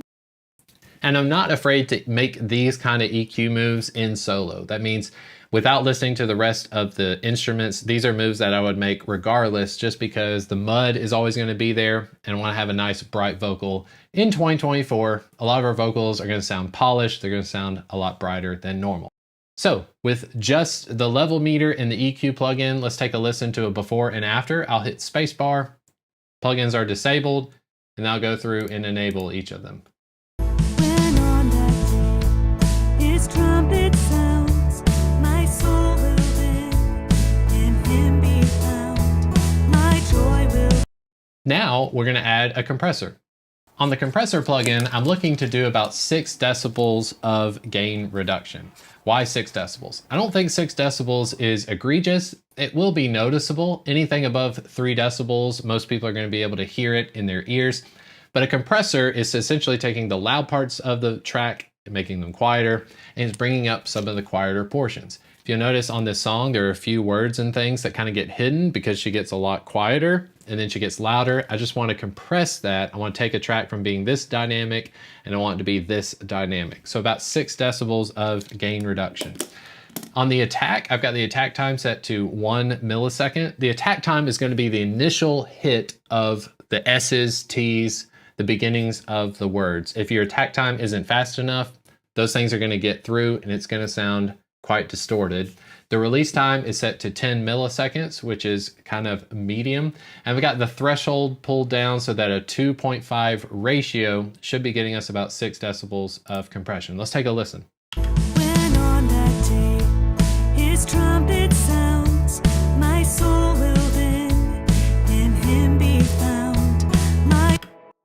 And I'm not afraid to make these kind of EQ moves in solo. That means without listening to the rest of the instruments, these are moves that I would make regardless, just because the mud is always going to be there and I want to have a nice bright vocal. In 2024, a lot of our vocals are going to sound polished. They're going to sound a lot brighter than normal. So with just the level meter and the EQ plugin, let's take a listen to a before and after. I'll hit spacebar, plugins are disabled, and I'll go through and enable each of them. When on that day his trumpet sounds, my soul will then in him be found. My joy will. Now we're going to add a compressor. On the compressor plugin, I'm looking to do about 6 decibels of gain reduction. Why 6 decibels? I don't think 6 decibels is egregious. It will be noticeable. Anything above 3 decibels, most people are going to be able to hear it in their ears. But a compressor is essentially taking the loud parts of the track and making them quieter, and it's bringing up some of the quieter portions. If you'll notice on this song, there are a few words and things that kind of get hidden because she gets a lot quieter and then she gets louder. I just want to compress that. I want to take a track from being this dynamic and I want it to be this dynamic. So about 6 decibels of gain reduction. On the attack, I've got the attack time set to 1 millisecond. The attack time is going to be the initial hit of the S's, T's, the beginnings of the words. If your attack time isn't fast enough, those things are going to get through and it's going to sound quite distorted. The release time is set to 10 milliseconds, which is kind of medium. And we got the threshold pulled down so that a 2.5 ratio should be getting us about 6 decibels of compression. Let's take a listen. When on that day his trumpet sounds, my soul will then in him be found.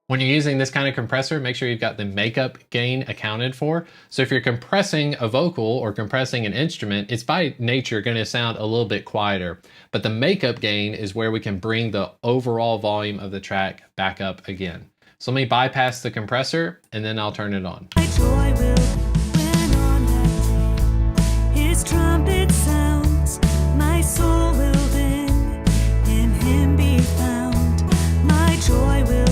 When you're using this kind of compressor, make sure you've got the makeup gain accounted for. So if you're compressing a vocal or compressing an instrument, it's by nature going to sound a little bit quieter. But the makeup gain is where we can bring the overall volume of the track back up again. So let me bypass the compressor and then I'll turn it on. My joy will, when on that day his trumpet sounds, my soul will then in him be found. My joy will.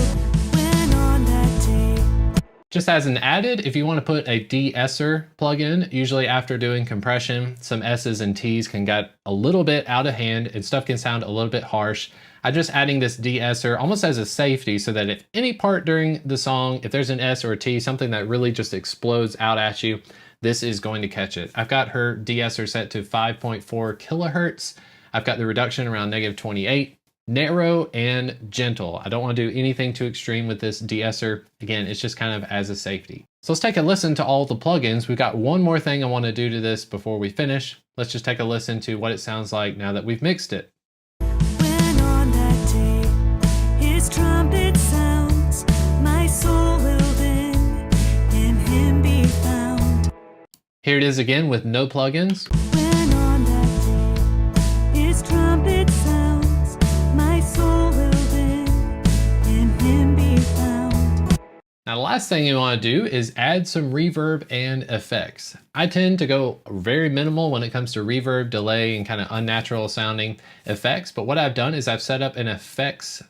Just as an added, if you want to put a de-esser plugin, usually after doing compression, some S's and T's can get a little bit out of hand and stuff can sound a little bit harsh. I'm just adding this de-esser almost as a safety so that if any part during the song, if there's an S or a T, something that really just explodes out at you, this is going to catch it. I've got her de-esser set to 5.4 kilohertz. I've got the reduction around -28. Narrow and gentle. I don't want to do anything too extreme with this de-esser. Again, it's just kind of as a safety. So let's take a listen to all the plugins. We've got one more thing I want to do to this before we finish. Let's just take a listen to what it sounds like now that we've mixed it. When on that day his trumpet sounds, my soul will then in him be found. Here it is again with no plugins. When on that day his trumpet sounds, my soul will then in him be found. Now, the last thing you want to do is add some reverb and effects. I tend to go very minimal when it comes to reverb, delay, and kind of unnatural sounding effects. But what I've done is I've set up an effects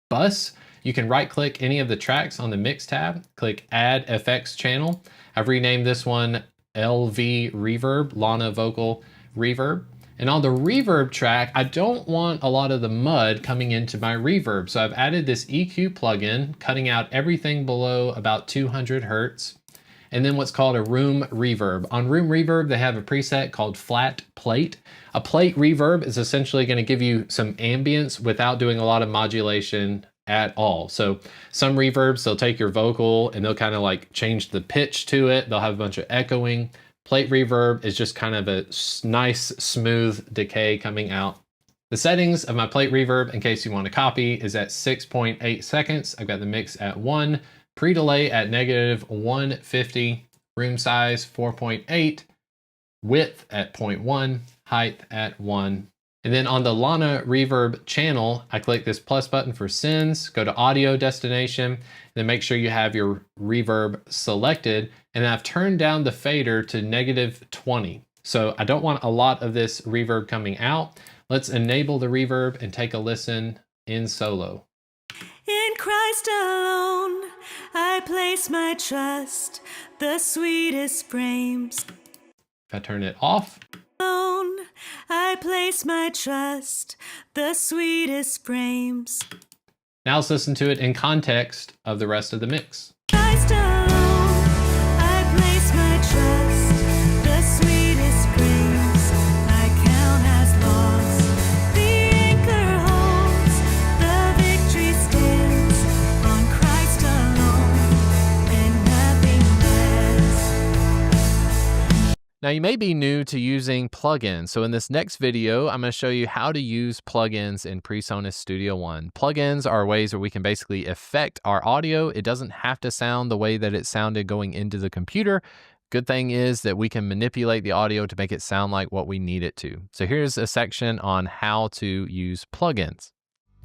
bus. You can right click any of the tracks on the mix tab, click add effects channel. I've renamed this one LV Reverb, Lana Vocal Reverb. And on the reverb track, I don't want a lot of the mud coming into my reverb. So I've added this EQ plugin, cutting out everything below about 200 Hertz. And then what's called a room reverb. On room reverb, they have a preset called flat plate. A plate reverb is essentially going to give you some ambience without doing a lot of modulation at all. So some reverbs, they'll take your vocal and they'll kind of like change the pitch to it. They'll have a bunch of echoing. Plate reverb is just kind of a nice, smooth decay coming out. The settings of my plate reverb, in case you want to copy, is at 6.8 seconds. I've got the mix at 1, pre-delay at -150, room size 4.8, width at 0.1, height at 1. And then on the Lana Reverb channel, I click this plus button for sends, go to audio destination, and then make sure you have your reverb selected. And then I've turned down the fader to -20. So I don't want a lot of this reverb coming out. Let's enable the reverb and take a listen in solo. In Christ alone I place my trust, the sweetest frames. If I turn it off, Alone I place my trust, the sweetest frames. now let's listen to it in context of the rest of the mix. Christ alone I place my trust, the sweetest frames I count as lost. The anchor holds, the victory stands on Christ alone and nothing less. Now you may be new to using plugins, so in this next video, I'm going to show you how to use plugins in PreSonus Studio One. Plugins are ways where we can basically affect our audio. It doesn't have to sound the way that it sounded going into the computer. Good thing is that we can manipulate the audio to make it sound like what we need it to. So here's a section on how to use plugins.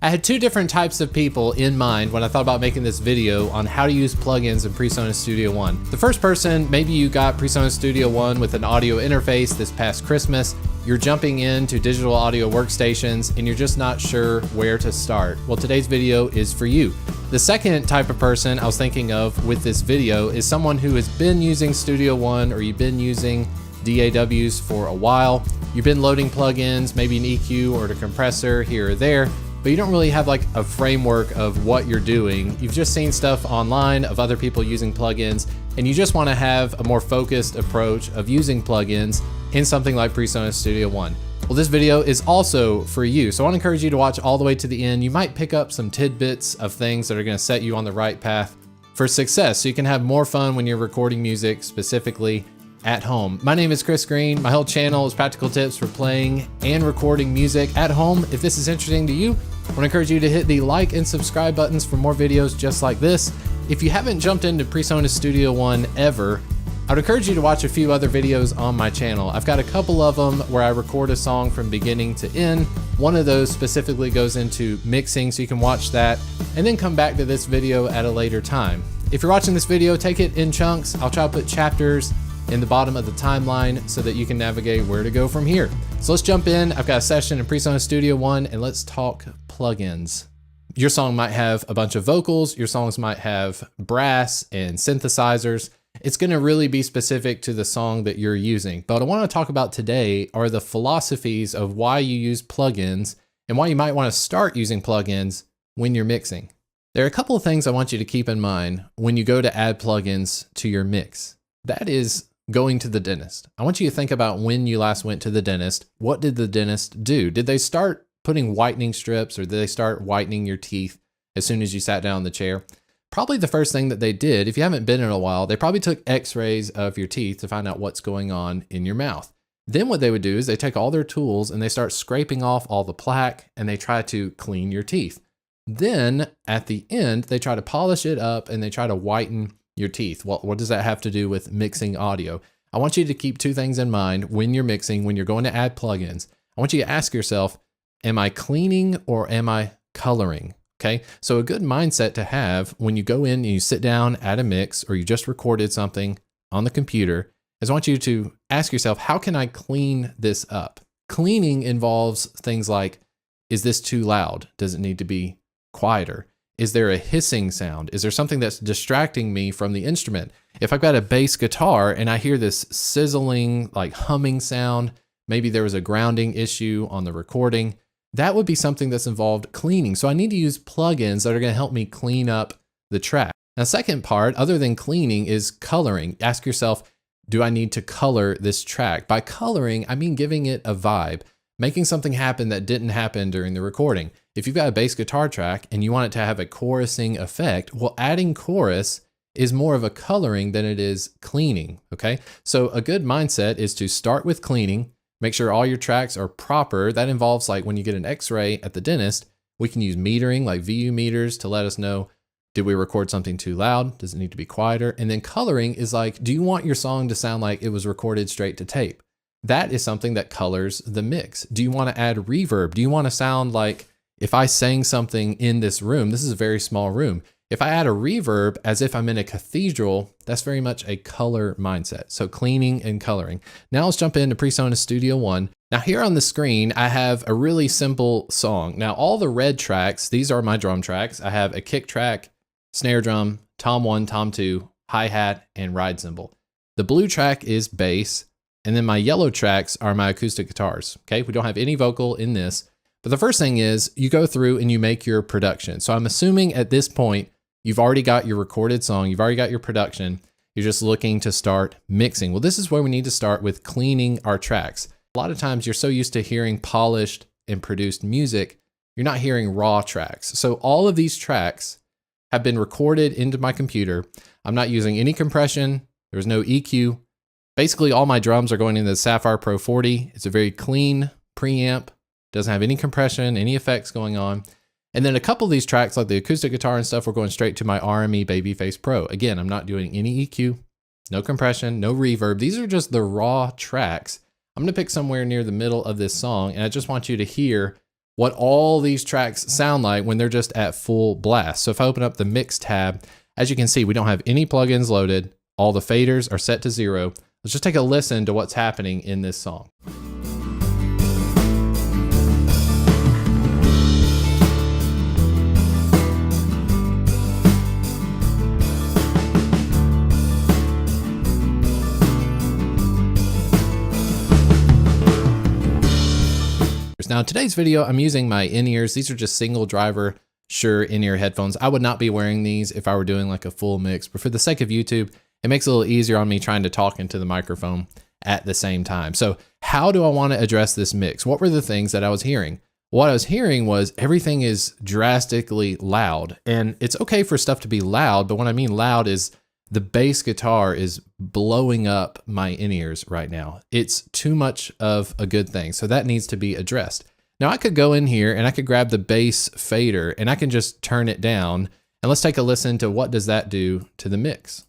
I had two different types of people in mind when I thought about making this video on how to use plugins in PreSonus Studio One. The first person, maybe you got PreSonus Studio One with an audio interface this past Christmas. You're jumping into digital audio workstations and you're just not sure where to start. Well, today's video is for you. The second type of person I was thinking of with this video is someone who has been using Studio One, or you've been using DAWs for a while. You've been loading plugins, maybe an EQ or a compressor here or there, but you don't really have like a framework of what you're doing. You've just seen stuff online of other people using plugins, and you just want to have a more focused approach of using plugins in something like PreSonus Studio One. Well, this video is also for you, so I want to encourage you to watch all the way to the end. You might pick up some tidbits of things that are going to set you on the right path for success, so you can have more fun when you're recording music, specifically at home. My name is Chris Green. My whole channel is practical tips for playing and recording music at home. If this is interesting to you, I want to encourage you to hit the like and subscribe buttons for more videos just like this. If you haven't jumped into PreSonus Studio One ever, I would encourage you to watch a few other videos on my channel. I've got a couple of them where I record a song from beginning to end. One of those specifically goes into mixing, so you can watch that and then come back to this video at a later time. If you're watching this video, take it in chunks. I'll try to put chapters in the bottom of the timeline so that you can navigate where to go from here. So let's jump in. I've got a session in PreSonus Studio One, and let's talk plugins. Your song might have a bunch of vocals. Your songs might have brass and synthesizers. It's going to really be specific to the song that you're using. But what I want to talk about today are the philosophies of why you use plugins and why you might want to start using plugins when you're mixing. There are a couple of things I want you to keep in mind when you go to add plugins to your mix. That is going to the dentist. I want you to think about when you last went to the dentist. What did the dentist do? Did they start putting whitening strips, or did they start whitening your teeth as soon as you sat down in the chair? Probably the first thing that they did, if you haven't been in a while, they probably took x-rays of your teeth to find out what's going on in your mouth. Then what they would do is they take all their tools and they start scraping off all the plaque and they try to clean your teeth. Then at the end, they try to polish it up and they try to whiten your teeth. Well, what does that have to do with mixing audio? I want you to keep two things in mind when you're mixing, when you're going to add plugins. I want you to ask yourself, am I cleaning or am I coloring? Okay, so a good mindset to have when you go in and you sit down at a mix or you just recorded something on the computer is I want you to ask yourself, how can I clean this up? Cleaning involves things like, is this too loud? Does it need to be quieter? Is there a hissing sound? Is there something that's distracting me from the instrument? If I've got a bass guitar and I hear this sizzling, like humming sound, maybe there was a grounding issue on the recording, that would be something that's involved cleaning. So I need to use plugins that are going to help me clean up the track. Now, second part, other than cleaning, is coloring. Ask yourself, do I need to color this track? By coloring, I mean giving it a vibe, making something happen that didn't happen during the recording. If you've got a bass guitar track and you want it to have a chorusing effect, well, adding chorus is more of a coloring than it is cleaning, okay? So a good mindset is to start with cleaning. Make sure all your tracks are proper. That involves, like when you get an x-ray at the dentist, we can use metering, like VU meters, to let us know, did we record something too loud? Does it need to be quieter? And then coloring is like, do you want your song to sound like it was recorded straight to tape? That is something that colors the mix. Do you want to add reverb? Do you want to sound like, if I sang something in this room, this is a very small room, if I add a reverb as if I'm in a cathedral, that's very much a color mindset. So cleaning and coloring. Now let's jump into PreSonus Studio One. Now here on the screen, I have a really simple song. Now all the red tracks, these are my drum tracks. I have a kick track, snare drum, tom 1, tom 2, hi-hat, and ride cymbal. The blue track is bass, and then my yellow tracks are my acoustic guitars. Okay, we don't have any vocal in this. But the first thing is you go through and you make your production. So I'm assuming at this point, you've already got your recorded song, you've already got your production, you're just looking to start mixing. Well, this is where we need to start with cleaning our tracks. A lot of times you're so used to hearing polished and produced music, you're not hearing raw tracks. So all of these tracks have been recorded into my computer. I'm not using any compression, there's no EQ. Basically all my drums are going into the Sapphire Pro 40. It's a very clean preamp, doesn't have any compression, any effects going on. And then a couple of these tracks, like the acoustic guitar and stuff, we're going straight to my RME Babyface Pro. Again, I'm not doing any EQ, no compression, no reverb. These are just the raw tracks. I'm gonna pick somewhere near the middle of this song, and I just want you to hear what all these tracks sound like when they're just at full blast. So if I open up the mix tab, as you can see, we don't have any plugins loaded. All the faders are set to 0. Let's just take a listen to what's happening in this song. Now in today's video, I'm using my in-ears. These are just single driver Shure in-ear headphones. I would not be wearing these if I were doing like a full mix, but for the sake of YouTube, it makes it a little easier on me trying to talk into the microphone at the same time. So how do I want to address this mix? What were the things that I was hearing? What I was hearing was everything is drastically loud, and it's okay for stuff to be loud, but what I mean loud is the bass guitar is blowing up my in-ears right now. It's too much of a good thing, so that needs to be addressed. Now I could go in here and I could grab the bass fader and I can just turn it down, and let's take a listen to what does that do to the mix.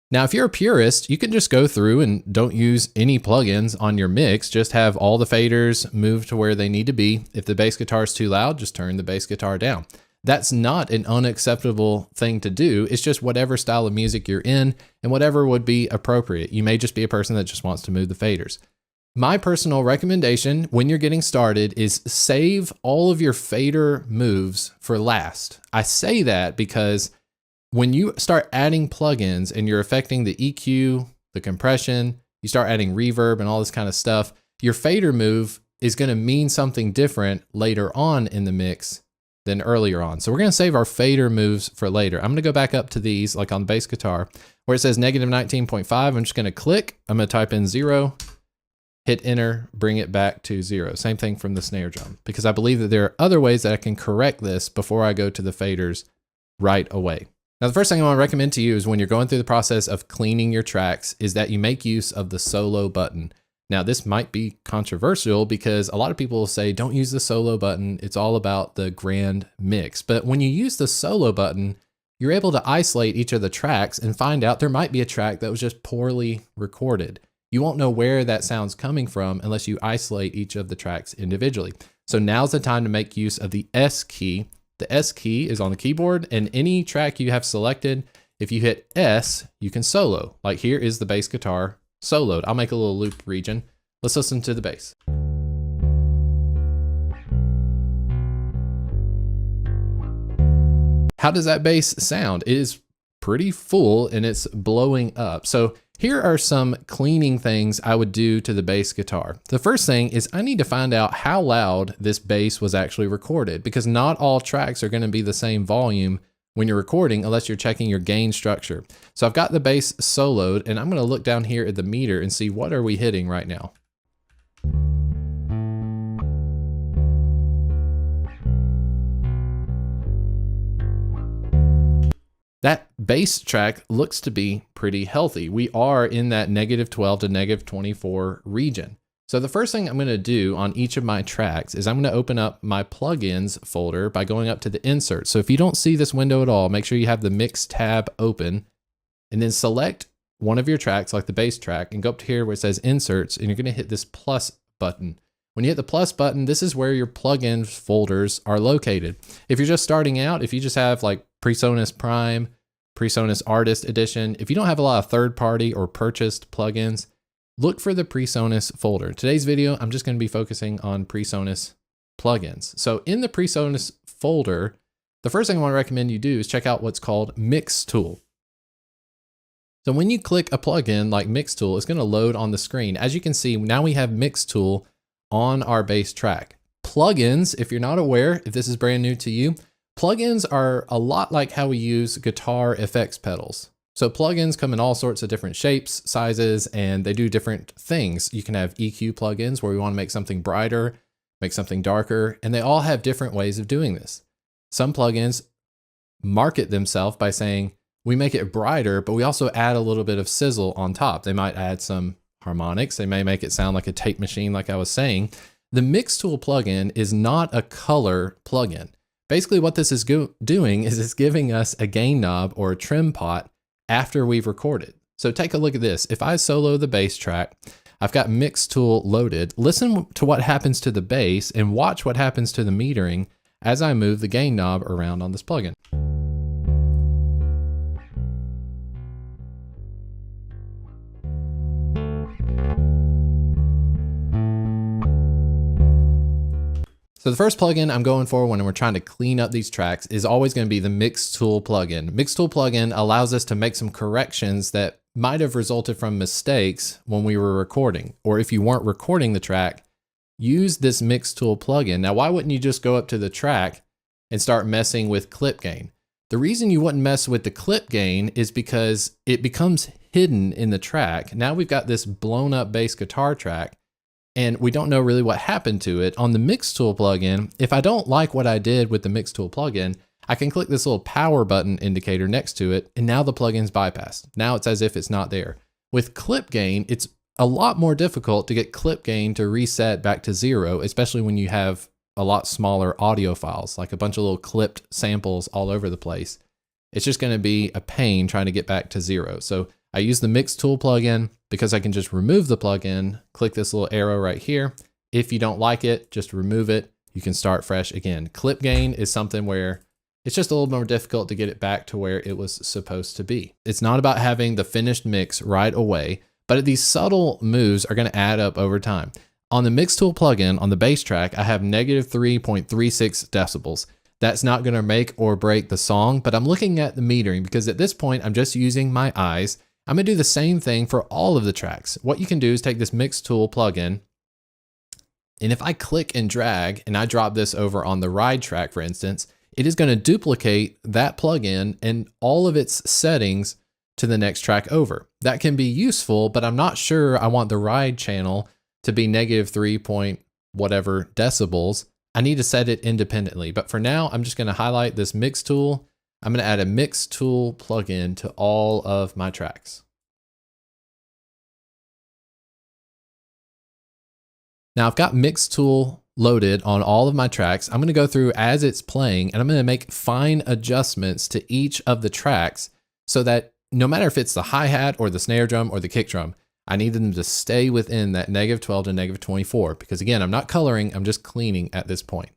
Now, if you're a purist, you can just go through and don't use any plugins on your mix. Just have all the faders move to where they need to be. If the bass guitar is too loud, just turn the bass guitar down. That's not an unacceptable thing to do. It's just whatever style of music you're in and whatever would be appropriate. You may just be a person that just wants to move the faders. My personal recommendation when you're getting started is save all of your fader moves for last. I say that because when you start adding plugins and you're affecting the EQ, the compression, you start adding reverb and all this kind of stuff, your fader move is going to mean something different later on in the mix than earlier on. So we're going to save our fader moves for later. I'm going to go back up to these, like on bass guitar, where it says negative 19.5. I'm just going to click. I'm going to type in 0, hit enter, bring it back to 0. Same thing from the snare drum, because I believe that there are other ways that I can correct this before I go to the faders right away. Now, the first thing I want to recommend to you is when you're going through the process of cleaning your tracks is that you make use of the solo button. Now, this might be controversial because a lot of people will say, don't use the solo button. It's all about the grand mix. But when you use the solo button, you're able to isolate each of the tracks and find out there might be a track that was just poorly recorded. You won't know where that sound's coming from unless you isolate each of the tracks individually. So now's the time to make use of the S key. The S key is on the keyboard, and any track you have selected, if you hit S, you can solo. Like here is the bass guitar soloed. I'll make a little loop region. Let's listen to the bass. How does that bass sound? It is pretty full and it's blowing up. So here are some cleaning things I would do to the bass guitar. The first thing is I need to find out how loud this bass was actually recorded, because not all tracks are going to be the same volume when you're recording unless you're checking your gain structure. So I've got the bass soloed, and I'm going to look down here at the meter and see what are we hitting right now. That bass track looks to be pretty healthy. We are in that -12 to -24 region. So the first thing I'm going to do on each of my tracks is I'm going to open up my plugins folder by going up to the insert. So if you don't see this window at all, make sure you have the mix tab open and then select one of your tracks, like the bass track, and go up to here where it says inserts, and you're going to hit this plus button. When you hit the plus button, this is where your plugins folders are located. If you're just starting out, if you just have like PreSonus Prime, PreSonus Artist Edition, if you don't have a lot of third-party or purchased plugins, look for the PreSonus folder. Today's video, I'm just going to be focusing on PreSonus plugins. So in the PreSonus folder, the first thing I want to recommend you do is check out what's called Mix Tool. So when you click a plugin like Mix Tool, it's going to load on the screen. As you can see, now we have Mix Tool on our bass track. Plugins, if you're not aware, if this is brand new to you, plugins are a lot like how we use guitar effects pedals. So plugins come in all sorts of different shapes, sizes, and they do different things. You can have EQ plugins where we want to make something brighter, make something darker, and they all have different ways of doing this. Some plugins market themselves by saying, we make it brighter, but we also add a little bit of sizzle on top. They might add some harmonics. They may make it sound like a tape machine, like I was saying. The Mix Tool plugin is not a color plugin. Basically what this is doing is it's giving us a gain knob or a trim pot after we've recorded. So take a look at this. If I solo the bass track, I've got Mix Tool loaded. Listen to what happens to the bass and watch what happens to the metering as I move the gain knob around on this plugin. So the first plugin I'm going for when we're trying to clean up these tracks is always going to be the Mix Tool plugin. Mix Tool plugin allows us to make some corrections that might have resulted from mistakes when we were recording. Or if you weren't recording the track, use this Mix Tool plugin. Now, why wouldn't you just go up to the track and start messing with clip gain? The reason you wouldn't mess with the clip gain is because it becomes hidden in the track. Now we've got this blown up bass guitar track, and we don't know really what happened to it. On the Mix Tool plugin, if I don't like what I did with the Mix Tool plugin, I can click this little power button indicator next to it, and now the plugin's bypassed. Now it's as if it's not there. With clip gain, it's a lot more difficult to get clip gain to reset back to 0, especially when you have a lot smaller audio files, like a bunch of little clipped samples all over the place. It's just gonna be a pain trying to get back to 0. So I use the Mix Tool plugin because I can just remove the plugin, click this little arrow right here. If you don't like it, just remove it. You can start fresh again. Clip gain is something where it's just a little more difficult to get it back to where it was supposed to be. It's not about having the finished mix right away, but these subtle moves are going to add up over time. On the Mix Tool plugin, on the bass track, I have -3.36 decibels. That's not going to make or break the song, but I'm looking at the metering because at this point, I'm just using my eyes. I'm going to do the same thing for all of the tracks. What you can do is take this Mix Tool plugin, and if I click and drag and I drop this over on the ride track, for instance, it is going to duplicate that plugin and all of its settings to the next track over. That can be useful, but I'm not sure I want the ride channel to be -3 point whatever decibels. I need to set it independently, but for now, I'm just going to highlight this mix tool. I'm going to add a mix tool plugin to all of my tracks. Now I've got mix tool loaded on all of my tracks. I'm going to go through as it's playing, and I'm going to make fine adjustments to each of the tracks so that no matter if it's the hi-hat or the snare drum or the kick drum, I need them to stay within that -12 to -24, because again, I'm not coloring, I'm just cleaning at this point.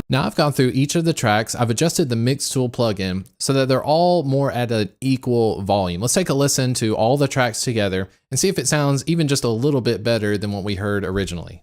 Now I've gone through each of the tracks. I've adjusted the mix tool plugin so that they're all more at an equal volume. Let's take a listen to all the tracks together and see if it sounds even just a little bit better than what we heard originally.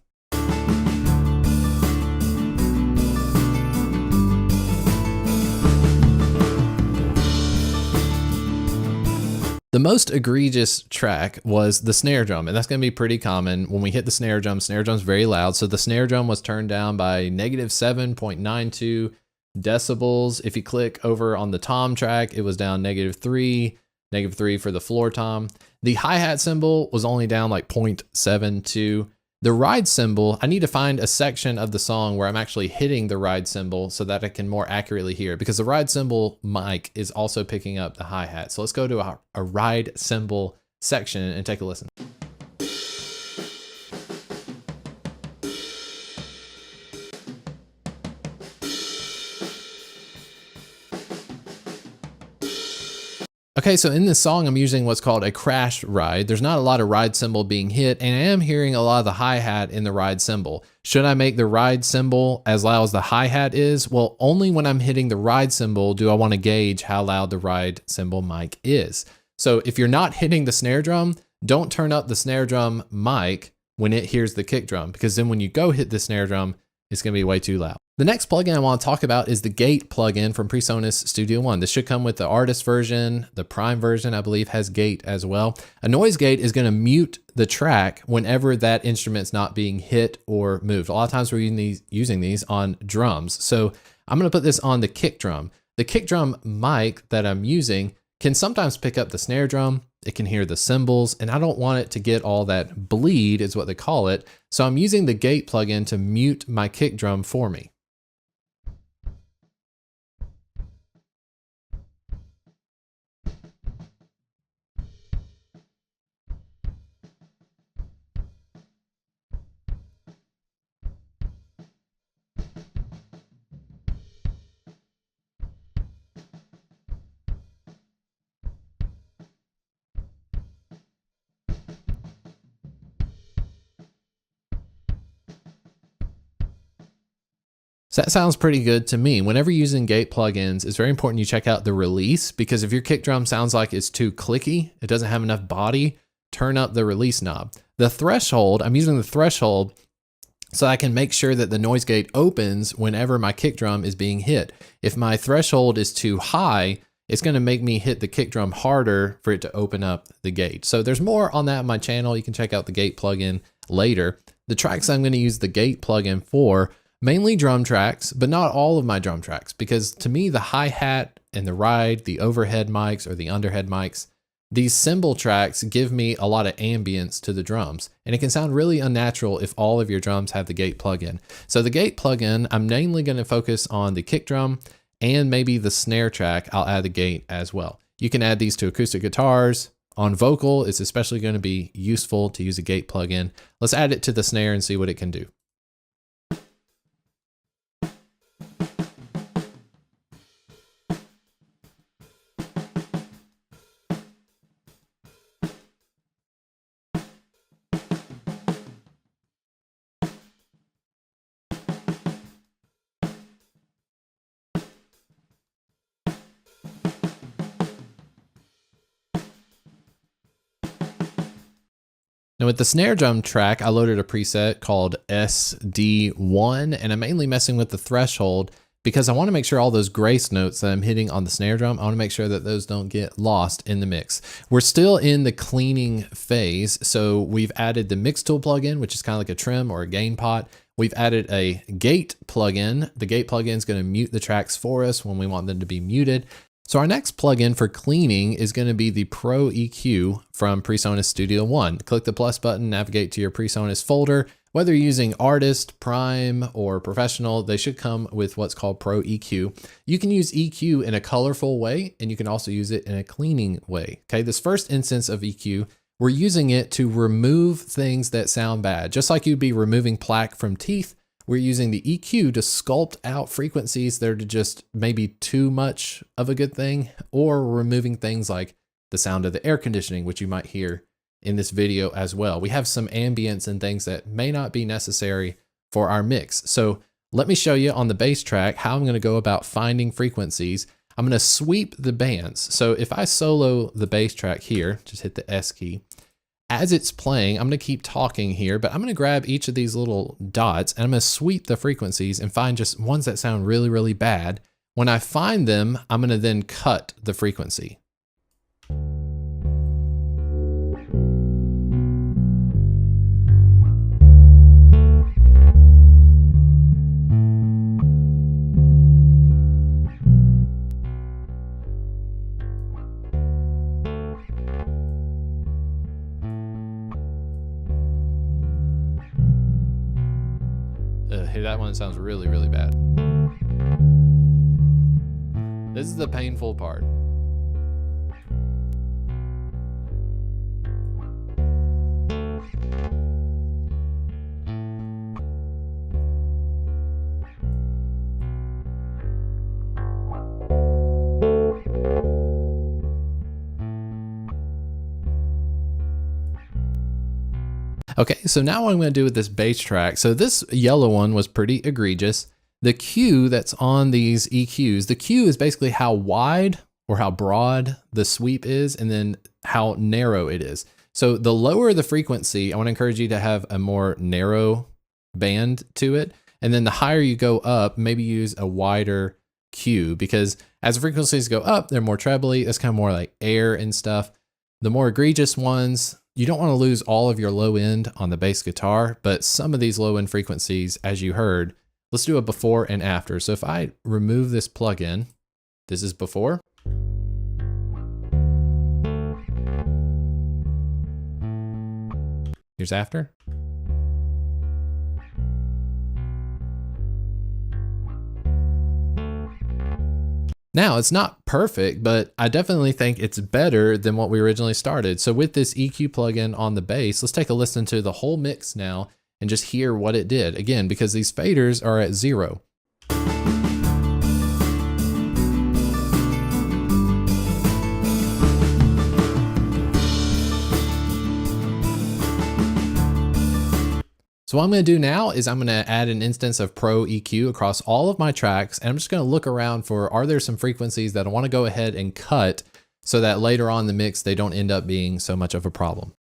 The most egregious track was the snare drum, and that's going to be pretty common. When we hit the snare drum's very loud, so the snare drum was turned down by -7.92 decibels. If you click over on the tom track, it was down -3 for the floor tom. The hi-hat cymbal was only down like 0.72. The ride cymbal, I need to find a section of the song where I'm actually hitting the ride cymbal so that I can more accurately hear, because the ride cymbal mic is also picking up the hi-hat. So let's go to a ride cymbal section and take a listen. Okay, so in this song, I'm using what's called a crash ride. There's not a lot of ride cymbal being hit, and I am hearing a lot of the hi-hat in the ride cymbal. Should I make the ride cymbal as loud as the hi-hat is? Well, only when I'm hitting the ride cymbal do I want to gauge how loud the ride cymbal mic is. So if you're not hitting the snare drum, don't turn up the snare drum mic when it hears the kick drum, because then when you go hit the snare drum, it's going to be way too loud. The next plugin I want to talk about is the Gate plugin from PreSonus Studio One. This should come with the artist version. The Prime version, I believe, has Gate as well. A noise gate is going to mute the track whenever that instrument's not being hit or moved. A lot of times we're using these on drums. So I'm going to put this on the kick drum. The kick drum mic that I'm using can sometimes pick up the snare drum. It can hear the cymbals, and I don't want it to get all that bleed, is what they call it. So I'm using the Gate plugin to mute my kick drum for me. So that sounds pretty good to me. Whenever using Gate plugins, it's very important you check out the release, because if your kick drum sounds like it's too clicky, it doesn't have enough body, turn up the release knob. The threshold, I'm using the threshold so I can make sure that the noise gate opens whenever my kick drum is being hit. If my threshold is too high, it's going to make me hit the kick drum harder for it to open up the gate. So there's more on that on my channel. You can check out the Gate plugin later. The tracks I'm going to use the Gate plugin for mainly drum tracks, but not all of my drum tracks, because to me, the hi-hat and the ride, the overhead mics or the underhead mics, these cymbal tracks give me a lot of ambience to the drums, and it can sound really unnatural if all of your drums have the gate plugin. So the gate plugin, I'm mainly going to focus on the kick drum and maybe the snare track. I'll add the gate as well. You can add these to acoustic guitars. On vocal, it's especially going to be useful to use a gate plugin. Let's add it to the snare and see what it can do. Now with the snare drum track, I loaded a preset called SD1, and I'm mainly messing with the threshold because I want to make sure all those grace notes that I'm hitting on the snare drum, I want to make sure that those don't get lost in the mix. We're still in the cleaning phase, so we've added the mix tool plugin, which is kind of like a trim or a gain pot. We've added a gate plugin. The gate plugin is going to mute the tracks for us when we want them to be muted. So our next plugin for cleaning is going to be the Pro EQ from PreSonus Studio One. Click the plus button, navigate to your PreSonus folder. Whether you're using Artist, Prime, or Professional, they should come with what's called Pro EQ. You can use EQ in a colorful way, and you can also use it in a cleaning way. Okay, this first instance of EQ, we're using it to remove things that sound bad. Just like you'd be removing plaque from teeth, we're using the EQ to sculpt out frequencies that are just maybe too much of a good thing, or removing things like the sound of the air conditioning, which you might hear in this video as well. We have some ambience and things that may not be necessary for our mix. So let me show you on the bass track how I'm going to go about finding frequencies. I'm going to sweep the bands. So if I solo the bass track here, just hit the S key. As it's playing, I'm going to keep talking here, but I'm going to grab each of these little dots and I'm going to sweep the frequencies and find just ones that sound really, really bad. When I find them, I'm going to then cut the frequency. Hey, that one sounds really, really bad. This is the painful part. Okay, so now what I'm going to do with this bass track. So this yellow one was pretty egregious. The Q that's on these EQs, the Q is basically how wide or how broad the sweep is, and then how narrow it is. So the lower the frequency, I want to encourage you to have a more narrow band to it. And then the higher you go up, maybe use a wider Q, because as the frequencies go up, they're more trebly. That's kind of more like air and stuff. The more egregious ones, you don't want to lose all of your low end on the bass guitar, but some of these low end frequencies, as you heard, let's do a before and after. So if I remove this plugin, this is before. Here's after. Now, it's not perfect, but I definitely think it's better than what we originally started. So with this EQ plugin on the bass, let's take a listen to the whole mix now and just hear what it did. Again, because these faders are at 0. So what I'm going to do now is I'm going to add an instance of Pro EQ across all of my tracks, and I'm just going to look around for, are there some frequencies that I want to go ahead and cut so that later on in the mix they don't end up being so much of a problem.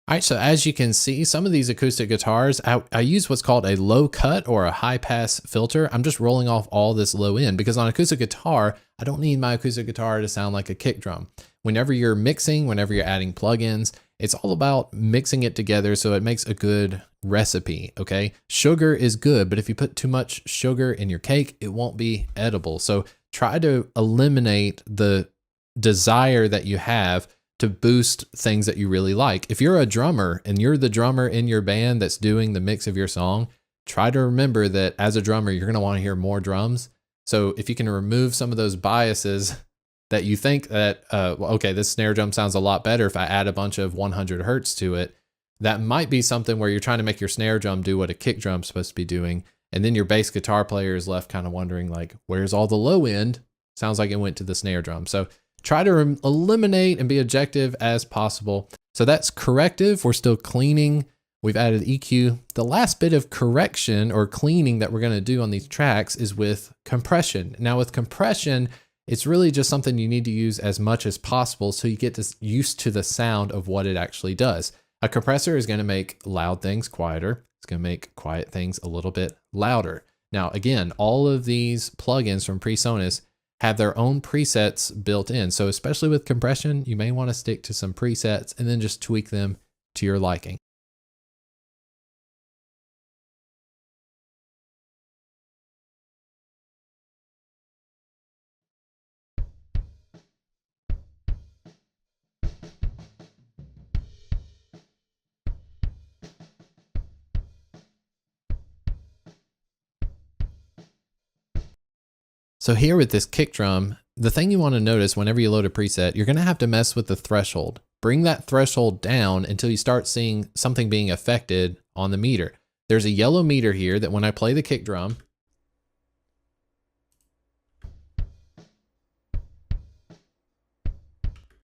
All right, so as you can see, some of these acoustic guitars, I use what's called a low cut or a high pass filter. I'm just rolling off all this low end because on acoustic guitar, I don't need my acoustic guitar to sound like a kick drum. Whenever you're mixing, whenever you're adding plugins, it's all about mixing it together so it makes a good recipe, okay? Sugar is good, but if you put too much sugar in your cake, it won't be edible. So try to eliminate the desire that you have to boost things that you really like. If you're a drummer and you're the drummer in your band that's doing the mix of your song, try to remember that as a drummer, you're gonna wanna hear more drums. So if you can remove some of those biases that you think that, okay, this snare drum sounds a lot better if I add a bunch of 100 hertz to it, that might be something where you're trying to make your snare drum do what a kick drum's supposed to be doing. And then your bass guitar player is left kind of wondering like, where's all the low end? Sounds like it went to the snare drum. So try to eliminate and be objective as possible. So that's corrective. We're still cleaning. We've added EQ. The last bit of correction or cleaning that we're going to do on these tracks is with compression. Now with compression, it's really just something you need to use as much as possible so you get used to the sound of what it actually does. A compressor is going to make loud things quieter. It's going to make quiet things a little bit louder. Now, again, all of these plugins from PreSonus have their own presets built in. So especially with compression, you may want to stick to some presets and then just tweak them to your liking. So here with this kick drum, the thing you want to notice whenever you load a preset, you're going to have to mess with the threshold. Bring that threshold down until you start seeing something being affected on the meter. There's a yellow meter here that when I play the kick drum,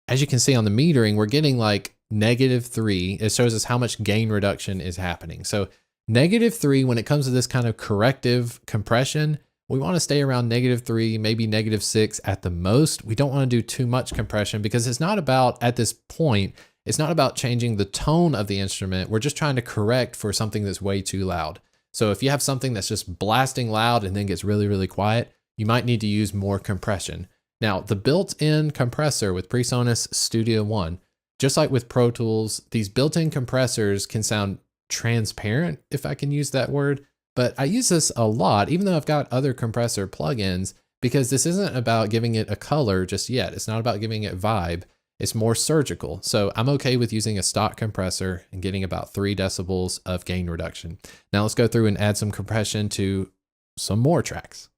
as you can see on the metering, we're getting like -3. It shows us how much gain reduction is happening. So -3, when it comes to this kind of corrective compression, we want to stay around -3, maybe -6 at the most. We don't want to do too much compression because it's not about, at this point, it's not about changing the tone of the instrument. We're just trying to correct for something that's way too loud. So if you have something that's just blasting loud and then gets really, really quiet, you might need to use more compression. Now, the built-in compressor with PreSonus Studio One, just like with Pro Tools, these built-in compressors can sound transparent, if I can use that word. But I use this a lot, even though I've got other compressor plugins, because this isn't about giving it a color just yet. It's not about giving it vibe. It's more surgical. So I'm okay with using a stock compressor and getting about 3 decibels of gain reduction. Now let's go through and add some compression to some more tracks.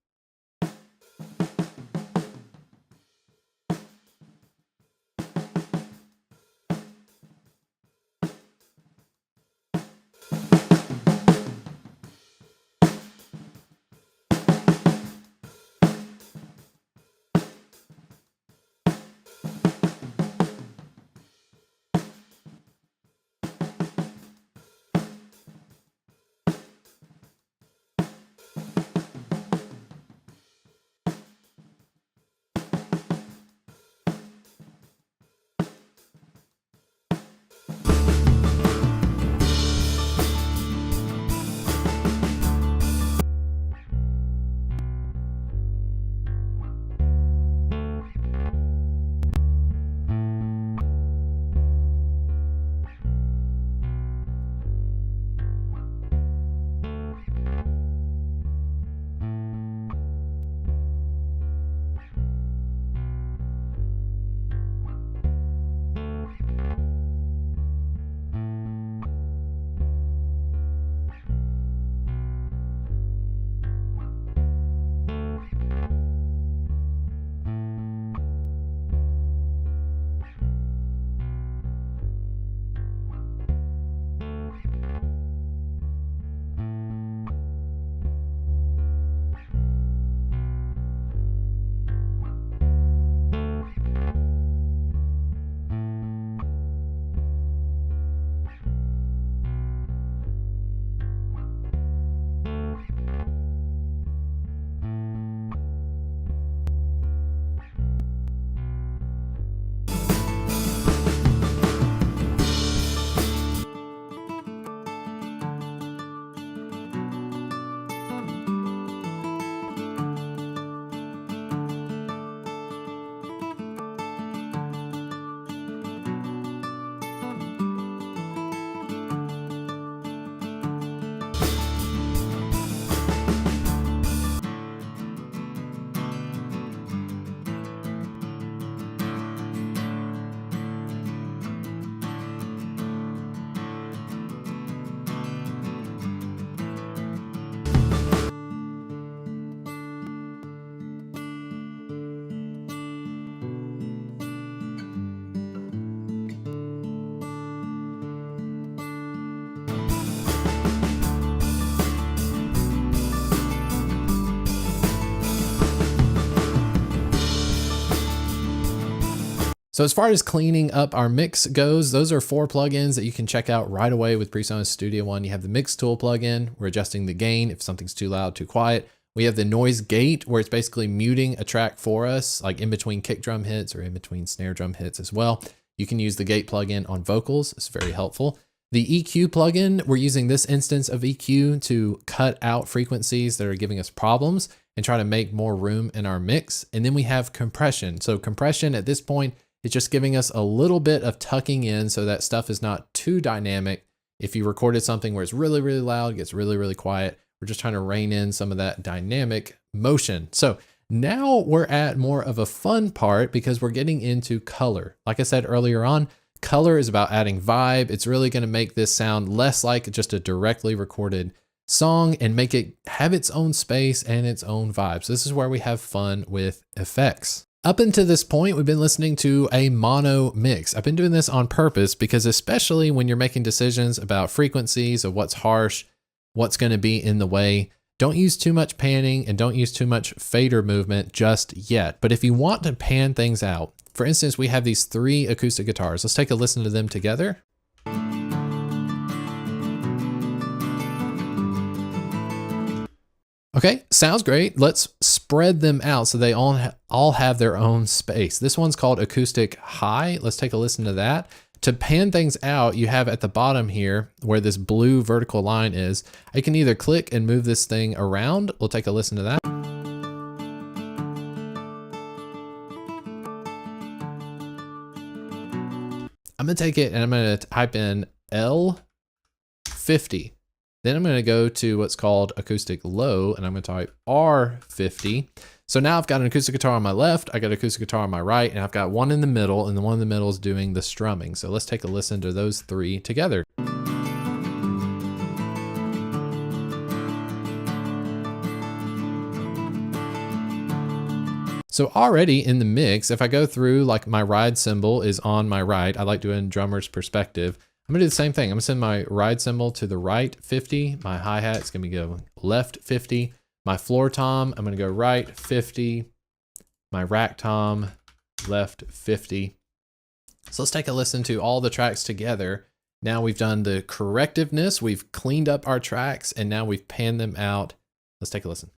So as far as cleaning up our mix goes, those are 4 plugins that you can check out right away with PreSonus Studio One. You have the Mix Tool plugin. We're adjusting the gain if something's too loud, too quiet. We have the Noise Gate, where it's basically muting a track for us, like in between kick drum hits or in between snare drum hits as well. You can use the Gate plugin on vocals. It's very helpful. The EQ plugin, we're using this instance of EQ to cut out frequencies that are giving us problems and try to make more room in our mix. And then we have compression. So compression at this point is just giving us a little bit of tucking in so that stuff is not too dynamic. If you recorded something where it's really, really loud, gets really, really quiet, we're just trying to rein in some of that dynamic motion. So now we're at more of a fun part because we're getting into color. Like I said earlier on, color is about adding vibe. It's really going to make this sound less like just a directly recorded song and make it have its own space and its own vibe. So this is where we have fun with effects. Up until this point, we've been listening to a mono mix. I've been doing this on purpose because especially when you're making decisions about frequencies of what's harsh, what's going to be in the way, don't use too much panning and don't use too much fader movement just yet. But if you want to pan things out, for instance, we have these 3 acoustic guitars. Let's take a listen to them together. Okay, sounds great. Let's spread them out so they all have their own space. This one's called Acoustic High. Let's take a listen to that. To pan things out, you have at the bottom here where this blue vertical line is, I can either click and move this thing around. We'll take a listen to that. I'm gonna take it and I'm gonna type in L50. Then I'm gonna go to what's called Acoustic Low and I'm gonna type R50. So now I've got an acoustic guitar on my left, I got an acoustic guitar on my right, and I've got one in the middle, and the one in the middle is doing the strumming. So let's take a listen to those 3 together. So already in the mix, if I go through, like my ride cymbal is on my right, I like doing drummer's perspective. I'm gonna do the same thing. I'm gonna send my ride cymbal to the right 50, my hi-hat's gonna be go left 50, my floor tom, I'm gonna go right 50, my rack tom, left 50. So let's take a listen to all the tracks together. Now we've done the correctiveness, we've cleaned up our tracks, and now we've panned them out. Let's take a listen.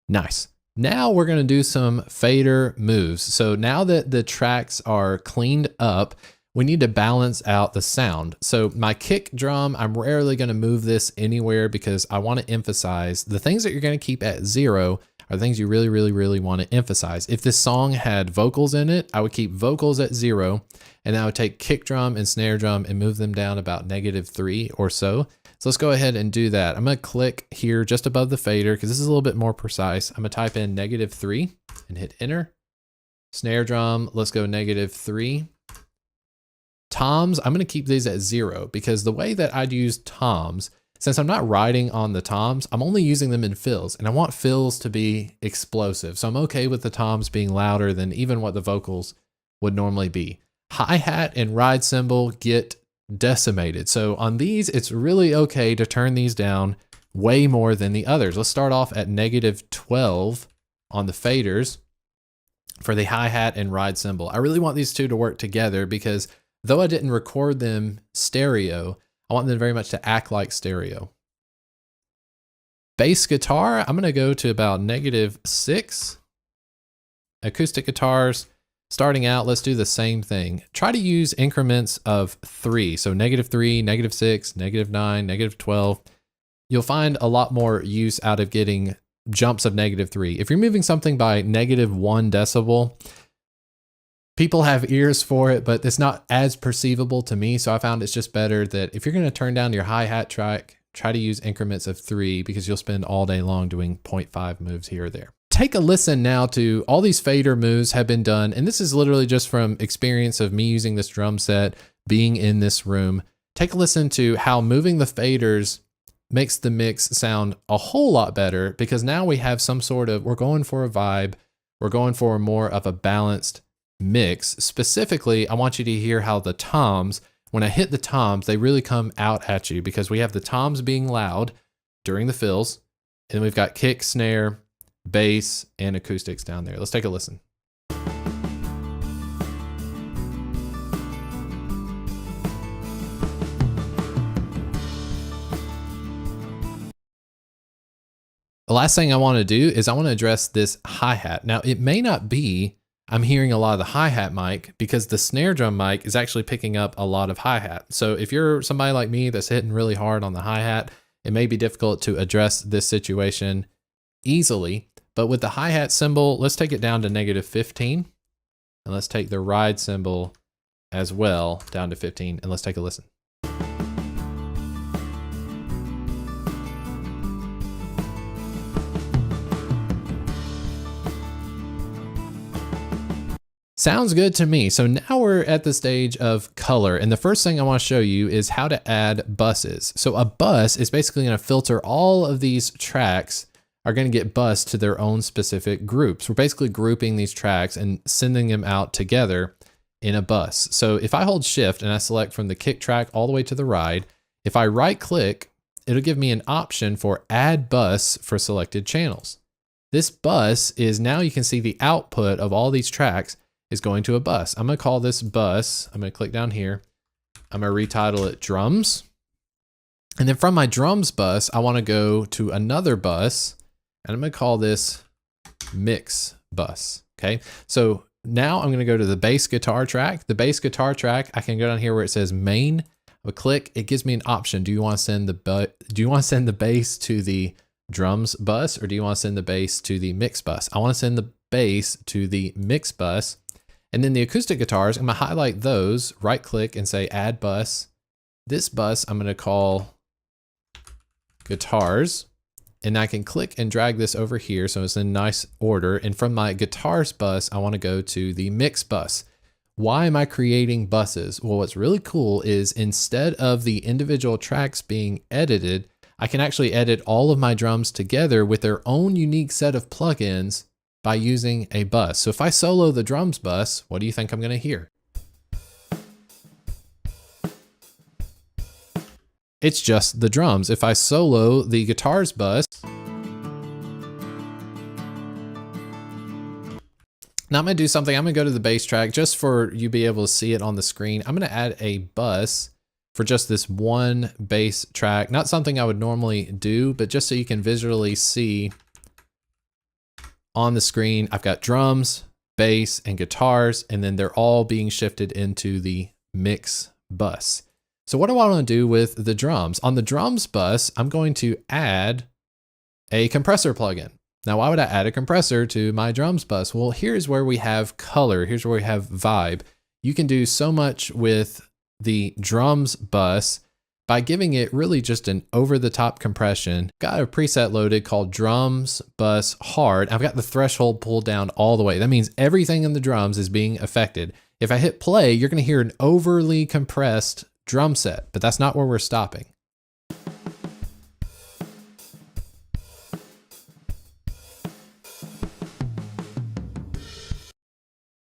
Nice. Now we're going to do some fader moves. So now that the tracks are cleaned up, we need to balance out the sound. So my kick drum, I'm rarely going to move this anywhere because I want to emphasize the things that you're going to keep at 0 are things you really, really, really want to emphasize. If this song had vocals in it, I would keep vocals at 0, and I would take kick drum and snare drum and move them down about -3 or so. So let's go ahead and do that. I'm going to click here just above the fader because this is a little bit more precise. I'm going to type in -3 and hit enter. Snare drum, let's go -3. Toms, I'm going to keep these at 0 because the way that I'd use toms, since I'm not riding on the toms, I'm only using them in fills, and I want fills to be explosive. So I'm okay with the toms being louder than even what the vocals would normally be. Hi-hat and ride cymbal get decimated. So on these, it's really okay to turn these down way more than the others. Let's start off at -12 on the faders for the hi-hat and ride cymbal. I really want these two to work together because though I didn't record them stereo, I want them very much to act like stereo. Bass guitar, I'm going to go to about -6. Acoustic guitars, starting out, let's do the same thing. Try to use increments of 3. So -3, -6, -9, -12. You'll find a lot more use out of getting jumps of -3. If you're moving something by -1 decibel, people have ears for it, but it's not as perceivable to me. So I found it's just better that if you're going to turn down your hi-hat track, try to use increments of 3 because you'll spend all day long doing 0.5 moves here or there. Take a listen now to all these fader moves have been done. And this is literally just from experience of me using this drum set, being in this room. Take a listen to how moving the faders makes the mix sound a whole lot better because now we have some sort of, we're going for a vibe. We're going for more of a balanced mix. Specifically, I want you to hear how the toms, when I hit the toms, they really come out at you because we have the toms being loud during the fills, and we've got kick, snare, bass, and acoustics down there. Let's take a listen. The last thing I want to do is I want to address this hi-hat. Now, it may not be I'm hearing a lot of the hi-hat mic because the snare drum mic is actually picking up a lot of hi-hat. So if you're somebody like me that's hitting really hard on the hi-hat, it may be difficult to address this situation easily. But with the hi-hat cymbal, let's take it down to -15. And let's take the ride cymbal as well down to 15. And let's take a listen. Sounds good to me. So now we're at the stage of color. And the first thing I want to show you is how to add buses. So a bus is basically going to filter all of these tracks are going to get bused to their own specific groups. We're basically grouping these tracks and sending them out together in a bus. So if I hold shift and I select from the kick track all the way to the ride, if I right click, it'll give me an option for add bus for selected channels. This bus is now you can see the output of all these tracks is going to a bus. I'm going to call this bus. I'm going to click down here. I'm going to retitle it drums. And then from my drums bus, I want to go to another bus and I'm going to call this mix bus. Okay. So now I'm going to go to the bass guitar track. The bass guitar track, I can go down here where it says main. I click, it gives me an option. Do you want to send the bass to the drums bus or do you want to send the bass to the mix bus? I want to send the bass to the mix bus. And then the acoustic guitars, I'm going to highlight those, right click and say add bus. This bus I'm going to call guitars. And I can click and drag this over here so it's in nice order. And from my guitars bus, I want to go to the mix bus. Why am I creating buses? Well, what's really cool is instead of the individual tracks being edited, I can actually edit all of my drums together with their own unique set of plugins by using a bus. So if I solo the drums bus, what do you think I'm going to hear? It's just the drums. If I solo the guitars bus, now I'm going to do something. I'm going to go to the bass track just for you to be able to see it on the screen. I'm going to add a bus for just this one bass track. Not something I would normally do, but just so you can visually see on the screen, I've got drums, bass, and guitars, and then they're all being shifted into the mix bus. So what do I want to do with the drums? On the drums bus, I'm going to add a compressor plugin. Now, why would I add a compressor to my drums bus? Well, here's where we have color. Here's where we have vibe. You can do so much with the drums bus by giving it really just an over-the-top compression. Got a preset loaded called drums bus hard. I've got the threshold pulled down all the way. That means everything in the drums is being affected. If I hit play, you're going to hear an overly compressed drum set, but that's not where we're stopping.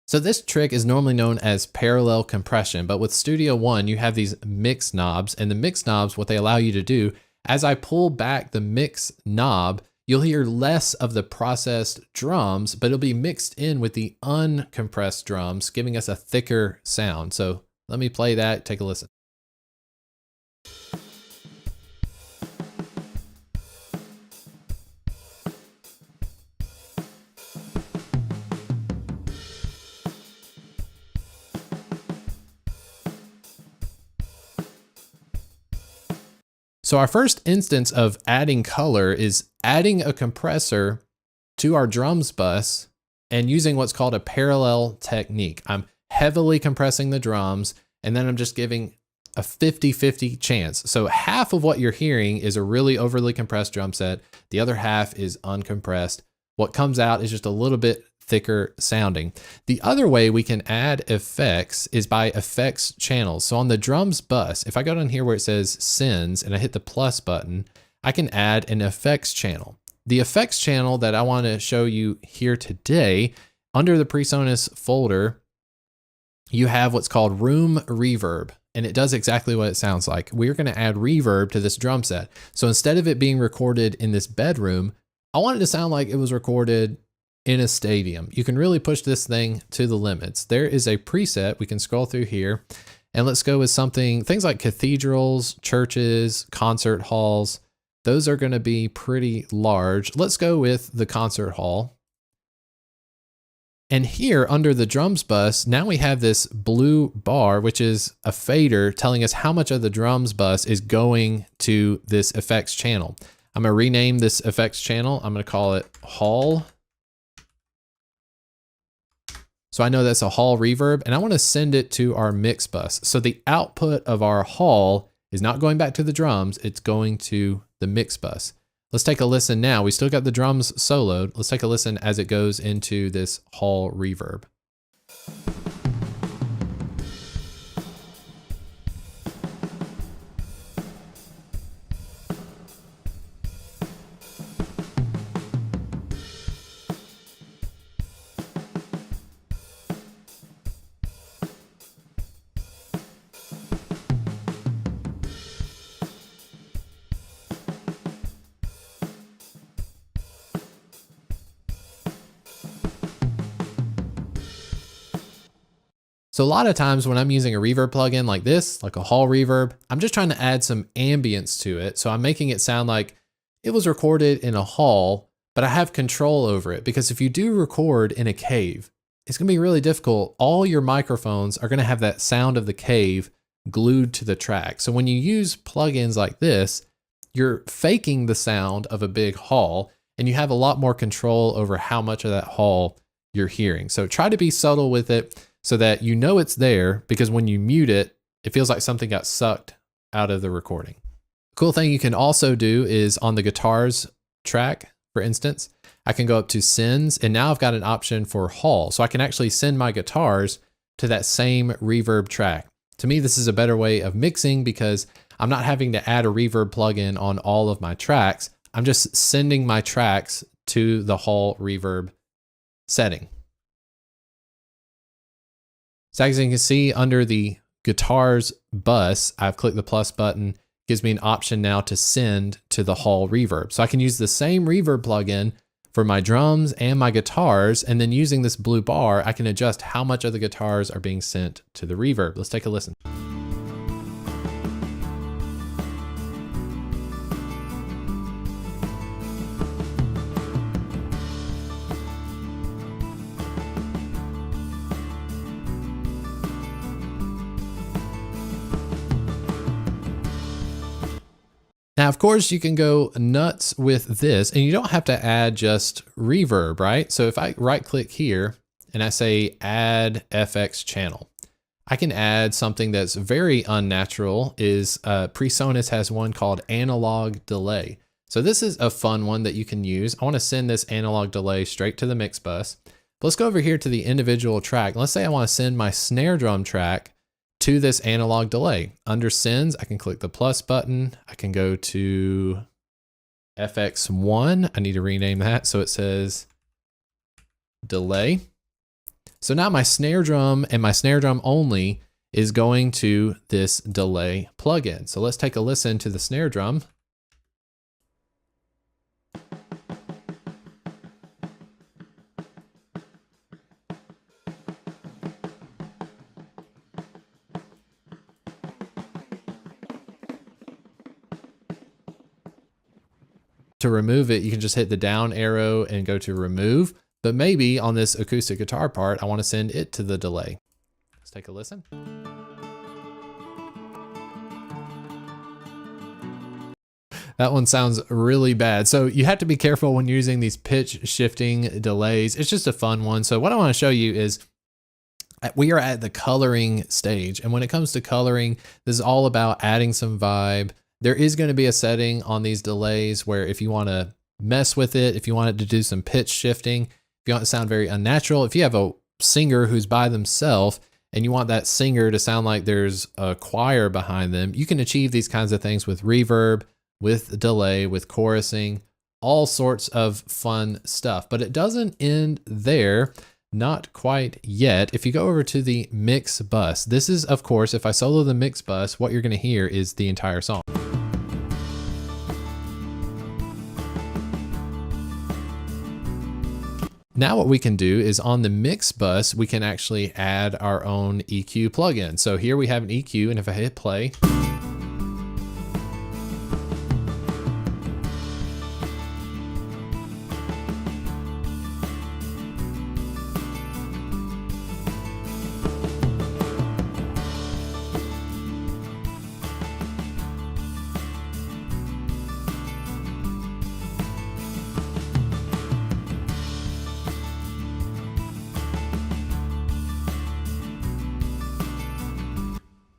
So this trick is normally known as parallel compression, but with Studio One, you have these mix knobs, and the mix knobs, what they allow you to do, as I pull back the mix knob, you'll hear less of the processed drums, but it'll be mixed in with the uncompressed drums, giving us a thicker sound. So let me play that, take a listen. So our first instance of adding color is adding a compressor to our drums bus and using what's called a parallel technique. I'm heavily compressing the drums and then I'm just giving a 50-50 chance. So half of what you're hearing is a really overly compressed drum set. The other half is uncompressed. What comes out is just a little bit thicker sounding. The other way we can add effects is by effects channels. So on the drums bus, if I go down here where it says sends and I hit the plus button, I can add an effects channel. The effects channel that I want to show you here today, under the PreSonus folder, you have what's called room reverb. and it does exactly what it sounds like. We're going to add reverb to this drum set. So instead of it being recorded in this bedroom, I want it to sound like it was recorded in a stadium. You can really push this thing to the limits. There is a preset. We can scroll through here and let's go with things like cathedrals, churches, concert halls. Those are going to be pretty large. Let's go with the concert hall. And here under the drums bus, now we have this blue bar, which is a fader telling us how much of the drums bus is going to this effects channel. I'm going to rename this effects channel. I'm going to call it hall. So I know that's a hall reverb, and I want to send it to our mix bus. So the output of our hall is not going back to the drums, it's going to the mix bus. Let's take a listen now. We still got the drums soloed. Let's take a listen as it goes into this hall reverb. So a lot of times when I'm using a reverb plugin like this, like a hall reverb, I'm just trying to add some ambience to it. So I'm making it sound like it was recorded in a hall, but I have control over it, because if you do record in a cave, it's going to be really difficult. All your microphones are going to have that sound of the cave glued to the track. So when you use plugins like this, you're faking the sound of a big hall, and you have a lot more control over how much of that hall you're hearing. So try to be subtle with it, so that you know it's there, because when you mute it, it feels like something got sucked out of the recording. Cool thing you can also do is on the guitars track, for instance, I can go up to sends, and now I've got an option for hall. So I can actually send my guitars to that same reverb track. To me, this is a better way of mixing, because I'm not having to add a reverb plugin on all of my tracks. I'm just sending my tracks to the hall reverb setting. So as you can see under the guitars bus, I've clicked the plus button, gives me an option now to send to the hall reverb. So I can use the same reverb plugin for my drums and my guitars, and then using this blue bar, I can adjust how much of the guitars are being sent to the reverb. Let's take a listen. Now, of course, you can go nuts with this, and you don't have to add just reverb, right? So if I right click here and I say add FX channel, I can add something that's very unnatural. PreSonus has one called analog delay. So this is a fun one that you can use. I want to send this analog delay straight to the mix bus. But let's go over here to the individual track. Let's say I want to send my snare drum track to this analog delay. Under sends, I can click the plus button. I can go to FX1. I need to rename that so it says delay. So now my snare drum and my snare drum only is going to this delay plugin. So let's take a listen to the snare drum. To remove it, you can just hit the down arrow and go to remove. But maybe on this acoustic guitar part, I want to send it to the delay. Let's take a listen. That one sounds really bad. So you have to be careful when you're using these pitch shifting delays. It's just a fun one. So what I want to show you is we are at the coloring stage. And when it comes to coloring, this is all about adding some vibe. There is going to be a setting on these delays where if you want to mess with it, if you want it to do some pitch shifting, if you want it to sound very unnatural, if you have a singer who's by themselves and you want that singer to sound like there's a choir behind them, you can achieve these kinds of things with reverb, with delay, with chorusing, all sorts of fun stuff. But it doesn't end there. Not quite yet. If you go over to the mix bus, this is, of course, if I solo the mix bus, what you're going to hear is the entire song. Now what we can do is on the mix bus, we can actually add our own EQ plugin. So here we have an EQ, and if I hit play,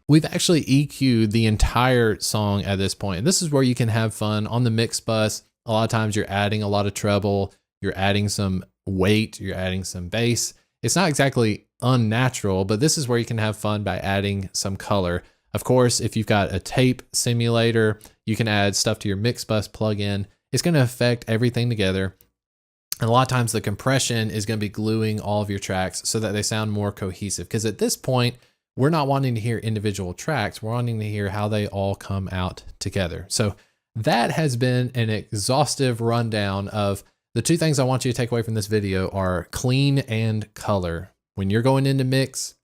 we've actually EQ'd the entire song at this point. And this is where you can have fun on the mix bus. A lot of times you're adding a lot of treble, you're adding some weight, you're adding some bass. It's not exactly unnatural, but this is where you can have fun by adding some color. Of course, if you've got a tape simulator, you can add stuff to your mix bus plugin. It's going to affect everything together. And a lot of times the compression is going to be gluing all of your tracks so that they sound more cohesive. Because at this point, we're not wanting to hear individual tracks. We're wanting to hear how they all come out together. So that has been an exhaustive rundown of the two things I want you to take away from this video are clean and color. When you're going into mix,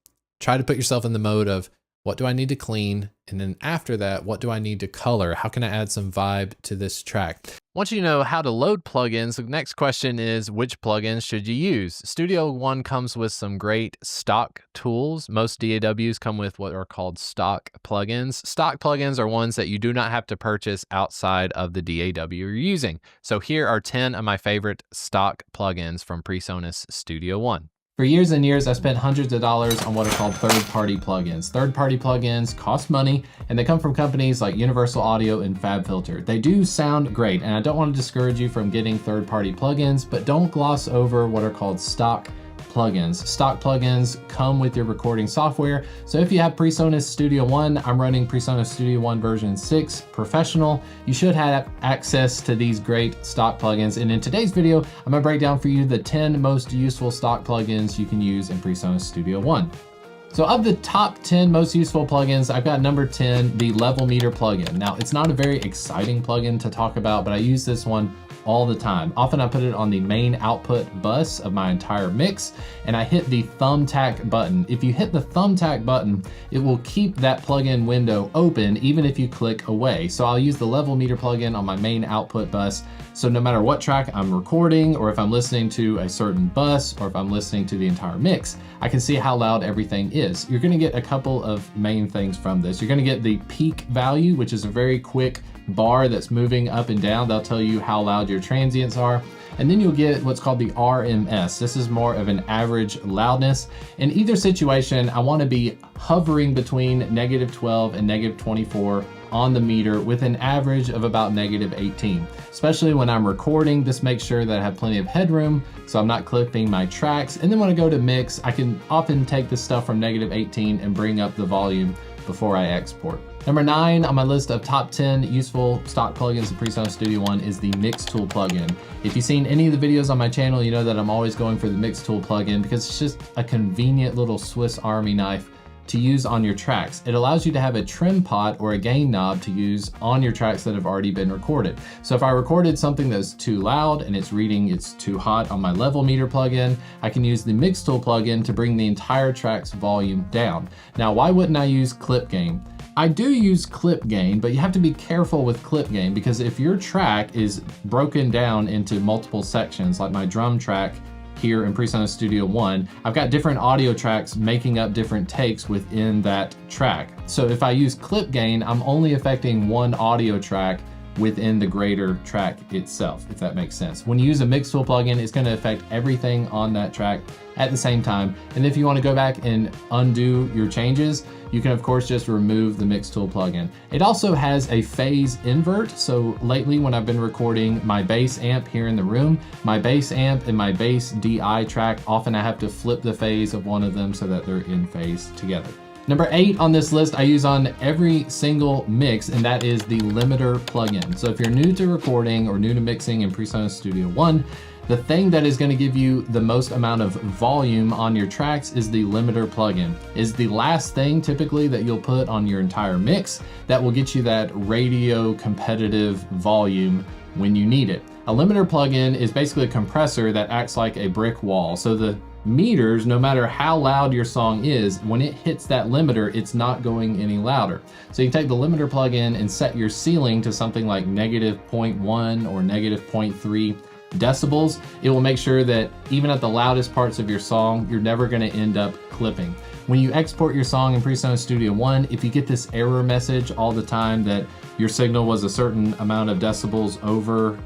try to put yourself in the mode of what do I need to clean? And then after that, what do I need to color? How can I add some vibe to this track? Once you know how to load plugins, the next question is which plugins should you use? Studio One comes with some great stock tools. Most DAWs come with what are called stock plugins. Stock plugins are ones that you do not have to purchase outside of the DAW you're using. So here are 10 of my favorite stock plugins from PreSonus Studio One. For years and years, I've spent hundreds of dollars on what are called third-party plugins. Third-party plugins cost money, and they come from companies like Universal Audio and FabFilter. They do sound great, and I don't want to discourage you from getting third-party plugins, but don't gloss over what are called stock plugins. Stock plugins come with your recording software. So if you have PreSonus Studio One, I'm running PreSonus Studio One version 6 Professional. You should have access to these great stock plugins. And in today's video, I'm gonna break down for you the 10 most useful stock plugins you can use in PreSonus Studio One. So of the top 10 most useful plugins, I've got number 10, the Level Meter plugin. Now, it's not a very exciting plugin to talk about, but I use this one all the time. Often I put it on the main output bus of my entire mix, and I hit the thumbtack button. If you hit the thumbtack button, it will keep that plugin window open even if you click away. So I'll use the Level Meter plugin on my main output bus. So no matter what track I'm recording, or if I'm listening to a certain bus, or if I'm listening to the entire mix, I can see how loud everything is. You're gonna get a couple of main things from this. You're gonna get the peak value, which is a very quick bar that's moving up and down. They'll tell you how loud your transients are. And then you'll get what's called the RMS. This is more of an average loudness. In either situation, I want to be hovering between -12 and -24 on the meter with an average of about -18. Especially when I'm recording, this makes sure that I have plenty of headroom so I'm not clipping my tracks. And then when I go to mix, I can often take this stuff from -18 and bring up the volume before I export. Number 9 on my list of top 10 useful stock plugins in PreSonus Studio One is the Mix Tool plugin. If you've seen any of the videos on my channel, you know that I'm always going for the Mix Tool plugin because it's just a convenient little Swiss Army knife to use on your tracks. It allows you to have a trim pot or a gain knob to use on your tracks that have already been recorded. So if I recorded something that's too loud and it's reading it's too hot on my Level Meter plugin, I can use the Mix Tool plugin to bring the entire track's volume down. Now, why wouldn't I use clip gain? I do use clip gain, but you have to be careful with clip gain because if your track is broken down into multiple sections, like my drum track here in PreSonus Studio One, I've got different audio tracks making up different takes within that track. So if I use clip gain, I'm only affecting one audio track within the greater track itself, if that makes sense. When you use a Mix Tool plugin, it's gonna affect everything on that track at the same time. And if you wanna go back and undo your changes, you can of course just remove the Mix Tool plugin. It also has a phase invert. So lately when I've been recording my bass amp here in the room, my bass amp and my bass DI track, often I have to flip the phase of one of them so that they're in phase together. Number 8 on this list I use on every single mix, and that is the limiter plugin. So if you're new to recording or new to mixing in PreSonus Studio One, the thing that is going to give you the most amount of volume on your tracks is the limiter plugin. Is the last thing typically that you'll put on your entire mix that will get you that radio competitive volume when you need it. A limiter plugin is basically a compressor that acts like a brick wall. So the meters, no matter how loud your song is, when it hits that limiter, it's not going any louder. So you can take the limiter plugin and set your ceiling to something like -0.1 or -0.3 decibels. It will make sure that even at the loudest parts of your song, you're never going to end up clipping. When you export your song in PreSonus Studio One, if you get this error message all the time that your signal was a certain amount of decibels over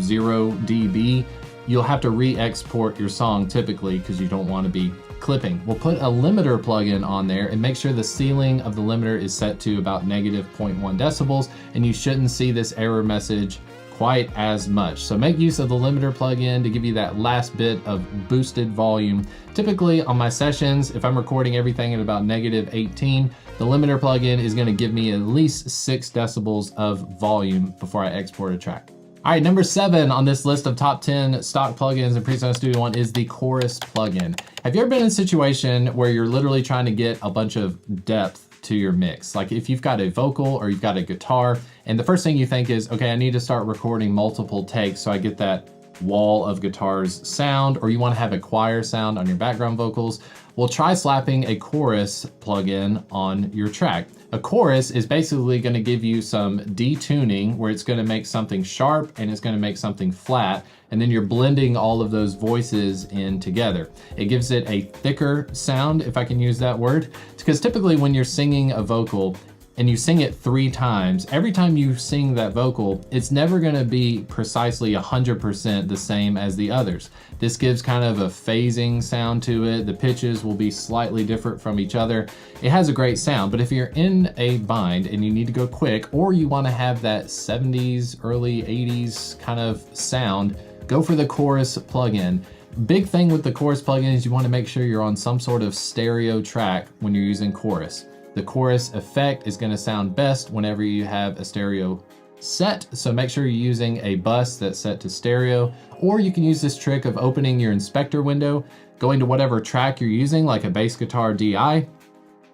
0 dB, you'll have to re-export your song typically because you don't want to be clipping. We'll put a limiter plugin on there and make sure the ceiling of the limiter is set to about -0.1 decibels, and you shouldn't see this error message quite as much. So make use of the limiter plugin to give you that last bit of boosted volume. Typically on my sessions, if I'm recording everything at about -18, the limiter plugin is going to give me at least 6 decibels of volume before I export a track. All right, number 7 on this list of top 10 stock plugins in PreSonus Studio One is the chorus plugin. Have you ever been in a situation where you're literally trying to get a bunch of depth to your mix? Like if you've got a vocal or you've got a guitar, and the first thing you think is, okay, I need to start recording multiple takes so I get that wall of guitars sound, or you want to have a choir sound on your background vocals. Well, try slapping a chorus plugin on your track. A chorus is basically going to give you some detuning where it's going to make something sharp and it's going to make something flat, and then you're blending all of those voices in together. It gives it a thicker sound, if I can use that word, because typically when you're singing a vocal and you sing it 3 times, every time you sing that vocal, it's never gonna be precisely 100% the same as the others. This gives kind of a phasing sound to it. The pitches will be slightly different from each other. It has a great sound, but if you're in a bind and you need to go quick, or you wanna have that 70s, early 80s kind of sound, go for the chorus plugin. Big thing with the chorus plugin is you wanna make sure you're on some sort of stereo track when you're using chorus. The chorus effect is going to sound best whenever you have a stereo set, so make sure you're using a bus that's set to stereo, or you can use this trick of opening your inspector window, going to whatever track you're using, like a bass guitar DI,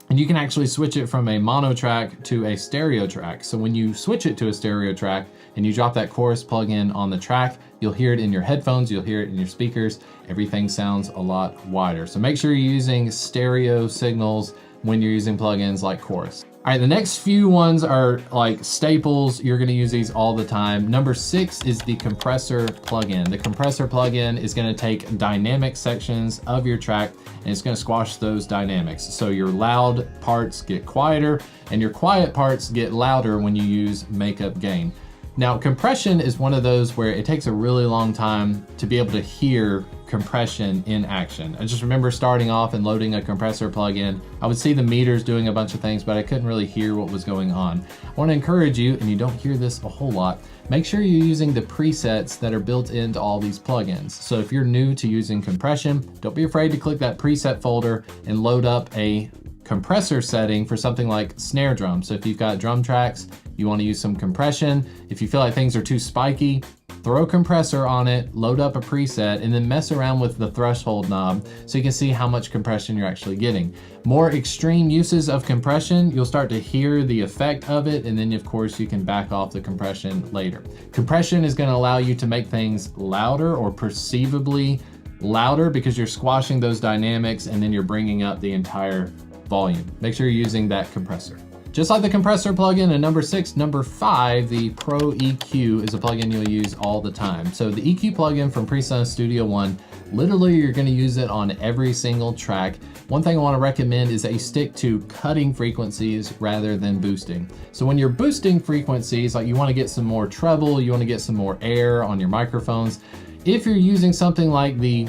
and you can actually switch it from a mono track to a stereo track. So when you switch it to a stereo track and you drop that chorus plugin on the track, you'll hear it in your headphones, you'll hear it in your speakers, everything sounds a lot wider. So make sure you're using stereo signals when you're using plugins like chorus. All right, the next few ones are like staples. You're gonna use these all the time. Number 6 is the compressor plugin. The compressor plugin is gonna take dynamic sections of your track and it's gonna squash those dynamics. So your loud parts get quieter and your quiet parts get louder when you use makeup gain. Now, compression is one of those where it takes a really long time to be able to hear compression in action. I just remember starting off and loading a compressor plugin. I would see the meters doing a bunch of things, but I couldn't really hear what was going on. I want to encourage you, and you don't hear this a whole lot, make sure you're using the presets that are built into all these plugins. So if you're new to using compression, don't be afraid to click that preset folder and load up a compressor setting for something like snare drum. So if you've got drum tracks, you want to use some compression. If you feel like things are too spiky, throw a compressor on it, load up a preset, and then mess around with the threshold knob so you can see how much compression you're actually getting. More extreme uses of compression, you'll start to hear the effect of it, and then of course you can back off the compression later. Compression is going to allow you to make things louder or perceivably louder because you're squashing those dynamics and then you're bringing up the entire volume. Make sure you're using that compressor. Just like the compressor plugin in number 6, number 5, the Pro EQ is a plugin you'll use all the time. So the EQ plugin from PreSonus Studio One, literally you're going to use it on every single track. One thing I want to recommend is that you stick to cutting frequencies rather than boosting. So when you're boosting frequencies, like you want to get some more treble, you want to get some more air on your microphones. If you're using something like the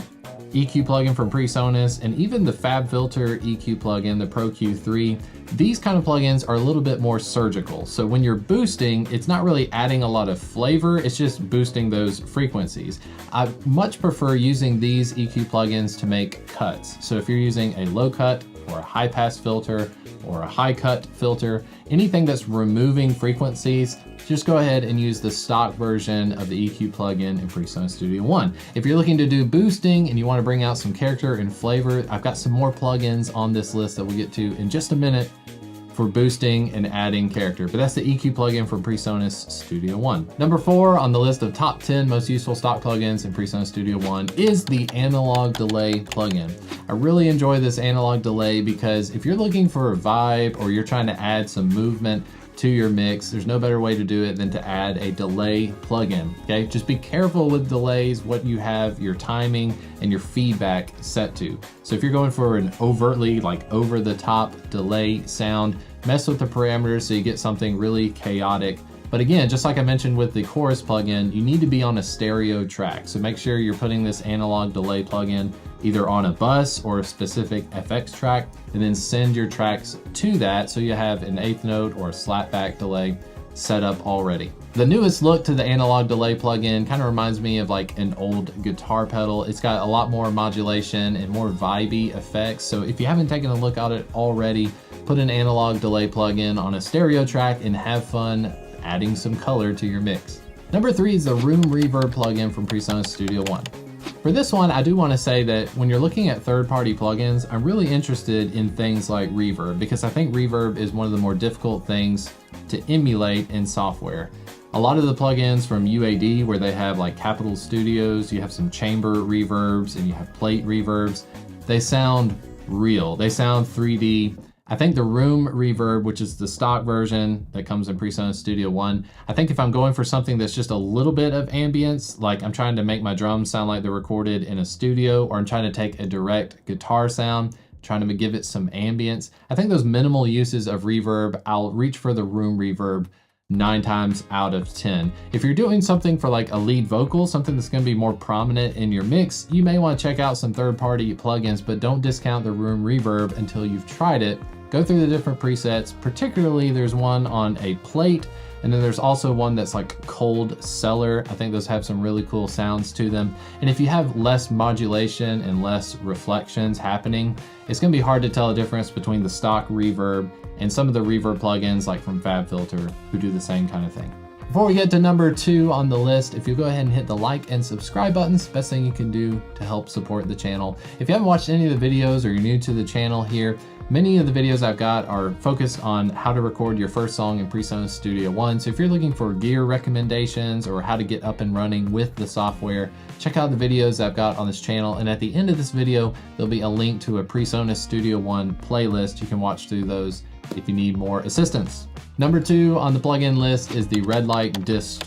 EQ plugin from PreSonus and even the FabFilter EQ plugin, the Pro Q3, these kind of plugins are a little bit more surgical. So when you're boosting, it's not really adding a lot of flavor, it's just boosting those frequencies. I much prefer using these EQ plugins to make cuts. So if you're using a low cut or a high pass filter or a high cut filter, anything that's removing frequencies, just go ahead and use the stock version of the EQ plugin in PreSonus Studio One. If you're looking to do boosting and you want to bring out some character and flavor, I've got some more plugins on this list that we'll get to in just a minute for boosting and adding character, but that's the EQ plugin from PreSonus Studio One. Number 4 on the list of top 10 most useful stock plugins in PreSonus Studio One is the analog delay plugin. I really enjoy this analog delay because if you're looking for a vibe or you're trying to add some movement to your mix, there's no better way to do it than to add a delay plugin, okay? Just be careful with delays, what you have your timing and your feedback set to. So if you're going for an overtly like over the top delay sound, mess with the parameters so you get something really chaotic. But again, just like I mentioned with the chorus plugin, you need to be on a stereo track. So make sure you're putting this analog delay plugin either on a bus or a specific FX track, and then send your tracks to that so you have an eighth note or a slapback delay set up already. The newest look to the analog delay plugin kind of reminds me of like an old guitar pedal. It's got a lot more modulation and more vibey effects. So if you haven't taken a look at it already, put an analog delay plugin on a stereo track and have fun adding some color to your mix. Number 3 is the Room Reverb plugin from PreSonus Studio One. For this one, I do want to say that when you're looking at third-party plugins, I'm really interested in things like reverb because I think reverb is one of the more difficult things to emulate in software. A lot of the plugins from UAD where they have like Capitol Studios, you have some chamber reverbs and you have plate reverbs, they sound real, they sound 3D. I think the Room Reverb, which is the stock version that comes in PreSonus Studio One, I think if I'm going for something that's just a little bit of ambience, like I'm trying to make my drums sound like they're recorded in a studio, or I'm trying to take a direct guitar sound, trying to give it some ambience, I think those minimal uses of reverb, I'll reach for the Room Reverb 9 times out of 10. If you're doing something for like a lead vocal, something that's going to be more prominent in your mix, you may want to check out some third-party plugins, but don't discount the Room Reverb until you've tried it. Go through the different presets, particularly there's one on a plate, and then there's also one that's like cold cellar. I think those have some really cool sounds to them. And if you have less modulation and less reflections happening, it's gonna be hard to tell a difference between the stock reverb and some of the reverb plugins like from FabFilter who do the same kind of thing. Before we get to number 2 on the list, if you go ahead and hit the like and subscribe buttons, best thing you can do to help support the channel. If you haven't watched any of the videos or you're new to the channel here, many of the videos I've got are focused on how to record your first song in PreSonus Studio One. So if you're looking for gear recommendations or how to get up and running with the software, check out the videos I've got on this channel. And at the end of this video, there'll be a link to a PreSonus Studio One playlist. You can watch through those if you need more assistance. Number 2 on the plugin list is the Red Light Disc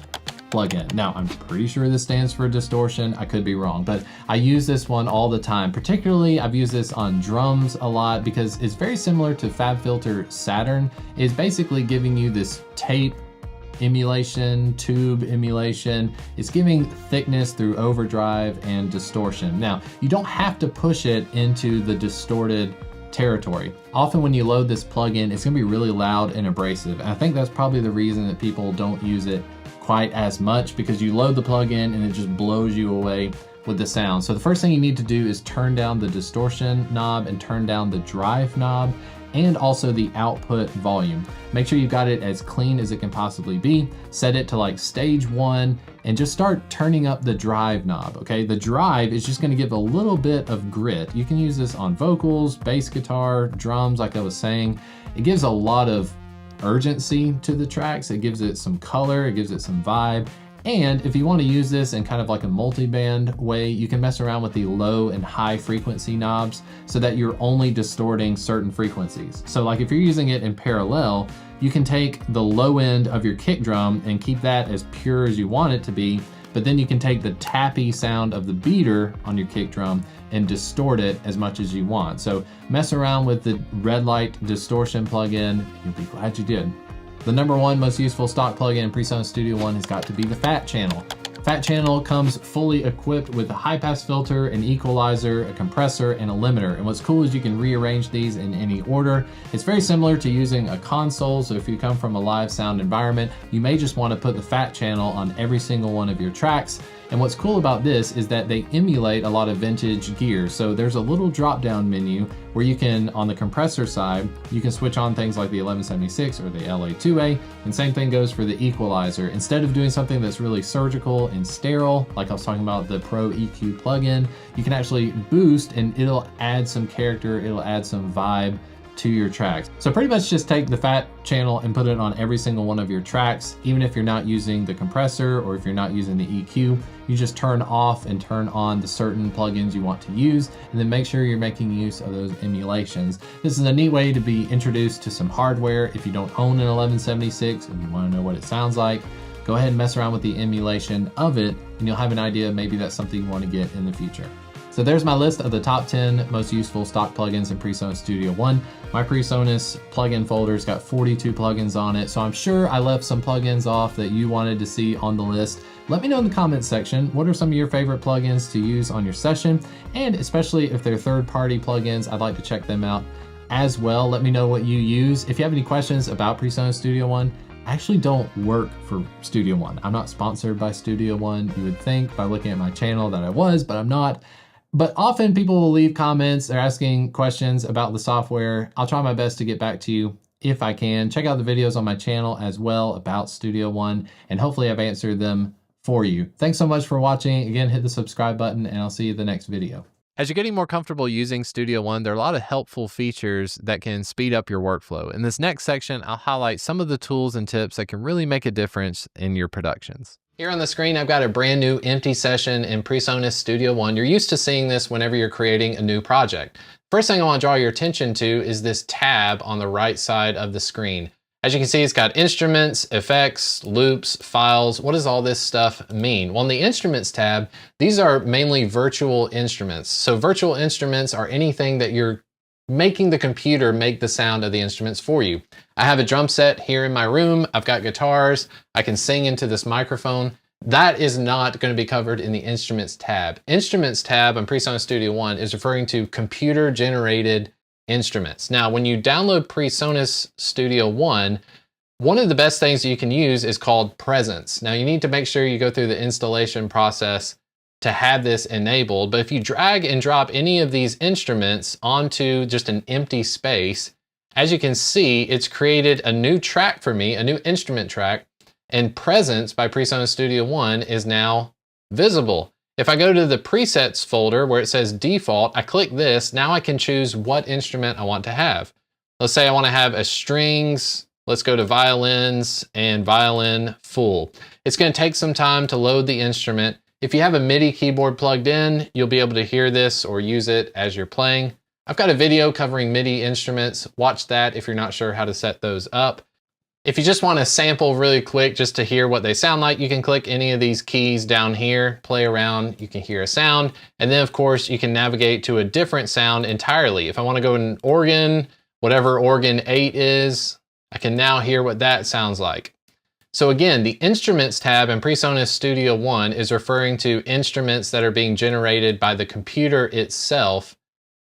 plugin. Now, I'm pretty sure this stands for distortion. I could be wrong, but I use this one all the time. Particularly, I've used this on drums a lot because it's very similar to FabFilter Saturn. It's basically giving you this tape emulation, tube emulation. It's giving thickness through overdrive and distortion. Now, you don't have to push it into the distorted territory. Often when you load this plugin, it's gonna be really loud and abrasive. And I think that's probably the reason that people don't use it quite as much, because you load the plugin and it just blows you away with the sound. So the first thing you need to do is turn down the distortion knob and turn down the drive knob and also the output volume. Make sure you've got it as clean as it can possibly be. Set it to like stage 1 and just start turning up the drive knob, okay? The drive is just gonna give a little bit of grit. You can use this on vocals, bass guitar, drums, like I was saying. It gives a lot of urgency to the tracks. It gives it some color, it gives it some vibe. And if you want to use this in kind of like a multi-band way, you can mess around with the low and high frequency knobs so that you're only distorting certain frequencies. So like if you're using it in parallel, you can take the low end of your kick drum and keep that as pure as you want it to be, but then you can take the tappy sound of the beater on your kick drum and distort it as much as you want. So mess around with the Red Light Distortion plugin, you'll be glad you did. The number 1 most useful stock plugin in PreSonus Studio One has got to be the Fat Channel. Fat Channel comes fully equipped with a high pass filter, an equalizer, a compressor, and a limiter. And what's cool is you can rearrange these in any order. It's very similar to using a console. So if you come from a live sound environment, you may just want to put the Fat Channel on every single one of your tracks. And what's cool about this is that they emulate a lot of vintage gear. So there's a little drop down menu where you can, on the compressor side, you can switch on things like the 1176 or the LA2A, and same thing goes for the equalizer. Instead of doing something that's really surgical and sterile, like I was talking about the Pro EQ plugin, you can actually boost and it'll add some character, it'll add some vibe to your tracks. So pretty much just take the fat channel and put it on every single one of your tracks, even if you're not using the compressor or if you're not using the EQ, you just turn off and turn on the certain plugins you want to use, and then make sure you're making use of those emulations. This is a neat way to be introduced to some hardware. If you don't own an 1176 and you want to know what it sounds like, go ahead and mess around with the emulation of it, and you'll have an idea maybe that's something you want to get in the future. So there's my list of the top 10 most useful stock plugins in PreSonus Studio One. My PreSonus plugin folder's got 42 plugins on it, so I'm sure I left some plugins off that you wanted to see on the list. Let me know in the comments section, what are some of your favorite plugins to use on your session? And especially if they're third-party plugins, I'd like to check them out as well. Let me know what you use. If you have any questions about PreSonus Studio One, I actually don't work for Studio One. I'm not sponsored by Studio One. You would think by looking at my channel that I was, but I'm not. But often people will leave comments, they're asking questions about the software. I'll try my best to get back to you if I can. Check out the videos on my channel as well about Studio One, and hopefully I've answered them for you. Thanks so much for watching. Again, hit the subscribe button and I'll see you in the next video. As you're getting more comfortable using Studio One, there are a lot of helpful features that can speed up your workflow. In this next section, I'll highlight some of the tools and tips that can really make a difference in your productions. Here on the screen, I've got a brand new empty session in PreSonus Studio One. You're used to seeing this whenever you're creating a new project. First thing I want to draw your attention to is this tab on the right side of the screen. As you can see, it's got instruments, effects, loops, files. What does all this stuff mean? Well, in the instruments tab, these are mainly virtual instruments. So virtual instruments are anything that you're making the computer make the sound of the instruments for you. I have a drum set here in my room. I've got guitars. I can sing into this microphone. That is not going to be covered in the Instruments tab. Instruments tab on PreSonus Studio One is referring to computer-generated instruments. Now, when you download PreSonus Studio One, one of the best things you can use is called Presence. Now, you need to make sure you go through the installation process to have this enabled, but if you drag and drop any of these instruments onto just an empty space, as you can see, it's created a new track for me, a new instrument track, and Presence by PreSonus Studio One is now visible. If I go to the presets folder where it says default, I click this, now I can choose what instrument I want to have. Let's say I want to have a strings, let's go to violins and violin full. It's going to take some time to load the instrument. If you have a MIDI keyboard plugged in, you'll be able to hear this or use it as you're playing. I've got a video covering MIDI instruments. Watch that if you're not sure how to set those up. If you just want to sample really quick just to hear what they sound like, you can click any of these keys down here, play around, you can hear a sound, and then of course you can navigate to a different sound entirely. If I want to go to an organ, whatever organ 8 is, I can now hear what that sounds like. So again, the Instruments tab in PreSonus Studio One is referring to instruments that are being generated by the computer itself,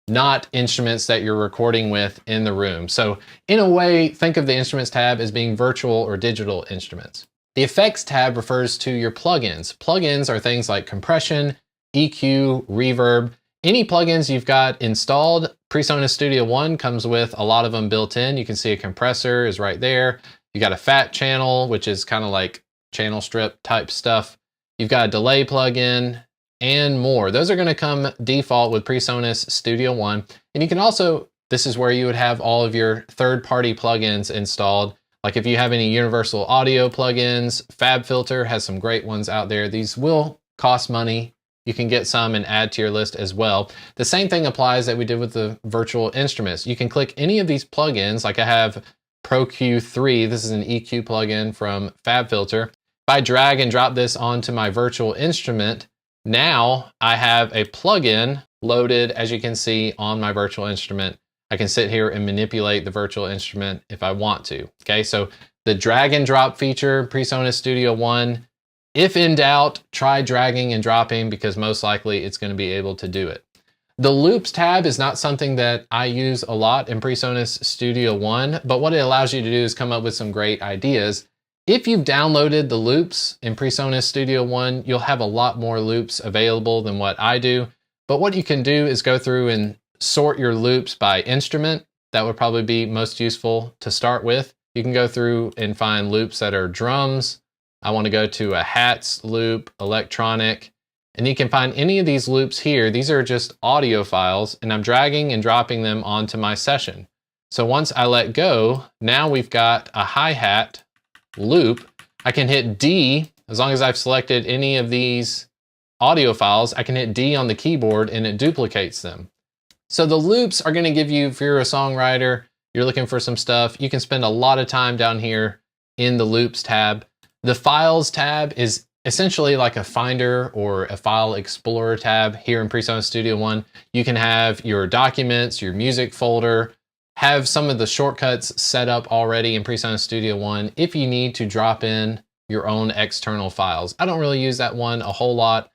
not instruments that you're recording with in the room. So in a way, think of the Instruments tab as being virtual or digital instruments. The Effects tab refers to your plugins. Plugins are things like compression, EQ, reverb. Any plugins you've got installed, PreSonus Studio One comes with a lot of them built in. You can see a compressor is right there. You got a fat channel, which is kind of like channel strip type stuff. You've got a delay plugin and more. Those are going to come default with PreSonus Studio One. And you can also, this is where you would have all of your third-party plugins installed. Like if you have any universal audio plugins, FabFilter has some great ones out there. These will cost money. You can get some and add to your list as well. The same thing applies that we did with the virtual instruments. You can click any of these plugins, like I have Pro Q3. This is an EQ plugin from FabFilter. If I drag and drop this onto my virtual instrument, now I have a plugin loaded, as you can see, on my virtual instrument. I can sit here and manipulate the virtual instrument if I want to. Okay, so the drag and drop feature, PreSonus Studio One, if in doubt, try dragging and dropping because most likely it's going to be able to do it. The Loops tab is not something that I use a lot in PreSonus Studio One, but what it allows you to do is come up with some great ideas. If you've downloaded the loops in PreSonus Studio One, you'll have a lot more loops available than what I do. But what you can do is go through and sort your loops by instrument. That would probably be most useful to start with. You can go through and find loops that are drums. I want to go to a hats loop, electronic, and you can find any of these loops here. These are just audio files, and I'm dragging and dropping them onto my session. So once I let go, now we've got a hi-hat loop. I can hit D, as long as I've selected any of these audio files, I can hit D on the keyboard and it duplicates them. So the loops are going to give you, if you're a songwriter, you're looking for some stuff, you can spend a lot of time down here in the loops tab. The files tab is essentially like a finder or a file explorer tab here in PreSonus Studio One. You can have your documents, your music folder, have some of the shortcuts set up already in PreSonus Studio One if you need to drop in your own external files. I don't really use that one a whole lot.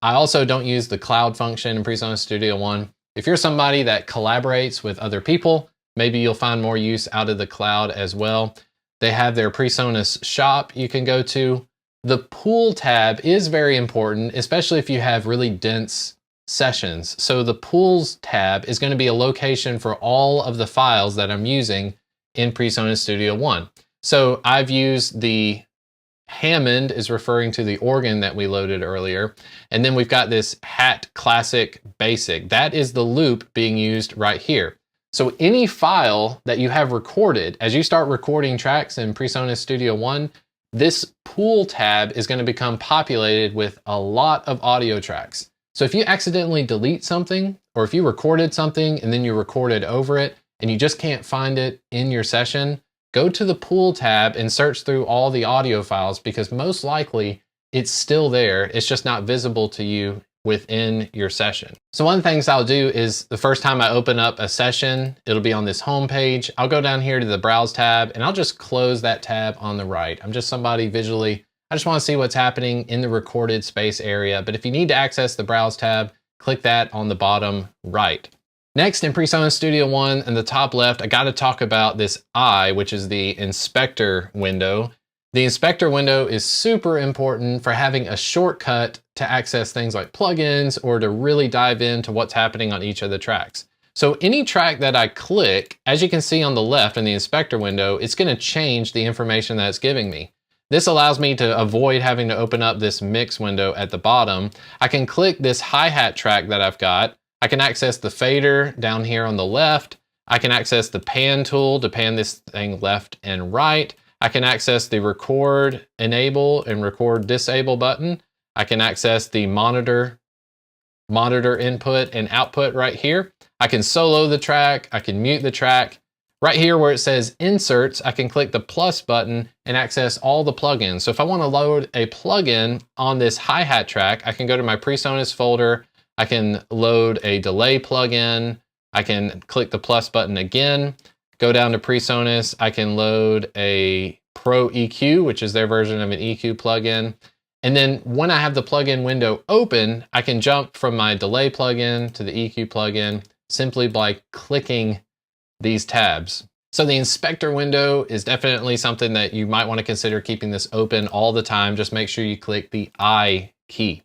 I also don't use the cloud function in PreSonus Studio One. If you're somebody that collaborates with other people, maybe you'll find more use out of the cloud as well. They have their PreSonus shop you can go to. The pool tab is very important, especially if you have really dense sessions. So the pools tab is going to be a location for all of the files that I'm using in PreSonus Studio One. So I've used the Hammond is referring to the organ that we loaded earlier. And then we've got this hat classic basic. That is the loop being used right here. So any file that you have recorded, as you start recording tracks in PreSonus Studio One, this pool tab is going to become populated with a lot of audio tracks. So if you accidentally delete something, or if you recorded something and then you recorded over it and you just can't find it in your session, go to the pool tab and search through all the audio files, because most likely it's still there. It's just not visible to you within your session. So one of the things I'll do is the first time I open up a session, it'll be on this home page. I'll go down here to the browse tab and I'll just close that tab on the right. I'm just somebody visually, I just want to see what's happening in the recorded space area. But if you need to access the browse tab, click that on the bottom right. Next, in PreSonus Studio One, in the top left, I got to talk about this I, which is the inspector window. The inspector window is super important for having a shortcut to access things like plugins or to really dive into what's happening on each of the tracks. So any track that I click, as you can see on the left in the inspector window, it's going to change the information that it's giving me. This allows me to avoid having to open up this mix window at the bottom. I can click this hi-hat track that I've got. I can access the fader down here on the left. I can access the pan tool to pan this thing left and right. I can access the record enable and record disable button. I can access the monitor input and output right here. I can solo the track. I can mute the track. Right here where it says inserts, I can click the plus button and access all the plugins. So if I want to load a plugin on this hi-hat track, I can go to my PreSonus folder. I can load a delay plugin. I can click the plus button again, go down to PreSonus. I can load a Pro EQ, which is their version of an EQ plugin. And then when I have the plugin window open, I can jump from my delay plugin to the EQ plugin simply by clicking these tabs. So the inspector window is definitely something that you might want to consider keeping this open all the time. Just make sure you click the I key.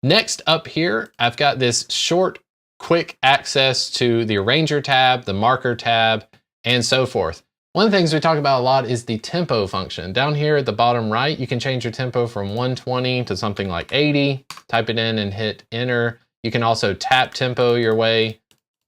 Next up here, I've got this short, quick access to the arranger tab, the marker tab, and so forth. One of the things we talk about a lot is the tempo function. Down here at the bottom right, you can change your tempo from 120 to something like 80. Type it in and hit enter. You can also tap tempo your way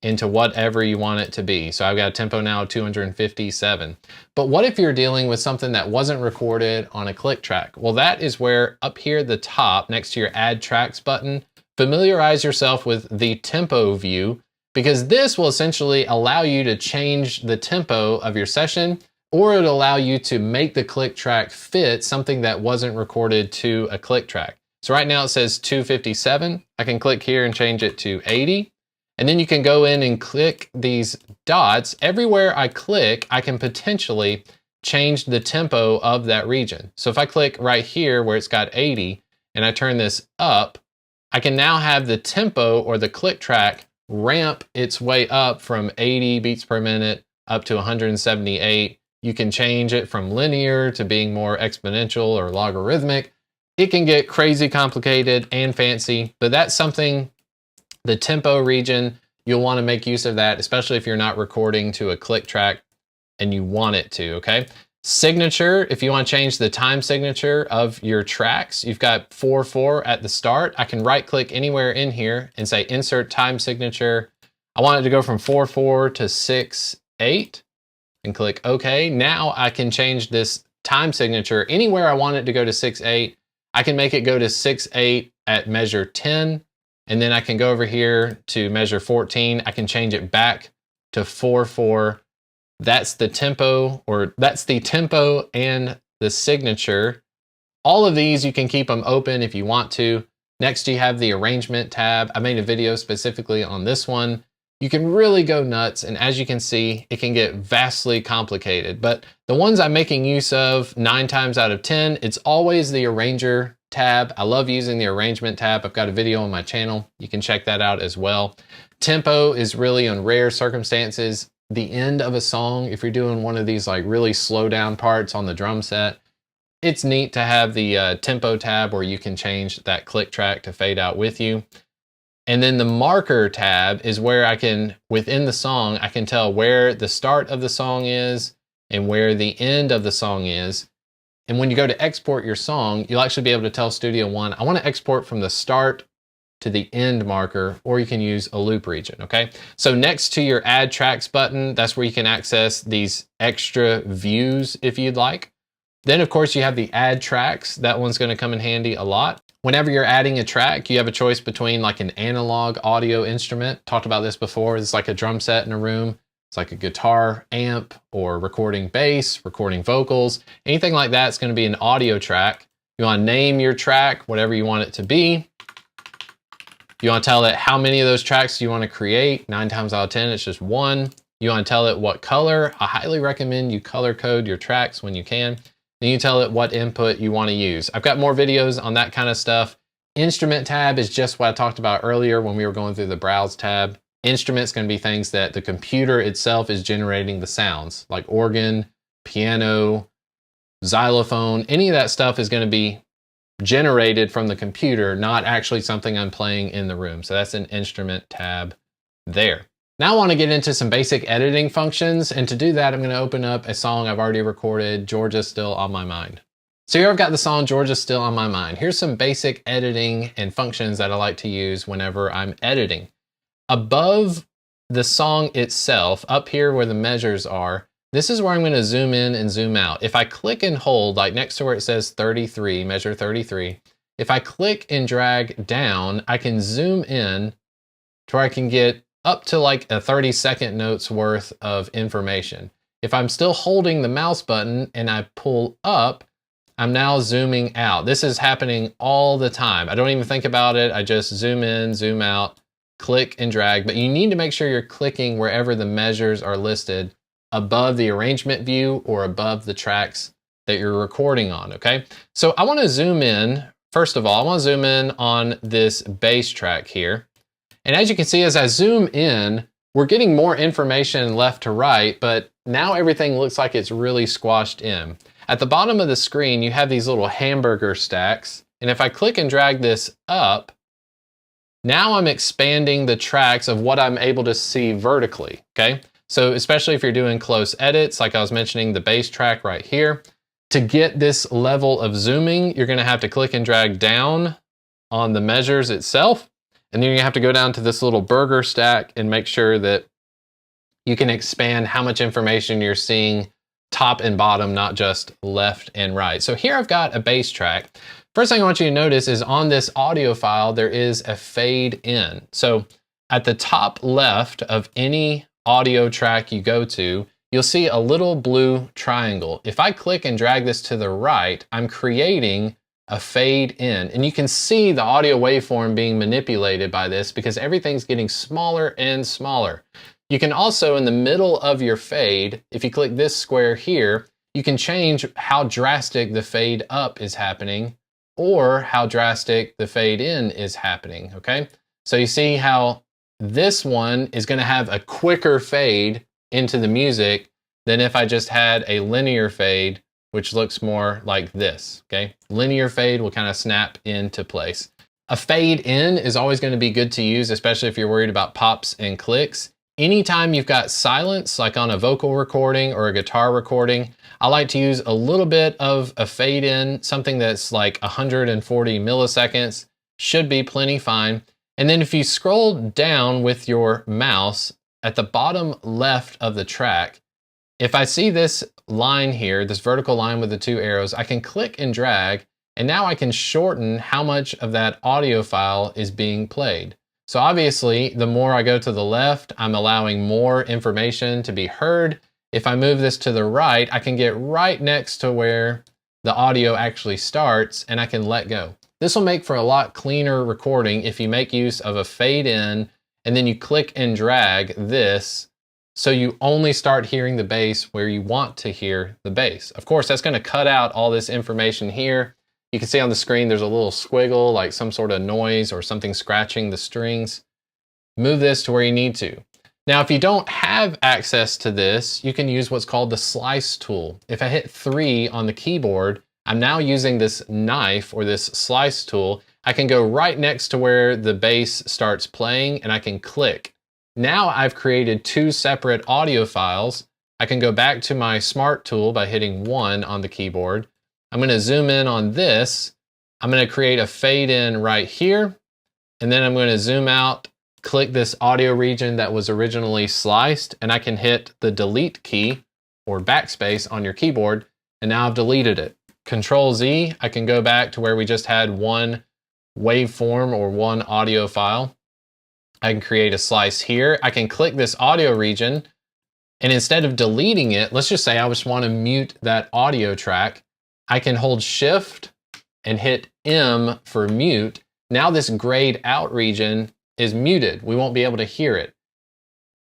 into whatever you want it to be. So I've got a tempo now of 257. But what if you're dealing with something that wasn't recorded on a click track? Well, that is where up here at the top, next to your add tracks button, familiarize yourself with the tempo view, because this will essentially allow you to change the tempo of your session, or it'll allow you to make the click track fit something that wasn't recorded to a click track. So right now it says 257. I can click here and change it to 80. And then you can go in and click these dots. Everywhere I click, I can potentially change the tempo of that region. So if I click right here where it's got 80 and I turn this up, I can now have the tempo or the click track ramp its way up from 80 beats per minute up to 178 You can change it from linear to being more exponential or logarithmic. It can get crazy complicated and fancy, but that's something, the tempo region, you'll want to make use of that, especially if you're not recording to a click track and you want it to, okay? Signature, if you want to change the time signature of your tracks, you've got 4/4 at the start. I can right click anywhere in here and say insert time signature. I want it to go from 4/4 to 6/8 and click OK. Now I can change this time signature anywhere I want it to go to 6/8. I can make it go to 6/8 at measure 10, and then I can go over here to measure 14. I can change it back to 4/4. That's the tempo, or that's the tempo and the signature. All of these, you can keep them open if you want to. Next, you have the arrangement tab. I made a video specifically on this one. You can really go nuts, and as you can see, it can get vastly complicated. But the ones I'm making use of 9 times out of 10, it's always the arranger tab. I love using the arrangement tab. I've got a video on my channel. You can check that out as well. Tempo is really, on rare circumstances, the end of a song. If you're doing one of these like really slow down parts on the drum set, it's neat to have the tempo tab where you can change that click track to fade out with you. And then the marker tab is where I can, within the song, I can tell where the start of the song is and where the end of the song is. And when you go to export your song, you'll actually be able to tell Studio One, I want to export from the start to the end marker, or you can use a loop region, okay? So next to your add tracks button, that's where you can access these extra views if you'd like. Then of course you have the add tracks. That one's gonna come in handy a lot. Whenever you're adding a track, you have a choice between like an analog audio instrument. Talked about this before. It's like a drum set in a room. It's like a guitar amp, or recording bass, recording vocals, anything like that. It's gonna be an audio track. You wanna name your track, whatever you want it to be. You want to tell it how many of those tracks you want to create. 9 times out of 10, it's just 1. You want to tell it what color. I highly recommend you color code your tracks when you can. Then you tell it what input you want to use. I've got more videos on that kind of stuff. Instrument tab is just what I talked about earlier when we were going through the browse tab. Instrument's going to be things that the computer itself is generating the sounds, like organ, piano, xylophone. Any of that stuff is going to be generated from the computer, not actually something I'm playing in the room. So that's an instrument tab there. Now I want to get into some basic editing functions, and to do that, I'm going to open up a song I've already recorded, Georgia's Still on My Mind. So here I've got the song Georgia's Still on My Mind. Here's some basic editing and functions that I like to use whenever I'm editing. Above the song itself, up here where the measures are, this is where I'm going to zoom in and zoom out. If I click and hold, like next to where it says 33, measure 33, if I click and drag down, I can zoom in to where I can get up to like a 30-second note's worth of information. If I'm still holding the mouse button and I pull up, I'm now zooming out. This is happening all the time. I don't even think about it. I just zoom in, zoom out, click and drag, but you need to make sure you're clicking wherever the measures are listed above the arrangement view or above the tracks that you're recording on, okay? So I want to zoom in. First of all, I want to zoom in on this bass track here. And as you can see, as I zoom in, we're getting more information left to right, but now everything looks like it's really squashed in. At the bottom of the screen, you have these little hamburger stacks. And if I click and drag this up, now I'm expanding the tracks of what I'm able to see vertically, okay? So especially if you're doing close edits, like I was mentioning the bass track right here, to get this level of zooming, you're gonna have to click and drag down on the measures itself. And then you have to go down to this little burger stack and make sure that you can expand how much information you're seeing top and bottom, not just left and right. So here I've got a bass track. First thing I want you to notice is on this audio file, there is a fade in. So at the top left of any audio track you go to, you'll see a little blue triangle. If I click and drag this to the right, I'm creating a fade in. And you can see the audio waveform being manipulated by this because everything's getting smaller and smaller. You can also, in the middle of your fade, if you click this square here, you can change how drastic the fade up is happening or how drastic the fade in is happening, okay? So you see how this one is gonna have a quicker fade into the music than if I just had a linear fade, which looks more like this, okay? Linear fade will kind of snap into place. A fade in is always going to be good to use, especially if you're worried about pops and clicks. Anytime you've got silence, like on a vocal recording or a guitar recording, I like to use a little bit of a fade in, something that's like 140 milliseconds, should be plenty fine. And then if you scroll down with your mouse at the bottom left of the track, if I see this line here, this vertical line with the two arrows, I can click and drag, and now I can shorten how much of that audio file is being played. So obviously, the more I go to the left, I'm allowing more information to be heard. If I move this to the right, I can get right next to where the audio actually starts, and I can let go. This will make for a lot cleaner recording if you make use of a fade in, and then you click and drag this, so you only start hearing the bass where you want to hear the bass. Of course, that's going to cut out all this information here. You can see on the screen there's a little squiggle, like some sort of noise or something scratching the strings. Move this to where you need to. Now, if you don't have access to this, you can use what's called the slice tool. If I hit 3 on the keyboard, I'm now using this knife or this slice tool. I can go right next to where the bass starts playing, and I can click. Now I've created 2 separate audio files. I can go back to my smart tool by hitting 1 on the keyboard. I'm going to zoom in on this. I'm going to create a fade in right here, and then I'm going to zoom out, click this audio region that was originally sliced, and I can hit the delete key or backspace on your keyboard, and now I've deleted it. Control Z, I can go back to where we just had one waveform or one audio file. I can create a slice here. I can click this audio region, and instead of deleting it, let's just say I just want to mute that audio track. I can hold Shift and hit M for mute. Now this grayed out region is muted. We won't be able to hear it.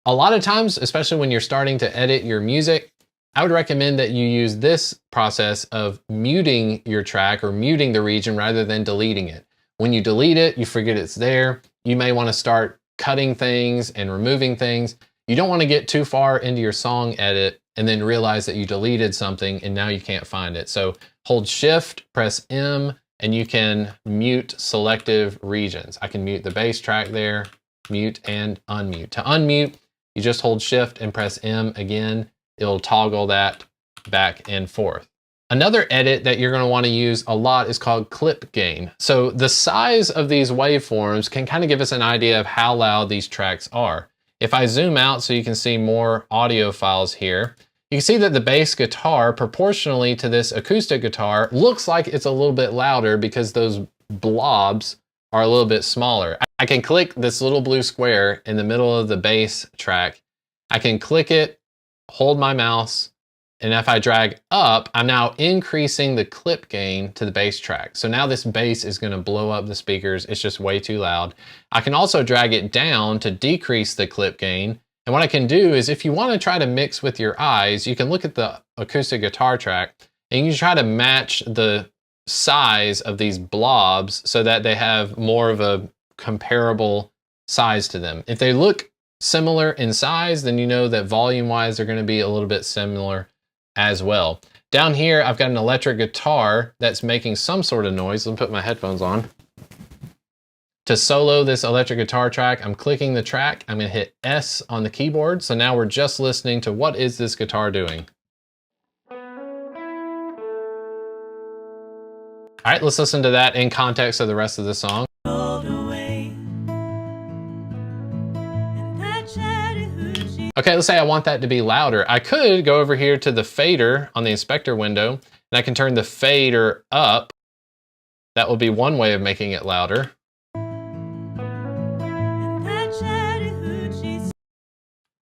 A lot of times, especially when you're starting to edit your music, I would recommend that you use this process of muting your track or muting the region rather than deleting it. When you delete it, you forget it's there. You may want to start cutting things and removing things. You don't want to get too far into your song edit and then realize that you deleted something and now you can't find it. So hold Shift, press M, and you can mute selective regions. I can mute the bass track there, mute and unmute. To unmute, you just hold Shift and press M again. It'll toggle that back and forth. Another edit that you're going to want to use a lot is called clip gain. So the size of these waveforms can kind of give us an idea of how loud these tracks are. If I zoom out so you can see more audio files here, you can see that the bass guitar, proportionally to this acoustic guitar, looks like it's a little bit louder because those blobs are a little bit smaller. I can click this little blue square in the middle of the bass track. I can click it, hold my mouse, and if I drag up, I'm now increasing the clip gain to the bass track. So now this bass is going to blow up the speakers. It's just way too loud. I can also drag it down to decrease the clip gain. And what I can do is if you want to try to mix with your eyes, you can look at the acoustic guitar track and you try to match the size of these blobs so that they have more of a comparable size to them. If they look similar in size, then you know that volume-wise they're going to be a little bit similar as well. Down here, I've got an electric guitar that's making some sort of noise. Let me put my headphones on. To solo this electric guitar track, I'm clicking the track. I'm going to hit S on the keyboard. So now we're just listening to what is this guitar doing. All right, let's listen to that in context of the rest of the song. Okay, let's say I want that to be louder. I could go over here to the fader on the inspector window, and I can turn the fader up. That would be one way of making it louder.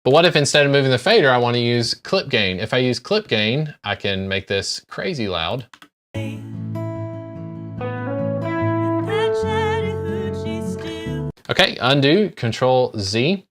But what if instead of moving the fader, I want to use clip gain? If I use clip gain, I can make this crazy loud. Okay, undo, Control Z.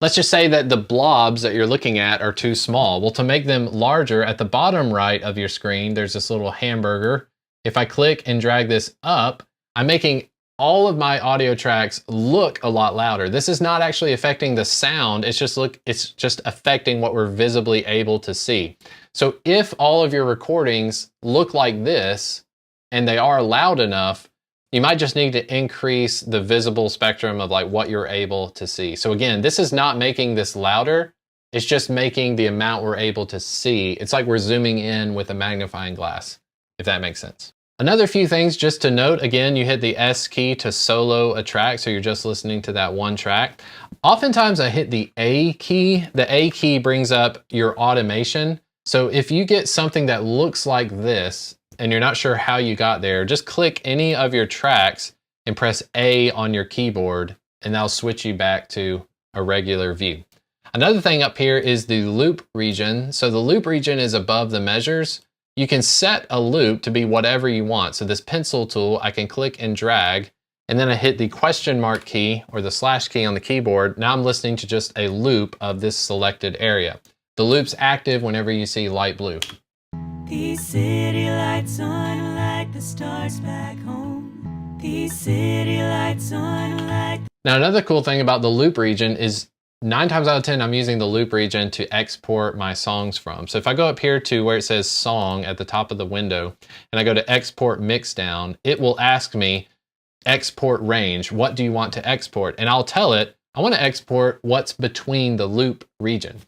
Let's just say that the blobs that you're looking at are too small. Well, to make them larger, at the bottom right of your screen, there's this little hamburger. If I click and drag this up, I'm making all of my audio tracks look a lot louder. This is not actually affecting the sound, it's just affecting what we're visibly able to see. So if all of your recordings look like this, and they are loud enough, you might just need to increase the visible spectrum of like what you're able to see. So again, this is not making this louder, it's just making the amount we're able to see. It's like we're zooming in with a magnifying glass, if that makes sense. Another few things just to note, again, you hit the S key to solo a track, so you're just listening to that one track. Oftentimes I hit the A key. The A key brings up your automation. So if you get something that looks like this, and you're not sure how you got there, just click any of your tracks and press A on your keyboard, and that'll switch you back to a regular view. Another thing up here is the loop region. So the loop region is above the measures. You can set a loop to be whatever you want. So this pencil tool, I can click and drag, and then I hit the question mark key or the slash key on the keyboard. Now I'm listening to just a loop of this selected area. The loop's active whenever you see light blue. These city lights on like the stars back home. These city lights on like... Now another cool thing about the loop region is 9 times out of 10, I'm using the loop region to export my songs from. So if I go up here to where it says song at the top of the window, and I go to export mixdown, it will ask me export range. What do you want to export? And I'll tell it, I want to export what's between the loop region.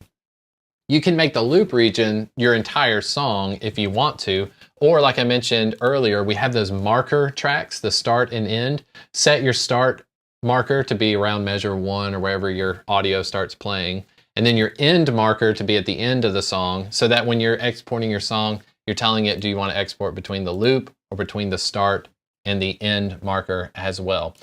You can make the loop region your entire song if you want to, or like I mentioned earlier, we have those marker tracks, the start and end. Set your start marker to be around measure 1 or wherever your audio starts playing, and then your end marker to be at the end of the song, so that when you're exporting your song, you're telling it, do you want to export between the loop or between the start and the end marker as well.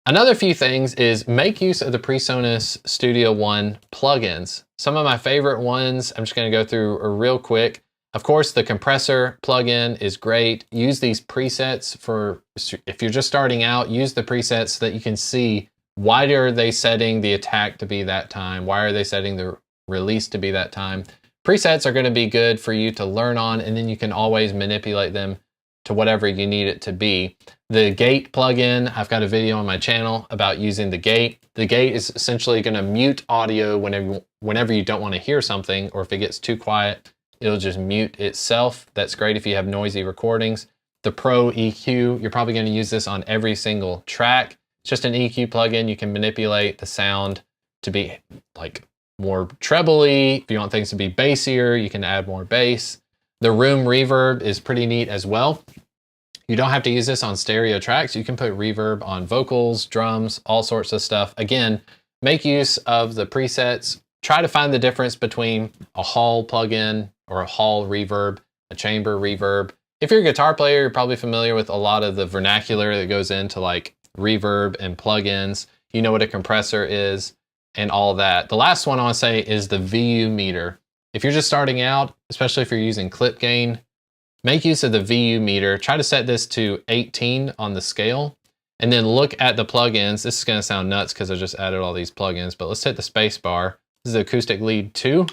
Another few things is make use of the PreSonus Studio One plugins. Some of my favorite ones, I'm just going to go through real quick. Of course, the compressor plugin is great. Use these presets for, if you're just starting out, use the presets so that you can see why are they setting the attack to be that time? Why are they setting the release to be that time? Presets are going to be good for you to learn on, and then you can always manipulate them to whatever you need it to be. The gate plugin, I've got a video on my channel about using the gate. The gate is essentially going to mute audio whenever you don't want to hear something, or if it gets too quiet, it'll just mute itself. That's great if you have noisy recordings. The Pro EQ, you're probably going to use this on every single track. It's just an EQ plugin. You can manipulate the sound to be like more trebly. If you want things to be bassier, you can add more bass. The room reverb is pretty neat as well. You don't have to use this on stereo tracks. You can put reverb on vocals, drums, all sorts of stuff. Again, make use of the presets. Try to find the difference between a hall plugin or a hall reverb, a chamber reverb. If you're a guitar player, you're probably familiar with a lot of the vernacular that goes into like reverb and plugins. You know what a compressor is and all that. The last one I want to say is the VU meter. If you're just starting out, especially if you're using clip gain, make use of the VU meter. Try to set this to 18 on the scale, and then look at the plugins. This is going to sound nuts because I just added all these plugins, but let's hit the space bar. This is Acoustic Lead 2.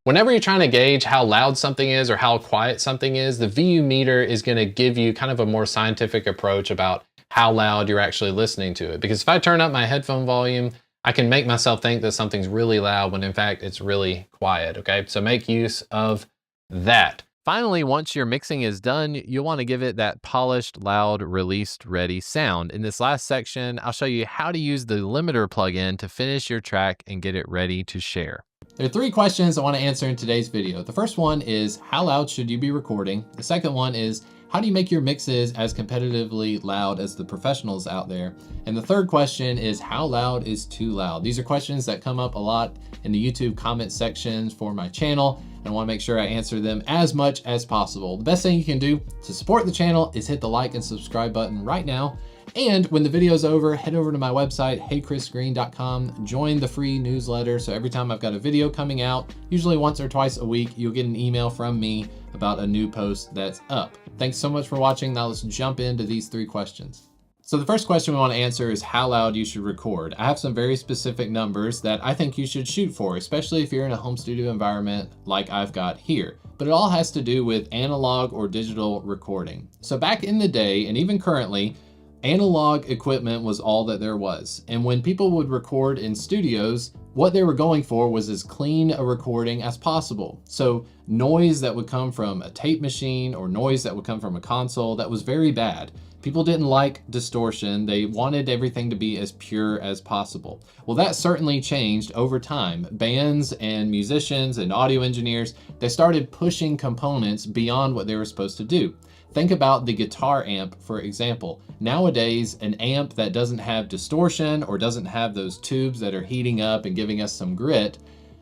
Whenever you're trying to gauge how loud something is or how quiet something is, the VU meter is going to give you kind of a more scientific approach about how loud you're actually listening to it. Because if I turn up my headphone volume, I can make myself think that something's really loud when in fact it's really quiet, okay? So make use of that. Finally, once your mixing is done, you'll want to give it that polished, loud, released, ready sound. In this last section, I'll show you how to use the limiter plugin to finish your track and get it ready to share. There are 3 questions I want to answer in today's video. The first one is, how loud should you be recording? The second one is, how do you make your mixes as competitively loud as the professionals out there? And the third question is, how loud is too loud? These are questions that come up a lot in the YouTube comment sections for my channel, and I want to make sure I answer them as much as possible. The best thing you can do to support the channel is hit the like and subscribe button right now. And when the video's over, head over to my website, heychrisgreen.com, join the free newsletter. So every time I've got a video coming out, usually once or twice a week, you'll get an email from me about a new post that's up. Thanks so much for watching. Now let's jump into these 3 questions. So the first question we want to answer is how loud you should record. I have some very specific numbers that I think you should shoot for, especially if you're in a home studio environment like I've got here. But it all has to do with analog or digital recording. So back in the day, and even currently, analog equipment was all that there was. And when people would record in studios, what they were going for was as clean a recording as possible. So noise that would come from a tape machine or noise that would come from a console, that was very bad. People didn't like distortion. They wanted everything to be as pure as possible. Well, that certainly changed over time. Bands and musicians and audio engineers, they started pushing components beyond what they were supposed to do. Think about the guitar amp, for example. Nowadays, an amp that doesn't have distortion or doesn't have those tubes that are heating up and giving us some grit,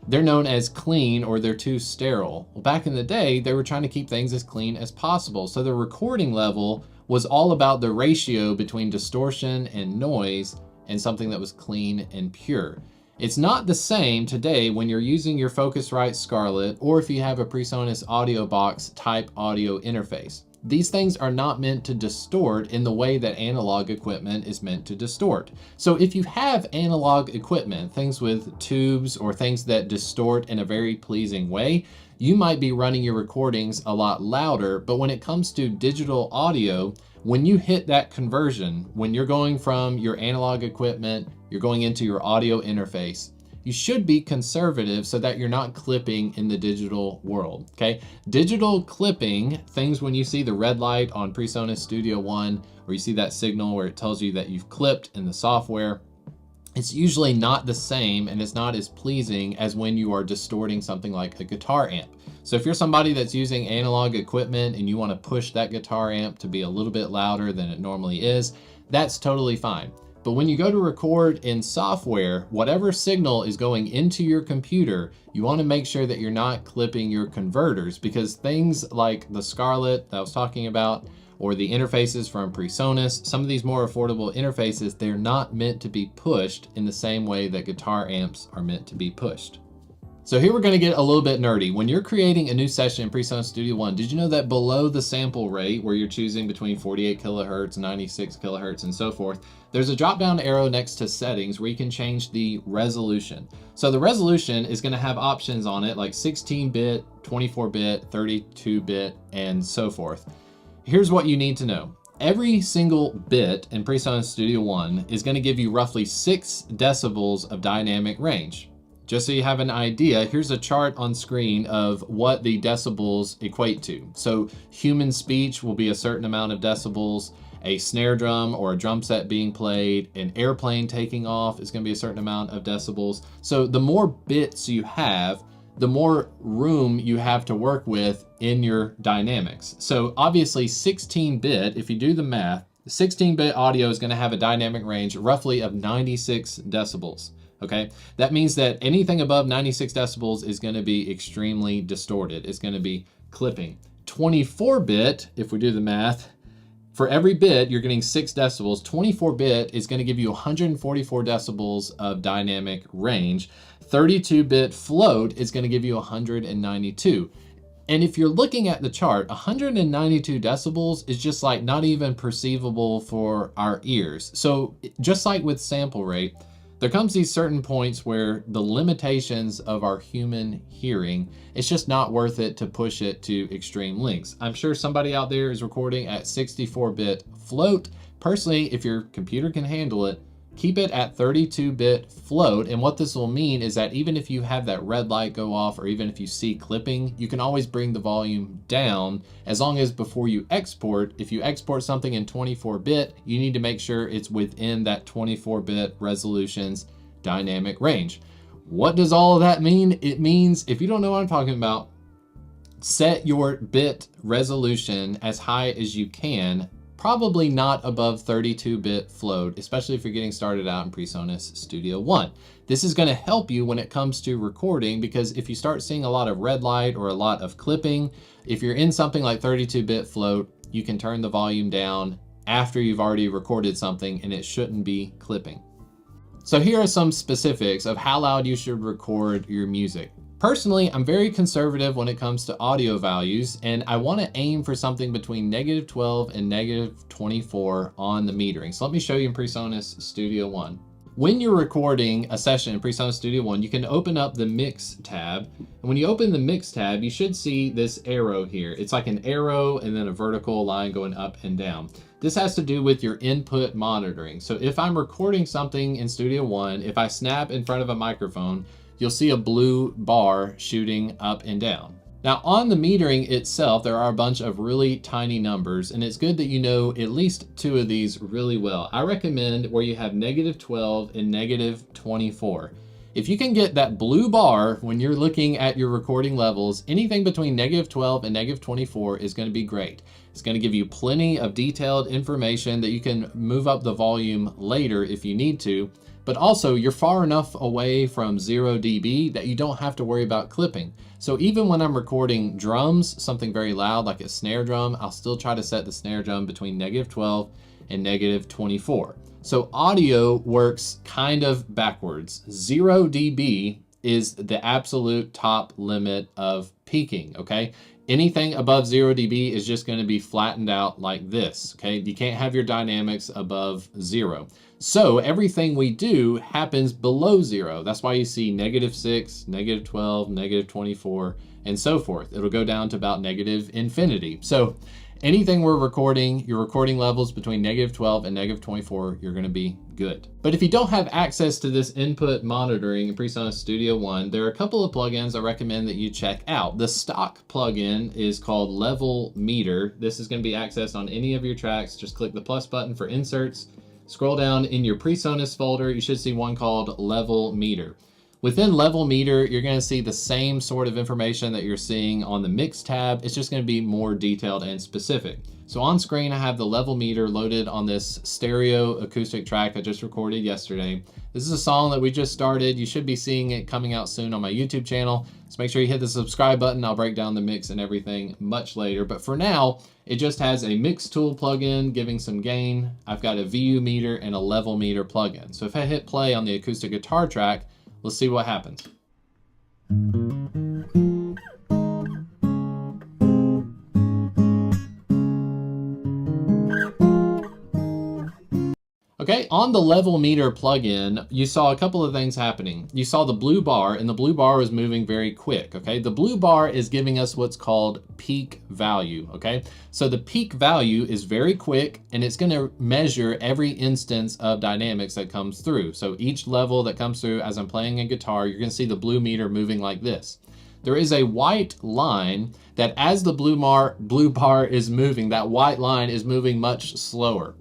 they're known as clean or they're too sterile. Well, back in the day, they were trying to keep things as clean as possible. So the recording level was all about the ratio between distortion and noise and something that was clean and pure. It's not the same today when you're using your Focusrite Scarlett or if you have a PreSonus Audio Box type audio interface. These things are not meant to distort in the way that analog equipment is meant to distort. So if you have analog equipment, things with tubes or things that distort in a very pleasing way, you might be running your recordings a lot louder. But when it comes to digital audio, when you hit that conversion, when you're going from your analog equipment, you're going into your audio interface, you should be conservative so that you're not clipping in the digital world, okay? Digital clipping, things when you see the red light on PreSonus Studio One, or you see that signal where it tells you that you've clipped in the software, it's usually not the same and it's not as pleasing as when you are distorting something like a guitar amp. So if you're somebody that's using analog equipment and you want to push that guitar amp to be a little bit louder than it normally is, that's totally fine. But when you go to record in software, whatever signal is going into your computer, you want to make sure that you're not clipping your converters, because things like the Scarlett that I was talking about, or the interfaces from PreSonus, some of these more affordable interfaces, they're not meant to be pushed in the same way that guitar amps are meant to be pushed. So here we're going to get a little bit nerdy. When you're creating a new session in PreSonus Studio One, did you know that below the sample rate, where you're choosing between 48 kilohertz, 96 kilohertz, and so forth, there's a drop-down arrow next to settings where you can change the resolution. So the resolution is going to have options on it like 16-bit, 24-bit, 32-bit, and so forth. Here's what you need to know. Every single bit in PreSonus Studio One is going to give you roughly 6 decibels of dynamic range. Just so you have an idea, here's a chart on screen of what the decibels equate to. So human speech will be a certain amount of decibels, a snare drum or a drum set being played, an airplane taking off is going to be a certain amount of decibels. So the more bits you have, the more room you have to work with in your dynamics. So obviously 16-bit, if you do the math, 16-bit audio is going to have a dynamic range roughly of 96 decibels. Okay, that means that anything above 96 decibels is going to be extremely distorted. It's going to be clipping. 24-bit, if we do the math, for every bit you're getting 6 decibels. 24-bit is going to give you 144 decibels of dynamic range. 32-bit float is going to give you 192. And if you're looking at the chart, 192 decibels is just like not even perceivable for our ears. So just like with sample rate, there comes these certain points where the limitations of our human hearing, it's just not worth it to push it to extreme lengths. I'm sure somebody out there is recording at 64-bit float. Personally, if your computer can handle it, keep it at 32-bit float. And what this will mean is that even if you have that red light go off, or even if you see clipping, you can always bring the volume down, as long as before you export, if you export something in 24-bit, you need to make sure it's within that 24-bit resolution's dynamic range. What does all of that mean? It means, if you don't know what I'm talking about, set your bit resolution as high as you can, probably not above 32-bit float, especially if you're getting started out in PreSonus Studio One. This is going to help you when it comes to recording, because if you start seeing a lot of red light or a lot of clipping, if you're in something like 32-bit float, you can turn the volume down after you've already recorded something and it shouldn't be clipping. So here are some specifics of how loud you should record your music. Personally, I'm very conservative when it comes to audio values, and I want to aim for something between -12 and -24 on the metering. So let me show you in PreSonus Studio One. When you're recording a session in PreSonus Studio One, you can open up the Mix tab. And when you open the Mix tab, you should see this arrow here. It's like an arrow and then a vertical line going up and down. This has to do with your input monitoring. So if I'm recording something in Studio One, if I snap in front of a microphone, you'll see a blue bar shooting up and down. Now on the metering itself, there are a bunch of really tiny numbers, and it's good that you know at least two of these really well. I recommend where you have -12 and -24. If you can get that blue bar when you're looking at your recording levels, anything between -12 and -24 is going to be great. It's going to give you plenty of detailed information that you can move up the volume later if you need to, but also you're far enough away from 0 dB that you don't have to worry about clipping. So even when I'm recording drums, something very loud like a snare drum, I'll still try to set the snare drum between -12 and -24. So audio works kind of backwards. 0 dB is the absolute top limit of peaking, okay? Anything above 0 dB is just going to be flattened out like this, okay? You can't have your dynamics above 0. So everything we do happens below 0. That's why you see -6, -12, -24, and so forth. It'll go down to about -infinity. So anything we're recording, your recording levels between -12 and -24, you're going to be good. But if you don't have access to this input monitoring in PreSonus Studio One, there are a couple of plugins I recommend that you check out. The stock plugin is called Level Meter. This is going to be accessed on any of your tracks. Just click the plus button for inserts. Scroll down in your PreSonus folder, you should see one called Level Meter. Within Level Meter, you're going to see the same sort of information that you're seeing on the Mix tab. It's just going to be more detailed and specific. So on screen, I have the Level Meter loaded on this stereo acoustic track I just recorded yesterday. This is a song that we just started. You should be seeing it coming out soon on my YouTube channel. So make sure you hit the subscribe button. I'll break down the mix and everything much later. But for now, it just has a mix tool plugin giving some gain. I've got a VU meter and a level meter plugin. So if I hit play on the acoustic guitar track, let's see what happens. Okay, on the Level Meter plugin, you saw a couple of things happening. You saw the blue bar, and the blue bar was moving very quick, okay? The blue bar is giving us what's called peak value, okay? So the peak value is very quick, and it's gonna measure every instance of dynamics that comes through. So each level that comes through as I'm playing a guitar, you're gonna see the blue meter moving like this. There is a white line that as the blue bar is moving, that white line is moving much slower.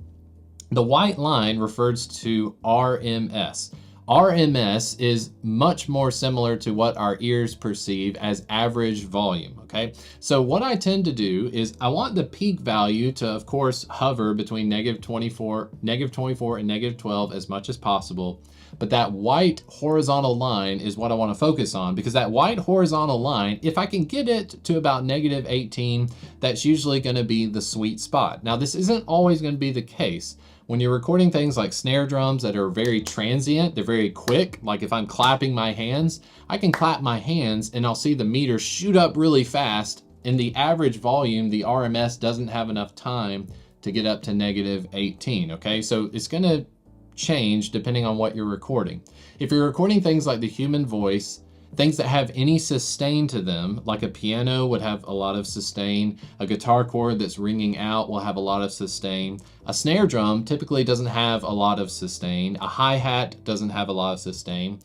The white line refers to RMS. RMS is much more similar to what our ears perceive as average volume, okay? So what I tend to do is I want the peak value to, of course, hover between -24 and -12 as much as possible. But that white horizontal line is what I want to focus on, because that white horizontal line, if I can get it to about -18, that's usually going to be the sweet spot. Now, this isn't always going to be the case. When you're recording things like snare drums that are very transient, they're very quick, like if I'm clapping my hands, I can clap my hands and I'll see the meter shoot up really fast, and the average volume, the RMS, doesn't have enough time to get up to -18, okay? So it's gonna change depending on what you're recording. If you're recording things like the human voice, things that have any sustain to them, like a piano would have a lot of sustain, a guitar chord that's ringing out will have a lot of sustain, a snare drum typically doesn't have a lot of sustain, a hi-hat doesn't have a lot of sustain.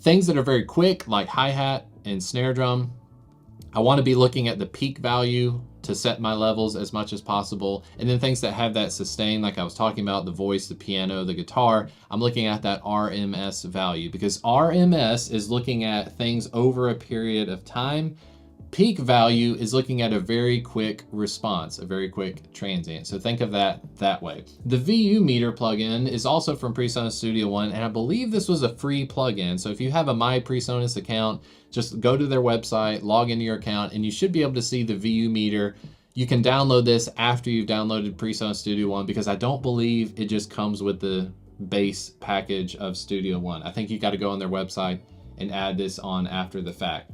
Things that are very quick, like hi-hat and snare drum, I want to be looking at the peak value to set my levels as much as possible. And then things that have that sustain, like I was talking about, the voice, the piano, the guitar, I'm looking at that RMS value, because RMS is looking at things over a period of time. Peak value is looking at a very quick response, a very quick transient. So think of that way. The VU meter plugin is also from PreSonus Studio One, and I believe this was a free plugin. So if you have a My PreSonus account, just go to their website, log into your account, and you should be able to see the VU meter. You can download this after you've downloaded PreSonus Studio One, because I don't believe it just comes with the base package of Studio One. I think you got to go on their website and add this on after the fact.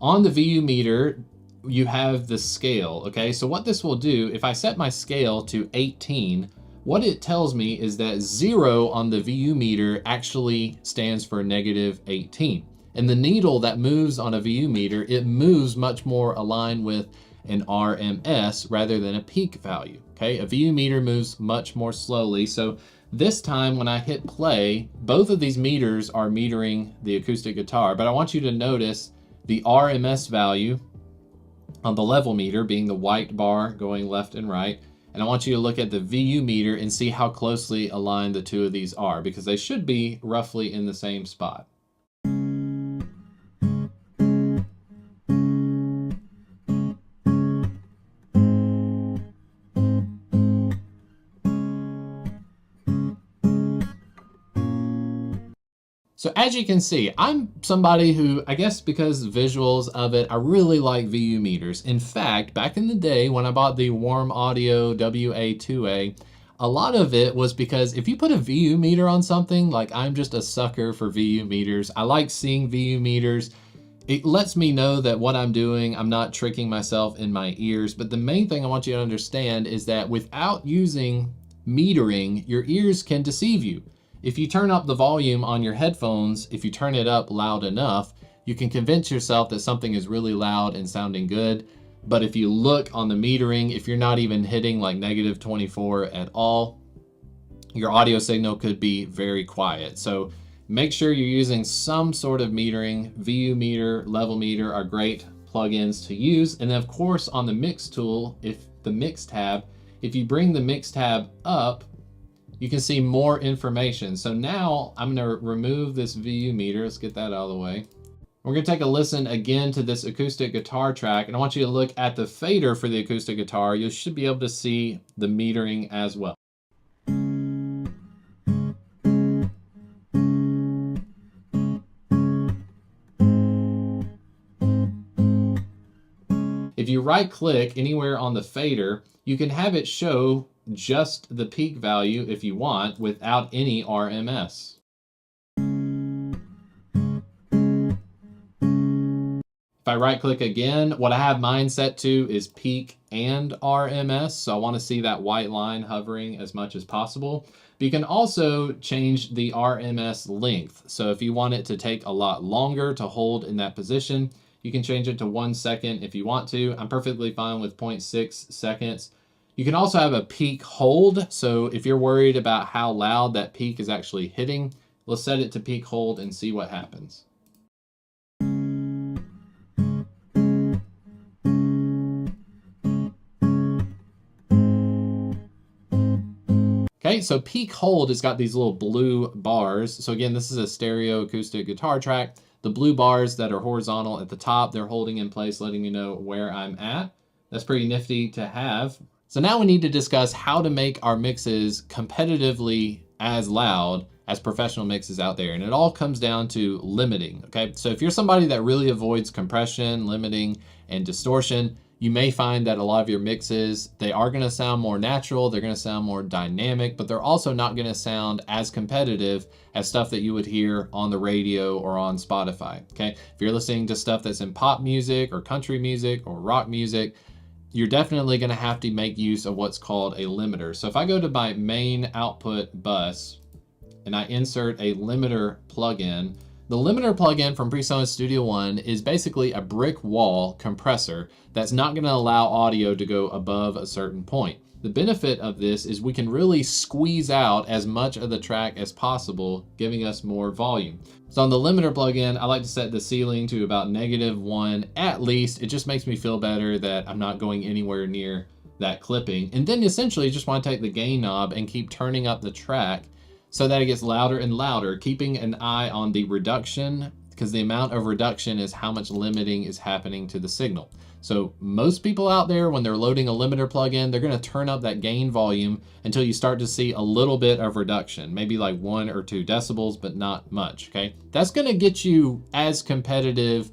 On the VU meter, you have the scale, okay? So what this will do, if I set my scale to 18, what it tells me is that 0 on the VU meter actually stands for -18. And the needle that moves on a VU meter, it moves much more aligned with an RMS rather than a peak value, okay? A VU meter moves much more slowly. So this time when I hit play, both of these meters are metering the acoustic guitar, but I want you to notice the RMS value on the level meter being the white bar going left and right. And I want you to look at the VU meter and see how closely aligned the two of these are, because they should be roughly in the same spot. So as you can see, I'm somebody who, I guess because visuals of it, I really like VU meters. In fact, back in the day when I bought the Warm Audio WA2A, a lot of it was because if you put a VU meter on something, like I'm just a sucker for VU meters. I like seeing VU meters. It lets me know that what I'm doing, I'm not tricking myself in my ears. But the main thing I want you to understand is that without using metering, your ears can deceive you. If you turn up the volume on your headphones, if you turn it up loud enough, you can convince yourself that something is really loud and sounding good. But if you look on the metering, if you're not even hitting like -24 at all, your audio signal could be very quiet. So make sure you're using some sort of metering. VU meter, level meter are great plugins to use. And then of course on the mix tool, if the mix tab, if you bring the mix tab up, you can see more information. So now I'm gonna remove this VU meter. Let's get that out of the way. We're gonna take a listen again to this acoustic guitar track, and I want you to look at the fader for the acoustic guitar. You should be able to see the metering as well. If you right click anywhere on the fader, you can have it show just the peak value if you want without any RMS. If I right click again, what I have mine set to is peak and RMS. So I want to see that white line hovering as much as possible. But you can also change the RMS length. So if you want it to take a lot longer to hold in that position, you can change it to 1 second if you want to. I'm perfectly fine with 0.6 seconds. You can also have a peak hold. So if you're worried about how loud that peak is actually hitting, let's set it to peak hold and see what happens. Okay, so peak hold has got these little blue bars. So again, this is a stereo acoustic guitar track. The blue bars that are horizontal at the top, they're holding in place, letting me know where I'm at. That's pretty nifty to have. So now we need to discuss how to make our mixes competitively as loud as professional mixes out there. And it all comes down to limiting, okay? So if you're somebody that really avoids compression, limiting, and distortion, you may find that a lot of your mixes, they are gonna sound more natural, they're gonna sound more dynamic, but they're also not gonna sound as competitive as stuff that you would hear on the radio or on Spotify, okay? If you're listening to stuff that's in pop music or country music or rock music, you're definitely gonna have to make use of what's called a limiter. So if I go to my main output bus and I insert a limiter plugin, the limiter plugin from PreSonus Studio One is basically a brick wall compressor that's not gonna allow audio to go above a certain point. The benefit of this is we can really squeeze out as much of the track as possible, giving us more volume. So on the limiter plugin, I like to set the ceiling to about -1 at least. It just makes me feel better that I'm not going anywhere near that clipping. And then essentially you just want to take the gain knob and keep turning up the track so that it gets louder and louder, keeping an eye on the reduction, because the amount of reduction is how much limiting is happening to the signal. So most people out there, when they're loading a limiter plugin, they're gonna turn up that gain volume until you start to see a little bit of reduction, maybe like 1 or 2 decibels, but not much, okay? That's gonna get you as competitive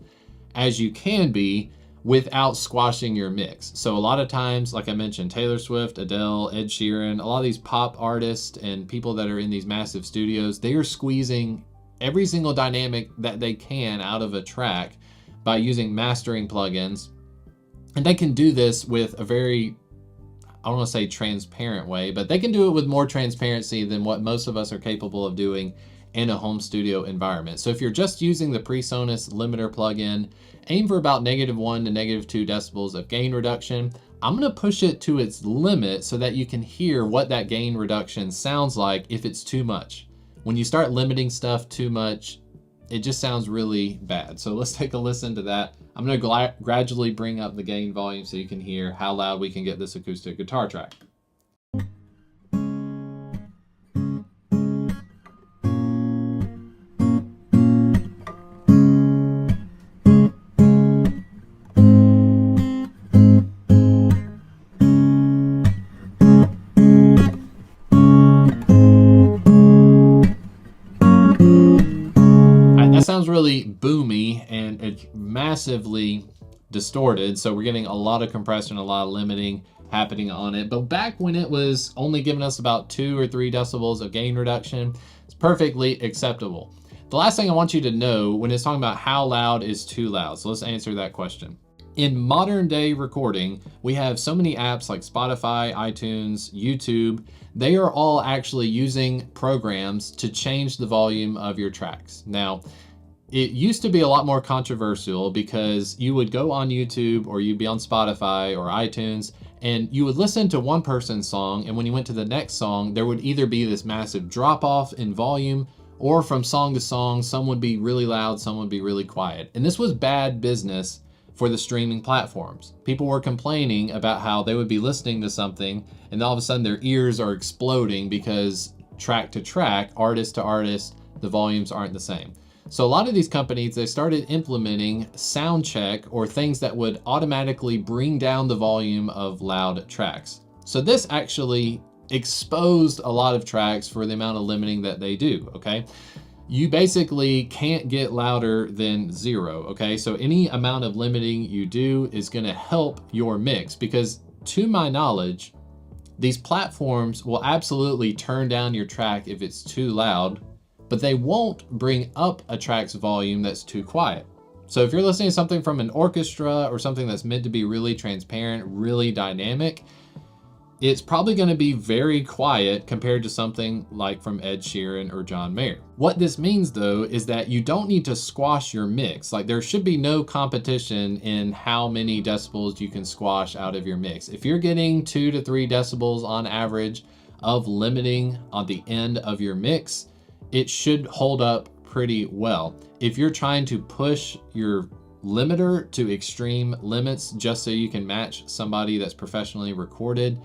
as you can be without squashing your mix. So a lot of times, like I mentioned, Taylor Swift, Adele, Ed Sheeran, a lot of these pop artists and people that are in these massive studios, they are squeezing every single dynamic that they can out of a track. by using mastering plugins. And they can do this with a very, I don't want to say transparent way, but they can do it with more transparency than what most of us are capable of doing in a home studio environment. So if you're just using the PreSonus limiter plugin, aim for about -1 to -2 decibels of gain reduction. I'm going to push it to its limit so that you can hear what that gain reduction sounds like if it's too much. When you start limiting stuff too much, it just sounds really bad. So let's take a listen to that. I'm going to gradually bring up the gain volume so you can hear how loud we can get this acoustic guitar track. Sounds really boomy and it's massively distorted, so we're getting a lot of compression, a lot of limiting happening on it. But back when it was only giving us about 2 or 3 decibels of gain reduction, it's perfectly acceptable. The last thing I want you to know when it's talking about how loud is too loud, so let's answer that question. In modern day recording, we have so many apps like Spotify, iTunes, YouTube. They are all actually using programs to change the volume of your tracks. Now, it used to be a lot more controversial because you would go on YouTube or you'd be on Spotify or iTunes and you would listen to one person's song, and when you went to the next song, there would either be this massive drop off in volume, or from song to song, some would be really loud, some would be really quiet. And this was bad business for the streaming platforms. People were complaining about how they would be listening to something and all of a sudden their ears are exploding because track to track, artist to artist, the volumes aren't the same. So a lot of these companies, they started implementing sound check or things that would automatically bring down the volume of loud tracks. So this actually exposed a lot of tracks for the amount of limiting that they do, okay? You basically can't get louder than 0, okay? So any amount of limiting you do is gonna help your mix, because to my knowledge, these platforms will absolutely turn down your track if it's too loud, but they won't bring up a track's volume that's too quiet. So if you're listening to something from an orchestra or something that's meant to be really transparent, really dynamic, it's probably going to be very quiet compared to something like from Ed Sheeran or John Mayer. What this means though is that you don't need to squash your mix. Like, there should be no competition in how many decibels you can squash out of your mix. If you're getting 2 to 3 decibels on average of limiting on the end of your mix, it should hold up pretty well. If you're trying to push your limiter to extreme limits just so you can match somebody that's professionally recorded,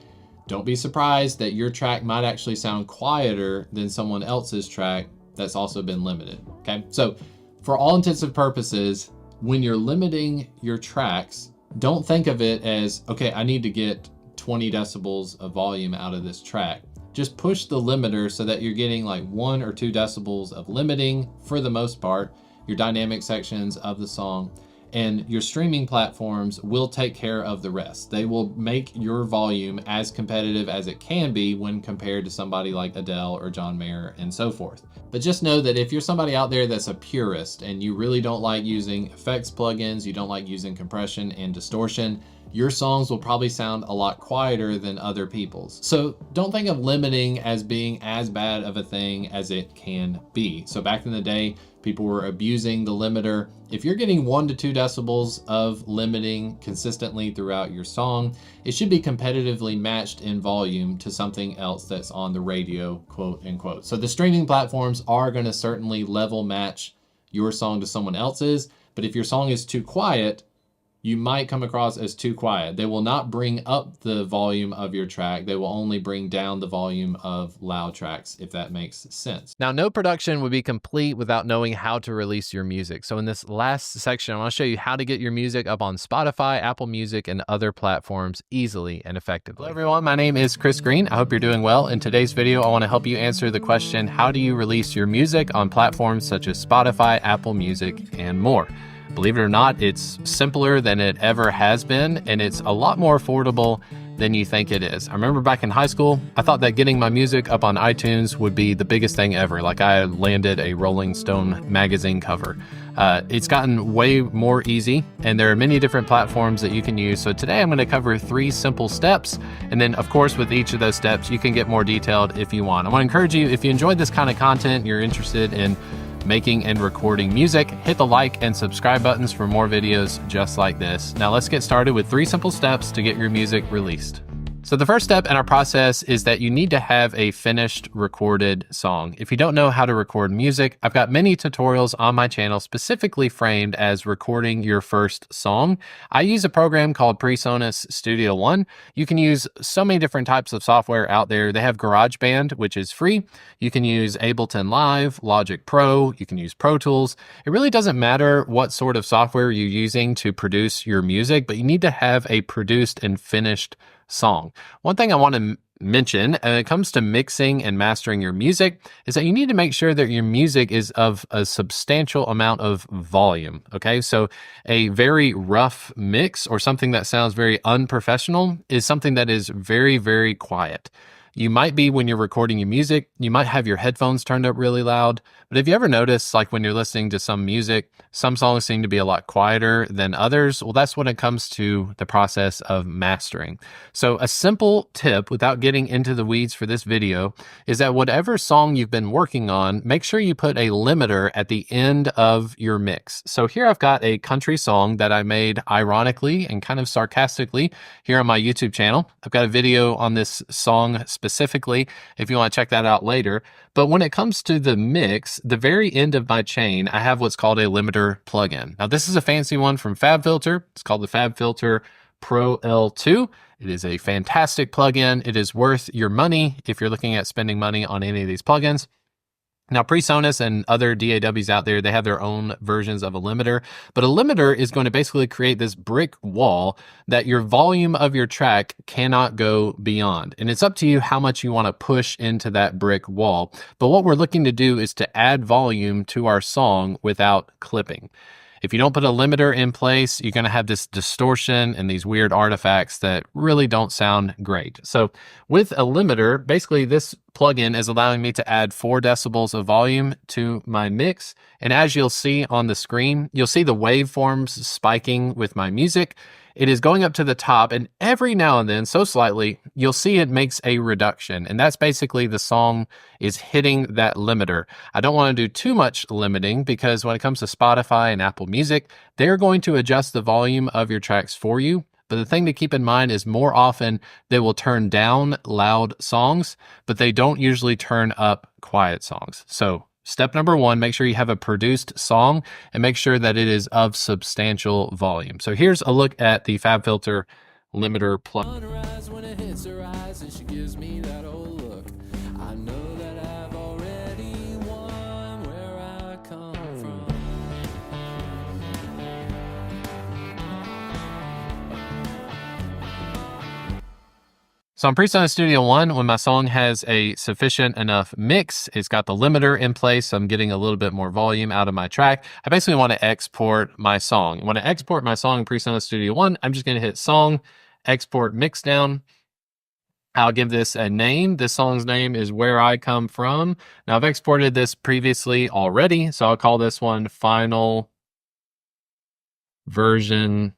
don't be surprised that your track might actually sound quieter than someone else's track that's also been limited, okay? So for all intents and purposes, when you're limiting your tracks, don't think of it as, okay, I need to get 20 decibels of volume out of this track. Just push the limiter so that you're getting like 1 or 2 decibels of limiting for the most part, your dynamic sections of the song, and your streaming platforms will take care of the rest. They will make your volume as competitive as it can be when compared to somebody like Adele or John Mayer and so forth. But just know that if you're somebody out there that's a purist and you really don't like using effects plugins, you don't like using compression and distortion, your songs will probably sound a lot quieter than other people's. So don't think of limiting as being as bad of a thing as it can be. So back in the day, people were abusing the limiter. If you're getting 1 to 2 decibels of limiting consistently throughout your song, it should be competitively matched in volume to something else that's on the radio, quote unquote. So the streaming platforms are gonna certainly level match your song to someone else's, but if your song is too quiet, you might come across as too quiet. They will not bring up the volume of your track. They will only bring down the volume of loud tracks, if that makes sense. Now, no production would be complete without knowing how to release your music. So in this last section, I want to show you how to get your music up on Spotify, Apple Music, and other platforms easily and effectively. Hello everyone, my name is Chris Green. I hope you're doing well. In today's video, I want to help you answer the question, how do you release your music on platforms such as Spotify, Apple Music, and more? Believe it or not, it's simpler than it ever has been, and it's a lot more affordable than you think it is. I remember back in high school, I thought that getting my music up on iTunes would be the biggest thing ever. Like I landed a Rolling Stone magazine cover. It's gotten way more easy, and there are many different platforms that you can use. So today I'm going to cover 3 simple steps. And then of course, with each of those steps, you can get more detailed if you want. I want to encourage you, if you enjoyed this kind of content, you're interested in making and recording music, hit the like and subscribe buttons for more videos just like this. Now let's get started with 3 simple steps to get your music released. So the first step in our process is that you need to have a finished recorded song. If you don't know how to record music, I've got many tutorials on my channel specifically framed as recording your first song. I use a program called PreSonus Studio One. You can use so many different types of software out there. They have GarageBand, which is free. You can use Ableton Live, Logic Pro, you can use Pro Tools. It really doesn't matter what sort of software you're using to produce your music, but you need to have a produced and finished song. One thing I want to mention when it comes to mixing and mastering your music is that you need to make sure that your music is of a substantial amount of volume. Okay, so a very rough mix or something that sounds very unprofessional is something that is very, very quiet. You might be, when you're recording your music, you might have your headphones turned up really loud. But have you ever noticed, like when you're listening to some music, some songs seem to be a lot quieter than others? Well, that's when it comes to the process of mastering. So a simple tip, without getting into the weeds for this video, is that whatever song you've been working on, make sure you put a limiter at the end of your mix. So here I've got a country song that I made ironically and kind of sarcastically here on my YouTube channel. I've got a video on this song specifically if you want to check that out later. But when it comes to the mix, the very end of my chain, I have what's called a limiter plugin. Now this is a fancy one from FabFilter. It's called the FabFilter Pro L2. It is a fantastic plugin. It is worth your money if you're looking at spending money on any of these plugins. Now, PreSonus and other DAWs out there, they have their own versions of a limiter, but a limiter is going to basically create this brick wall that your volume of your track cannot go beyond. And it's up to you how much you want to push into that brick wall. But what we're looking to do is to add volume to our song without clipping. If you don't put a limiter in place, you're going to have this distortion and these weird artifacts that really don't sound great. So with a limiter, basically this plugin is allowing me to add 4 decibels of volume to my mix. And as you'll see on the screen, you'll see the waveforms spiking with my music. It is going up to the top, and every now and then, so slightly, you'll see it makes a reduction. And that's basically the song is hitting that limiter. I don't want to do too much limiting because when it comes to Spotify and Apple Music, they're going to adjust the volume of your tracks for you. But the thing to keep in mind is more often they will turn down loud songs, but they don't usually turn up quiet songs. So step number 1, make sure you have a produced song and make sure that it is of substantial volume. So here's a look at the FabFilter limiter plugin. When it hits her eyes and she gives me that old look, I know that I've already won where I come from. So on PreSonus Studio One, when my song has a sufficient enough mix, it's got the limiter in place, so I'm getting a little bit more volume out of my track. I basically want to export my song. When I export my song in PreSonus Studio One, I'm just going to hit Song, Export Mix Down. I'll give this a name. This song's name is Where I Come From. Now I've exported this previously already, so I'll call this one Final Version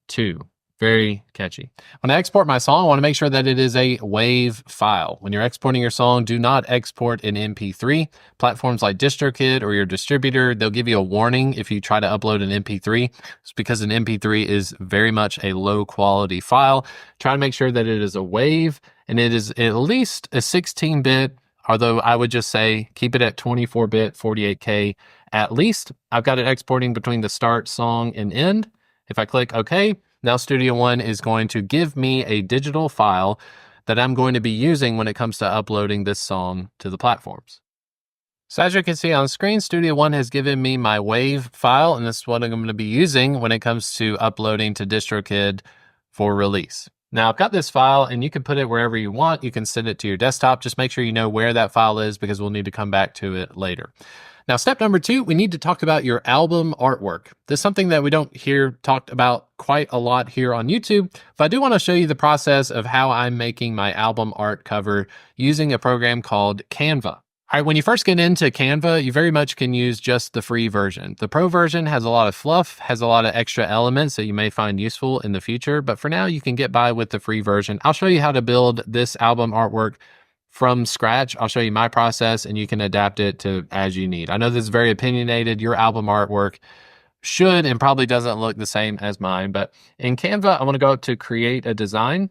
2. Very catchy. When I export my song, I want to make sure that it is a WAV file. When you're exporting your song, do not export in MP3. Platforms like DistroKid or your distributor, they'll give you a warning if you try to upload an MP3. It's because an MP3 is very much a low quality file. Try to make sure that it is a WAV and it is at least a 16-bit, although I would just say keep it at 24-bit, 48K at least. I've got it exporting between the start, song, and end. If I click OK, now Studio One is going to give me a digital file that I'm going to be using when it comes to uploading this song to the platforms. So as you can see on screen, Studio One has given me my WAV file, and this is what I'm going to be using when it comes to uploading to DistroKid for release. Now I've got this file and you can put it wherever you want. You can send it to your desktop. Just make sure you know where that file is because we'll need to come back to it later. Now, step number 2, we need to talk about your album artwork. This is something that we don't hear talked about quite a lot here on YouTube, but I do want to show you the process of how I'm making my album art cover using a program called Canva. All right, when you first get into Canva, you very much can use just the free version. The pro version has a lot of fluff, has a lot of extra elements that you may find useful in the future, but for now you can get by with the free version. I'll show you how to build this album artwork from scratch. I'll show you my process and you can adapt it to as you need. I know this is very opinionated. Your album artwork should and probably doesn't look the same as mine, but in Canva, I want to go to create a design.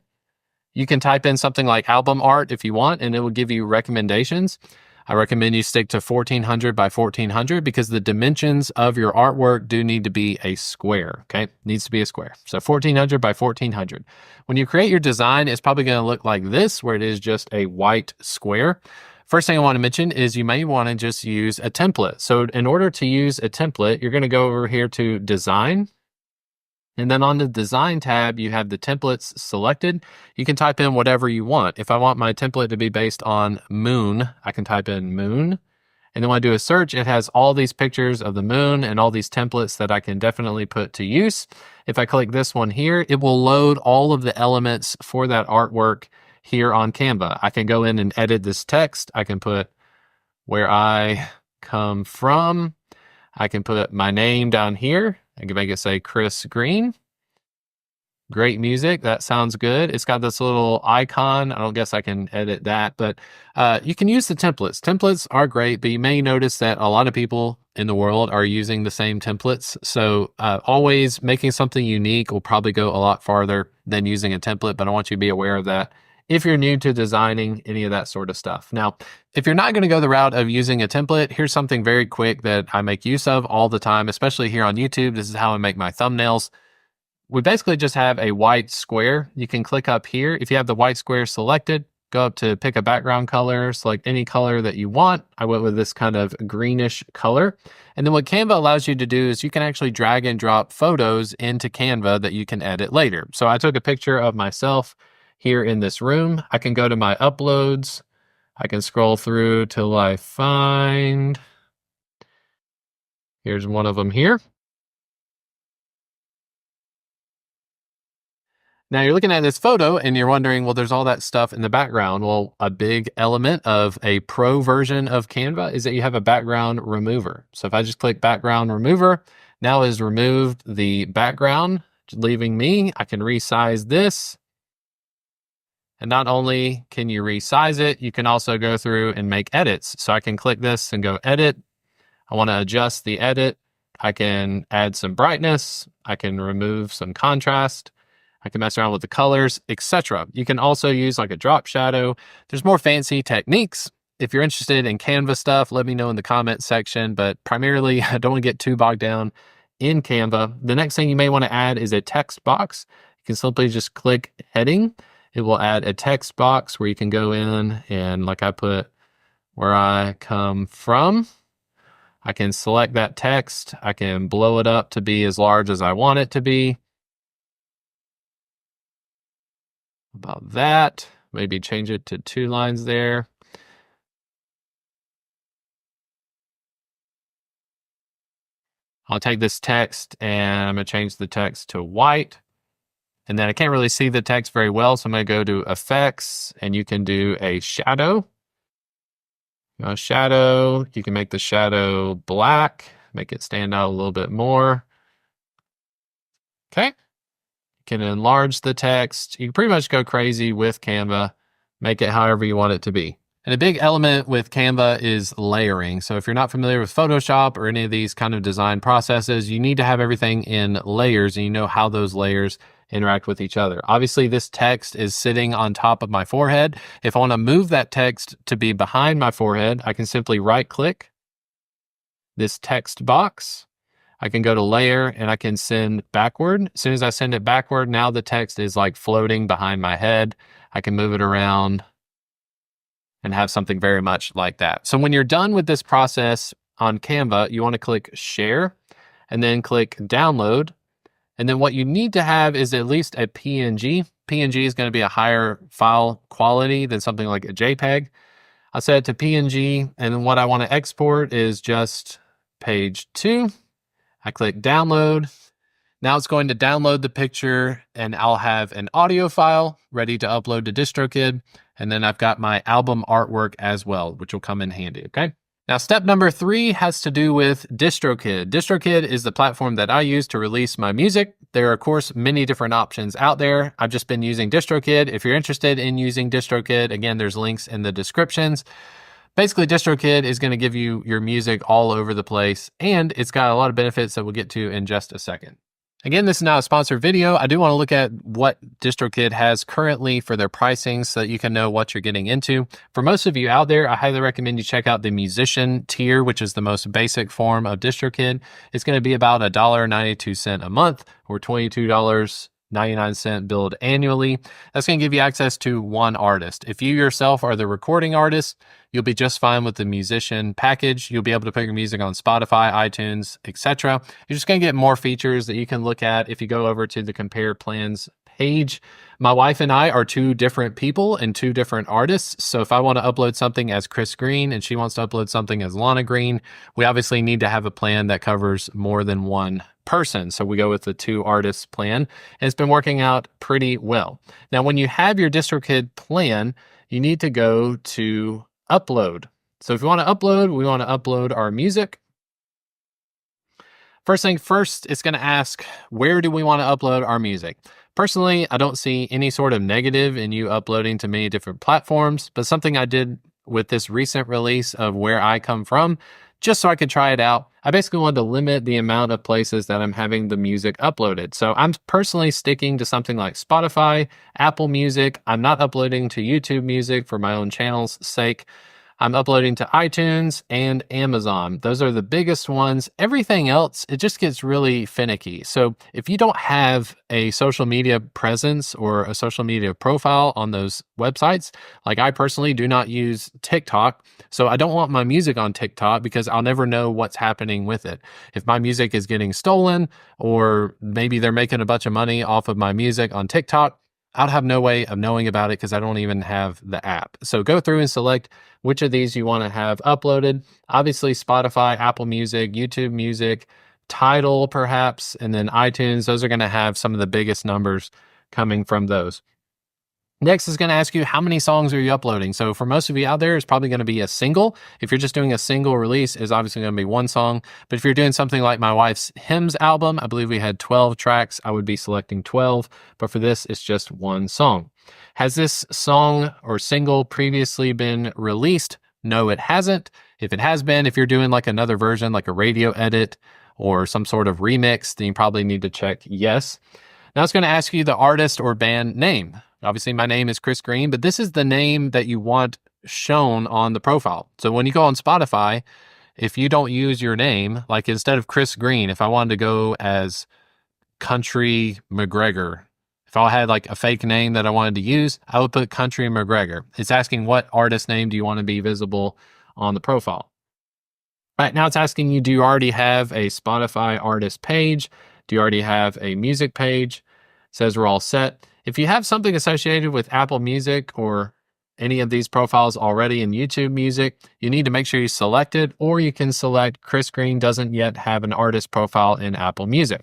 You can type in something like album art if you want, and it will give you recommendations. I recommend you stick to 1400 by 1400 because the dimensions of your artwork do need to be a square, okay? Needs to be a square. So 1400 by 1400. When you create your design, it's probably going to look like this, where it is just a white square. First thing I want to mention is you may want to just use a template. So in order to use a template, you're going to go over here to design. And then on the design tab, you have the templates selected. You can type in whatever you want. If I want my template to be based on moon, I can type in moon. And then when I do a search, it has all these pictures of the moon and all these templates that I can definitely put to use. If I click this one here, it will load all of the elements for that artwork here on Canva. I can go in and edit this text. I can put where I come from. I can put my name down here. I can make it say Chris Green. Great music. That sounds good. It's got this little icon. I don't guess I can edit that, but you can use the templates. Templates are great, but you may notice that a lot of people in the world are using the same templates. So always making something unique will probably go a lot farther than using a template, but I want you to be aware of that if you're new to designing any of that sort of stuff. Now, if you're not going to go the route of using a template, here's something very quick that I make use of all the time, especially here on YouTube. This is how I make my thumbnails. We basically just have a white square. You can click up here. If you have the white square selected, go up to pick a background color, select any color that you want. I went with this kind of greenish color. And then what Canva allows you to do is you can actually drag and drop photos into Canva that you can edit later. So I took a picture of myself here in this room. I can go to my uploads. I can scroll through till I find, here's one of them here. Now you're looking at this photo and you're wondering, well, there's all that stuff in the background. Well, a big element of a pro version of Canva is that you have a background remover. So if I just click background remover, now it's removed the background, leaving me. I can resize this. And not only can you resize it, you can also go through and make edits. So I can click this and go edit. I want to adjust the edit. I can add some brightness. I can remove some contrast. I can mess around with the colors, etc. You can also use like a drop shadow. There's more fancy techniques. If you're interested in Canva stuff, let me know in the comment section. But primarily, I don't want to get too bogged down in Canva. The next thing you may want to add is a text box. You can simply just click heading. It will add a text box where you can go in and, like I put where I come from, I can select that text. I can blow it up to be as large as I want it to be. About that, maybe change it to 2 lines there. I'll take this text and I'm going to change the text to white. And then I can't really see the text very well, so I'm going to go to effects and you can do a shadow. Shadow, you can make the shadow black, make it stand out a little bit more. Okay. You can enlarge the text. You can pretty much go crazy with Canva, make it however you want it to be. And a big element with Canva is layering. So if you're not familiar with Photoshop or any of these kind of design processes, you need to have everything in layers and you know how those layers interact with each other. Obviously, this text is sitting on top of my forehead. If I want to move that text to be behind my forehead, I can simply right-click this text box. I can go to layer and I can send backward. As soon as I send it backward, now the text is like floating behind my head. I can move it around and have something very much like that. So when you're done with this process on Canva, you want to click share and then click download. And then what you need to have is at least a PNG. PNG is going to be a higher file quality than something like a JPEG. I'll set it to PNG, and what I want to export is just page 2. I click download. Now it's going to download the picture, and I'll have an audio file ready to upload to DistroKid. And then I've got my album artwork as well, which will come in handy, okay? Now, step number 3 has to do with DistroKid. DistroKid is the platform that I use to release my music. There are, of course, many different options out there. I've just been using DistroKid. If you're interested in using DistroKid, again, there's links in the descriptions. Basically, DistroKid is going to give you your music all over the place, and it's got a lot of benefits that we'll get to in just a second. Again, this is not a sponsored video. I do want to look at what DistroKid has currently for their pricing so that you can know what you're getting into. For most of you out there, I highly recommend you check out the musician tier, which is the most basic form of DistroKid. It's going to be about $1.92 a month or $22.99 billed annually. That's going to give you access to one artist. If you yourself are the recording artist, you'll be just fine with the musician package. You'll be able to put your music on Spotify, iTunes, etc. You're just going to get more features that you can look at if you go over to the compare plans page. My wife and I are 2 different people and 2 different artists. So if I want to upload something as Chris Green and she wants to upload something as Lana Green, we obviously need to have a plan that covers more than one person. So we go with the 2 artists plan, and it's been working out pretty well. Now, when you have your DistroKid plan, you need to go to upload. So if you want to upload, we want to upload our music. First thing first, it's going to ask, where do we want to upload our music? Personally, I don't see any sort of negative in you uploading to many different platforms, but something I did with this recent release of Where I Come From, just so I could try it out, I basically wanted to limit the amount of places that I'm having the music uploaded. So I'm personally sticking to something like Spotify, Apple Music. I'm not uploading to YouTube Music for my own channel's sake. I'm uploading to iTunes and Amazon. Those are the biggest ones. Everything else, it just gets really finicky. So if you don't have a social media presence or a social media profile on those websites, like I personally do not use TikTok, so I don't want my music on TikTok because I'll never know what's happening with it. If my music is getting stolen, or maybe they're making a bunch of money off of my music on TikTok, I'd have no way of knowing about it because I don't even have the app. So go through and select which of these you want to have uploaded. Obviously, Spotify, Apple Music, YouTube Music, Tidal perhaps, and then iTunes. Those are going to have some of the biggest numbers coming from those. Next is going to ask you, how many songs are you uploading? So for most of you out there, it's probably going to be a single. If you're just doing a single release, it's obviously going to be one song. But if you're doing something like my wife's hymns album, I believe we had 12 tracks. I would be selecting 12. But for this, it's just one song. Has this song or single previously been released? No, it hasn't. If it has been, if you're doing like another version, like a radio edit or some sort of remix, then you probably need to check yes. Now it's going to ask you the artist or band name. Obviously, my name is Chris Green, but this is the name that you want shown on the profile. So when you go on Spotify, if you don't use your name, like instead of Chris Green, if I wanted to go as Country McGregor, if I had like a fake name that I wanted to use, I would put Country McGregor. It's asking what artist name do you want to be visible on the profile. All right, now it's asking you, do you already have a Spotify artist page? Do you already have a music page? It says we're all set. If you have something associated with Apple Music or any of these profiles already in YouTube Music, you need to make sure you select it, or you can select Chris Green doesn't yet have an artist profile in Apple Music.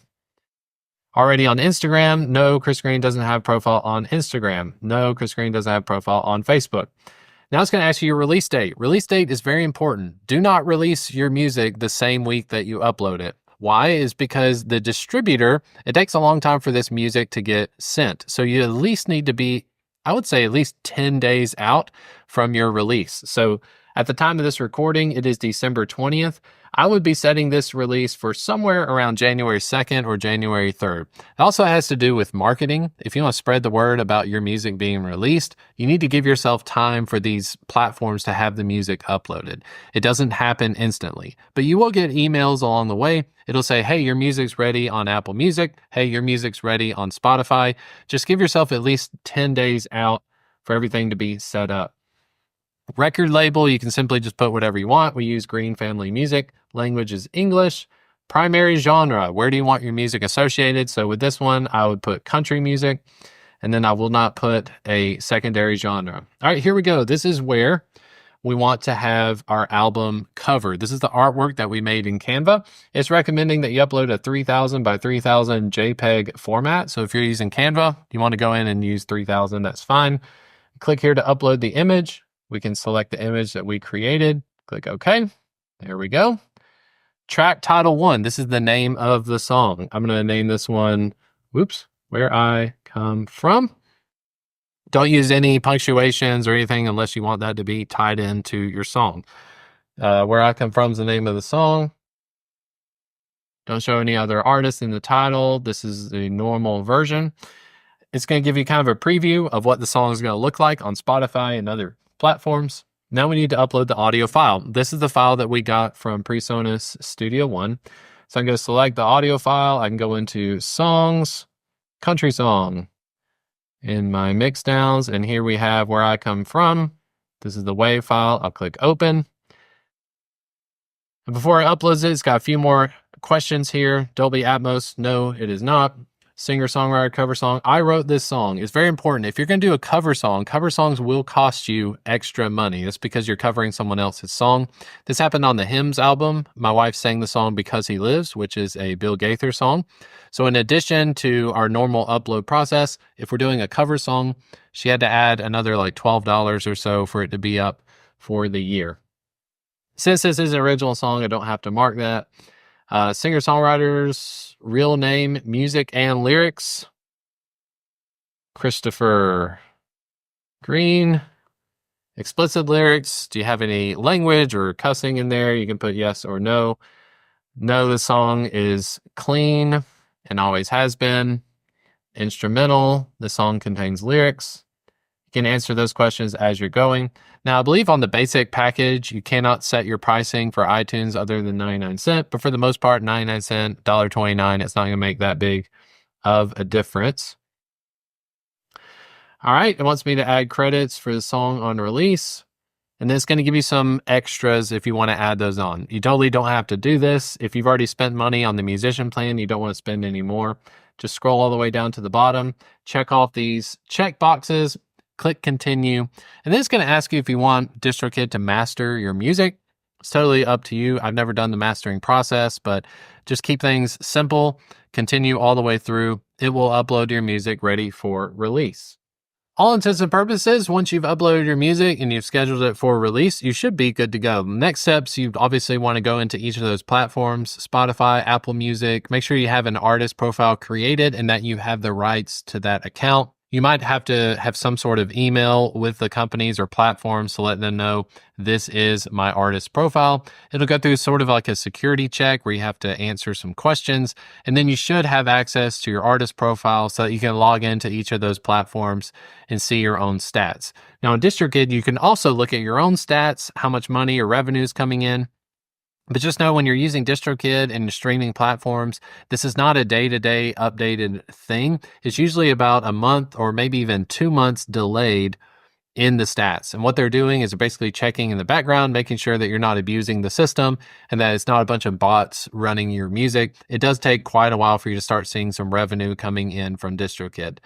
Already on Instagram, no, Chris Green doesn't have a profile on Instagram. No, Chris Green doesn't have a profile on Facebook. Now it's going to ask you your release date. Release date is very important. Do not release your music the same week that you upload it. Why? Is because the distributor, it takes a long time for this music to get sent. So you at least need to be, I would say, at least 10 days out from your release. So at the time of this recording, it is December 20th. I would be setting this release for somewhere around January 2nd or January 3rd. It also has to do with marketing. If you want to spread the word about your music being released, you need to give yourself time for these platforms to have the music uploaded. It doesn't happen instantly, but you will get emails along the way. It'll say, hey, your music's ready on Apple Music. Hey, your music's ready on Spotify. Just give yourself at least 10 days out for everything to be set up. Record label, you can simply just put whatever you want. We use Green Family Music. Language is English. Primary genre, where do you want your music associated? So with this one, I would put country music, and then I will not put a secondary genre. All right, here we go. This is where we want to have our album cover. This is the artwork that we made in Canva. It's recommending that you upload a 3000 by 3000 JPEG format. So if you're using Canva, you want to go in and use 3000, that's fine. Click here to upload the image. We can select the image that we created. Click OK. There we go. Track title 1. This is the name of the song. I'm going to name this one, Where I Come From. Don't use any punctuations or anything unless you want that to be tied into your song. Where I Come From is the name of the song. Don't show any other artists in the title. This is the normal version. It's going to give you kind of a preview of what the song is going to look like on Spotify and other platforms. Now we need to upload the audio file. This is the file that we got from PreSonus Studio One. So I'm going to select the audio file. I can go into Songs, Country Song, in my mix downs, and here we have Where I Come From. This is the WAV file. I'll click Open. And before I upload it, it's got a few more questions here. Dolby Atmos, no, it is not. Singer, songwriter, cover song. I wrote this song. It's very important. If you're going to do a cover songs will cost you extra money. It's because you're covering someone else's song. This happened on the Hymns album. My wife sang the song Because He Lives, which is a Bill Gaither song. So in addition to our normal upload process, if we're doing a cover song, she had to add another like $12 or so for it to be up for the year. Since this is an original song, I don't have to mark that. Singer-songwriter's real name, music, and lyrics. Christopher Green. Explicit lyrics. Do you have any language or cussing in there? You can put yes or no. No, the song is clean and always has been. Instrumental. The song contains lyrics. You can answer those questions as you're going. Now, I believe on the basic package, you cannot set your pricing for iTunes other than 99 cents, but for the most part, 99 cents, $1.29, it's not going to make that big of a difference. All right, it wants me to add credits for the song on release, and then it's going to give you some extras if you want to add those on. You totally don't have to do this. If you've already spent money on the musician plan, you don't want to spend any more. Just scroll all the way down to the bottom, check off these check boxes, click continue, and then it's going to ask you if you want DistroKid to master your music. It's totally up to you. I've never done the mastering process, but just keep things simple. Continue all the way through. It will upload your music ready for release. All intents and purposes, once you've uploaded your music and you've scheduled it for release, you should be good to go. Next steps, you obviously want to go into each of those platforms, Spotify, Apple Music. Make sure you have an artist profile created and that you have the rights to that account. You might have to have some sort of email with the companies or platforms to let them know this is my artist profile. It'll go through sort of like a security check where you have to answer some questions, and then you should have access to your artist profile so that you can log into each of those platforms and see your own stats. Now, in DistroKid, you can also look at your own stats, how much money or revenue is coming in. But just know when you're using DistroKid and streaming platforms, this is not a day-to-day updated thing. It's usually about a month or maybe even 2 months delayed in the stats. And what they're doing is they're basically checking in the background, making sure that you're not abusing the system and that it's not a bunch of bots running your music. It does take quite a while for you to start seeing some revenue coming in from DistroKid.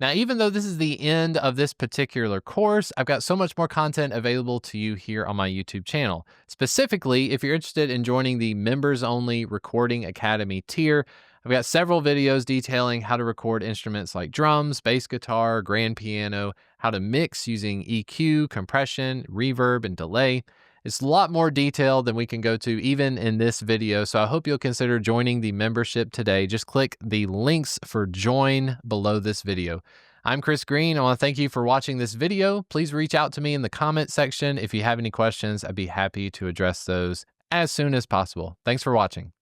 Now, even though this is the end of this particular course, I've got so much more content available to you here on my YouTube channel. Specifically, if you're interested in joining the members-only Recording Academy tier, I've got several videos detailing how to record instruments like drums, bass guitar, grand piano, how to mix using EQ, compression, reverb, and delay. It's a lot more detailed than we can go to even in this video, so I hope you'll consider joining the membership today. Just click the links for join below this video. I'm Chris Green. I want to thank you for watching this video. Please reach out to me in the comment section if you have any questions. I'd be happy to address those as soon as possible. Thanks for watching.